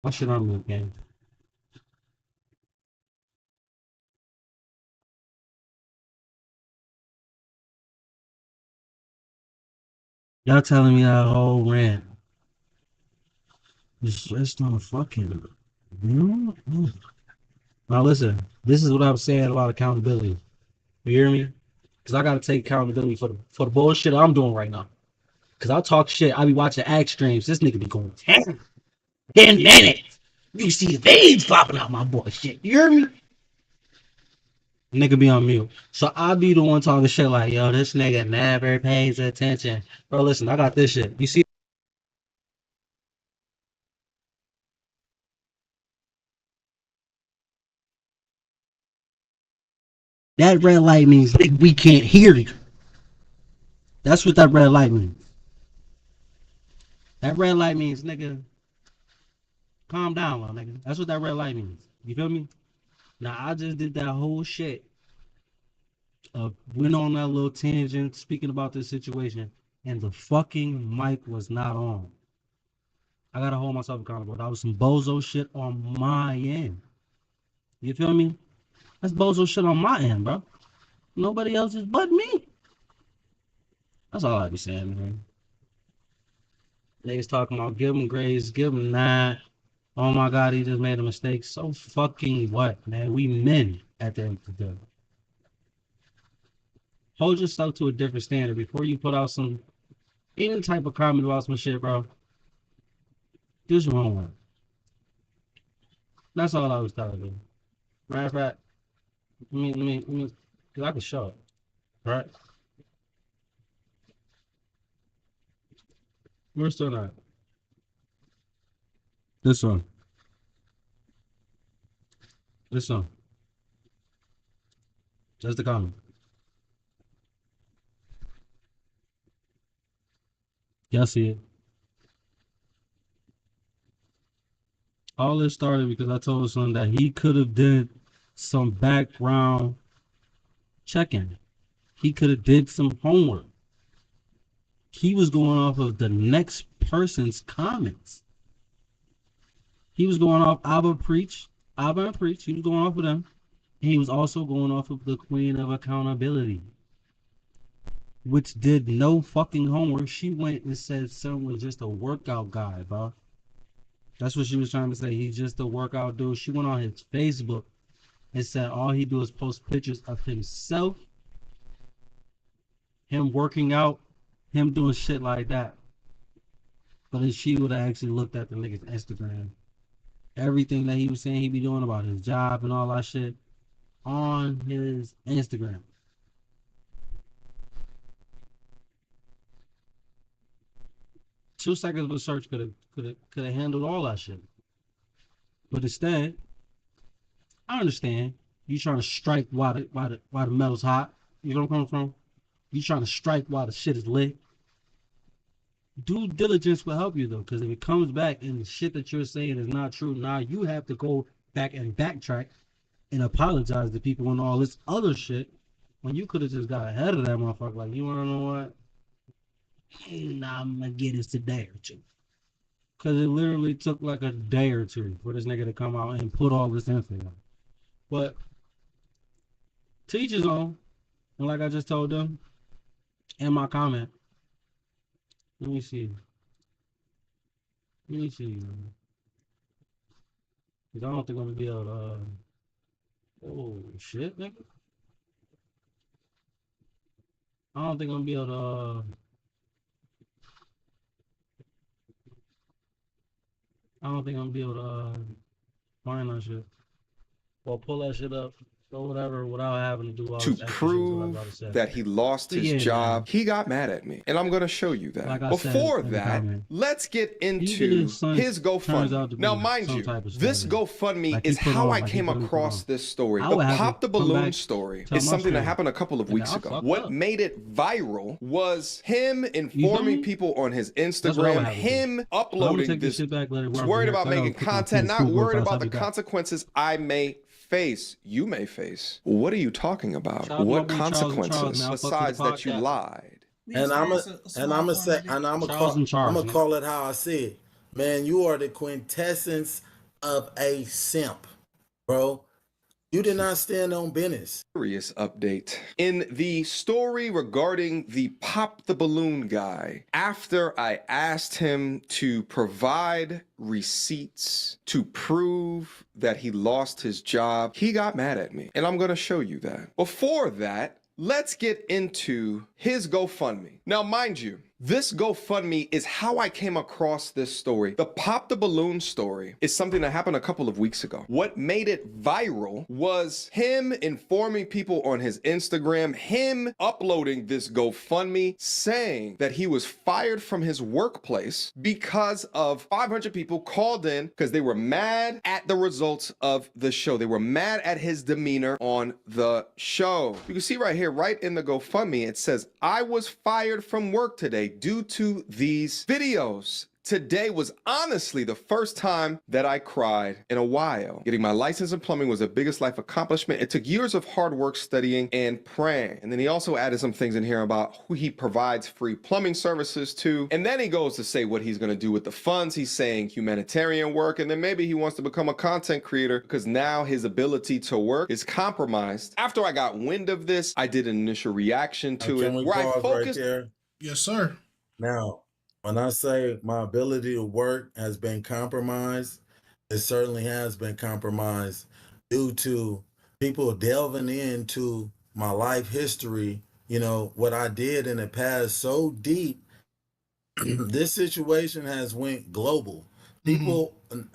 What should I move, gang? Y'all telling me that whole rant. Just on fucking. Now listen, this is what I'm saying about accountability. You hear me? Because I gotta take accountability for the bullshit I'm doing right now. Because I talk shit, I be watching ag streams. This nigga be going 10 minutes. You see the veins popping out my boy shit. You hear me? Nigga be on mute. So I be the one talking shit like, yo, this nigga never pays attention. Bro, listen, I got this shit. You see? That red light means nigga, we can't hear you. That's what that red light means. That red light means, nigga, calm down, little nigga. That's what that red light means. You feel me? Now, I just did that whole shit. Went on that little tangent speaking about this situation, and the fucking mic was not on. I gotta hold myself accountable. That was some bozo shit on my end. You feel me? That's bozo shit on my end, bro. Nobody else's but me. That's all I be saying, man. Niggas talking about give him grace, give him that. Oh my God, he just made a mistake. So fucking what, man? We men at the end of the day. Hold yourself to a different standard before you put out some any type of comment about some shit, bro. Do some homework. That's all I was telling you. Matter of fact, let me, cause I can show it, right? We're still not. This one. This one. That's the comment. Y'all see it. All this started because I told son that he could have did some background checking. He could have did some homework. He was going off of the next person's comments. He was going off Abba and Preach. He was going off of them. And he was also going off of the Queen of Accountability, which did no fucking homework. She went and said son was just a workout guy, bro. That's what she was trying to say. He's just a workout dude. She went on his Facebook and said all he do is post pictures of himself, him working out, him doing shit like that. But if she would have actually looked at the nigga's Instagram, everything that he was saying he be doing about his job and all that shit on his Instagram. Two seconds of a search could have handled all that shit. But instead, I understand you trying to strike while the metal's hot. You know where I'm coming from? You trying to strike while the shit is lit. Due diligence will help you though, because if it comes back and the shit that you're saying is not true, now you have to go back and backtrack and apologize to people and all this other shit when you could have just got ahead of that motherfucker. Like, you wanna know what? Nah, I'm gonna get this a day or two. Cause it literally took like a day or two for this nigga to come out and put all this info on. But teach his own. And like I just told them in my comment, let me see. Cause I don't think I'm gonna be able to oh shit, nigga. I don't think I'm gonna be able to I don't think I'm gonna be able to find that shit. or pull that shit up or whatever without having to do all to this extra shit that I'm prove about to say. that he lost But his yeah, job, man. he got mad at me. And I'm going to show you that. Like I said Before in the that, comment, let's get even into his son his turns out GoFundMe. to be Now, mind some you, type of this scammer. GoFundMe Like he is put how on- I like he came put him across on. this story. I The would have Pop to the come Balloon back, story tell is my something that story. happened a couple of And weeks I ago. fucked What up. made it viral was him feel informing me? people on his That's what I would Instagram, have to do. him So I'm gonna uploading take this this. shit back, let it He's run worried from here, about 'cause I making gotta put my content, pen not smooth worried once I about the be back. consequences I may face. You may face. What are you talking about? Shout out to my What boy Charles and Charles, consequences man. I fuck with the besides that you podcast. lied? And I'm Charles and Charles, gonna yeah. call it how I see it. Man, you are the quintessence of a simp, bro. You did not stand on business. Serious update. In the story regarding the Pop the Balloon guy, after I asked him to provide receipts to prove that he lost his job, he got mad at me. And I'm going to show you that. Before that, let's get into his GoFundMe. Now, mind you, this GoFundMe is how I came across this story. The Pop the Balloon story is something that happened a couple of weeks ago. What made it viral was him informing people on his Instagram, him uploading this GoFundMe saying that he was fired from his workplace because of 500 people called in because they were mad at the results of the show. They were mad at his demeanor on the show. You can see right here, right in the GoFundMe, it says, "I was fired from work today due to these videos. Today was honestly the first time that I cried in a while. Getting my license in plumbing was the biggest life accomplishment. It took years of hard work, studying, and praying." And then he also added some things in here about who he provides free plumbing services to. And then he goes to say what he's going to do with the funds. He's saying humanitarian work. And then maybe he wants to become a content creator because now his ability to work is compromised. After I got wind of this, I did an initial reaction to Can it we where I pause focused. right there? Yes, sir. Now, when I say my ability to work has been compromised, it certainly has been compromised due to people delving into my life history, you know, what I did in the past so deep. This situation has went global. People and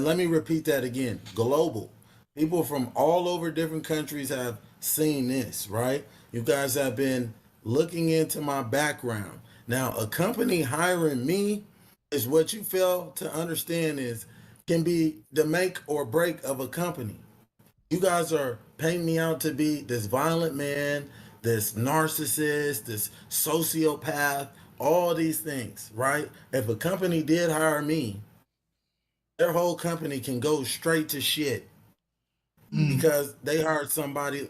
let me repeat that again. Global. People from all over different countries have seen this, right? You guys have been looking into my background. Now, a company hiring me is what you fail to understand is can be the make or break of a company. You guys are painting me out to be this violent man, this narcissist, this sociopath, all these things, right? If a company did hire me, their whole company can go straight to shit because they hired somebody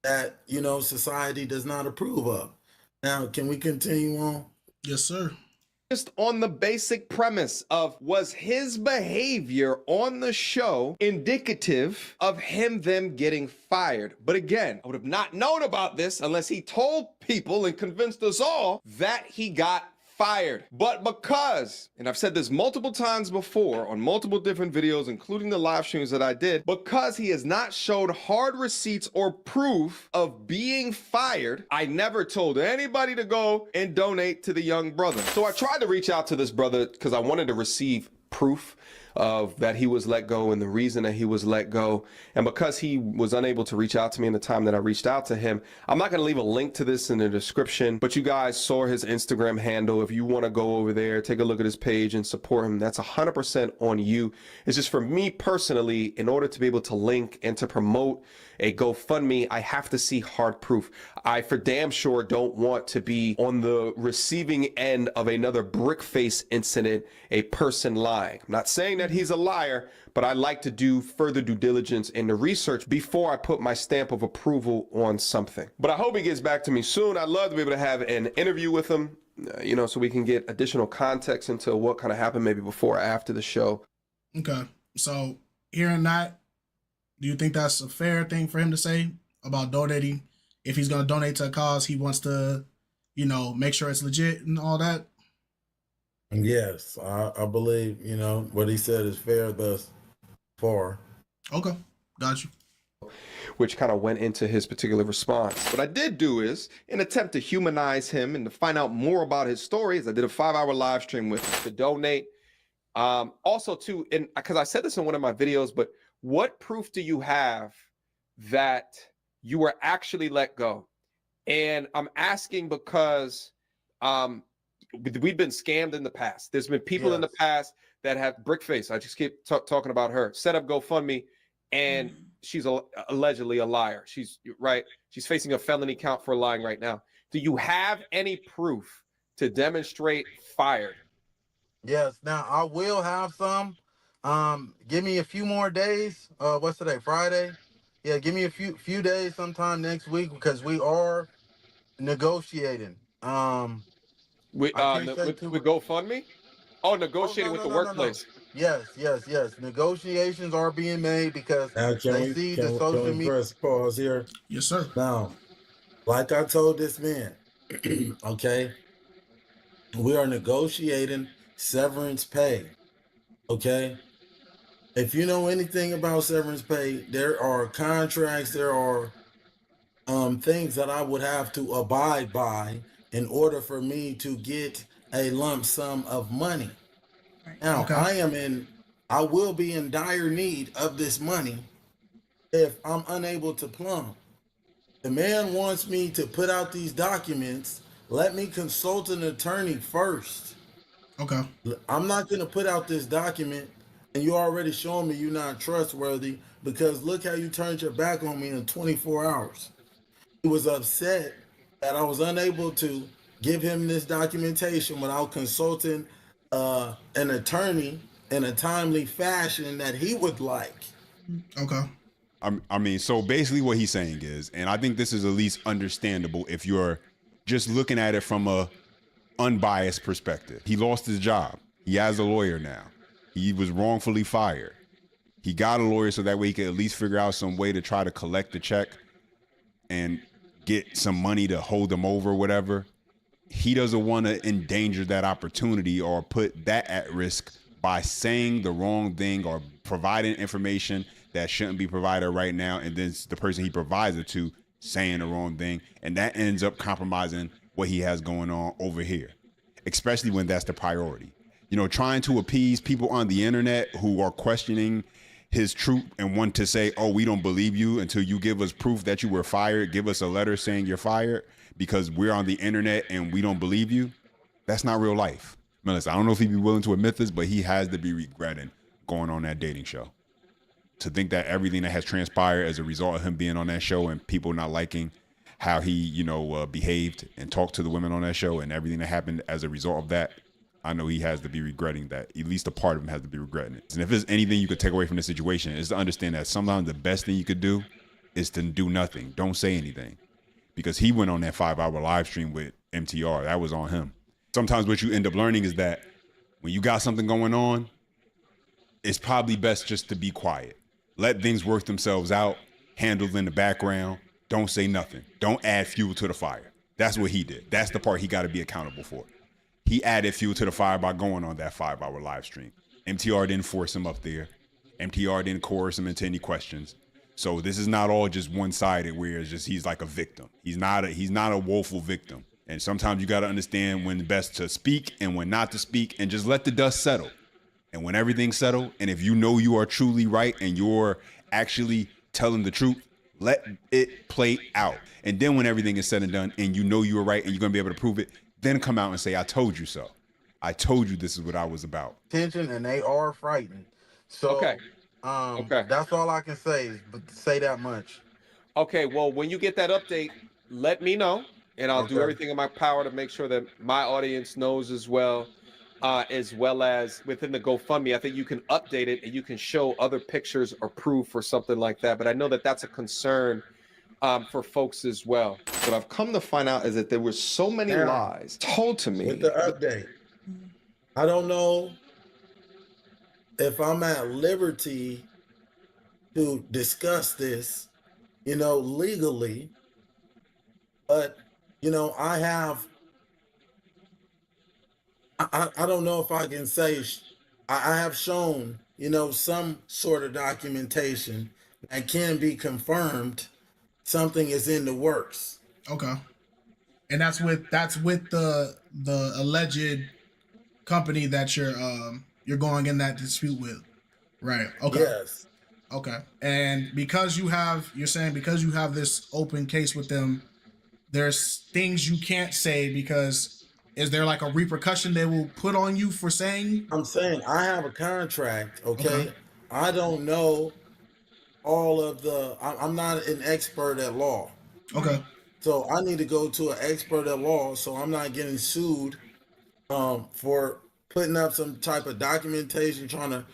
that, you know, society does not approve of. Now, can we continue on? Yes, sir. Just on the basic premise of was his behavior on the show indicative of them getting fired? But again, I would have not known about this unless he told people and convinced us all that he got fired. But because, and I've said this multiple times before on multiple different videos, including the live streams that I did, because he has not showed hard receipts or proof of being fired, I never told anybody to go and donate to the young brother. So I tried to reach out to this brother because I wanted to receive proof of that he was let go and the reason that he was let go. And because he was unable to reach out to me in the time that I reached out to him, I'm not going to leave a link to this in the description, but you guys saw his Instagram handle. If you want to go over there, take a look at his page and support him, that's 100% on you. It's just for me personally, in order to be able to link and to promote a GoFundMe, I have to see hard proof. I for damn sure don't want to be on the receiving end of another brickface incident, a person lying. I'm not saying that he's a liar, but I like to do further due diligence in the research before I put my stamp of approval on something. But I hope he gets back to me soon. I'd love to be able to have an interview with him, you know, so we can get additional context into what kind of happened maybe before or after the show. Okay. So hearing that, do you think that's a fair thing for him to say about donating? If he's going to donate to a cause, he wants to, you know, make sure it's legit and all that? Yes, I believe, you know, what he said is fair thus far. Okay, got you. Which kind of went into his particular response. What I did do is, in an attempt to humanize him and to find out more about his stories, I did a 5-hour live stream with him to donate. Also, too, and because I said this in one of my videos, but what proof do you have that you were actually let go? And I'm asking because we've been scammed in the past. There's been people in the past that have Brickface. I just keep talking about her. Set up GoFundMe, and she's allegedly a liar. She's right. She's facing a felony count for lying right now. Do you have any proof to demonstrate fired? Yes. Now I will have some. Give me a few more days. What's today? Friday. Yeah, give me a few days sometime next week because we are negotiating. With GoFundMe? Oh, negotiating with the workplace. Yes. Negotiations are being made because they see the social media. Press pause here? Yes, sir. Now, like I told this man, okay, we are negotiating severance pay. Okay. If you know anything about severance pay, there are contracts, there are things that I would have to abide by in order for me to get a lump sum of money. Now, I will be in dire need of this money if I'm unable to plumb. The man wants me to put out these documents. Let me consult an attorney first. Okay. I'm not going to put out this document and you already showing me you're not trustworthy because look how you turned your back on me in 24 hours. He was upset that I was unable to give him this documentation without consulting an attorney in a timely fashion that he would like. Okay. I mean, so basically what he's saying is, and I think this is at least understandable if you're just looking at it from a unbiased perspective. He lost his job. He has a lawyer now. He was wrongfully fired. He got a lawyer so that way he could at least figure out some way to try to collect the check and get some money to hold him over, whatever. He doesn't want to endanger that opportunity or put that at risk by saying the wrong thing or providing information that shouldn't be provided right now, and then the person he provides it to saying the wrong thing, and that ends up compromising what he has going on over here, especially when that's the priority. You know, trying to appease people on the internet who are questioning his truth and want to say, oh, we don't believe you until you give us proof that you were fired, give us a letter saying you're fired because we're on the internet and we don't believe you. That's not real life. Melissa, I don't know if he'd be willing to admit this, but he has to be regretting going on that dating show. To think that everything that has transpired as a result of him being on that show and people not liking how he, behaved and talked to the women on that show and everything that happened as a result of that, I know he has to be regretting that. At least a part of him has to be regretting it. And if there's anything you could take away from this situation, is to understand that sometimes the best thing you could do is to do nothing. Don't say anything. Because he went on that 5-hour live stream with MTR. That was on him. Sometimes what you end up learning is that when you got something going on, it's probably best just to be quiet. Let things work themselves out, handle in the background. Don't say nothing. Don't add fuel to the fire. That's what he did. That's the part he got to be accountable for. He added fuel to the fire by going on that 5-hour live stream. MTR didn't force him up there. MTR didn't coerce him into any questions. So this is not all just one-sided where it's just he's like a victim. He's not a woeful victim. And sometimes you got to understand when best to speak and when not to speak and just let the dust settle. And when everything's settled, and if you know you are truly right and you're actually telling the truth, let it play out. And then when everything is said and done and you know you were right and you're going to be able to prove it, then come out and say, I told you so. I told you this is what I was about. Tension, and they are frightened. So that's all I can say is say that much. Okay, well, when you get that update, let me know, and I'll do everything in my power to make sure that my audience knows as well as within the GoFundMe. I think you can update it and you can show other pictures or proof for something like that. But I know that that's a concern for folks as well. What I've come to find out is that there were so many lies told to me. With the update, I don't know if I'm at liberty to discuss this, legally, but, I don't know if I can say I have shown, some sort of documentation that can be confirmed something is in the works. Okay. And that's with the alleged company that you're going in that dispute with. Right. Okay. Yes. Okay. And because you're saying because you have this open case with them, there's things you can't say because is there like a repercussion they will put on you for saying? I'm saying I have a contract, okay? Okay. I don't know all of I'm not an expert at law. Okay. So I need to go to an expert at law so I'm not getting sued for putting up some type of documentation, trying to,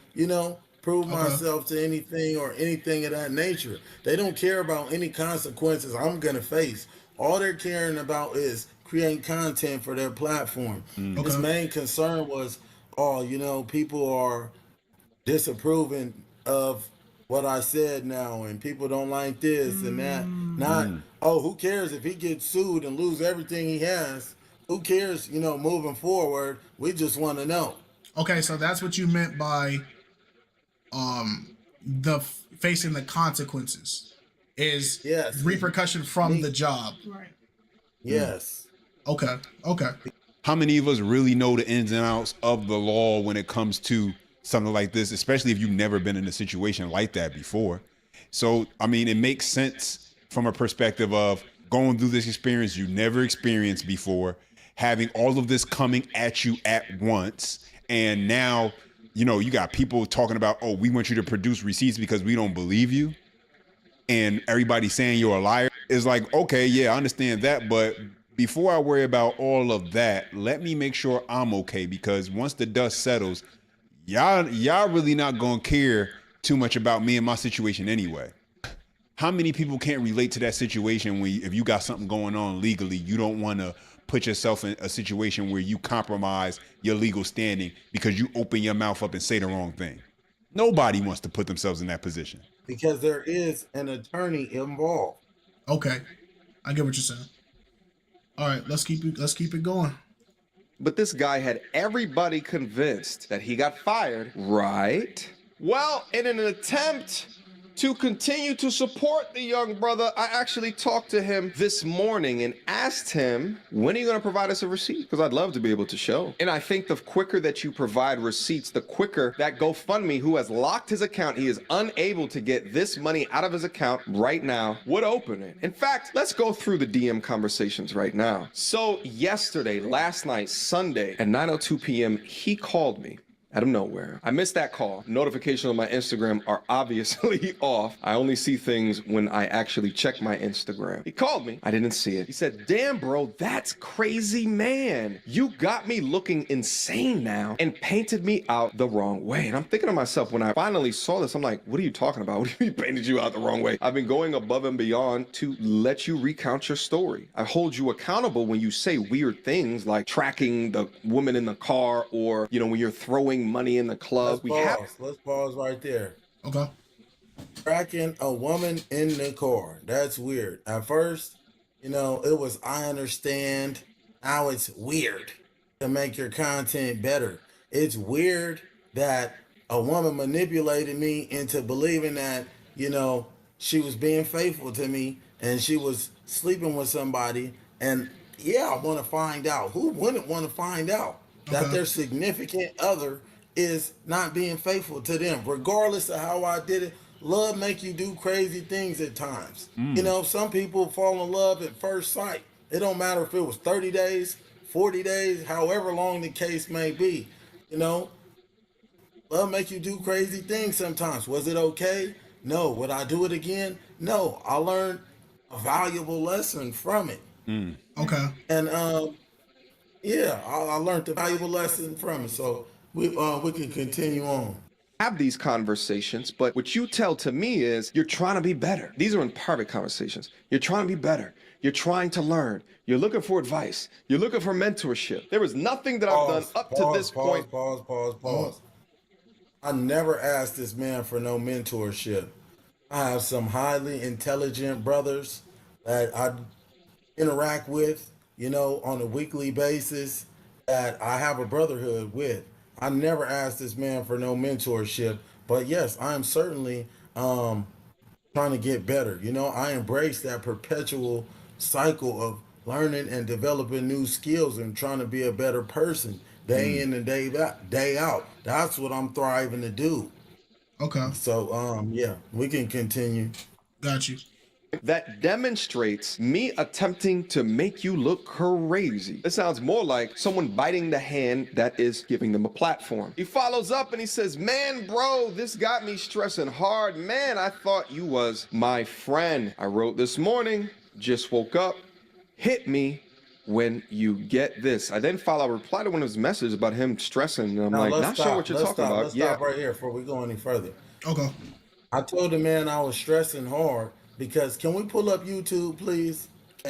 prove myself to anything or anything of that nature. They don't care about any consequences I'm going to face. All they're caring about is creating content for their platform. His main concern was, people are disapproving of what I said now, and people don't like this and that. Not, who cares if he gets sued and lose everything he has? Who cares, moving forward? We just want to know. Okay, so that's what you meant by facing the consequences is repercussion from the job. Right. Yes. Okay. How many of us really know the ins and outs of the law when it comes to something like this, especially if you've never been in a situation like that before? So, I mean, it makes sense from a perspective of going through this experience you never experienced before, having all of this coming at you at once, and now, you got people talking about, oh, we want you to produce receipts because we don't believe you, and everybody saying you're a liar. It's like, okay, yeah, I understand that, but before I worry about all of that, let me make sure I'm okay, because once the dust settles, y'all really not gonna care too much about me and my situation anyway. How many people can't relate to that situation when if you got something going on legally, you don't want to put yourself in a situation where you compromise your legal standing because you open your mouth up and say the wrong thing? Nobody wants to put themselves in that position. Because there is an attorney involved. Okay. I get what you're saying. All right, let's keep it going. But this guy had everybody convinced that he got fired, right? Well, in an attempt to continue to support the young brother, I actually talked to him this morning and asked him, when are you going to provide us a receipt? Because I'd love to be able to show. And I think the quicker that you provide receipts, the quicker that GoFundMe, who has locked his account, he is unable to get this money out of his account right now, would open it. In fact, let's go through the DM conversations right now. So yesterday, last night, Sunday at 9:02 p.m., he called me out of nowhere. I missed that call. Notifications on my Instagram are obviously off. I only see things when I actually check my Instagram. He called me. I didn't see it. He said, damn, bro, that's crazy, man. You got me looking insane now and painted me out the wrong way. And I'm thinking to myself, when I finally saw this, I'm like, what are you talking about? What do you mean painted you out the wrong way? I've been going above and beyond to let you recount your story. I hold you accountable when you say weird things like tracking the woman in the car, or, when you're throwing money in the club. Let's pause right there. Okay. Tracking a woman in the car. That's weird. At first, it was, I understand. Now it's weird to make your content better. It's weird that a woman manipulated me into believing that, she was being faithful to me and she was sleeping with somebody. And I want to find out. Who wouldn't want to find out that their significant other is not being faithful to them, regardless of how I did it? Love make you do crazy things at times. Some people fall in love at first sight. It don't matter if it was 30 days, 40 days, however long the case may be. Love make you do crazy things sometimes. Was it okay? No. Would I do it again? No. I learned a valuable lesson from it. Okay. And I learned a valuable lesson from it. So we can continue on. Have these conversations, but what you tell to me is you're trying to be better. These are in private conversations. You're trying to be better. You're trying to learn. You're looking for advice. You're looking for mentorship. There is nothing that I've done up to this point. Pause. I never asked this man for no mentorship. I have some highly intelligent brothers that I interact with, on a weekly basis, that I have a brotherhood with. I never asked this man for no mentorship, but yes, I am certainly trying to get better. I embrace that perpetual cycle of learning and developing new skills and trying to be a better person day in and day out. That's what I'm thriving to do. Okay. So yeah, we can continue. Got you. That demonstrates me attempting to make you look crazy. It sounds more like someone biting the hand that is giving them a platform. He follows up and he says, man, bro, this got me stressing hard. Man, I thought you was my friend. I wrote this morning, just woke up, hit me when you get this. I then reply to one of his messages about him stressing. And I'm Now like, let's not stop. sure what you're Let's talking stop. about. Let's Yeah. stop right here before we go any further. Okay. I told the man I was stressing hard because can we pull up YouTube, please?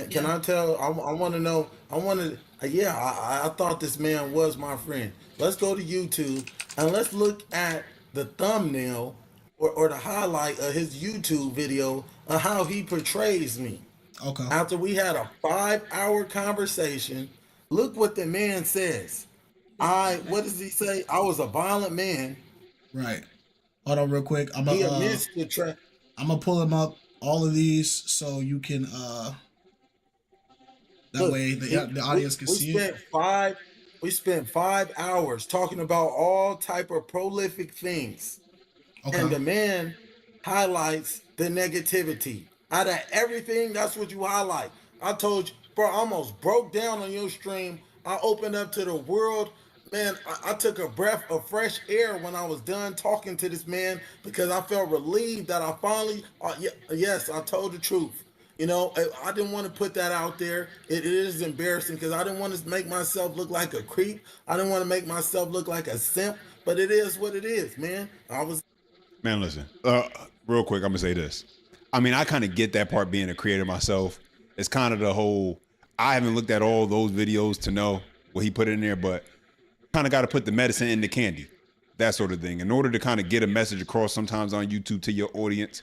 Can I tell? I want to know. I want to. Yeah, I thought this man was my friend. Let's go to YouTube and let's look at the thumbnail or the highlight of his YouTube video of how he portrays me. Okay. After we had a 5-hour conversation, look what the man says. What does he say? I was a violent man. Right. Hold on real quick. I'm He gonna admits the trap. I'm gonna pull them up, all of these, so you can that Look, way the audience can see it. We spent 5 hours talking about all type of prolific things. Okay. And the man highlights the negativity. Out of everything, that's what you highlight. I told you, bro, I almost broke down on your stream. I opened up to the world. Man, I took a breath of fresh air when I was done talking to this man because I felt relieved that I finally, yes, I told the truth. You know, I didn't want to put that out there. It is embarrassing because I didn't want to make myself look like a creep. I didn't want to make myself look like a simp, but it is what it is, man. Man, listen, real quick, I'm gonna say this. I mean, I kind of get that part being a creator myself. It's kind of the whole, I haven't looked at all those videos to know what he put in there, but kind of got to put the medicine in the candy, that sort of thing. In order to kind of get a message across sometimes on YouTube to your audience,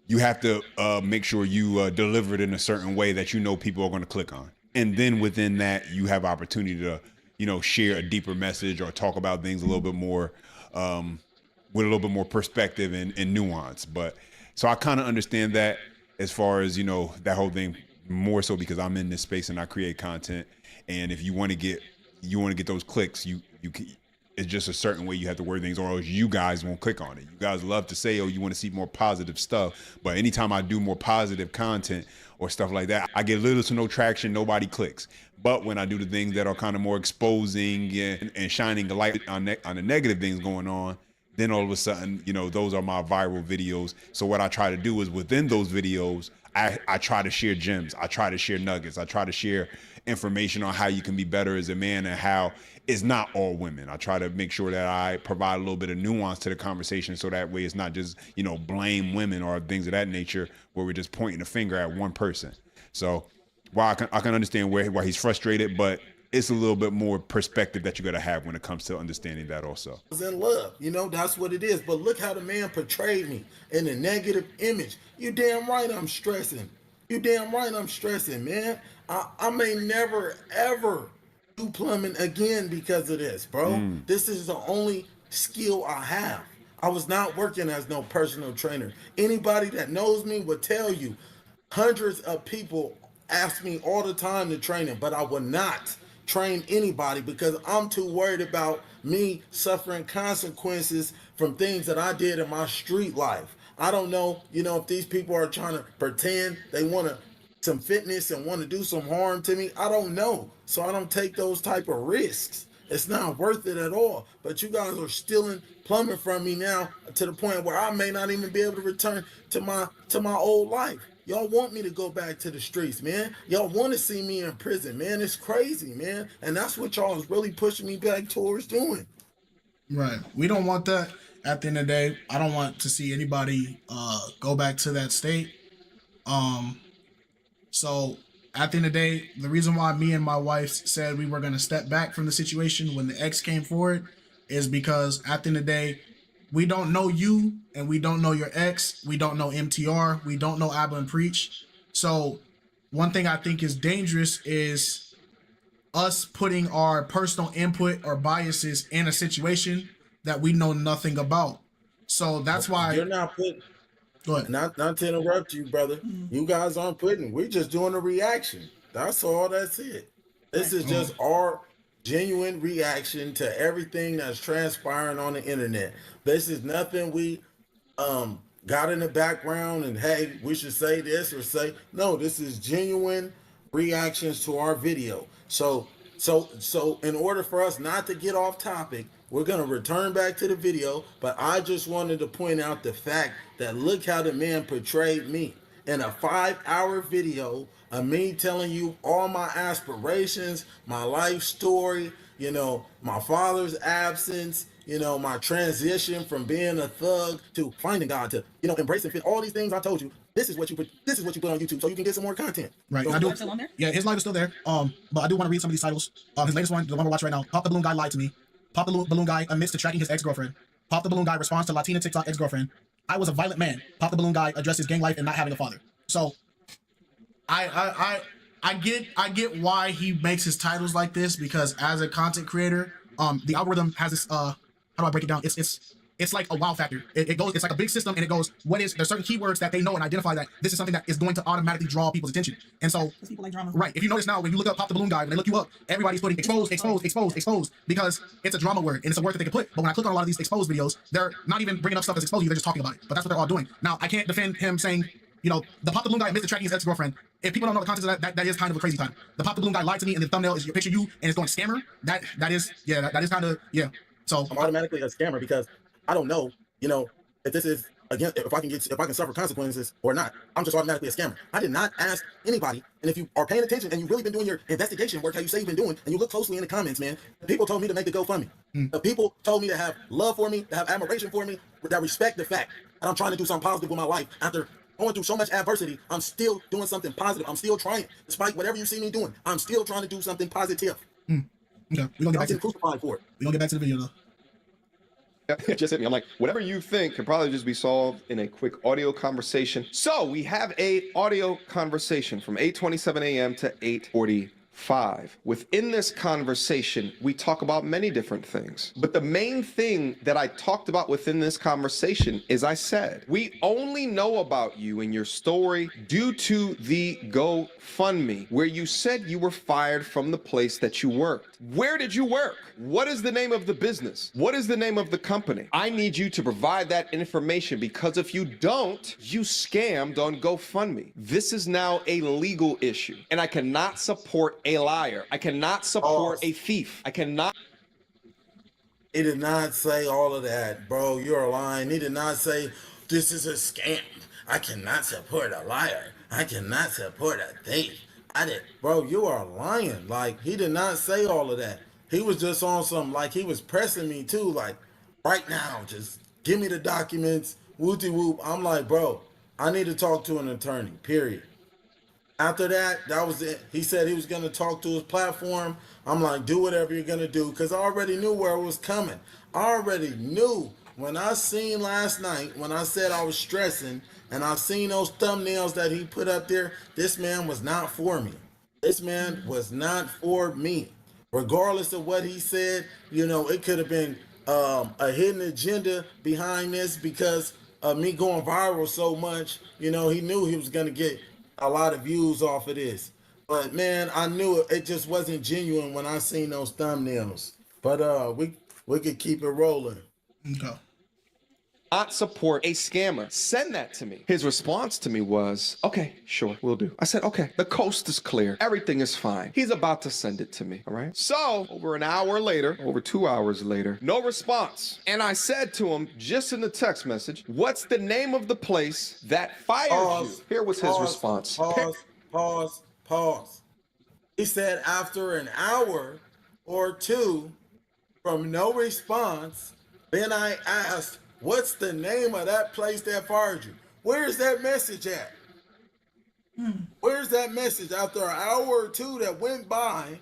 you have to make sure you deliver it in a certain way that you know people are going to click on. And then within that, you have opportunity to, you know, share a deeper message or talk about things a little bit more with a little bit more perspective and nuance. But so I kind of understand that as far as, you know, that whole thing, more so because I'm in this space and I create content. And if you want to get those clicks, it's just a certain way you have to word things, or else you guys won't click on it. You guys love to say, oh, you want to see more positive stuff. But anytime I do more positive content or stuff like that, I get little to no traction, nobody clicks. But when I do the things that are kind of more exposing and shining a light on the negative things going on, then all of a sudden, you know, those are my viral videos. So what I try to do is within those videos, I try to share gems. I try to share nuggets. I try to share information on how you can be better as a man and how it's not all women. I try to make sure that I provide a little bit of nuance to the conversation so that way it's not just, you know, blame women or things of that nature where we're just pointing a finger at one person. So while I can understand why he's frustrated, but it's a little bit more perspective that you got to have when it comes to understanding that also. Was in love, you know, that's what it is. But look how the man portrayed me in a negative image. You damn right I'm stressing. You damn right I'm stressing, man. I may never ever do plumbing again because of this, bro. This is the only skill I have. I was not working as no personal trainer. Anybody that knows me would tell you, hundreds of people ask me all the time to train them, but I would not train anybody because I'm too worried about me suffering consequences from things that I did in my street life. I don't know, you know, if these people are trying to pretend they want some fitness and want to do some harm to me. I don't know. So I don't take those type of risks. It's not worth it at all. But you guys are stealing plumbing from me now to the point where I may not even be able to return to my old life. Y'all want me to go back to the streets, man. Y'all want to see me in prison, man. It's crazy, man. And that's what y'all is really pushing me back towards doing. Right. We don't want that. At the end of the day, I don't want to see anybody go back to that state. So at the end of the day, the reason why me and my wife said we were going to step back from the situation when the ex came forward is because at the end of the day, we don't know you and we don't know your ex. We don't know MTR. We don't know Abba and Preach. So one thing I think is dangerous is us putting our personal input or biases in a situation that we know nothing about. So that's why you're not putting. Go ahead. Not to interrupt you, brother. You guys aren't putting. We're just doing a reaction. That's all. That's it. This is just our genuine reaction to everything that's transpiring on the internet. This is nothing we got in the background and hey, we should say this or say no. This is genuine reactions to our video. So in order for us not to get off topic, we're gonna return back to the video. But I just wanted to point out the fact that look how the man portrayed me in a 5-hour video of me telling you all my aspirations, my life story, you know, my father's absence, you know, my transition from being a thug to finding God, to, you know, embracing fit. All these things I told you. This is what you put on YouTube, so you can get some more content. Right. So I do. Still on there? Yeah, his live is still there. But I do want to read some of these titles. His latest one, the one we're watching right now. Pop the Balloon Guy lied to me. Pop the Balloon Guy admits to tracking his ex-girlfriend. Pop the Balloon Guy responds to Latina TikTok ex-girlfriend. I was a violent man. Pop the Balloon Guy addressed his gang life and not having a father. So, I get why he makes his titles like this, because as a content creator, the algorithm has this how do I break it down? It's like a wow factor. It goes, it's like a big system, and it goes, there's certain keywords that they know and identify that this is something that is going to automatically draw people's attention. And so, People like drama. right, if you notice now, when you look up Pop the Balloon Guy, when they look you up, everybody's putting exposed, because it's a drama word and it's a word that they can put. But when I click on a lot of these exposed videos, they're not even bringing up stuff that's exposed you, they're just talking about it. But that's what they're all doing. Now, I can't defend him saying, you know, the Pop the Balloon Guy admits to tracking his ex-girlfriend. If people don't know the context of that is kind of a crazy title. The Pop the Balloon Guy lied to me, and the thumbnail is your picture you, and it's going scammer. That is kind of, yeah. So I'm automatically a scammer because I don't know, you know, if this is again, if I can suffer consequences or not. I'm just automatically a scammer. I did not ask anybody. And if you are paying attention and you've really been doing your investigation work, how you say you've been doing, and you look closely in the comments, man, people told me to make the GoFundMe. The people told me to have love for me, to have admiration for me, that respect the fact that I'm trying to do something positive with my life. After going through so much adversity, I'm still doing something positive. I'm still trying, despite whatever you see me doing. I'm still trying to do something positive. Okay, we're gonna get back to crucified for it. We're gonna get back to the video though. It just hit me. I'm like, whatever you think can probably just be solved in a quick audio conversation. So we have a audio conversation from 8:27 a.m. to 8:45. Within this conversation, we talk about many different things. But the main thing that I talked about within this conversation is I said, we only know about you and your story due to the GoFundMe, where you said you were fired from the place that you worked. Where did you work? What is the name of the business? What is the name of the company? I need you to provide that information, because if you don't, you scammed on GoFundMe. This is now a legal issue, and I cannot support a liar. I cannot support a thief. I cannot. He did not say all of that, bro. You're lying. He did not say this is a scam. I cannot support a liar. I cannot support a thief. Bro, you are lying. Like, he did not say all of that. He was just on some, like, he was pressing me too, like, right now, just give me the documents, whoopty whoop. I'm like, bro, I need to talk to an attorney, period. After that, that was it. He said he was going to talk to his platform. I'm like, do whatever you're going to do, because I already knew where it was coming. I already knew. When I seen last night, when I said I was stressing, and I seen those thumbnails that he put up there, this man was not for me. This man was not for me. Regardless of what he said, you know, it could have been a hidden agenda behind this because of me going viral so much. You know, he knew he was going to get a lot of views off of this. But man, I knew it just wasn't genuine when I seen those thumbnails. But we could keep it rolling. Okay. Not support a scammer. Send that to me. His response to me was, okay, sure, we'll do. I said, okay, the coast is clear. Everything is fine. He's about to send it to me, all right? So, over an hour later, over 2 hours later, no response. And I said to him, just in the text message, what's the name of the place that fired you? Here was his response. Pause. He said after an hour or two from no response, then I asked, what's the name of that place that fired you? Where's that message at? Where's that message after an hour or two that went by?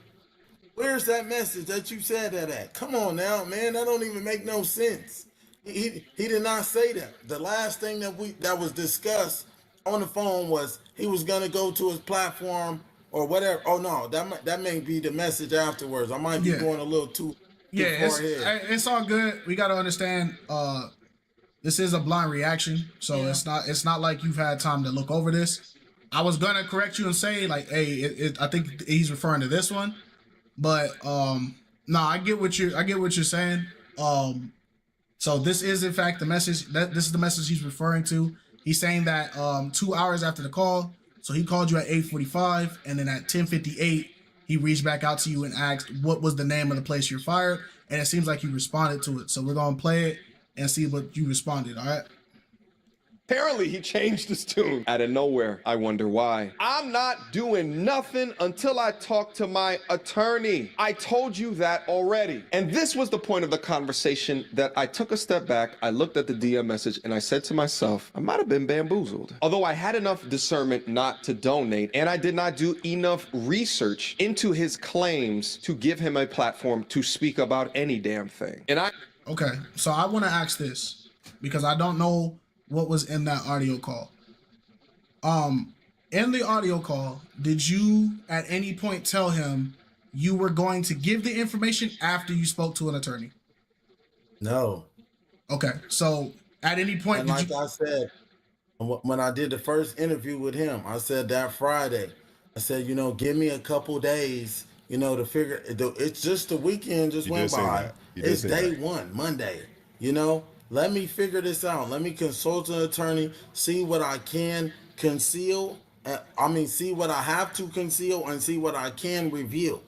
Where's that message that you said that at? Come on now, man. That don't even make no sense. He did not say that. The last thing that was discussed on the phone was he was gonna go to his platform or whatever. Oh no, that may be the message afterwards. I might be going a little too far ahead. It's all good. We gotta understand. This is a blind reaction, so it's not like you've had time to look over this. I was gonna correct you and say like, hey, I think he's referring to this one, but No, I get what you're saying. So this is in fact the message this is the message he's referring to. He's saying that 2 hours after the call, so he called you at 8:45, and then at 10:58 he reached back out to you and asked what was the name of the place you're fired, and it seems like you responded to it. So we're gonna play it and see what you responded. All right. Apparently, he changed his tune out of nowhere. I wonder why. I'm not doing nothing until I talk to my attorney. I told you that already. And this was the point of the conversation that I took a step back, I looked at the DM message, and I said to myself, I might have been bamboozled. Although I had enough discernment not to donate, and I did not do enough research into his claims to give him a platform to speak about any damn thing. Okay, so I want to ask this because I don't know what was in that audio call. In the audio call, did you at any point tell him you were going to give the information after you spoke to an attorney? No. Okay, so at any point, and like I said, when I did the first interview with him, I said that Friday, I said, give me a couple days, to figure. It's just the weekend just went by. It's day one, Monday. Let me figure this out. Let me consult an attorney, see what I can conceal. See what I have to conceal and see what I can reveal.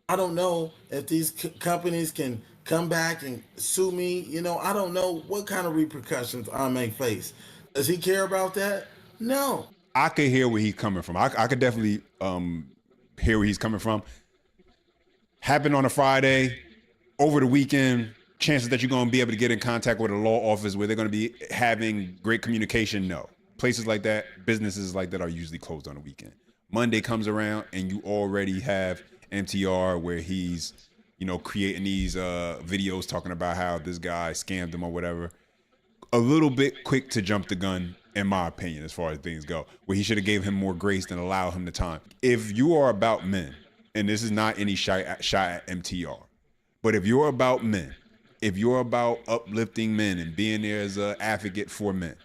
I don't know if these companies can come back and sue me. I don't know what kind of repercussions I may face. Does he care about that? No. I could hear where he's coming from. I could definitely hear where he's coming from. Happened on a Friday, over the weekend. Chances that you're going to be able to get in contact with a law office where they're going to be having great communication, no. Places like that, businesses like that are usually closed on the weekend. Monday comes around and you already have MTR where he's, creating these videos talking about how this guy scammed him or whatever. A little bit quick to jump the gun, in my opinion, as far as things go, where he should have gave him more grace than allow him the time. If you are about men, and this is not any shot at MTR, but if you're about men, if you're about uplifting men and being there as an advocate for men,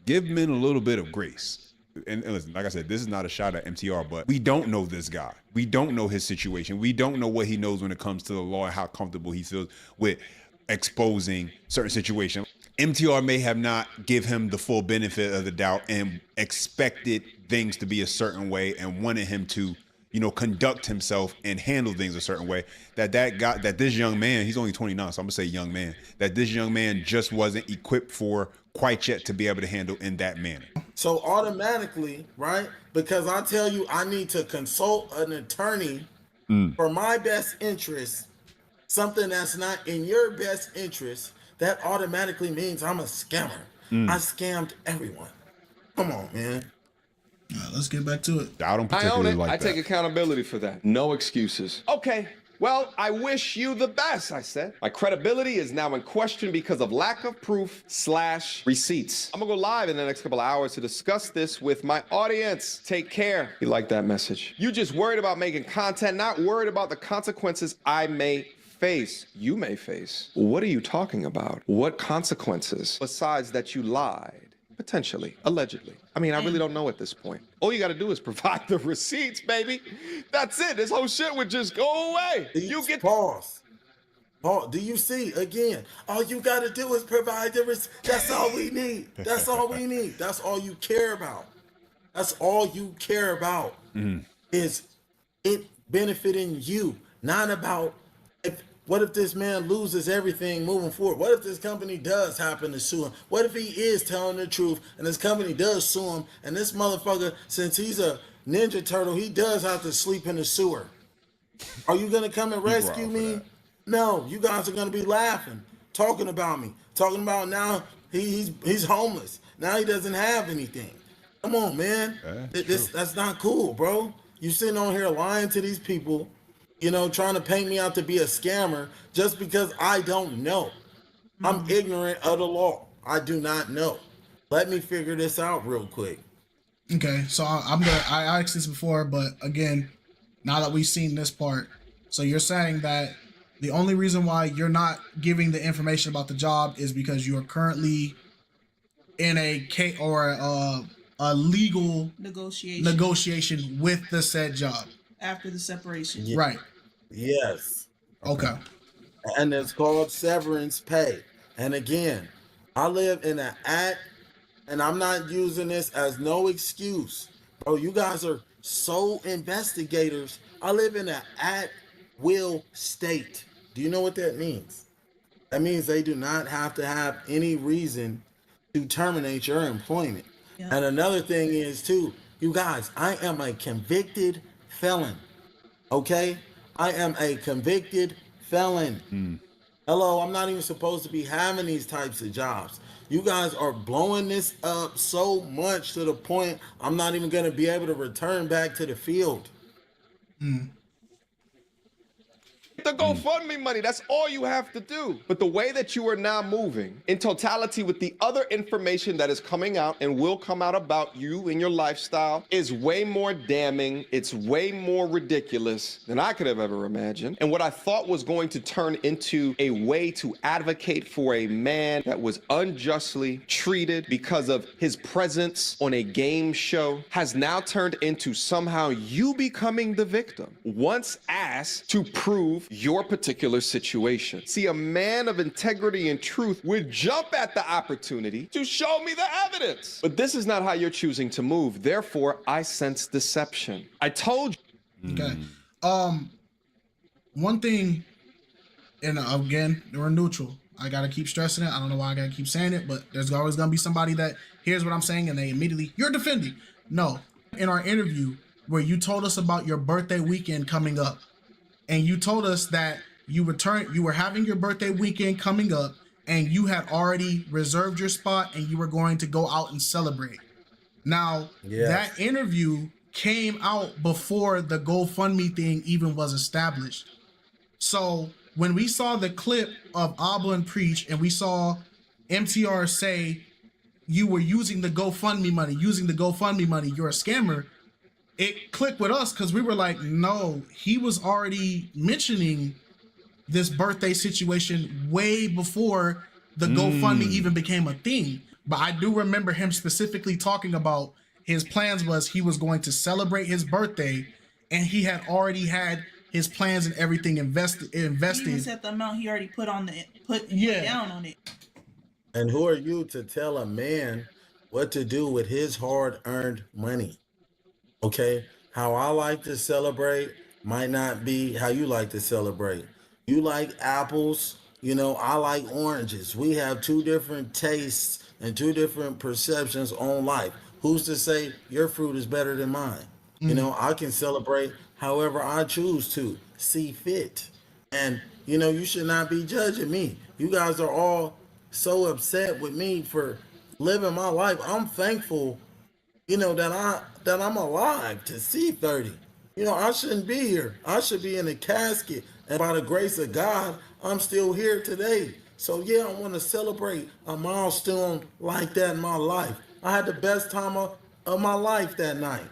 give men a little bit of grace. And listen, like I said, this is not a shot at MTR, but we don't know this guy. We don't know his situation. We don't know what he knows when it comes to the law and how comfortable he feels with exposing certain situations. MTR may have not give him the full benefit of the doubt and expected things to be a certain way and wanted him to conduct himself and handle things a certain way that this young man, he's only 29, so I'm gonna say young man, that this young man just wasn't equipped for quite yet to be able to handle in that manner. So automatically, right? Because I tell you, I need to consult an attorney for my best interest, something that's not in your best interest, that automatically means I'm a scammer. I scammed everyone. Come on, man. Let's get back to it. I don't I own particularly it. like I that. take accountability for that. No excuses. Okay. Well, I wish you the best, I said. My credibility is now in question because of lack of proof / receipts. I'm gonna go live in the next couple of hours to discuss this with my audience. Take care. You like that message? You just worried about making content, not worried about the consequences I may face. You may face. What are you talking about? What consequences? Besides that you lied. Potentially, allegedly. I really don't know at this point. All you got to do is provide the receipts, baby. That's it. This whole shit would just go away. You get pause. Oh, do you see again? All you got to do is provide the receipts. That's all we need. That's all we need. That's all you care about. That's all you care about is it benefiting you, not about what if this man loses everything moving forward? What if this company does happen to sue him? What if he is telling the truth and this company does sue him and this motherfucker, since he's a Ninja Turtle, he does have to sleep in the sewer? Are you going to come and rescue me? No, you guys are going to be laughing, talking about me, talking about now he's homeless. Now he doesn't have anything. Come on, man. That's not cool, bro. You sitting on here lying to these people, trying to paint me out to be a scammer just because I don't know. I'm ignorant of the law. I do not know. Let me figure this out real quick. Okay, so I asked this before, but again, now that we've seen this part, so you're saying that the only reason why you're not giving the information about the job is because you are currently in a case or a legal negotiation with the said job after the separation. Right. Yes. Okay. And it's called severance pay. And again, I live in an act, and I'm not using this as no excuse. Bro, you guys are so investigators. I live in an at will state. Do you know what that means? That means they do not have to have any reason to terminate your employment. And another thing is too, you guys, I am a convicted felon. Okay? I am a convicted felon. Hello, I'm not even supposed to be having these types of jobs. You guys are blowing this up so much to the point I'm not even going to be able to return back to the field. The GoFundMe money, that's all you have to do. But the way that you are now moving in totality with the other information that is coming out and will come out about you and your lifestyle is way more damning. It's way more ridiculous than I could have ever imagined. And what I thought was going to turn into a way to advocate for a man that was unjustly treated because of his presence on a game show has now turned into somehow you becoming the victim once asked to prove your particular situation. See, a man of integrity and truth would jump at the opportunity to show me the evidence. But this is not how you're choosing to move. Therefore, I sense deception. I told you. Okay. One thing, and again, we're neutral. I gotta keep stressing it. I don't know why I gotta keep saying it, but there's always gonna be somebody that hears what I'm saying and they immediately, you're defending. No. In our interview where you told us about your birthday weekend coming up, and you told us that you were having your birthday weekend coming up and you had already reserved your spot and you were going to go out and celebrate. Now, that interview came out before the GoFundMe thing even was established. So when we saw the clip of Abba and Preach and we saw MTR say you were using the GoFundMe money, you're a scammer, it clicked with us because we were like, no, he was already mentioning this birthday situation way before the GoFundMe even became a thing. But I do remember him specifically talking about his plans was he was going to celebrate his birthday and he had already had his plans and everything invested. He even said the amount he already put down on it. And who are you to tell a man what to do with his hard-earned money? Okay, how I like to celebrate might not be how you like to celebrate. You like apples, I like oranges. We have two different tastes and two different perceptions on life. Who's to say your fruit is better than mine? I can celebrate however I choose to see fit. And, you should not be judging me. You guys are all so upset with me for living my life. I'm thankful that I'm alive to see 30. I shouldn't be here. I should be in a casket. And by the grace of God, I'm still here today. So yeah, I want to celebrate a milestone like that in my life. I had the best time of my life that night,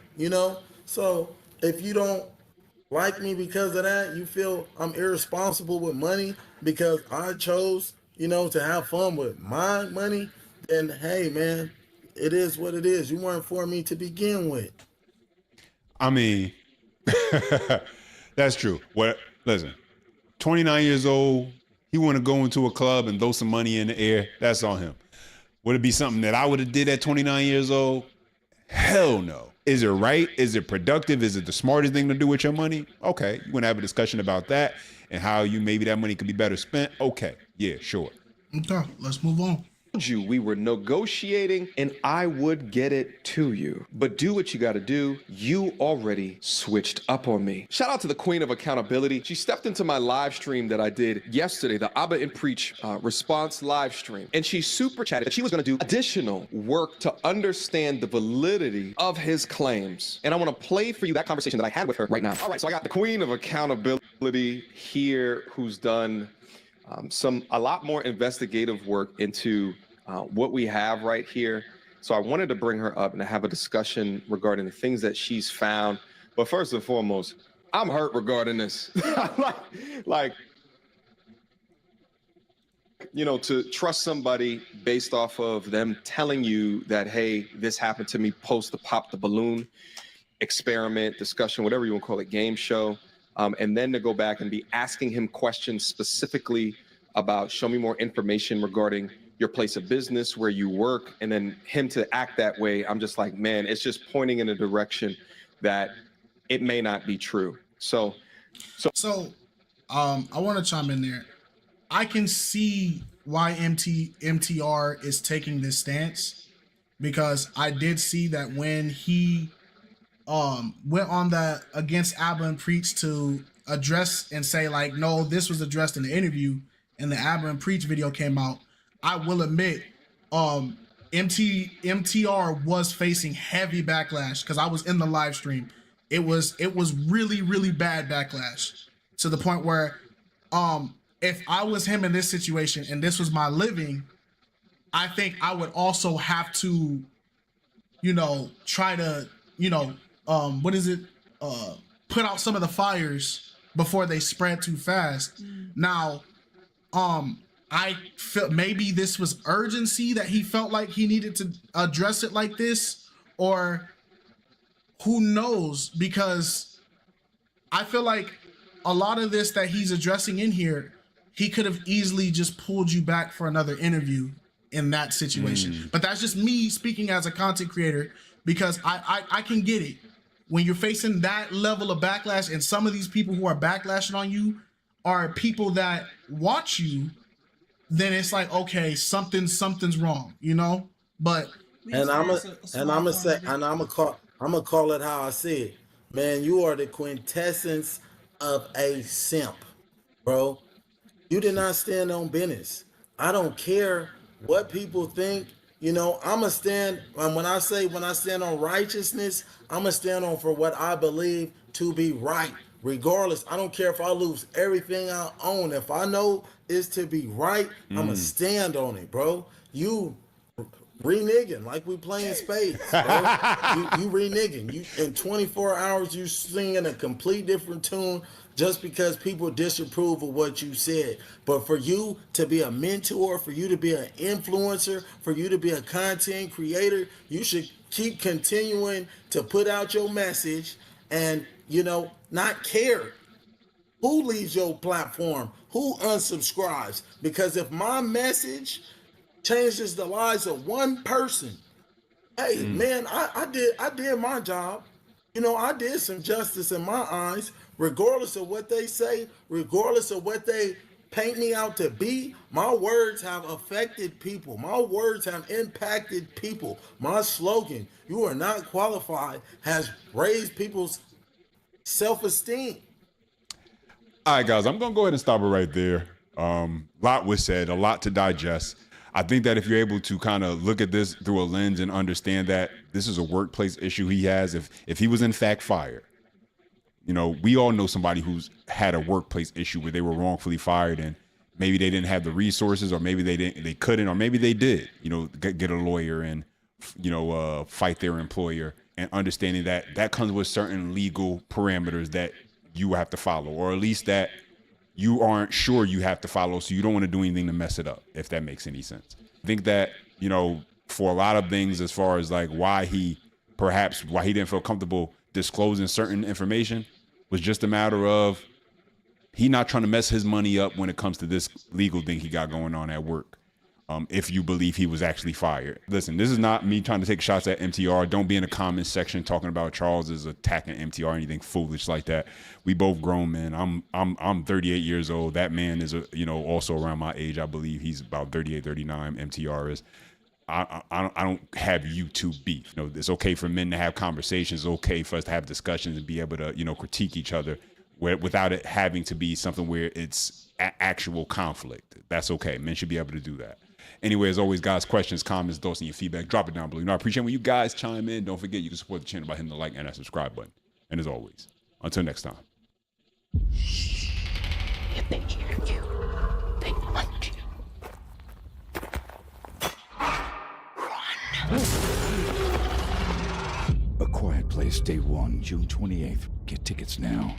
So if you don't like me because of that, you feel I'm irresponsible with money because I chose, to have fun with my money, then hey man, it is what it is. You weren't for me to begin with. I mean, that's true. Listen, 29 years old, he want to go into a club and throw some money in the air. That's on him. Would it be something that I would have did at 29 years old? Hell no. Is it right? Is it productive? Is it the smartest thing to do with your money? Okay. You want to have a discussion about that and how maybe that money could be better spent? Okay. Yeah, sure. Okay, let's move on. You we were negotiating and I would get it to you, but do what you got to do. You already switched up on me. Shout out to the queen of accountability. She stepped into my live stream that I did yesterday, the Abba and Preach response live stream, and she super chatted that she was going to do additional work to understand the validity of his claims. And I want to play for you that conversation that I had with her right now. All right, so I got the queen of accountability here who's done a lot more investigative work into what we have right here. So I wanted to bring her up and have a discussion regarding the things that she's found. But first and foremost, I'm hurt regarding this. To trust somebody based off of them telling you that, hey, this happened to me post the pop the balloon experiment, discussion, whatever you want to call it, game show. and then to go back and be asking him questions specifically about show me more information regarding your place of business, where you work, and then him to act that way, I'm just like, man, it's just pointing in a direction that it may not be true. So I want to chime in there. I can see why MTR is taking this stance, because I did see that when he went on the against Abba and Preach to address and say like, no, this was addressed in the interview, and the Abba and Preach video came out. I will admit, MTR was facing heavy backlash, because I was in the live stream. It was really, really bad backlash, to the point where if I was him in this situation and this was my living, I think I would also have to, try to, what is it? Put out some of the fires before they spread too fast. Now, I felt maybe this was urgency that he felt like he needed to address it like this, or who knows, because I feel like a lot of this that he's addressing in here, he could have easily just pulled you back for another interview in that situation. But that's just me speaking as a content creator, because I can get it. When you're facing that level of backlash, and some of these people who are backlashing on you are people that watch you, then it's like, okay, something's wrong, But I'm gonna call it how I see it. Man, you are the quintessence of a simp, bro. You did not stand on business. I don't care what people think. I'ma stand, when I stand on righteousness, I'ma stand on for what I believe to be right. Regardless, I don't care if I lose everything I own. If I know it's to be right, I'ma stand on it, bro. You reneging like we playing spades, bro. you reneging. You in 24 hours you singing a complete different tune just because people disapprove of what you said. But for you to be a mentor, for you to be an influencer, for you to be a content creator, you should keep continuing to put out your message and not care who leaves your platform, who unsubscribes. Because if my message changes the lives of one person, hey man, I did my job. I did some justice in my eyes, regardless of what they say, regardless of what they paint me out to be. My words have affected people. My words have impacted people. My slogan, "You are not qualified," has raised people's self-esteem. All right, guys, I'm going to go ahead and stop it right there. Lot was said, a lot to digest. I think that if you're able to kind of look at this through a lens and understand that this is a workplace issue he has, if he was in fact fired, we all know somebody who's had a workplace issue where they were wrongfully fired, and maybe they didn't have the resources, or maybe they couldn't, or maybe they did, get a lawyer and, fight their employer, and understanding that comes with certain legal parameters that you have to follow, or at least that you aren't sure you have to follow, so you don't want to do anything to mess it up, if that makes any sense. I think that, for a lot of things, as far as like why he didn't feel comfortable disclosing certain information, was just a matter of he not trying to mess his money up when it comes to this legal thing he got going on at work. If you believe he was actually fired. Listen, this is not me trying to take shots at MTR. Don't be in the comments section talking about Charles is attacking MTR or anything foolish like that. We both grown men. I'm 38 years old. That man is also around my age. I believe he's about 38, 39. MTR is. I don't have YouTube beef. It's okay for men to have conversations. It's okay for us to have discussions and be able to critique each other without it having to be something where it's actual conflict. That's okay. Men should be able to do that. Anyway, as always, guys, questions, comments, thoughts, and your feedback, drop it down below. I appreciate when you guys chime in. Don't forget, you can support the channel by hitting the like and that subscribe button. And as always, until next time. If they hear you, they want you. A Quiet Place Day 1, June 28th. Get tickets now.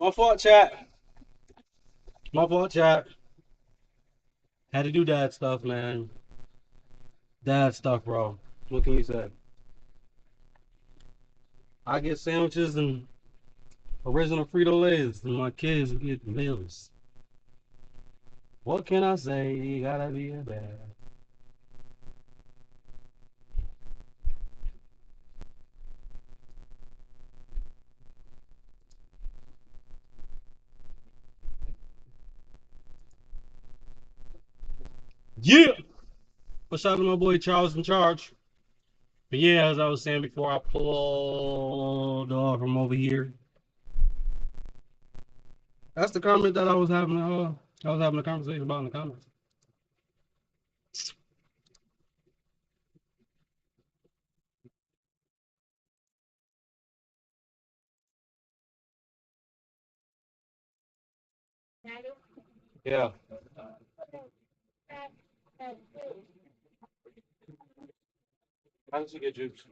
My fault, chat. My fault, chat. Had to do dad stuff, man. Dad stuff, bro. What can you say? I get sandwiches and original Frito-Lays, and my kids get meals. What can I say? You gotta be a dad. Yeah! But shout out to my boy Charles in charge. But yeah, as I was saying before, I pulled off from over here. That's the comment that I was having. I was having a conversation about in the comments. Yeah. How did you get juice?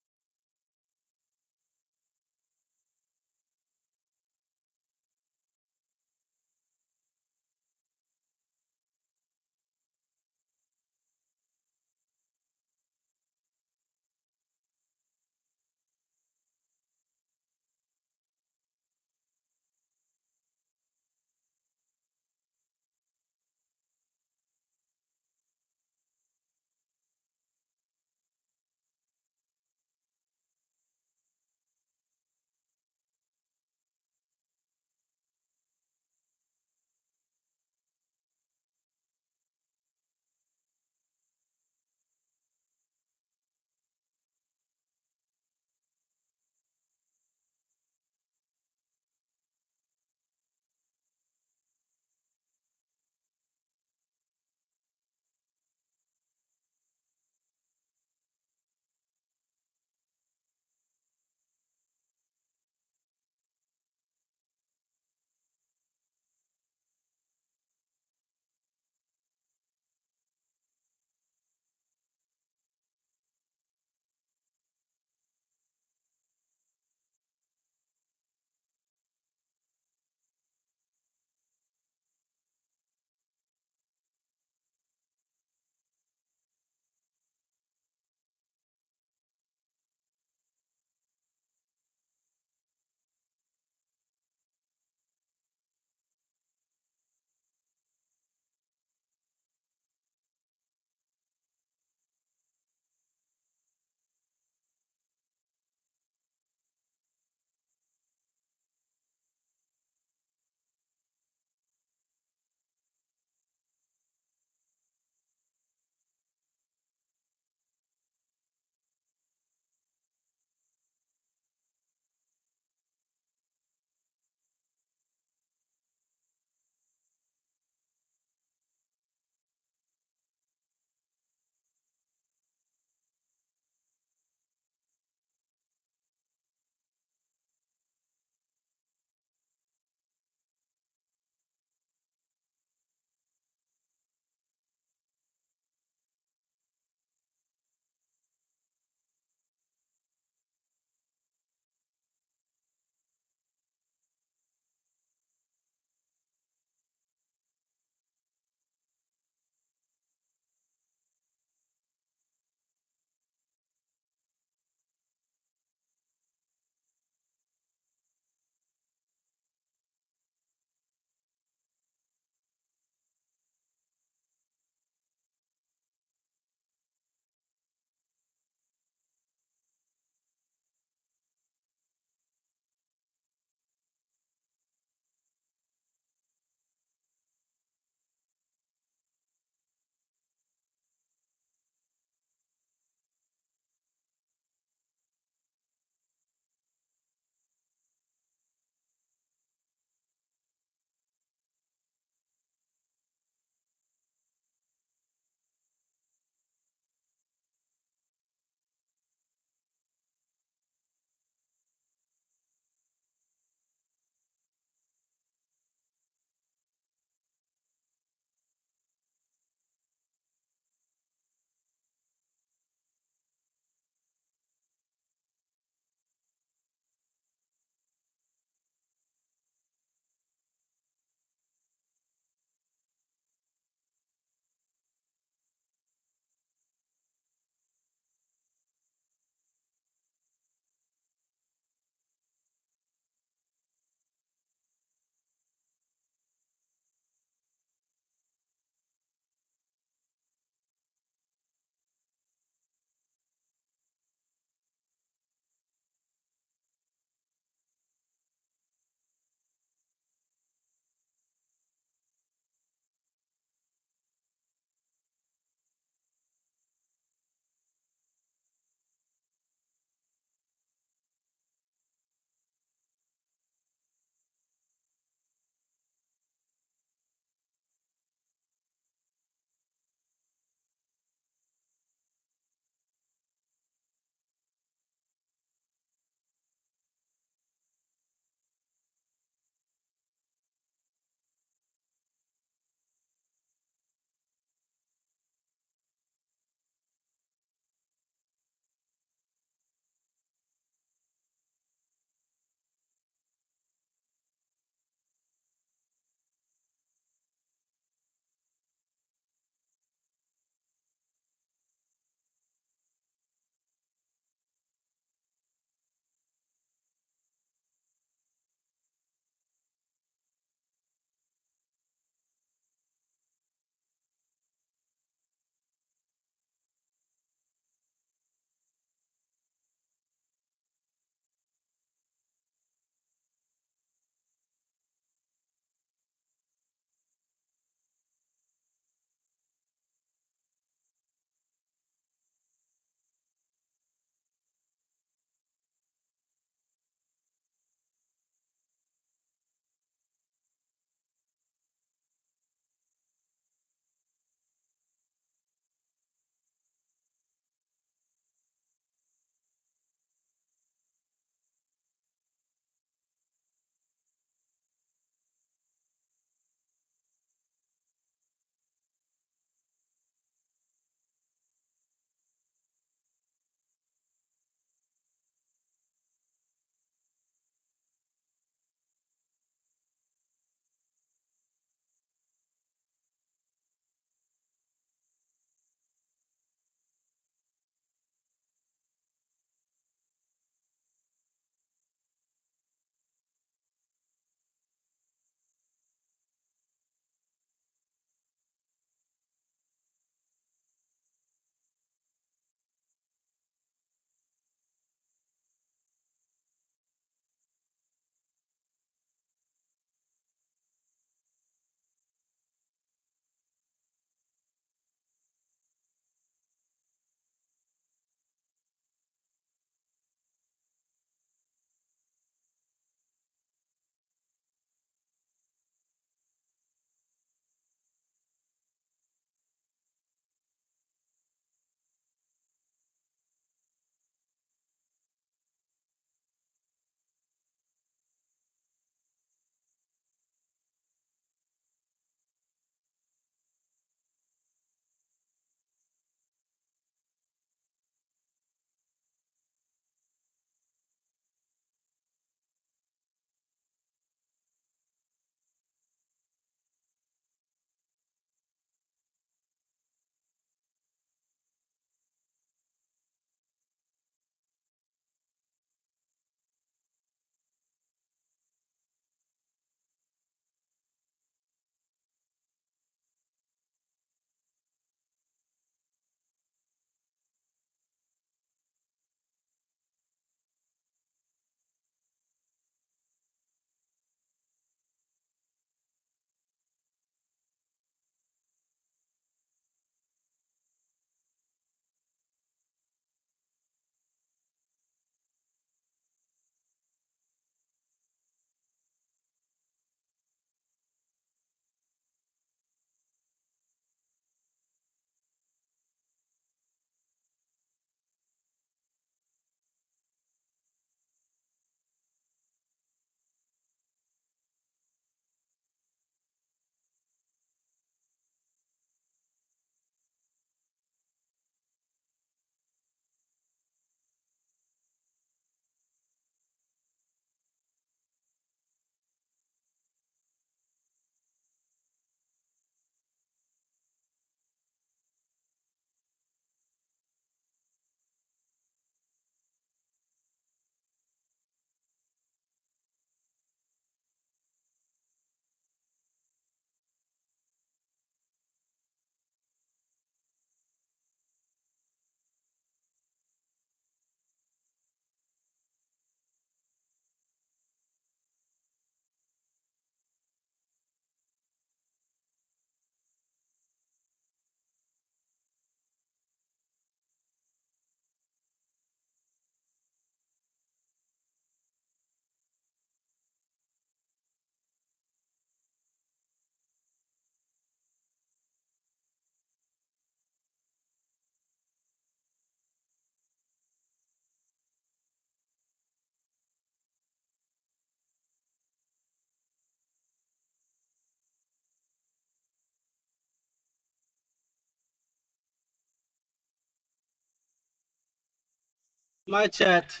My chat.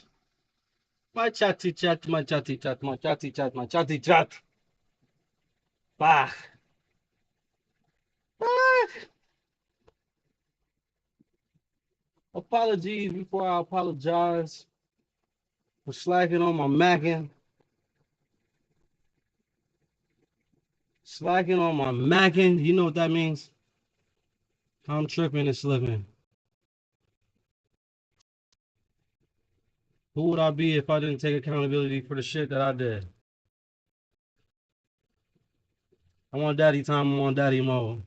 My chatty chat, my chatty chat, my chatty chat, my chatty chat. Bah. Bah. Apologies before I apologize for slacking on my macking. Slacking on my macking. You know what that means? I'm tripping and slipping. Who would I be if I didn't take accountability for the shit that I did? I want daddy time. I'm on daddy mode.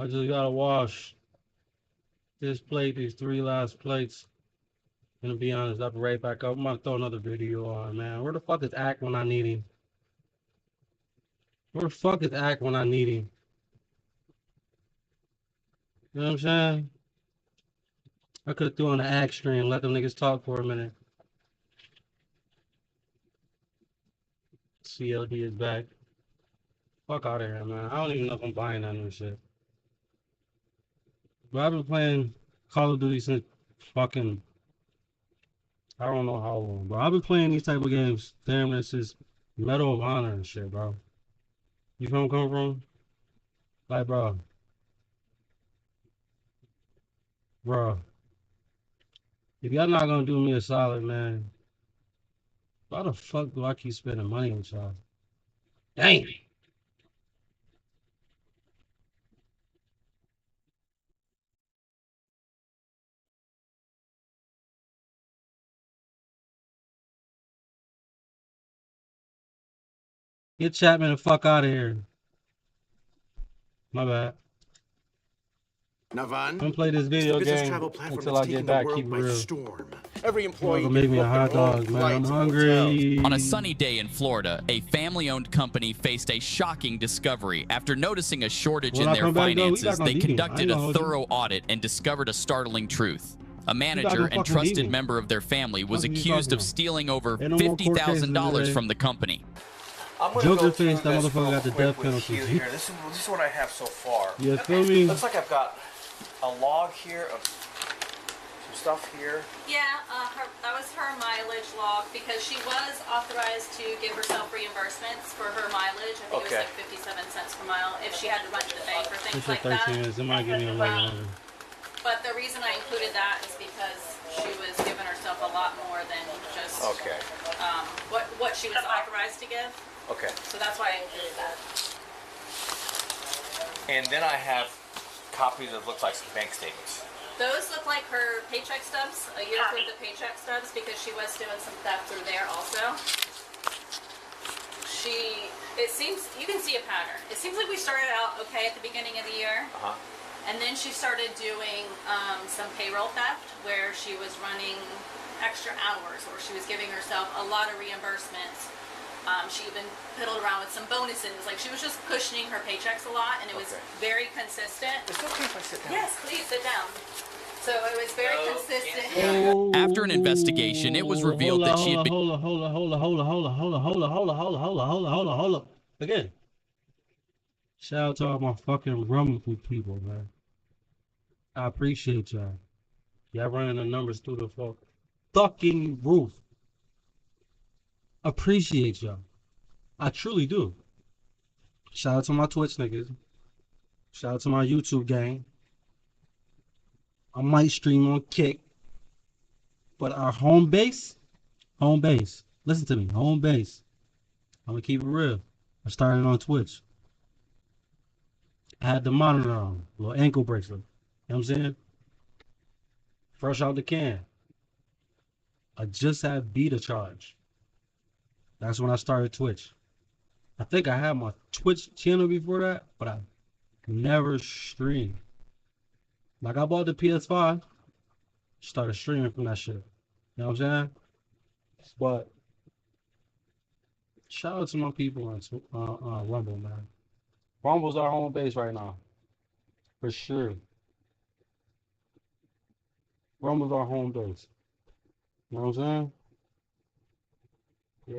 I just gotta wash this plate, these 3 last plates. And to be honest, I'll be right back up. I'm gonna throw another video on, man. Where the fuck is Ack when I need him? Where the fuck is Ack when I need him? You know what I'm saying? I could have threw on the Ack stream, let them niggas talk for a minute. CLD is back. Fuck out of here, man. I don't even know if I'm buying that new shit. But I've been playing Call of Duty since fucking, I don't know how long, bro. I've been playing these type of games. Damn, this is Medal of Honor and shit, bro. You feel where I'm coming from? Like, bro. If y'all not gonna do me a solid, man, why the fuck do I keep spending money with y'all? Dang. Get Chapman the fuck out of here. My bad. Navan, I'm gonna play this it's the video business game travel platform until that's I get taking the back. Keep world it by real. storm. Every Y'all employee gonna can make me a book their hot own dog, man. I'm flights and hotels. hungry. On a sunny day in Florida, a family-owned company faced a shocking discovery. After noticing a shortage When in I their come back, though, we finances, back on they DD. I conducted ain't a gonna hold you. thorough audit and discovered a startling truth. A back manager on and fucking trusted DD. member of their family was What are you accused talking of about? stealing over Ain't no more court cases $50,000 today. from the company. I'm gonna Joker go face, through that this motherfucker real got the quick death with penalty. Hugh here. This is what I have so far. You feel me? Looks like I've got a log here of some stuff here. Yeah, that was her mileage log because she was authorized to give herself reimbursements for her mileage. I think it was like 57 cents per mile if she had to run to the bank or things This like shit 13 that. minutes. It might give me a little longer. But the reason I included that is because she was giving herself a lot more than just what she was authorized to give. Okay. So that's why I included that. And then I have copies of looks like some bank statements. Those look like her paycheck stubs, a year's worth of paycheck stubs, because she was doing some theft through there also. It seems, you can see a pattern. It seems like we started out okay at the beginning of the year. And then she started doing some payroll theft where she was running extra hours or she was giving herself a lot of reimbursements. She even piddled around with some bonuses. Like she was just cushioning her paychecks a lot and it was very consistent. Is it okay if I sit down? Yes, please sit down. So it was very consistent. After an investigation, it was revealed that she had been... Hold up. Again. Shout out to all my fucking Rumble people, man. I appreciate y'all. Y'all running the numbers through the fucking roof. Appreciate y'all. I truly do. Shout out to my Twitch niggas. Shout out to my YouTube gang. I might stream on Kick. But our home base, listen to me, home base. I'm gonna keep it real. I started on Twitch. I had the monitor on, little ankle bracelet. You know what I'm saying? Fresh out the can. I just had beta charge. That's when I started Twitch. I think I had my Twitch channel before that, but I never streamed. Like I bought the PS5, started streaming from that shit. You know what I'm saying? But shout out to my people on Rumble, man. Rumble's our home base right now. For sure. Rumble's our home base. You know what I'm saying? Yeah.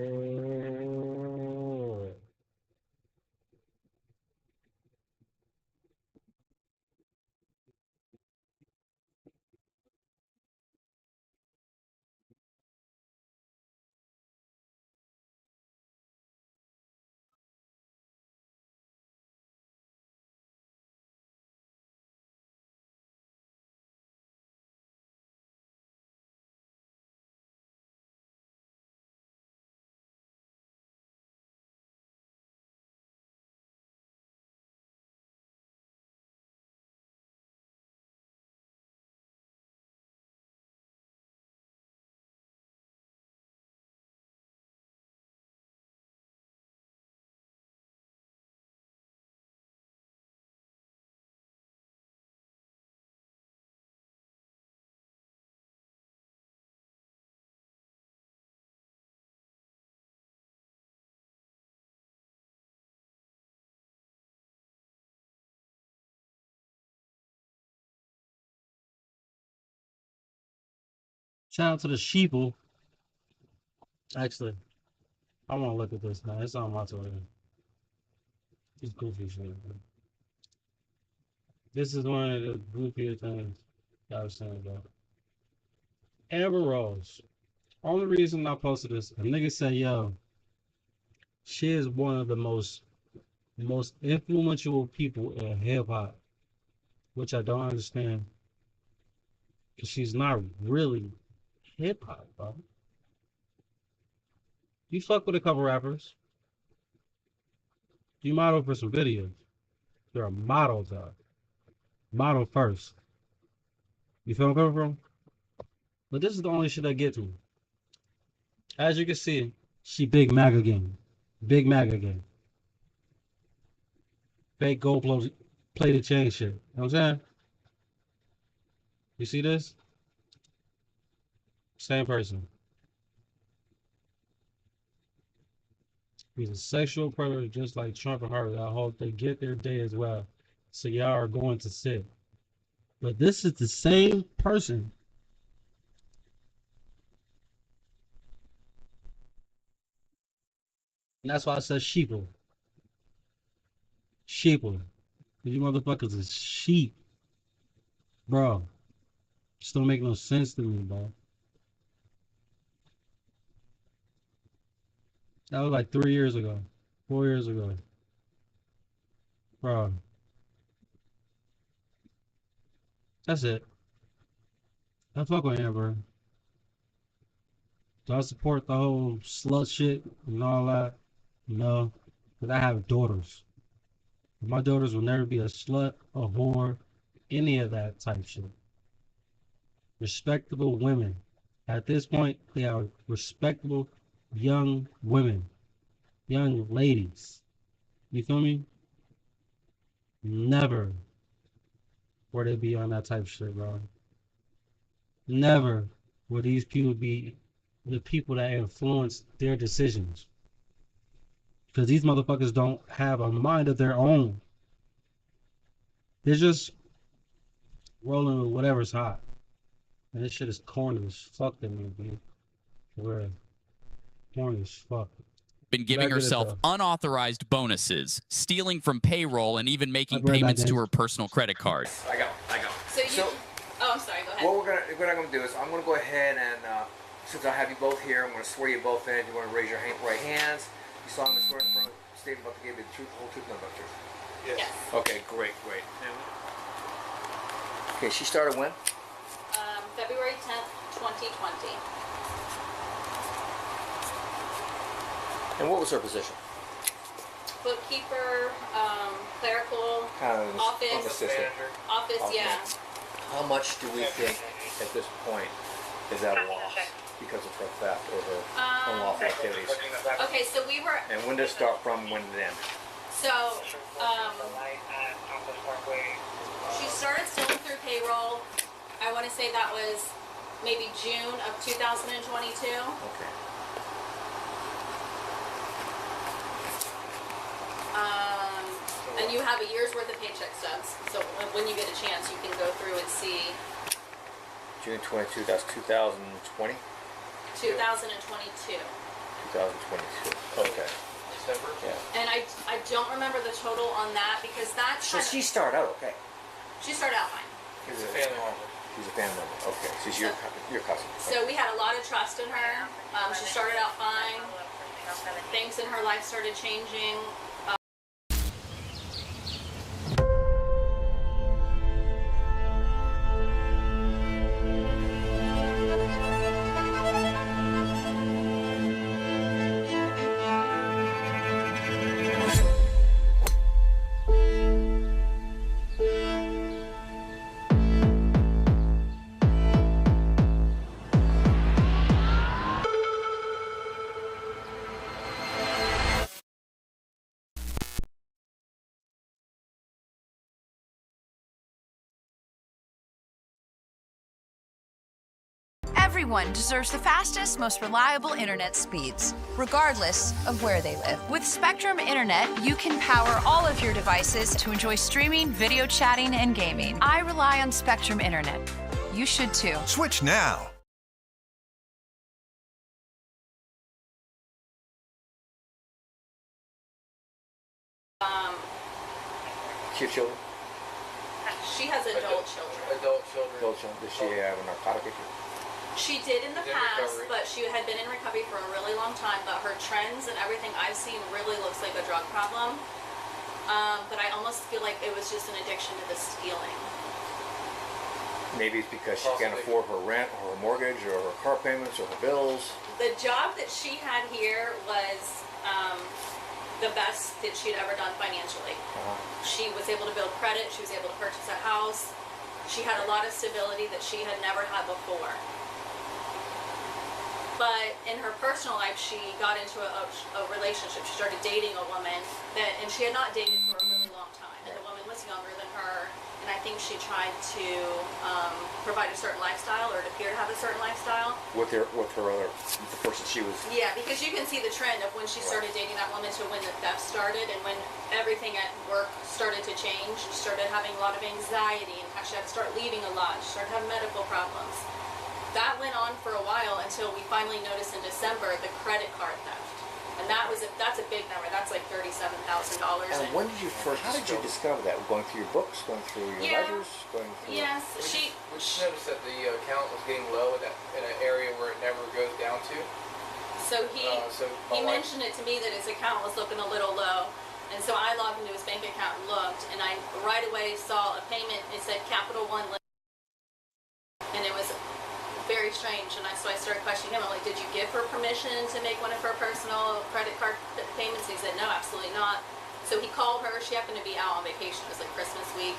Shout out to the sheeple. Actually, I want to look at this now. It's on my Twitter. It's goofy shit. Man. This is one of the goofiest things I was saying about Amber Rose. Only reason I posted this, a nigga said, yo, she is one of the most influential people in hip hop, which I don't understand. Because she's not really hip hop, bro. You fuck with a couple rappers. You model for some videos. You're a model, dog. Model first. You feel where I'm coming from? But this is the only shit I get to. As you can see, she big MAGA game. Big MAGA game. Fake gold plated chain shit. You know what I'm saying? You see this? Same person. He's a sexual predator just like Trump and Harvey. I hope they get their day as well. So y'all are going to sit. But this is the same person. And that's why I said sheeple. Sheeple. You motherfuckers is sheep. Bro. Just don't make no sense to me, bro. That was like 3 years ago. 4 years ago. Bro. That's it. I fuck with Amber. Do I support the whole slut shit and all that? No. Because I have daughters. My daughters will never be a slut, a whore, any of that type shit. Respectable women. At this point, they are respectable young women. Young ladies. You feel me? Never would they be on that type of shit, bro. Never would these people be the people that influence their decisions. Because these motherfuckers don't have a mind of their own. They're just rolling with whatever's hot. And this shit is corny as fuck to me, dude. For real. Corny as fuck. Been giving herself unauthorized bonuses, stealing from payroll, and even making payments to her personal credit card. I go. So oh, I'm sorry. Go ahead. What I'm gonna do is I'm gonna go ahead and since I have you both here, I'm gonna swear you both in. You want to raise your right hands. You solemnly swear in front of the statement about to give you the truth, the whole truth, nothing but the truth. Yes. Okay, great. Okay, she started when? February 10th, 2020. And what was her position? Bookkeeper, clerical, Kind of office, assistant. office, yeah. How much do we think at this point is at a loss because of her theft or her unlawful activities? Okay, so we were. And when did it start from? When did it end? So, she started stealing through payroll. I want to say that was maybe June of 2022. Okay. And you have a year's worth of paycheck stubs. So when you get a chance, you can go through and see. June 22, that's 2020? 2022. 2022. Okay. December? Yeah. And I don't remember the total on that because that's. So she started out okay. She started out fine. She's a family member. She's a family member. Okay. So she's your cousin. So we had a lot of trust in her. She started out fine. Things in her life started changing. Everyone deserves the fastest, most reliable internet speeds, regardless of where they live. With Spectrum Internet, you can power all of your devices to enjoy streaming, video chatting, and gaming. I rely on Spectrum Internet. You should too. Switch now. Cute children. She has adult children. Adult children. Adult children. Does she have a narcotic issue? She did in the She's in past, recovery. but she had been in recovery for a really long time. But her trends and everything I've seen really looks like a drug problem. But I almost feel like it was just an addiction to the stealing. Maybe it's because she can't afford her rent or her mortgage or her car payments or her bills. The job that she had here was the best that she'd ever done financially. She was able to build credit. She was able to purchase a house. She had a lot of stability that she had never had before. But in her personal life, she got into a relationship. She started dating a woman and she had not dated for a really long time. And the woman was younger than her, and I think she tried to provide a certain lifestyle or it appeared to have a certain lifestyle. With the person she was. Yeah, because you can see the trend of when she started dating that woman to when the theft started and when everything at work started to change. She started having a lot of anxiety and she had to start leaving a lot. She started having medical problems. That went on for a while until we finally noticed in December the credit card theft. And that's a big number. That's like $37,000. And when did you first? How did you discover that? Going through your books, going through your ledgers, going through. Yes, We just noticed that the account was getting low in an area where it never goes down to. So he mentioned it to me that his account was looking a little low. And so I logged into his bank account and looked, and I right away saw a payment. It said Capital One, and it was very strange. And so I started questioning him. I'm like, did you give her permission to make one of her personal credit card payments? And he said, no, absolutely not. So he called her. She happened to be out on vacation. It was like Christmas week.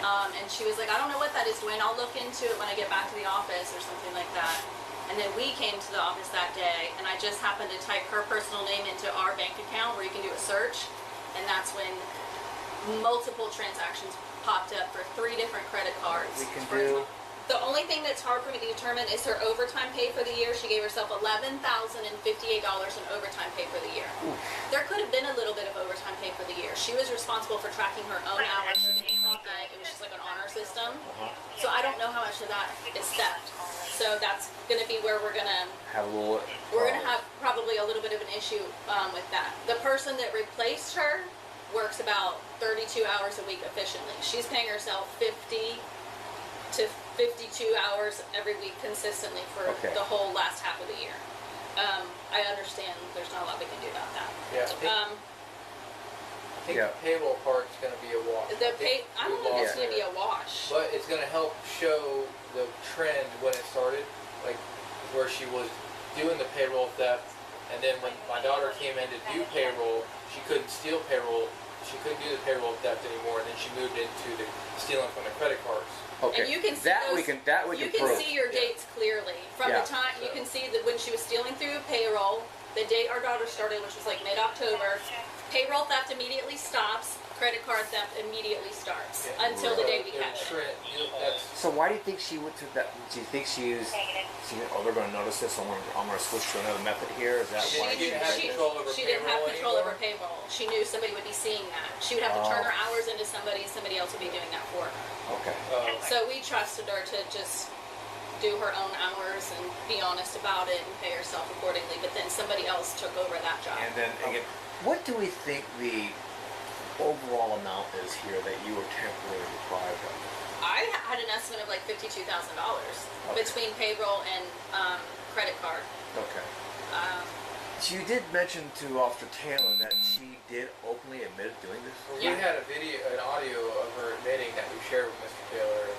And she was like, I don't know what that is, Dwayne. I'll look into it when I get back to the office or something like that. And then we came to the office that day, and I just happened to type her personal name into our bank account where you can do a search. And that's when multiple transactions popped up for 3 different credit cards. We can do. The only thing that's hard for me to determine is her overtime pay for the year. She gave herself $11,058 in overtime pay for the year. Oof. There could have been a little bit of overtime pay for the year. She was responsible for tracking her own hours. She didn't clock in. It was just like an honor system. So I don't know how much of that is theft. So that's going to be where we're going to Have a little. we're going to have probably a little bit of an issue with that. The person that replaced her works about 32 hours a week efficiently. She's paying herself 50 to 52 hours every week consistently for the whole last half of the year. I understand there's not a lot we can do about that. Yeah. I think the payroll part's going to be a wash. I don't think it's going to be a wash. But it's going to help show the trend when it started, like where she was doing the payroll theft, and then when my daughter came in to do payroll, she couldn't steal payroll. She couldn't do the payroll theft anymore, and then she moved into the stealing from the credit cards. Okay. And you can see that those, we can prove. see your dates clearly from the time you can see that when she was stealing through payroll, the date our daughter started, which was like mid-October, payroll theft immediately stops, credit card theft immediately starts until the day we catch it. So why do you think she went to that? Do you think she they're going to notice this? I'm going to switch to another method here. Is that why She didn't have control over payroll. She knew somebody would be seeing that. She would have to turn her hours into somebody, and somebody else would be doing that for her. Okay. So we trusted her to just do her own hours and be honest about it and pay herself accordingly. But then somebody else took over that job. And then again, what do we think the overall amount is here that you were temporarily deprived of? I had an estimate of like $52,000 between payroll and credit card. Okay. So you did mention to Officer Taylor that she did openly admit doing this? We had an audio of her admitting that we shared with Mr. Taylor.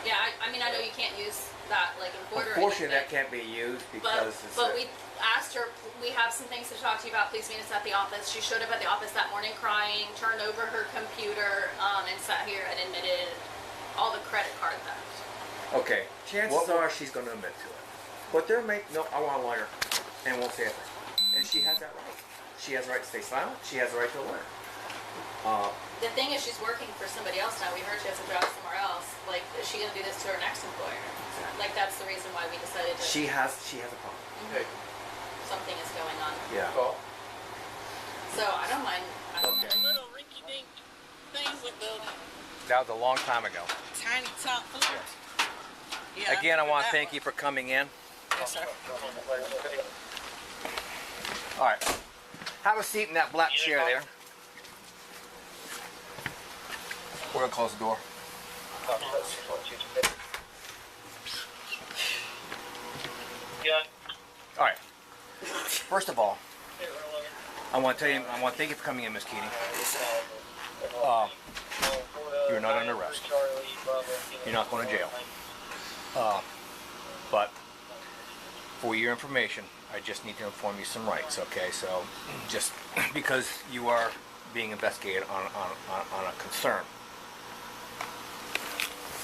Yeah, I mean, I know you can't use that like in court or Unfortunately, anything. that can't be used because But we asked her, we have some things to talk to you about. Please meet us at the office. She showed up at the office that morning crying, turned over her computer, and sat here and admitted all the credit card theft. Okay, chances are she's going to admit to it. But I want a lawyer, and won't say anything. And she has that right. She has the right to stay silent. She has the right to a lawyer. The thing is, she's working for somebody else now. We heard she has a job somewhere else. Like, is she going to do this to her next employer? Like, that's the reason why we decided to. She has a problem. Okay. Something is going on. Yeah. So I don't mind. Okay. Little rinky-dink thing with the That was a long time ago. tiny top foot. Yeah, Again, I want to thank you for coming in. Yes, sir. All right. Have a seat in that black chair there. We're gonna close the door. Yeah. All right. First of all, I want to thank you for coming in, Miss Keating. You're not under arrest. You're not going to jail. But for your information, I just need to inform you some rights, okay? So, just because you are being investigated on a concern.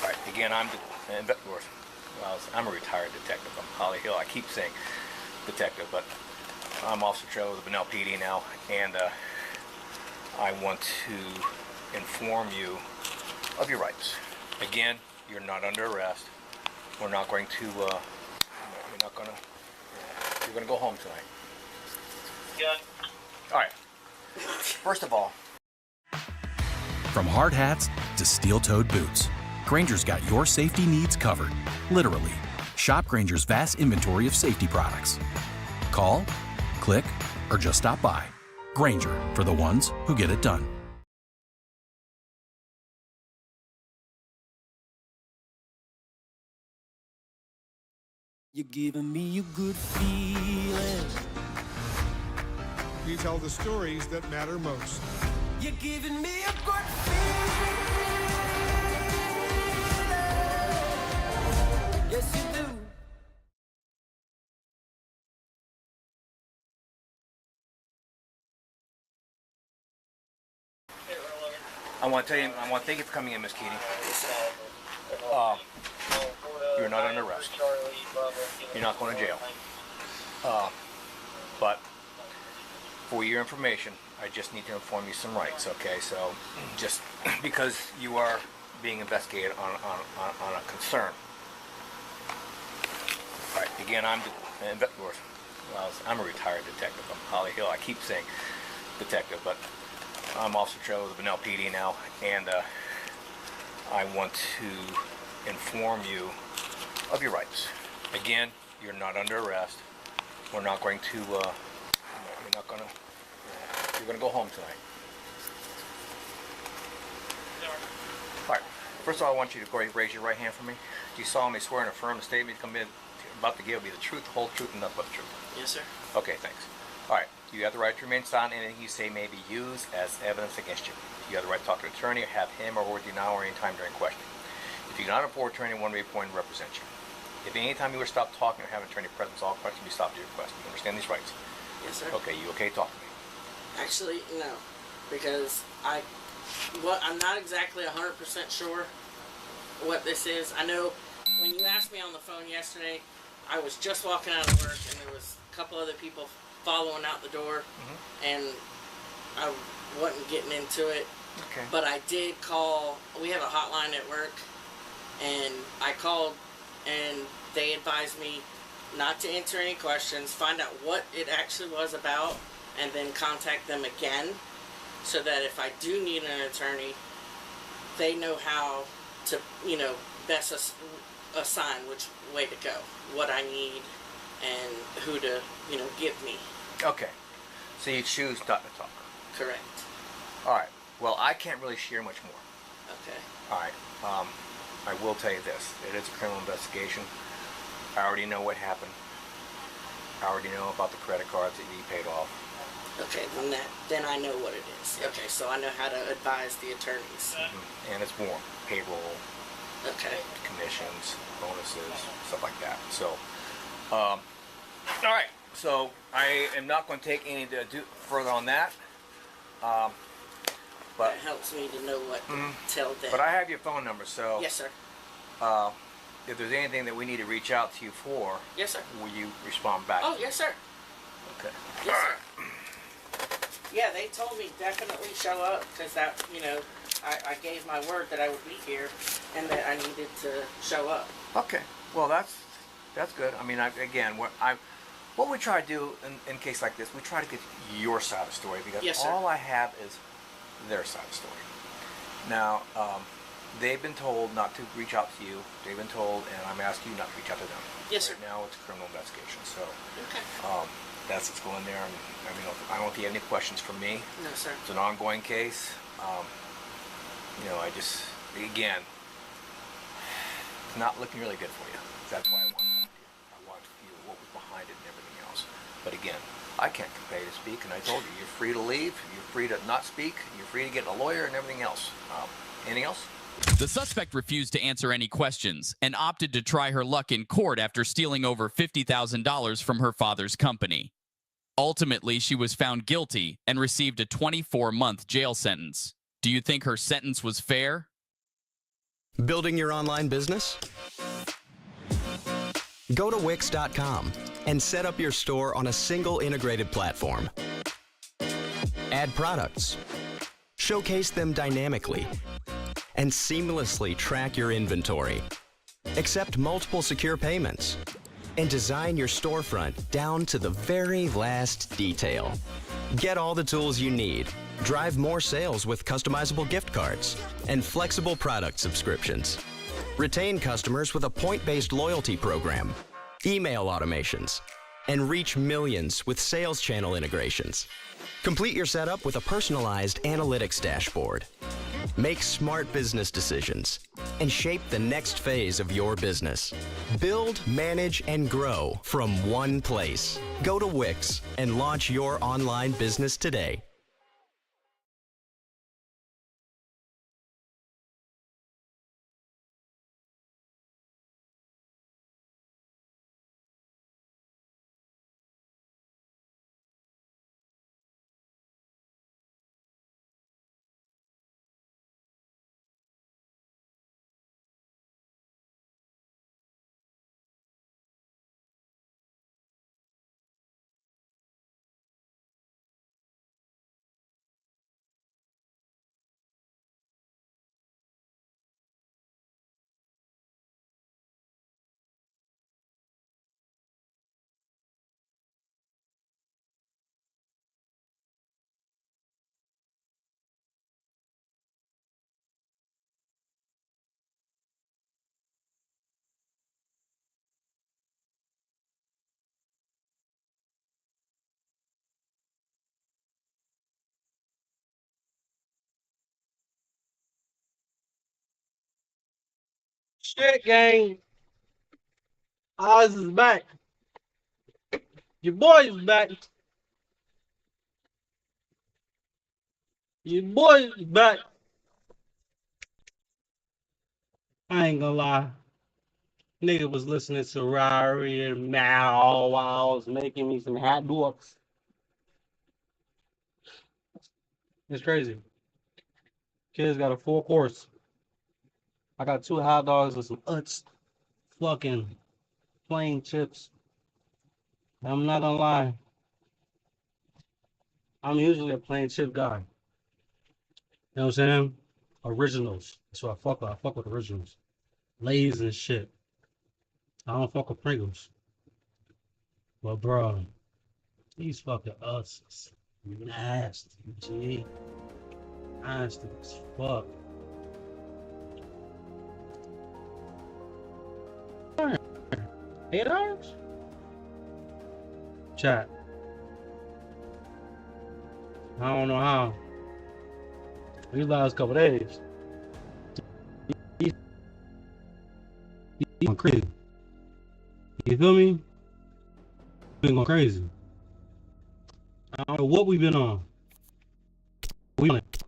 All right, again, I'm a retired detective. I'm Holly Hill. I keep saying detective, but I'm Officer Cho of the Bunnell PD now, and I want to inform you of your rights. Again, you're not under arrest. We're not going to, you're going to go home tonight. Yeah. All right. First of all, from hard hats to steel-toed boots, Grainger's got your safety needs covered. Literally. Shop Grainger's vast inventory of safety products. Call, click, or just stop by. Grainger, for the ones who get it done. You're giving me a good feeling. You tell the stories that matter most. You're giving me a good feeling. Yes, you do. I want to thank you for coming in, Miss Keating. You're not under arrest. You're not going to jail. But for your information, I just need to inform you some rights, okay? So, just because you are being investigated on a concern. All right, again, I'm a retired detective. I'm Holly Hill. I keep saying detective, but I'm Officer Cho of the Bunnell PD now, and I want to inform you of your rights. Again, you're not under arrest. We're not going to, you're going to go home tonight. All right. First of all, I want you to go ahead and raise your right hand for me. Do you solemnly swear and affirm the statement you about to give will be the truth, the whole truth, and nothing but the truth? Yes, sir. Okay, thanks. All right. You have the right to remain silent. Anything you say may be used as evidence against you. You have the right to talk to an attorney or have him or with you now or any time during questioning. If you do not afford attorney, one may be appointed to represent you. If any time you were stopped talking or have an attorney present, all questions will be stopped at your request. You understand these rights? Yes, sir. Okay, you okay? Talk to me. Actually, no, because I'm not exactly 100% sure what this is. I know when you asked me on the phone yesterday, I was just walking out of work and there was a couple other people following out the door, and I wasn't getting into it. Okay. But I did call. We have a hotline at work, and I called, and they advised me not to answer any questions, find out what it actually was about, and then contact them again, so that if I do need an attorney, they know how to, best assign which way to go, what I need, and who to, give me. Okay. So you choose not to talk. Correct. All right. Well, I can't really share much more. Okay. All right. I will tell you this. It is a criminal investigation. I already know what happened. I already know about the credit cards that you paid off. Okay, then I know what it is. Okay, so I know how to advise the attorneys. And it's more payroll, Okay. commissions, bonuses, stuff like that. So, all right. So I am not going to take any to do further on that. But that helps me to know what to tell them. But I have your phone number, so Yes, sir. If there's anything that we need to reach out to you for, Yes, sir. will you respond back? Oh, yes, sir. Okay. Yes, sir. Yeah, they told me definitely show up because that, I gave my word that I would be here and that I needed to show up. Okay. Well, that's good. I mean, what we try to do in a case like this, we try to get your side of the story because Yes, sir. all I have is their side of the story. Now, they've been told not to reach out to you. They've been told, and I'm asking you not to reach out to them. Yes, sir. Right now, it's a criminal investigation, so Okay. that's what's going there. And I don't know if you have any questions for me. No, sir. It's an ongoing case. you know, I just, again, it's not looking really good for you. That's why I want to talk to you. I want to feel what was behind it and everything else. But again, I can't compel you to speak, and I told you, you're free to leave, you're free to not speak, you're free to get a lawyer and everything else. Anything else? The suspect refused to answer any questions and opted to try her luck in court after stealing over $50,000 from her father's company. Ultimately, she was found guilty and received a 24-month jail sentence. Do you think her sentence was fair? Building your online business? Go to Wix.com and set up your store on a single integrated platform. Add products, showcase them dynamically, and seamlessly track your inventory. Accept multiple secure payments, and design your storefront down to the very last detail. Get all the tools you need. Drive more sales with customizable gift cards and flexible product subscriptions. Retain customers with a point-based loyalty program, email automations, and reach millions with sales channel integrations. Complete your setup with a personalized analytics dashboard. Make smart business decisions and shape the next phase of your business. Build, manage, and grow from one place. Go to Wix and launch your online business today. Shit, gang. Oz is back. Your boy is back. Your boy is back. I ain't gonna lie. Nigga was listening to Rari and Mal while I was making me some hot dogs. It's crazy. Kids got a full course. I got 2 hot dogs with some Utz fucking plain chips. I'm not gonna lie. I'm usually a plain chip guy. You know what I'm saying? Originals. That's what I fuck with. I fuck with originals. Lay's and shit. I don't fuck with Pringles. But bro, these fucking Utz is nasty, G. Nasty as fuck. $8? Chat. I don't know how. These last couple days. He's going crazy. You feel me? Been going crazy. I don't know what we've been on. We on it.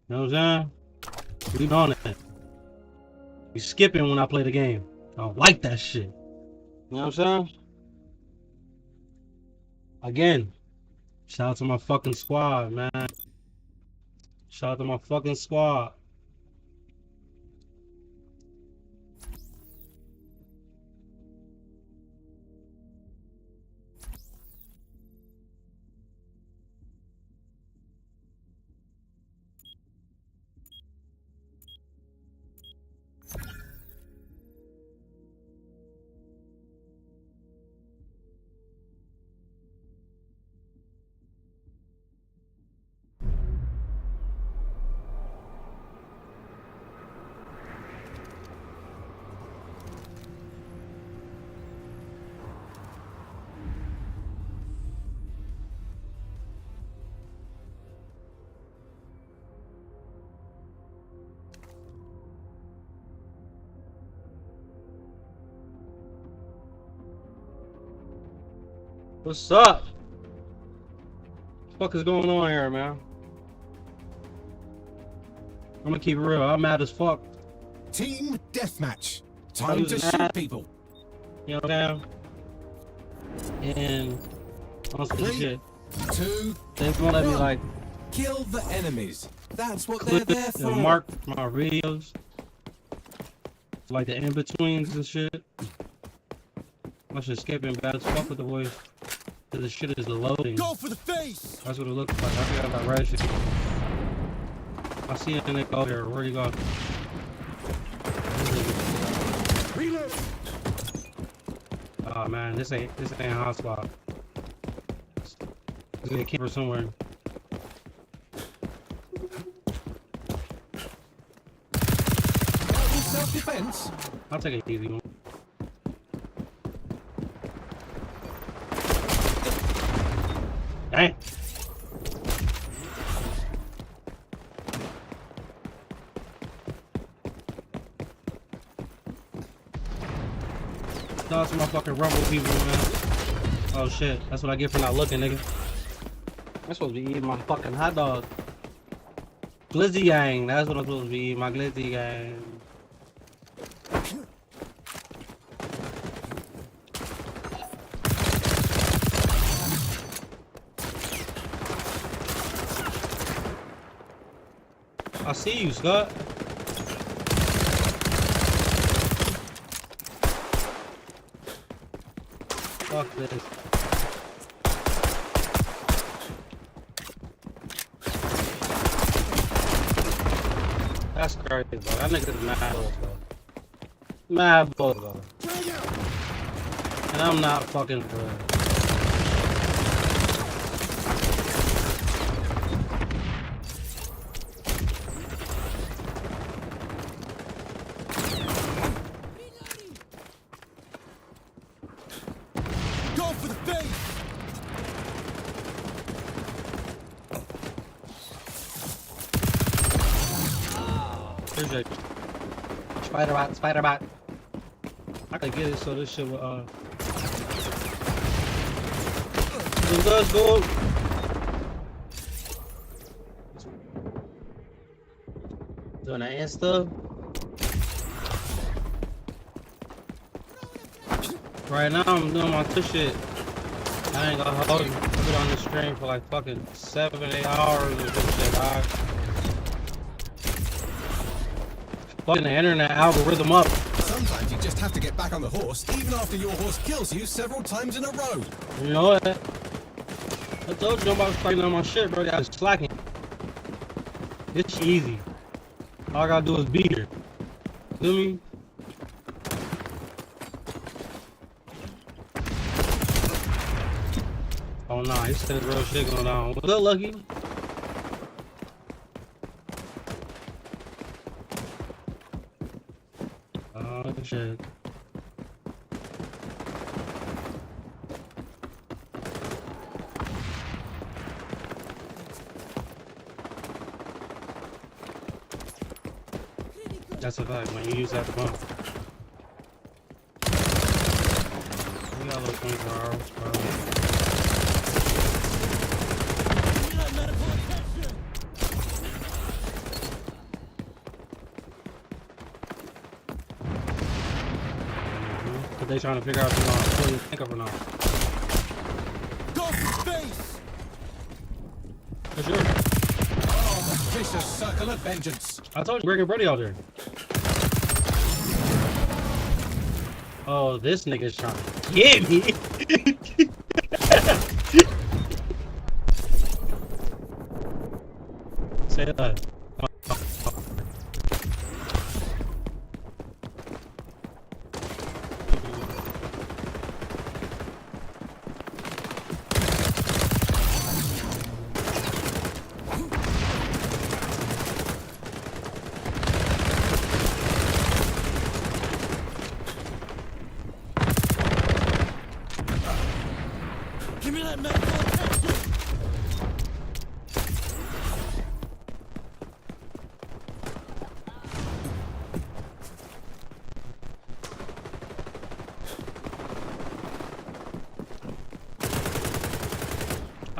You know what I'm saying? We on it. We skipping when I play the game. I don't like that shit. You know what I'm saying? Again, shout out to my fucking squad, man. Shout out to my fucking squad. What's up? What the fuck is going on here, man? I'm gonna keep it real. I'm mad as fuck. Team deathmatch. I Time was to shoot mad. people. You know what I'm saying? And on some 3, shit. 2, They won't let me 1. like Kill the enemies. That's what clip they're there and for. mark my videos. Like the in-betweens and shit. I should skipping bad as fuck with the voice. Cause the shit is the loading. Go for the face. That's what it looks like. I forgot about red shit. I see a nigga over here. Where'd he go? Reload. Oh man, this ain't a hotspot. This nigga camper somewhere. Self-defense. I'll take an easy one. Dang. No, it's my fucking rumble people, man. Oh shit, that's what I get for not looking, nigga. I'm supposed to be eating my fucking hot dog. Glizzy gang, that's what I'm supposed to be eating, my glizzy gang. I see you, Scott. Fuck this. That's crazy, bro. That nigga's mad bull, bro. Mad bull, bro. And I'm not fucking for it. Go for the face. Appreciate you. Spider-Bot, Spider-Bot. I could get it so this shit will, let's go. Doing an Insta. Right now I'm doing my Twitch shit. I ain't gonna hold you. I've been on the stream for like fucking 7-8 hours or some shit, dog. Fucking the internet algorithm up. Sometimes you just have to get back on the horse, even after your horse kills you several times in a row. You know what? I told you nobody's fighting on my shit, bro. I was slacking. It's easy. All I gotta do is be here. Feel me? Oh nah, it's still real shit going on. What's up, Lucky? Oh shit. That's a fact, man. You use that to bump. We got a little 24 hours, probably. But they trying to figure out if they're gonna fully think of or not. Go for space. For sure. Oh, the vicious circle of vengeance. I told you, Greg and Brady out there. Oh, this nigga's trying to get me. Say that. Give me that medical attention.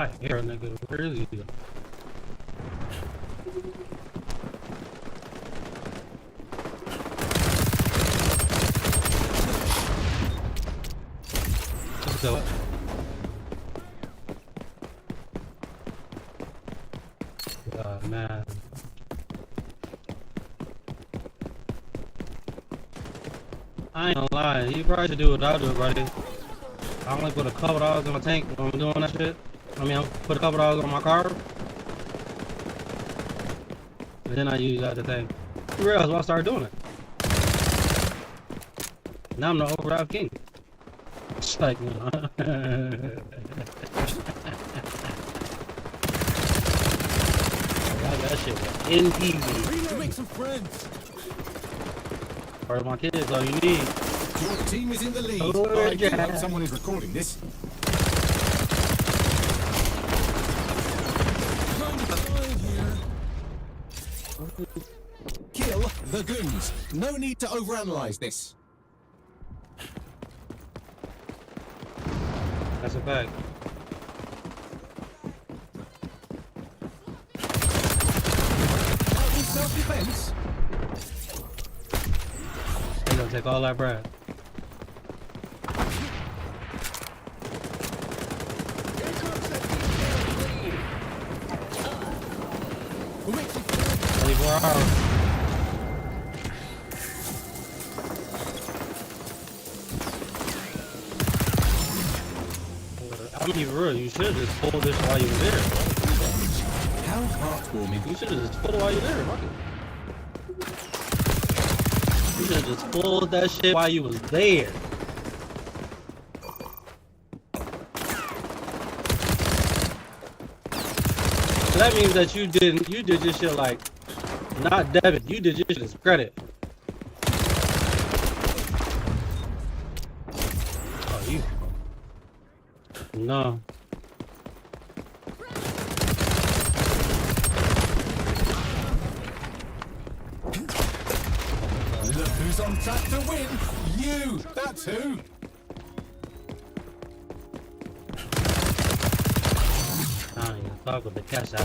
I hear a nigga. Where is he? Let's go. Man. I ain't gonna lie, you probably should do what I do, buddy. I only put a couple dollars in my tank when I'm doing that shit. I mean, I put a couple dollars on my car. And then I use that other thing. You realize when I started doing it. Now I'm the overdrive king. It's like, you know. That shit was in TV. Make some friends. Part of my kids, all you need. Your team is in the lead. Oh, I do yeah. hope someone is recording this. Kill the goons. No need to overanalyze this. That's a fact. Self-defense. They're gonna take all that bread. Who makes you 24 hours. I mean, for real, you should have just pulled this while you were there. How heartwarming. You should have just pulled it while you were there. Fuck it. You should have just pulled that shit while you was there. So that means that you did this shit like, not debit, you did this shit as credit. Oh, you. No. Look who's on track to win. You. That's who. I don't even talk with the cash out.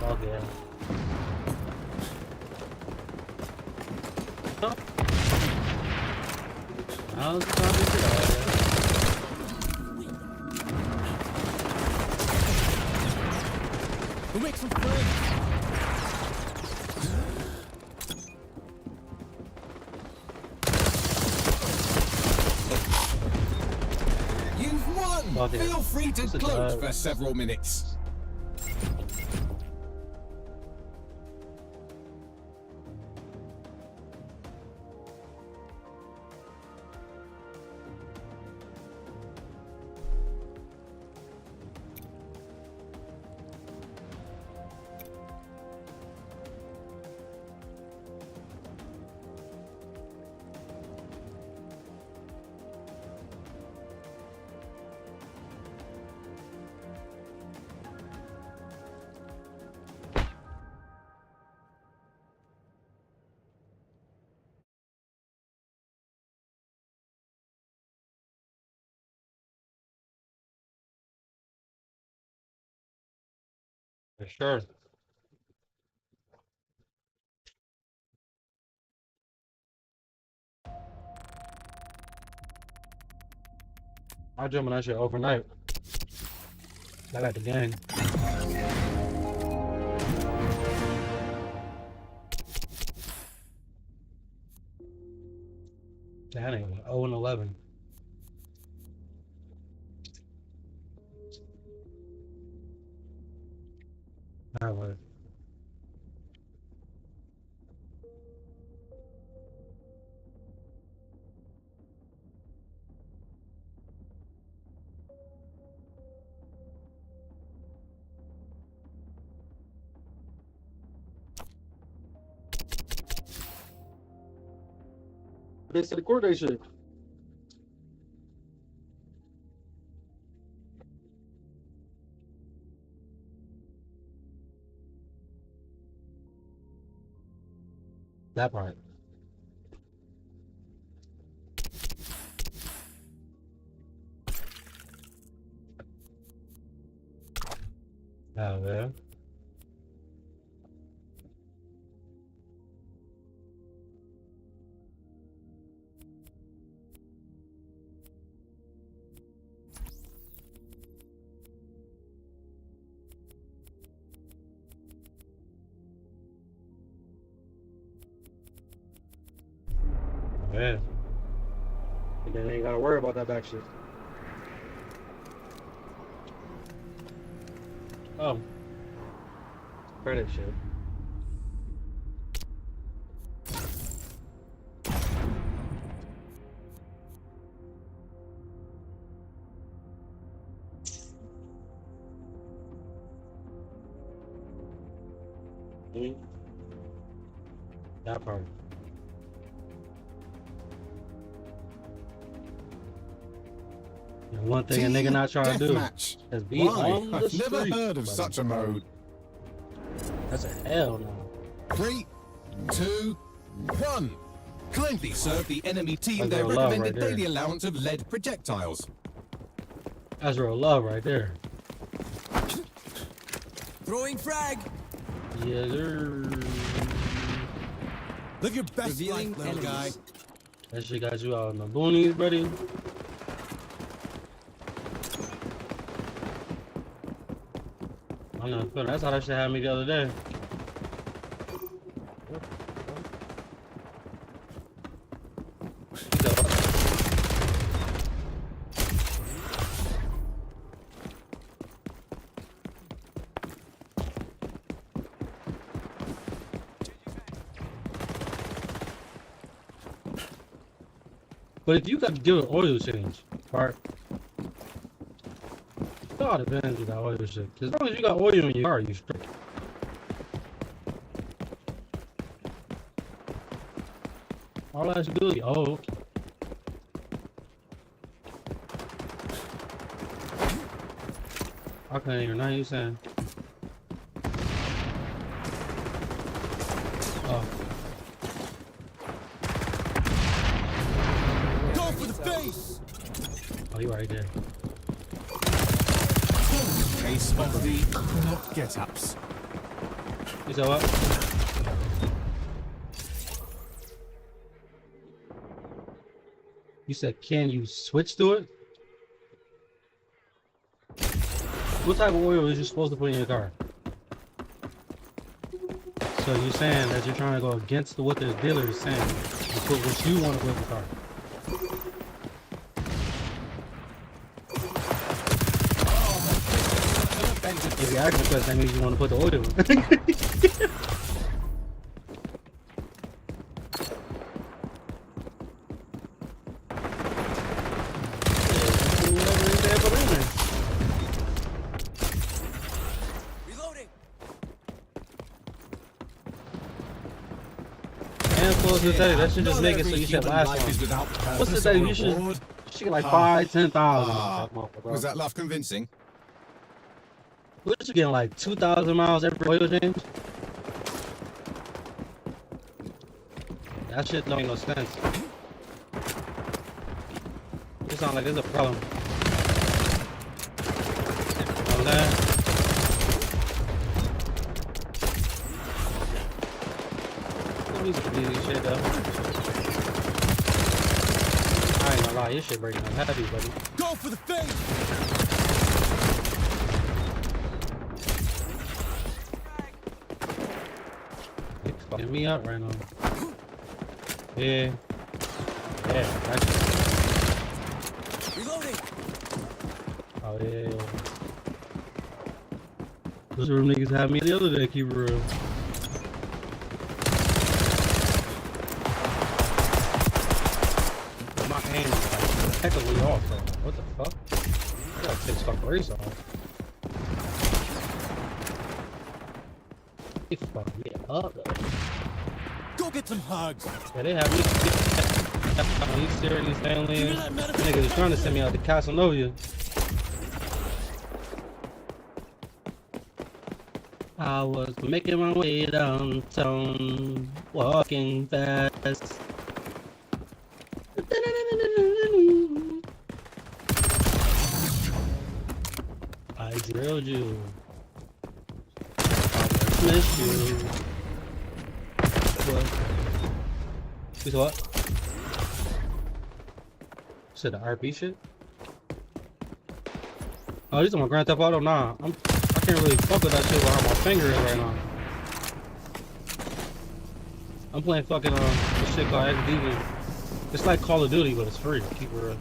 Okay. Oh. I was talking to that. We'll make some friends. You've won! Okay. Feel free to This is, gloat for several minutes. For sure. I jump on that shit overnight. I got the gang. That ain't 0 and 11. Alright. They said the court day shit. That part. Oh, yeah. Yeah. And then they ain't gotta worry about that back shit. Oh. Credit shit. That part. And one thing a nigga not trying to do is be on the street. Never heard of such a mode. That's a hell no. 3, 2, 1. Kindly serve the enemy team That's their real love recommended right there. daily allowance of lead projectiles. That's real love right there. Throwing frag. Yes, sir. Live your best life, little guy. That shit got you out in the boonies, buddy. I know, that's how that shit happened me the other day. But if you got to do an oil change, right? It all depends on that oil shit. As long as you got oil in your car, you straight. All I have to do is, oh, okay. I can't hear nothing you saying. Oh. Go for the face. Oh, you right there. Case of the not get-ups. You said what? You said, can you switch to it? What type of oil is you supposed to put in your car? So you're saying that you're trying to go against what the dealer is saying and put what you want to put in the car. If you ask the question, that means you want to put the oil in. That should just make it so you should last long. What's the day? You should get like 5,000-10,000. Was that laugh convincing? What you getting like 2,000 miles every oil change? That shit don't make no sense. It sounds like there's a problem. On that. Shit though. I ain't gonna lie, your shit breaking up heavy, buddy. Go for the face! It's fucking me up right now. Yeah. Yeah, that's Reloading! Oh yeah. Those room niggas had me the other day, keep it real. Technically off, though. What the fuck? I gotta take stock race off. They fucked me up, though. Go get some hugs! Yeah, they have me. These serious aliens. Niggas are trying to send me out to Casanova. I was making my way downtown, walking fast. I drilled you. miss you. What? You said what? Said the RP shit? Oh, you talking about Grand Theft Auto? Nah, I can't really fuck with that shit where my finger is right now. I'm playing fucking this shit called XD. It's like Call of Duty, but it's free. Keep it real.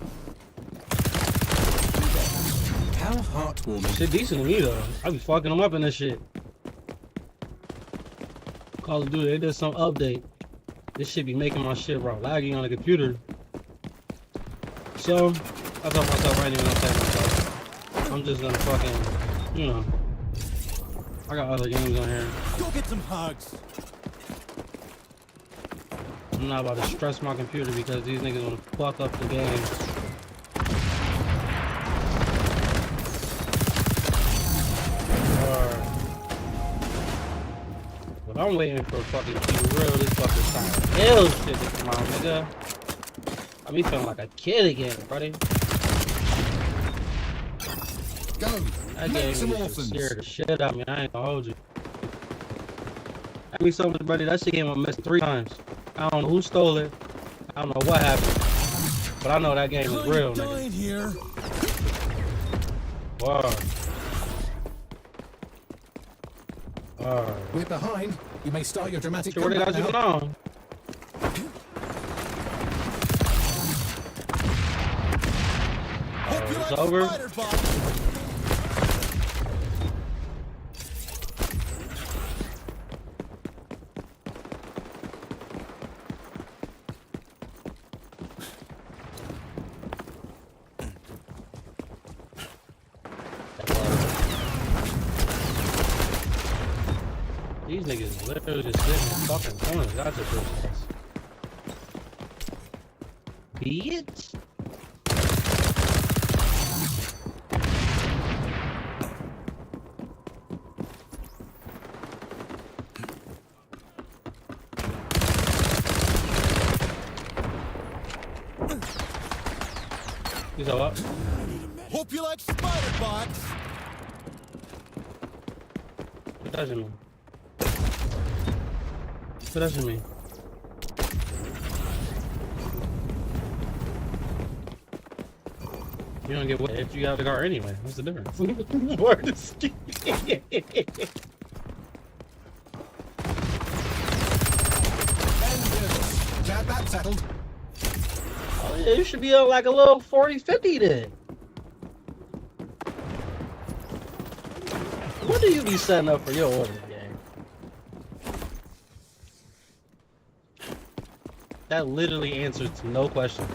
How heartwarming. Shit decent to me though. I be fucking them up in this shit. Call of Duty, they did some update. This shit be making my shit raw laggy on the computer. So I told myself I ain't even gonna play myself. I'm just gonna fucking, you know. I got other games on here. Go get some hugs. I'm not about to stress my computer because these niggas wanna fuck up the game. But I'm waiting for fucking keep real this fucking Silent Hill shit to come out, nigga. I be feeling like a kid again, buddy. Go. That game used to scare the shit out of me. I ain't gonna hold you. I mean, so much, buddy. That shit came up missed 3 times. I don't know who stole it. I don't know what happened. But I know that game is real, nigga. Here. Wow. We're behind. You may start your dramatic What they got comeback you now. on? It's over. These niggas literally just sitting in fucking corners. That's a business. Bitch. You saw what? Hope you like spider bots. What does it mean? What does it mean? You don't get what if you have the car anyway. What's the difference? Word is Got that settled. Oh, yeah, you should be on like a little 40-50 then. What do you be setting up for your order game? That literally answers to no questions.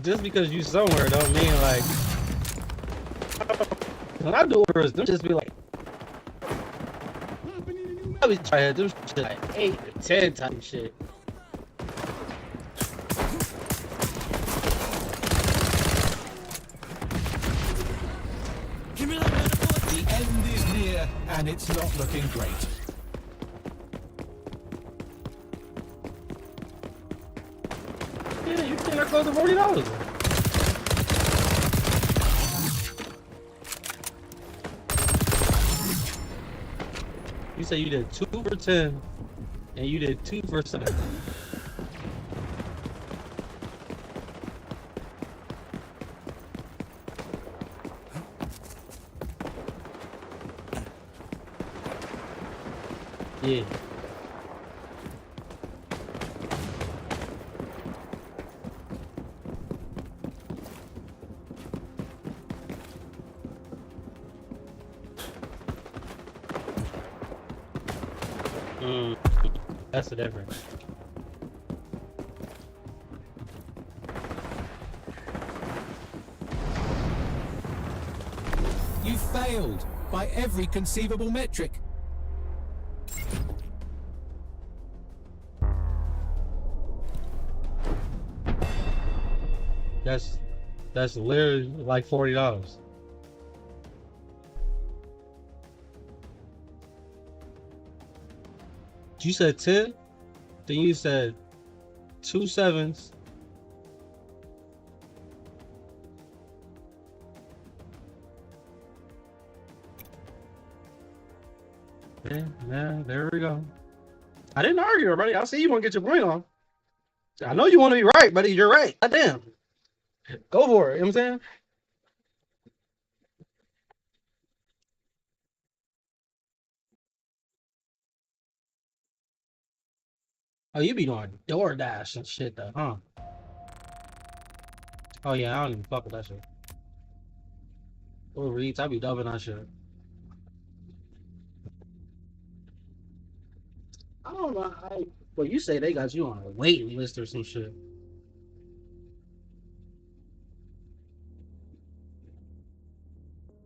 Just because you somewhere don't mean like when I do orders, them just be like I be trying to do shit like 8 to 10 type shit. Give me that metaphor. The end is near, and it's not looking great. Yeah, you think I close to $40? You say you did 2 for 10, and you did 2 for 7. Yeah. That's the difference. You failed by every conceivable metric. That's literally like $40. You said 10, then you said 2 7s. Yeah, there we go. I didn't argue, buddy. I see you want to get your point on. I know you want to be right, buddy. You're right. Goddamn. Go for it. You know what I'm saying? Oh, you be doing DoorDash and shit though, huh? Oh yeah, I don't even fuck with that shit. Uber Eats, I be dubbing that shit. I don't know. Well, you say they got you on a waiting list or some shit.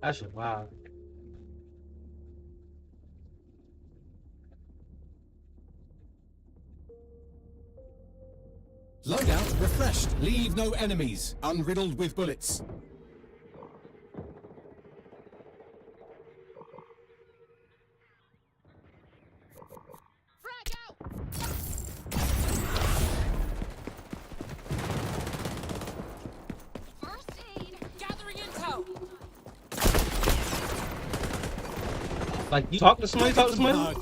That shit wild. Loadout refreshed. Leave no enemies. Unriddled with bullets. Like, you talk to somebody, talk to somebody?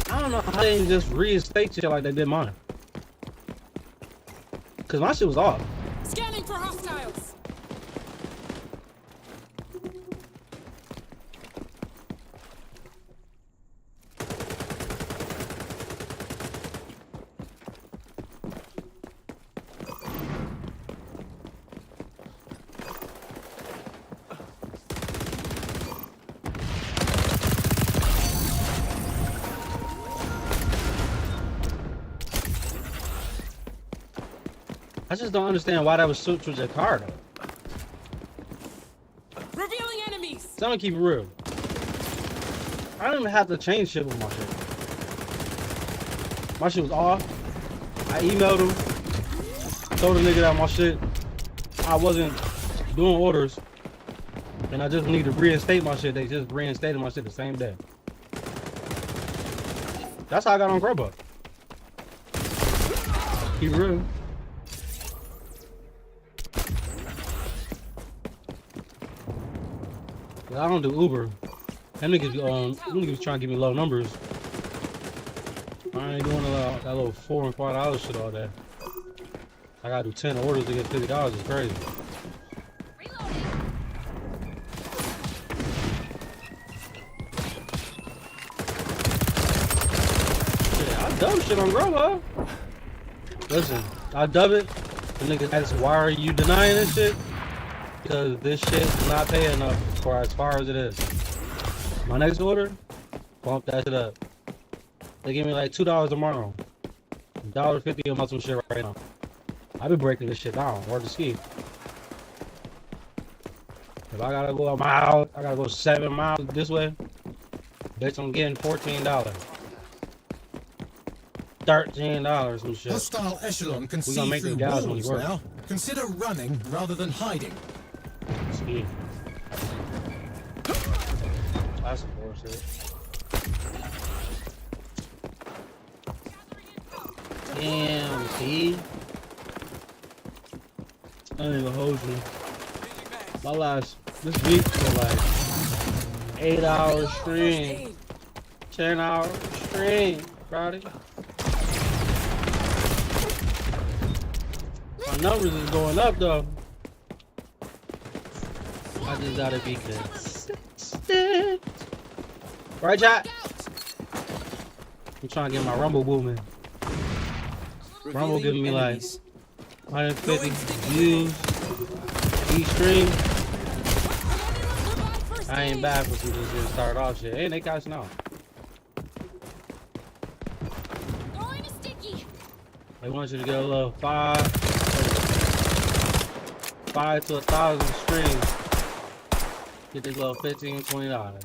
I don't know how they didn't just reinstate shit like they did mine. Cause my shit was off. Scanning for hostiles. I just don't understand why that was switched with your car though. Revealing enemies. So I'm gonna keep it real. I don't even have to change shit with my shit. My shit was off. I emailed him, told the nigga that my shit, I wasn't doing orders, and I just need to reinstate my shit. They just reinstated my shit the same day. That's how I got on Grubhub. Keep it real. I don't do Uber. Them niggas trying to give me low numbers. I ain't doing that little $4 and $5 shit all day. I gotta do 10 orders to get $50. It's crazy. Yeah, I dub shit on Grubhub. Listen, I dub it. The niggas ask, why are you denying this shit? Because this shit is not paying enough for as far as it is. My next order, bump that shit up. They give me like $2 tomorrow. $1.50 on some shit right now. I be breaking this shit down. Word to ski. If I gotta go a mile, I gotta go 7 miles this way. Bitch, I'm getting $14. $13 some shit. Hostile echelon can We gonna see make through the guys when he walls work. now. Consider running rather than hiding. Ski. That's some bullshit. Damn, see? I ain't even hold you. My last, this week was like 8-hour stream. 10-hour stream, Friday. My numbers is going up though. I just gotta be consistent. Right, chat? I'm trying to get my Rumble booming. Rumble giving me like 150 views each stream. I ain't bad for some just getting started off shit. Hey, they guys know. They want you to get a little 5 to 1,000 streams. Get this little $15, $20.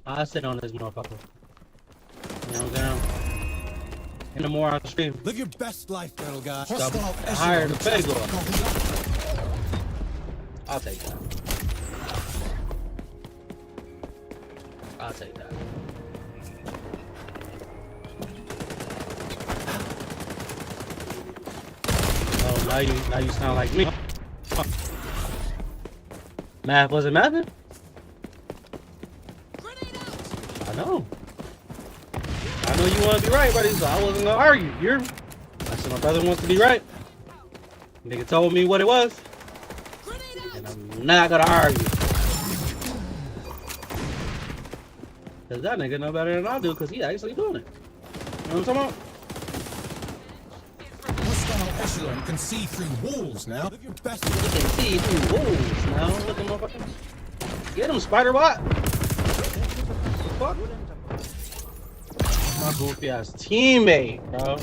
I sit on this motherfucker. You know what I'm saying? And the more I stream, Live your best life, little guy. the higher the pay go up. I'll take that. I'll take that. Oh, now you sound like me. Math wasn't mathing? I know. I know you want to be right, buddy, so I wasn't gonna argue. I said my brother wants to be right. Nigga told me what it was. And I'm not gonna argue. Cause that nigga know better than I do, cause he actually doing it. You know what I'm talking about? Hostile echelon can see through walls now. Live your best. You can see through walls now. Look at motherfucker. Get him, Spider Bot. What the fuck? My goofy ass teammate, bro.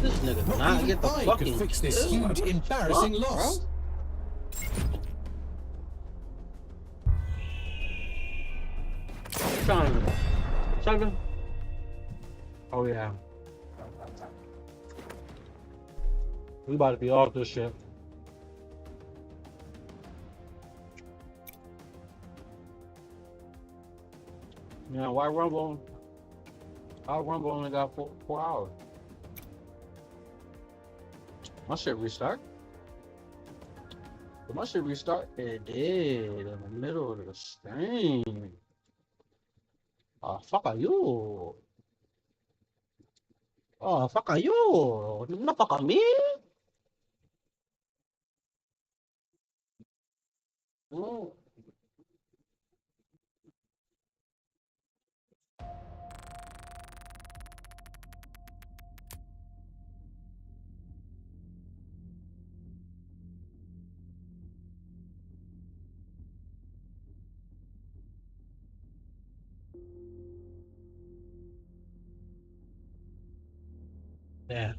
This nigga not get the fucking fix this huge, embarrassing loss. Bro. Shotgun. Oh yeah. We about to be off this shit. Yeah, why Rumble? Our Rumble only got 4 hours. My shit restart? Did my shit restart? It did in the middle of the stream. Oh, fuck are you? Oh, fuck are you? No fuck on me? Oh. Yeah.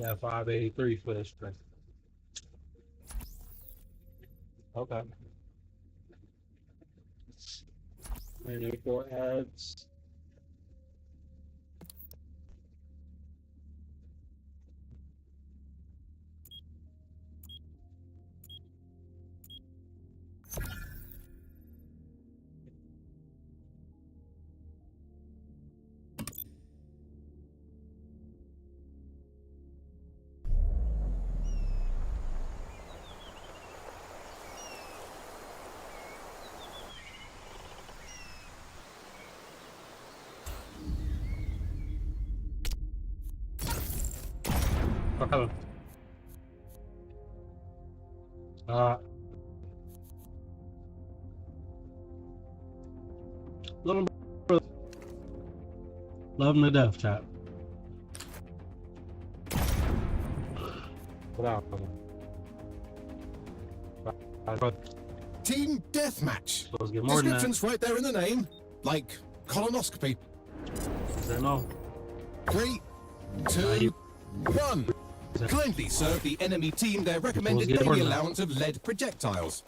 Yeah, 583 for this string. Okay. And 4 ads. Okay. Love him, bro. Love him to death, chat. Without Team deathmatch. Let's get more than that. Description's right there in the name, like colonoscopy. I know. 3, 2, 1. Kindly serve the enemy team their recommended daily allowance of lead projectiles.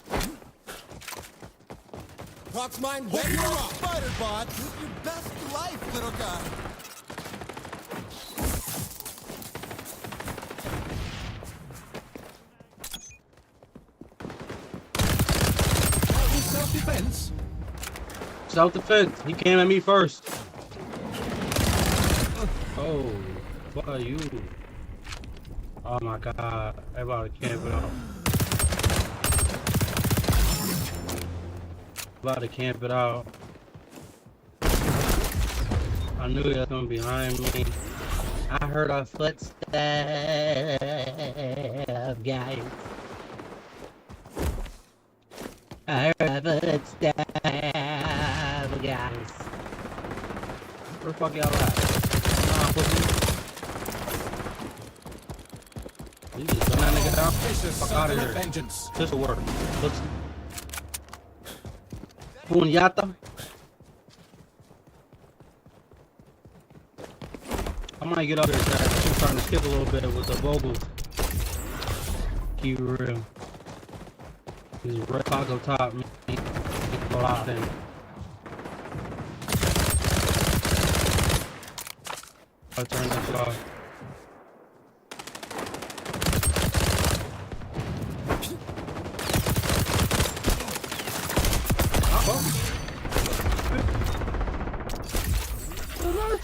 Props mine when you're up. Spider Bot, live your best life, little guy. Self-defense. Self-defense. He came at me first. Oh, what are you? Oh my god. Everybody camp it out. About to camp it out. I knew he was gonna be behind me. I heard a footstep, guys. I heard a footstep, guys. Where the fuck y'all at? Nah, pussy. You just gun that nigga down? Fuck out of here. Vengeance. This will work. Let's... Punyata. I might get up there, chat. I'm starting to skip a little bit with the vocals. Keep it real. He's red taco top, man. Go out there. I'll turn this off.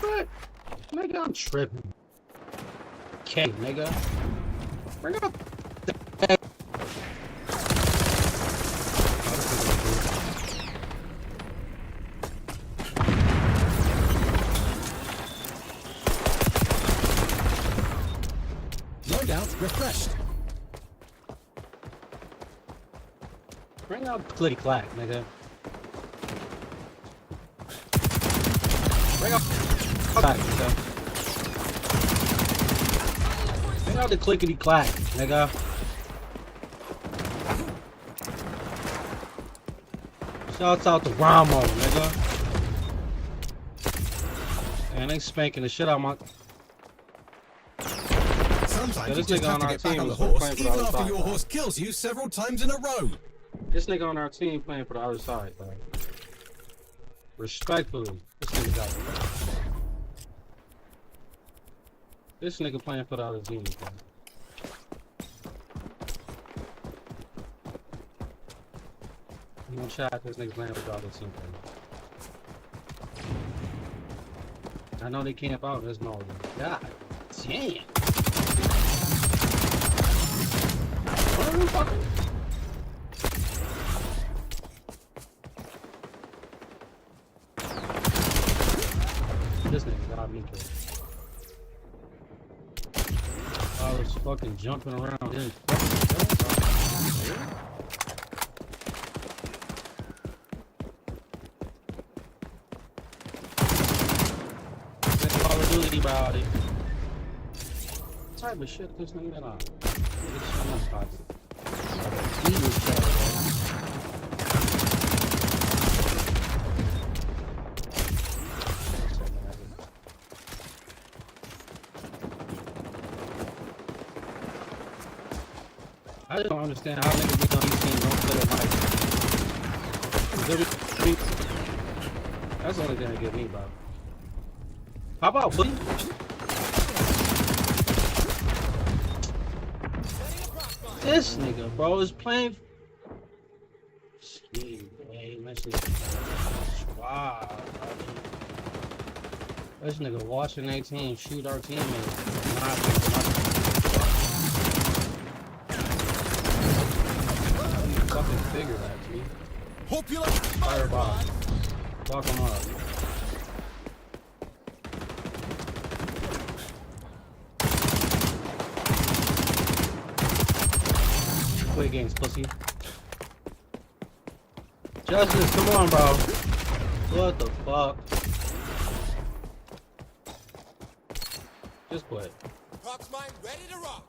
fuck? Nigga, I'm tripping. Okay, nigga. Bring up. Loadout refreshed. Bring out clicky clack, nigga. Bring out clack, nigga. Bring out the clickety clack, nigga. Shouts out to Ramo, nigga. And they spanking the shit out of my. Sometimes Yeah, you this just nigga have on to our get back team on the is horse, playing for the even other after side, your bro. horse kills you several times in a row. This nigga on our team playing for the other side, bro. Respectfully, this nigga got. This nigga playing for the other team, bro. You gonna chat this nigga playing for the other team, bro. I know they camp out in this mode. God damn. What are you fucking? This nigga got me killed. I was fucking jumping around. Didn't fucking Call of Duty about it. What type of shit this nigga got on? Nigga shit in my pocket. He was shut up. I just don't understand how niggas be on these teams don't play their mic. That's the only thing that get me, bro. How about Willie? This nigga, bro, is playing. Sweet, man. That shit. Wow, bro. This nigga watching their team shoot our teammates. Fucking figure that, G. Hope you like Fireball. Fuck him up. Quit games, pussy. Justice, come on, bro. What the fuck? Just quit. Proxmine ready to rock.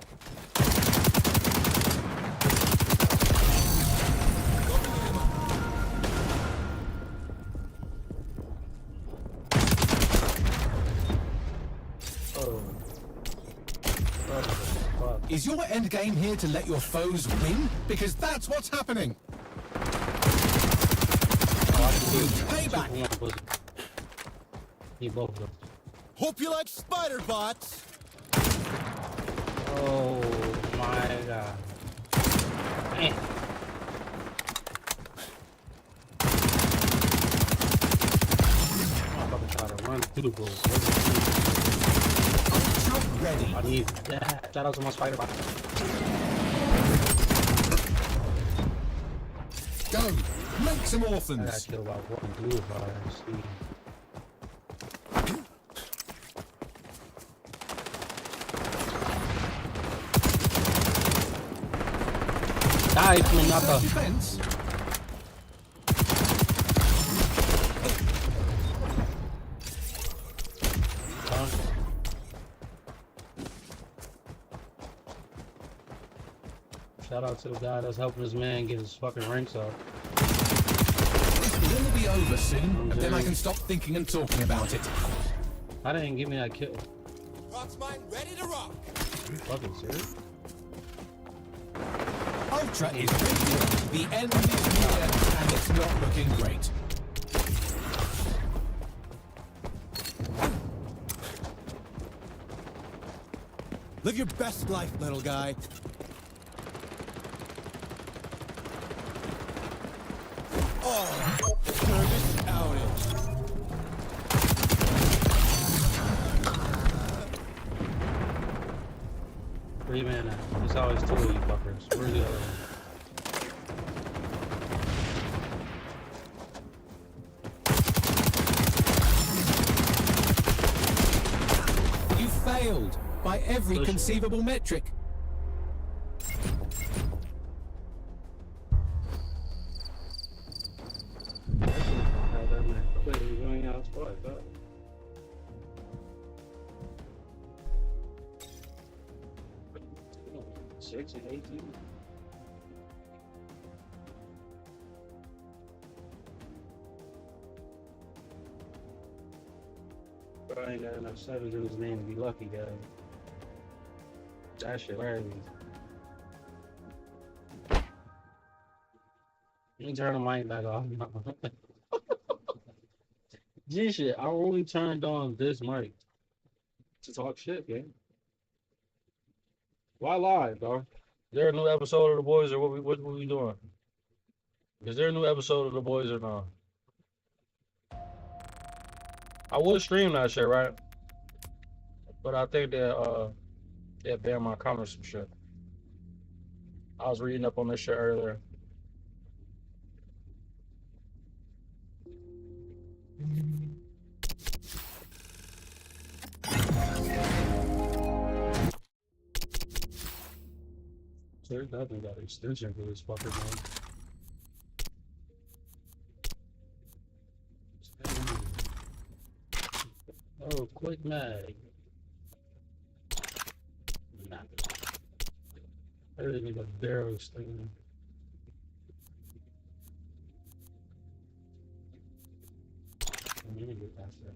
Is your end game here to let your foes win? Because that's what's happening. Payback. Need both of them. Hope you like spider bots. Oh my god. Man. I'm about to try to run through the bulls. Ready. I need that. Shout out to my spider bot. Go. Make some I got orphans. killed about one blue fire. Die, Minata. Defense. Shout out to the guy that's helping his man get his fucking ranks up. This will be over soon, and then I can stop thinking and talking about it. I didn't give me that kill. Proxmine ready to rock. Are you fucking serious? Ultra is ready. The end is near, and it's not looking great. Live your best life, little guy. Oh, service outage. It's always two of you fuckers. Where's the other one? You failed by every conceivable metric. Six and 18. Bro, I ain't got enough sevens in his name to be lucky, guys. That shit crazy. Let me turn the mic back off. G shit, I only turned on this mic to talk shit, man. Why lie, dog? Is there a new episode of The Boys, or what we doing? Is there a new episode of The Boys or not? I would stream that shit, right? But I think they'll ban my comments some shit. I was reading up on this shit earlier. So there's nothing got an extension for this fucker, man. Oh, quick mag. Nah. I really need a barrel thing. I need to get past that.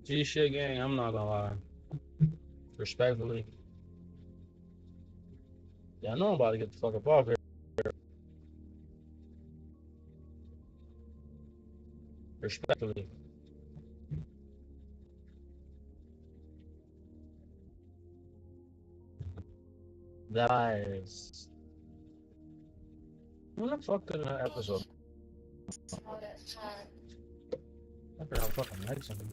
G shit gang, I'm not gonna lie. Respectfully. Yeah, I know I'm about to get the fuck up off here. Respectfully. Guys. When the fuck did that episode? I forgot how fucking nice of him.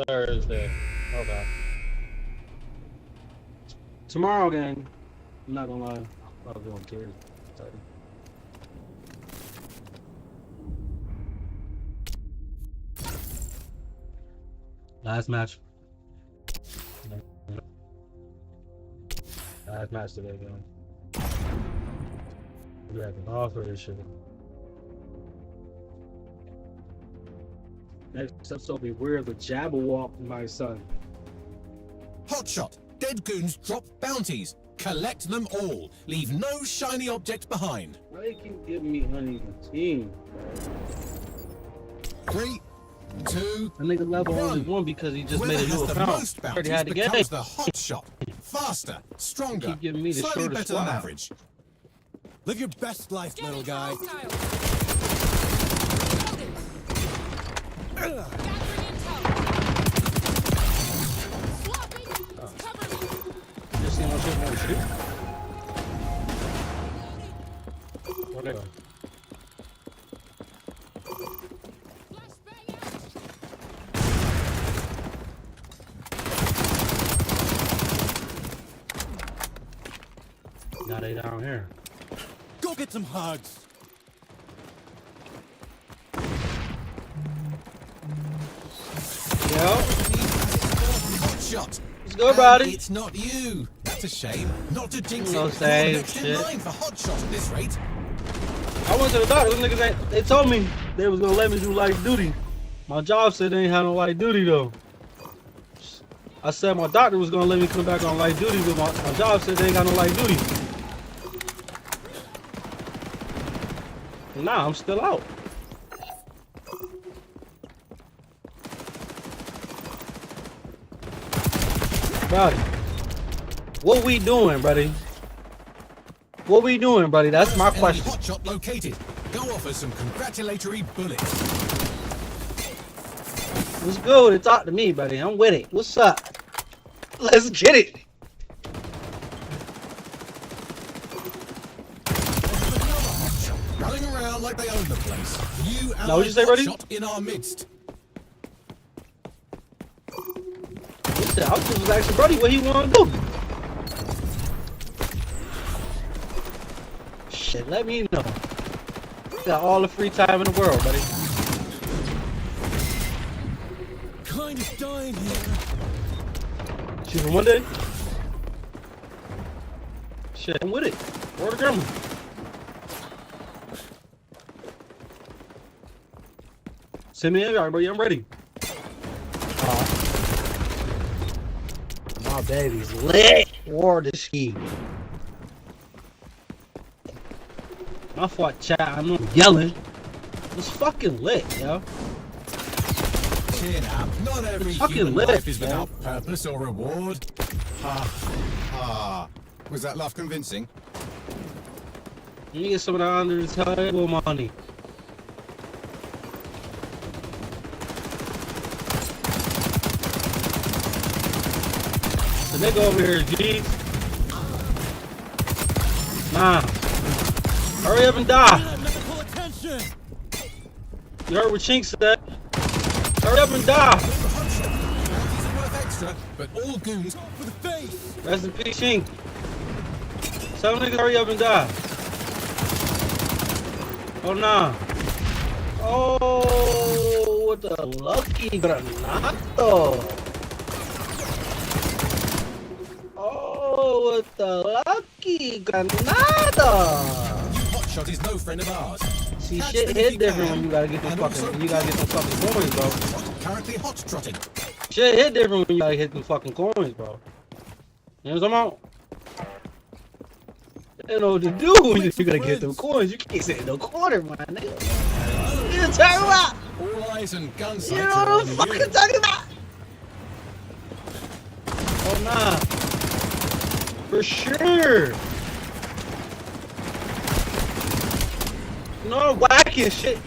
Thursday. Okay. Tomorrow, gang. I'm not gonna lie. I'll go on tears. Last match. Last match today, gang. We have to offer this shit. Next episode will be Where the Jabberwock, my son. Hotshot. Dead goons drop bounties. Collect them all. Leave no shiny object behind. Why they keep giving me honey the team? 3, 2, I think the level only one because he just made a new account. Most Already bounties had to get becomes it. the hotshot. Faster, stronger, Keep giving me the slightly shortest better than squad. average. Live your best life, little guy. Just see how shit want to shoot. Whatever. Now they down here. Go get some hugs. Yo. Hotshot. Let's go, buddy. It's not you. That's a shame. Not to jinx No it. save You're next in shit. line for Hotshot at this rate. I went to the doctor. Those niggas, they told me they was gonna let me do light duty. My job said they ain't had no light duty though. I said my doctor was gonna let me come back on light duty, but my job said they ain't got no light duty. Nah, I'm still out. Buddy, what we doing, buddy? What we doing, buddy? That's my Enemy question. hotshot located. Go offer some congratulatory bullets. What's good? Talk to me, buddy. I'm with it. What's up? Let's get it. Running around like they own the place. New Now, what'd you say, buddy? hotshot in our midst. I was just asking Brody what he want to do. Shit, let me know. Got all the free time in the world, buddy. Kind of dying here. Shoot from one day? Shit, I'm with it. Word of grandma. Send me in, alright, bro. I'm ready. My baby's lit. Ward is ski. My fault, chat. I'm yelling. It's fucking lit, yo. Chin up. Not every It's fucking human lit, life is man. without purpose or reward. Ha ha. Was that laugh convincing? Let me get some of that under the table money. The nigga over here, G. Nah. Hurry up and die. You heard what Chink said. Hurry up and die. Extra, but all goons for the face. Rest in peace, Chink. Tell niggas hurry up and die. Oh, nah. Oh, what the lucky granado. Oh, what the lucky granada. Hotshot is no friend of ours. See, shit hit different when you gotta get them fucking coins, bro. Currently hot trotting. Shit hit different when you gotta hit them fucking coins, bro. You know what I'm talking about? You know what to do when you gotta get them coins. You can't sit in no corner, my nigga. You know what I'm talking about? All eyes and gun sights You know are what I'm on fucking you. talking about? Oh, nah. For sure. No whacking shit.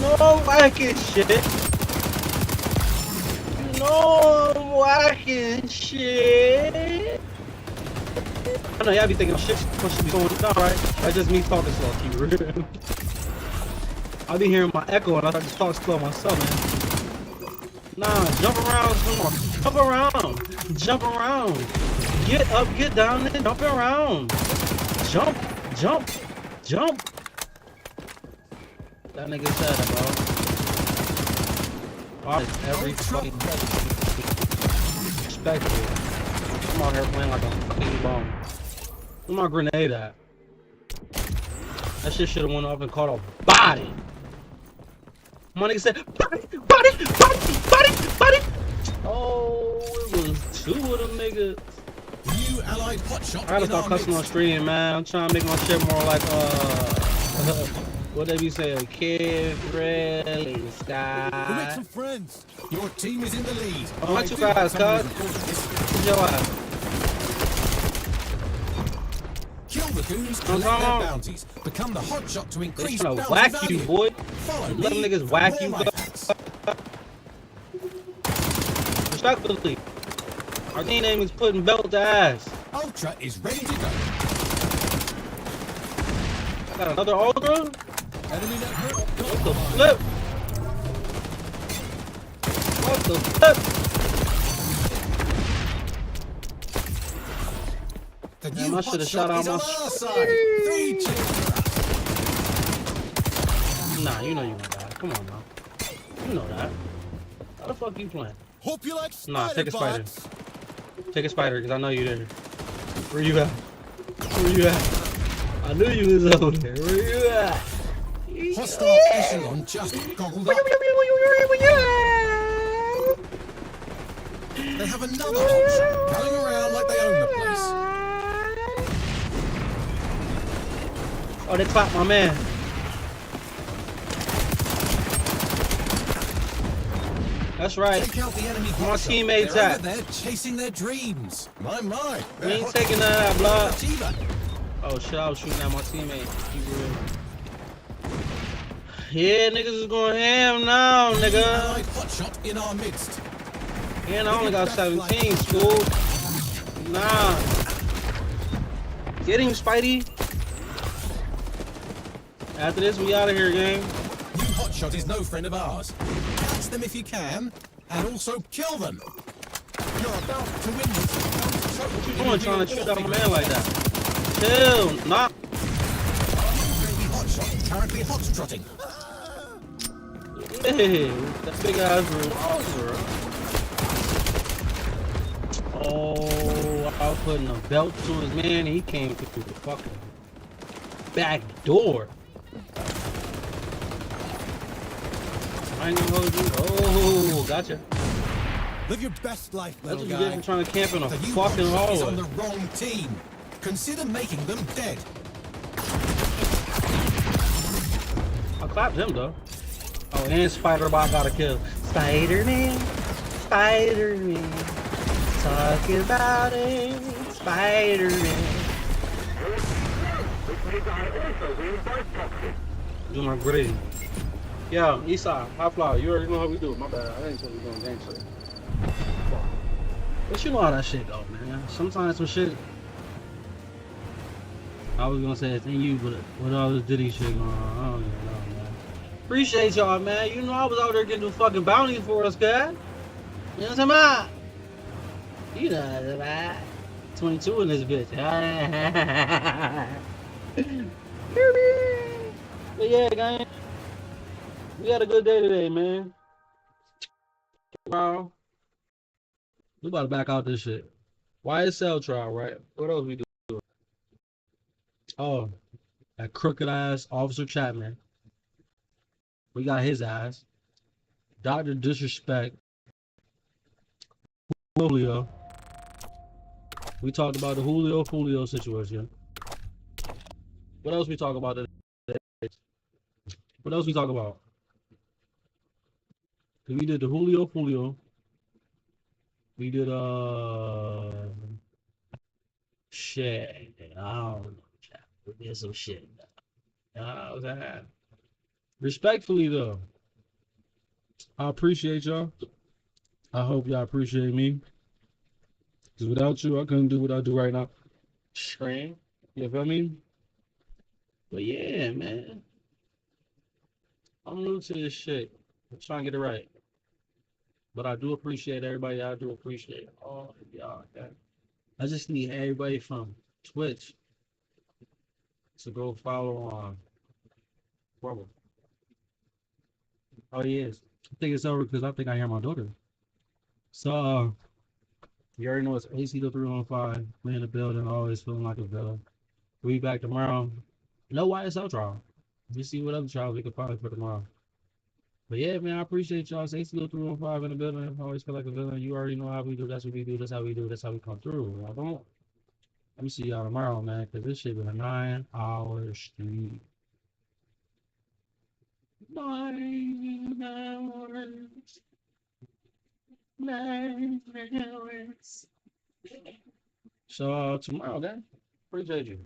No whacking shit. No whacking shit. I know y'all be thinking shit should be going down, right? That's just me talking slow, keep it real. I be hearing my echo and I just talk slow myself, man. Nah, jump around some more. Jump around. Jump around. Get up, get down, and jump around. Jump, jump, jump. That nigga said it, bro. Every fucking respectful. I'm out here playing like a fucking bomb. Where's my grenade at? That shit should have went off and caught a body. My nigga said, body, body, body, body, body. Oh, it was two of them niggas. New allied hotshot. I gotta start cussing on stream, man. I'm trying to make my shit more like what they be saying, kid, friendly, We'll make sky. some friends. Your team is in the lead. Oh, what you guys, cuz? What's your ass? Kill the goons, I'm collect talking their about. bounties. Become the hotshot to They increase trying to bounty whack value. you, boy. Follow Let them me niggas for whack more you. life hacks. Respectfully, our team name is putting belt to ass. Ultra is ready to go. Got another Ultra? Enemy network. What the flip? What the flip? The Damn, new I should have hotshot shot out is my. on our side. 3 2. Nah, you know you gonna die. Come on now. You know that. How the fuck you playing? Hope you like Nah, take a spider. bots. Take a spider, because I know you there. Where you at? Where you at? I knew you was over there. Where you at? Hostile echelon just goggled up. They have another hotshot running around like they own the place. Oh, they clapped my man. That's right. Take out the enemy My hotshot. teammates They're at. over there chasing their dreams. My. We ain't taking none of that blood. Oh shit, I was shooting at my teammate. Keep real. Yeah, niggas is going ham now, nigga. Allied hotshot in our midst. And I only got 17, school. Nah. Get him, Spidey. After this, we out of here, gang. New hotshot is no friend of ours. Catch them if you can, and also kill them. You're about to win this. What you doing trying to shoot at my man like that? Chill, nah. Hotshot currently hot trotting. Hey, that big ass revolver. Oh, I was putting a belt to his man and he came through the fucking back door. I ain't gonna hold you. Oh, gotcha. Live your best life, That's little what you guy. get for trying to camp in a The new fucking hotshot is on hallway. the wrong team. Consider making them dead. I clapped him though. Oh, and Spider-Bot got a kill. Spider-Man, Spider-Man, talk about it, Spider-Man. Do my gritty. Yo, Eastside, high flower, you already know how we do it. My bad, I didn't tell you doing gang shit. But you know how that shit go, man. Sometimes some shit. I was gonna say it's in you, but with all this Diddy shit going on, I don't even know, man. Appreciate y'all, man. You know I was out there getting the fucking bounties for us, guys. You know what I'm talking about? You know what I'm talking about. 22 in this bitch. But yeah, gang. We had a good day today, man. Wow. We about to back out this shit. YSL trial, right? What else we do? Oh, that crooked ass Officer Chapman. We got his ass. Dr. Disrespect. Julio. We talked about the Julio situation. What else we talk about today? What else we talk about? We did the Julio. We did shit. I don't know. We did some shit. That. Respectfully though, I appreciate y'all. I hope y'all appreciate me. Cause without you, I couldn't do what I do right now. Scream. You feel me? But yeah, man. I'm new to this shit. I'm trying to get it right. But I do appreciate everybody. I do appreciate all of y'all. Okay? I just need everybody from Twitch to go follow on Rumble. Oh, yes. I think it's over because I think I hear my daughter. So, you already know it's AC to 315. We in the building, always feeling like a villain. We'll be back tomorrow. No YSL trial. You see what other trials we could probably for tomorrow. But yeah, man, I appreciate y'all. It's AC to 315 in the building. I always feel like a villain. You already know how we do. That's what we do. That's how we do. That's how we come through. I don't. Let me see y'all tomorrow, man, because this shit been a 9-hour stream. 9 hours. 9 hours. So tomorrow, guys. Appreciate you.